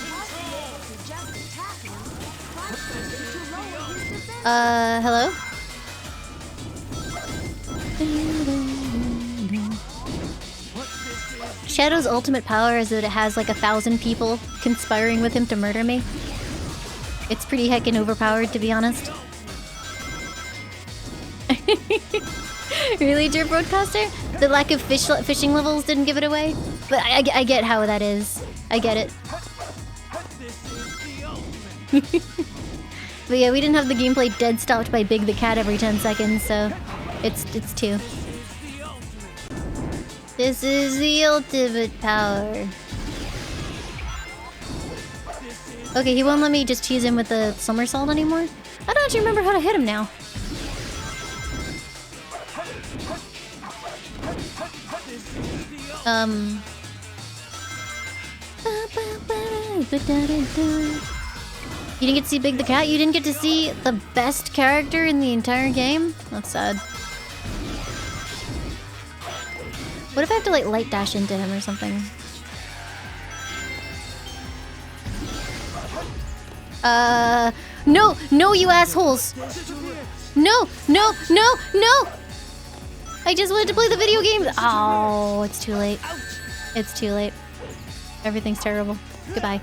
Speaker 1: Hello? Shadow's ultimate power is that it has like 1,000 people conspiring with him to murder me. It's pretty heckin' overpowered, to be honest. Really, Dear Broadcaster? The lack of fishing levels didn't give it away? But I get how that is. I get it. But yeah, we didn't have the gameplay dead stopped by Big the Cat every 10 seconds, so it's 2. This is the ultimate power. Okay, he won't let me just tease him with the somersault anymore. I don't actually remember how to hit him now. You didn't get to see Big the Cat? You didn't get to see the best character in the entire game? That's sad. What if I have to like light dash into him or something? No! No, you assholes! No! No! No! No! I just wanted to play the video game! Oh, it's too late. It's too late. Everything's terrible. Goodbye.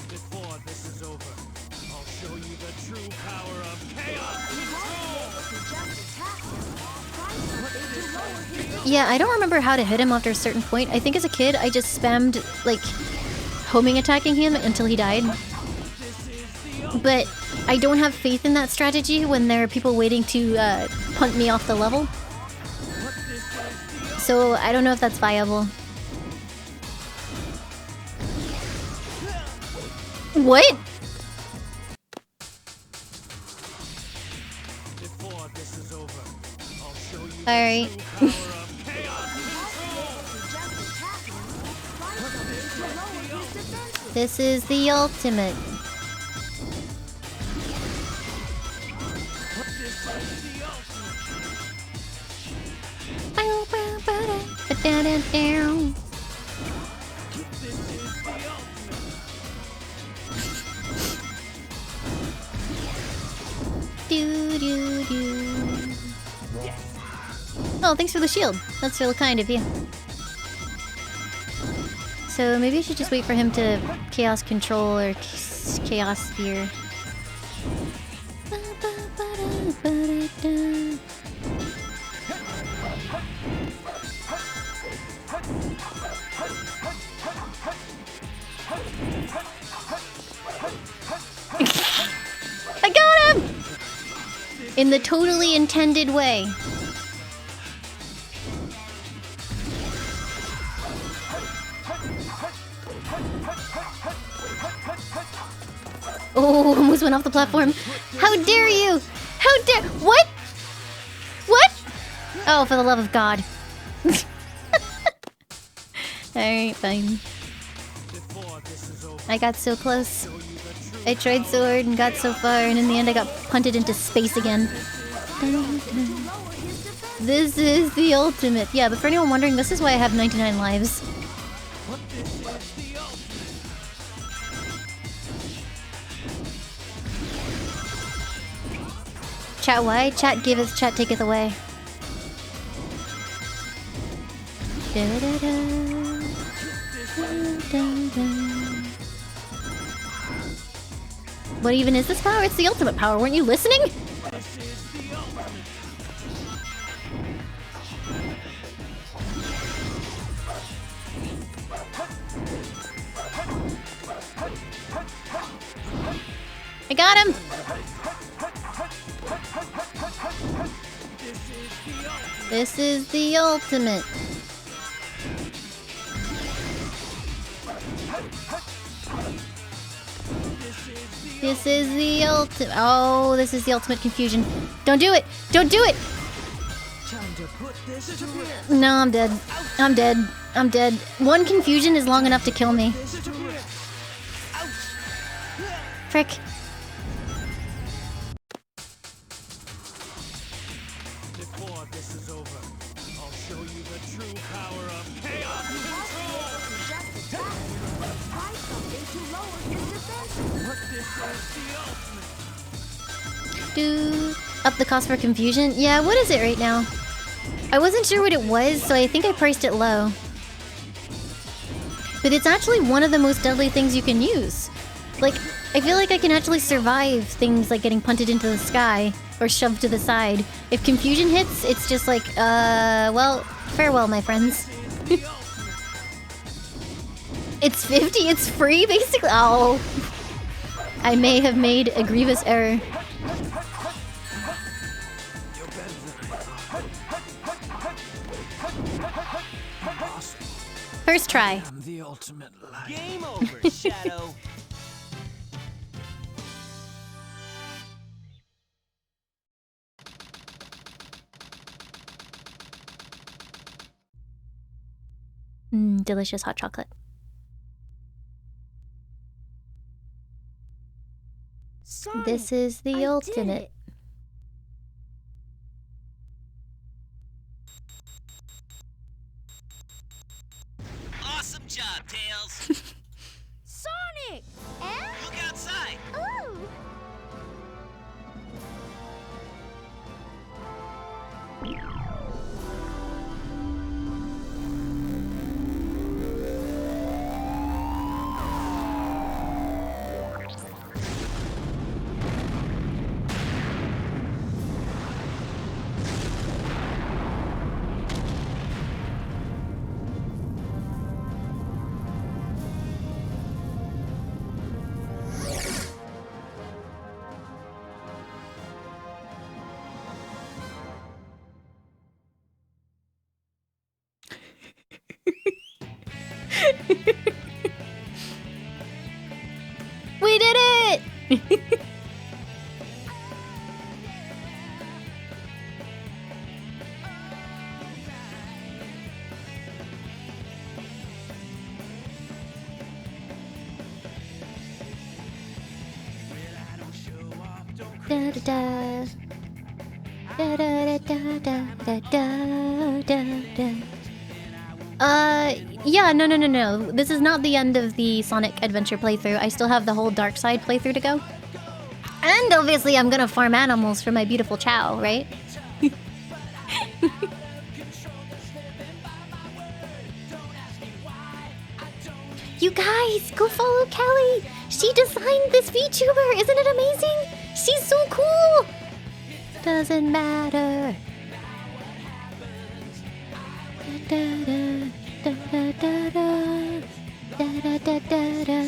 Speaker 6: Before this is over, I'll show you the true power of chaos control!
Speaker 1: Yeah, I don't remember how to hit him after a certain point. I think as a kid, I just spammed, like, homing attacking him until he died. But I don't have faith in that strategy when there are people waiting to punt me off the level. So I don't know if that's viable. What? Alright. This is the ultimate. Oh, thanks for the shield. That's really kind of you. So maybe I should just wait for him to chaos control or chaos spear. I got him! In the totally intended way. Oh, almost went off the platform. How dare you? How dare... What? What? Oh, for the love of God. Alright, fine. I got so close. I tried so hard and got so far, and in the end I got punted into space again. This is the ultimate. Yeah, but for anyone wondering, this is why I have 99 lives. Chat why? Chat giveth, chat taketh away. What even is this power? It's the ultimate power. Weren't you listening? I got him! This is the ultimate. This is the ultimate. Oh, this is the ultimate confusion. Don't do it! Don't do it! No, I'm dead. I'm dead. I'm dead. One confusion is long enough to kill me. Frick.
Speaker 6: Before this is over, I'll show you the true power of chaos control!
Speaker 4: Try something to lower his defense.
Speaker 6: But this is the ultimate!
Speaker 1: Up the cost for confusion? Yeah, what is it right now? I wasn't sure what it was, so I think I priced it low. But it's actually one of the most deadly things you can use. Like, I feel like I can actually survive things like getting punted into the sky or shoved to the side. If confusion hits, it's just like, well, farewell, my friends. It's 50, it's free, basically. Oh. I may have made a grievous error. First try.
Speaker 7: The ultimate light.
Speaker 3: Game over, Shadow.
Speaker 1: Delicious hot chocolate.
Speaker 9: Sonic,
Speaker 1: This is the
Speaker 9: I
Speaker 1: ultimate.
Speaker 9: did it.
Speaker 3: Awesome job, Tails.
Speaker 9: Sonic!
Speaker 3: Look outside.
Speaker 5: Ooh!
Speaker 1: We did it! Da da da. Da da da da da da da da. Yeah, no. This is not the end of the Sonic Adventure playthrough. I still have the whole Dark Side playthrough to go. And obviously I'm gonna farm animals for my beautiful Chao, right? You guys, go follow Kelly! She designed this VTuber! Isn't it amazing? She's so cool! Doesn't matter. Da da da da da da da da da da.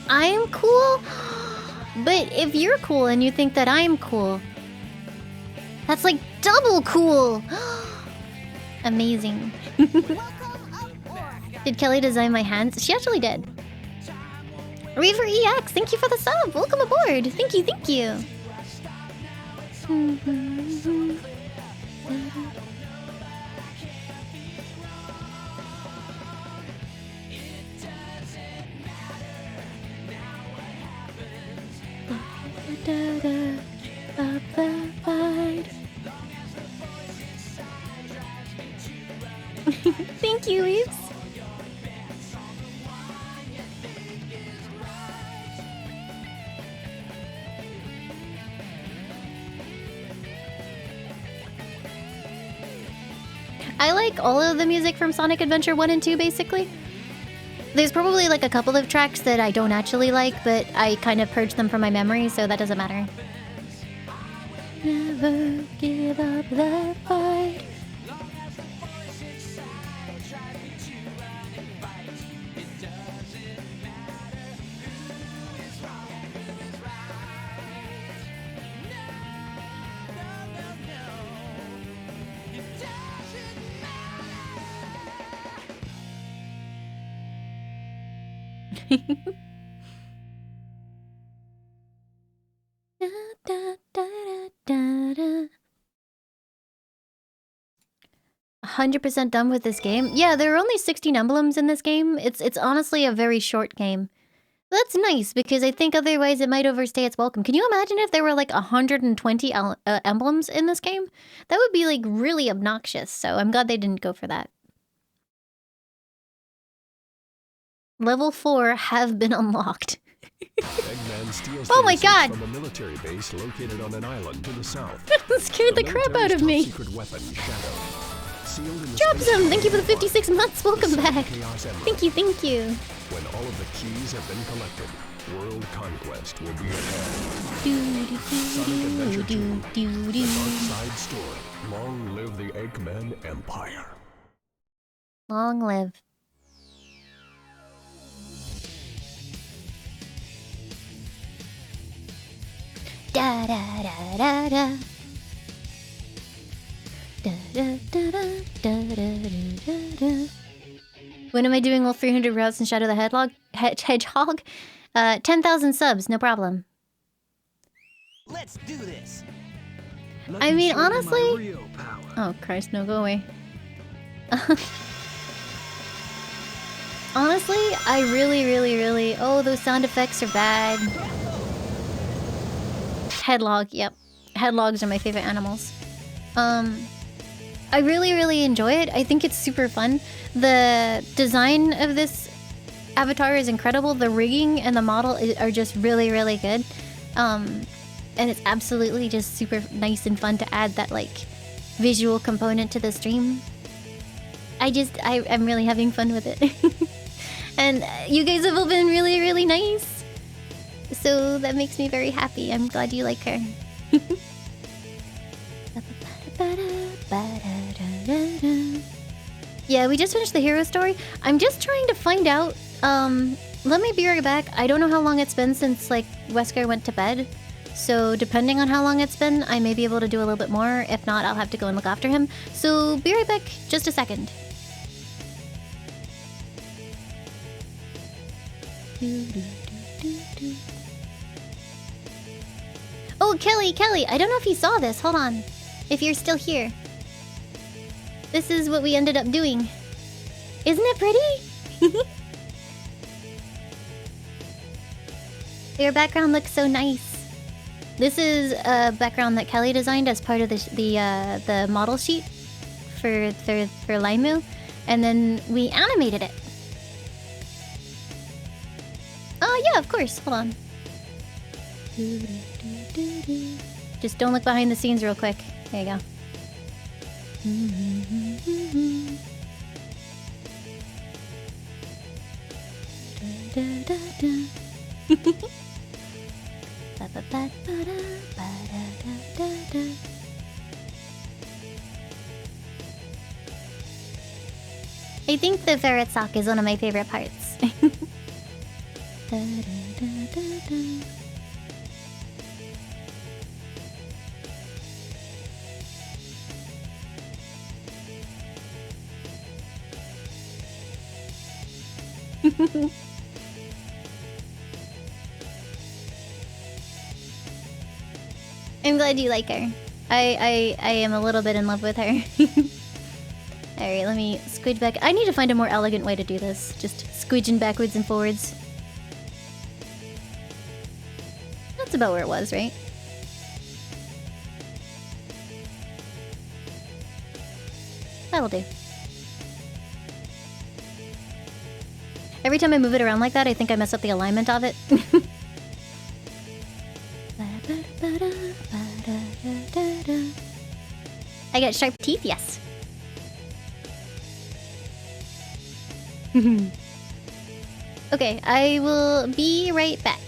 Speaker 1: I'm cool? But if you're cool and you think that I'm cool, that's like double cool! Amazing. Did Kelly design my hands? She actually did. Reaver EX, thank you for the sub! Welcome aboard! Thank you! Thank you, Eves. I like all of the music from Sonic Adventure 1 and 2, basically. There's probably like a couple of tracks that I don't actually like, but I kind of purged them from my memory, so that doesn't matter. Never give up the fight. Da. 100% done with this game. Yeah, there are only 16 emblems in this game. It's honestly a very short game. That's nice, because I think otherwise it might overstay its welcome. Can you imagine if there were like 120 emblems in this game? That would be like really obnoxious, so I'm glad they didn't go for that. Level 4 have been unlocked.
Speaker 14: Eggman steals
Speaker 1: oh my god!
Speaker 14: From a military base located on an island to the south.
Speaker 1: That scared the crap out of me.
Speaker 14: Secret weapon, Shadow.
Speaker 1: Jobsum, thank you for the 56 months. Welcome back. Thank you, thank you.
Speaker 14: When all of the keys have been collected, world conquest will be ahead. Sonic Adventure 2, The Dark Side Story. Long live the Eggman Empire.
Speaker 1: Long live. Da da da da da. Da, da, da, da, da, da, da. When am I doing all 300 routes in Shadow the Hedgehog? 10,000 subs, no problem.
Speaker 3: Let's do this.
Speaker 1: I mean, honestly... Oh, Christ, no, go away. Honestly, I really... Oh, those sound effects are bad. Headlog, yep. Headlogs are my favorite animals. I really enjoy it. I think it's super fun. The design of this avatar is incredible. The rigging and the model are just really good. And it's absolutely just super nice and fun to add that like visual component to the stream. I'm really having fun with it. And you guys have all been really nice. So that makes me very happy. I'm glad you like her. Yeah, we just finished the hero story. I'm just trying to find out. Let me be right back. I don't know how long it's been since like Wesker went to bed. So depending on how long it's been, I may be able to do a little bit more. If not, I'll have to go and look after him. So be right back, just a second. Oh, Kelly, I don't know if you saw this. Hold on. If you're still here. This is what we ended up doing. Isn't it pretty? Your background looks so nice. This is a background that Kelly designed as part of the model sheet for Laimu, and then we animated it. Oh yeah, of course. Hold on. Just don't look behind the scenes real quick. There you go. I think the ferret sock is one of my favorite parts. I'm glad you like her. I am a little bit in love with her. Alright, let me squidge back. I need to find a more elegant way to do this. Just squidging backwards and forwards. That's about where it was, right? That'll do. Every time I move it around like that, I think I mess up the alignment of it. I got sharp teeth, yes. Okay, I will be right back.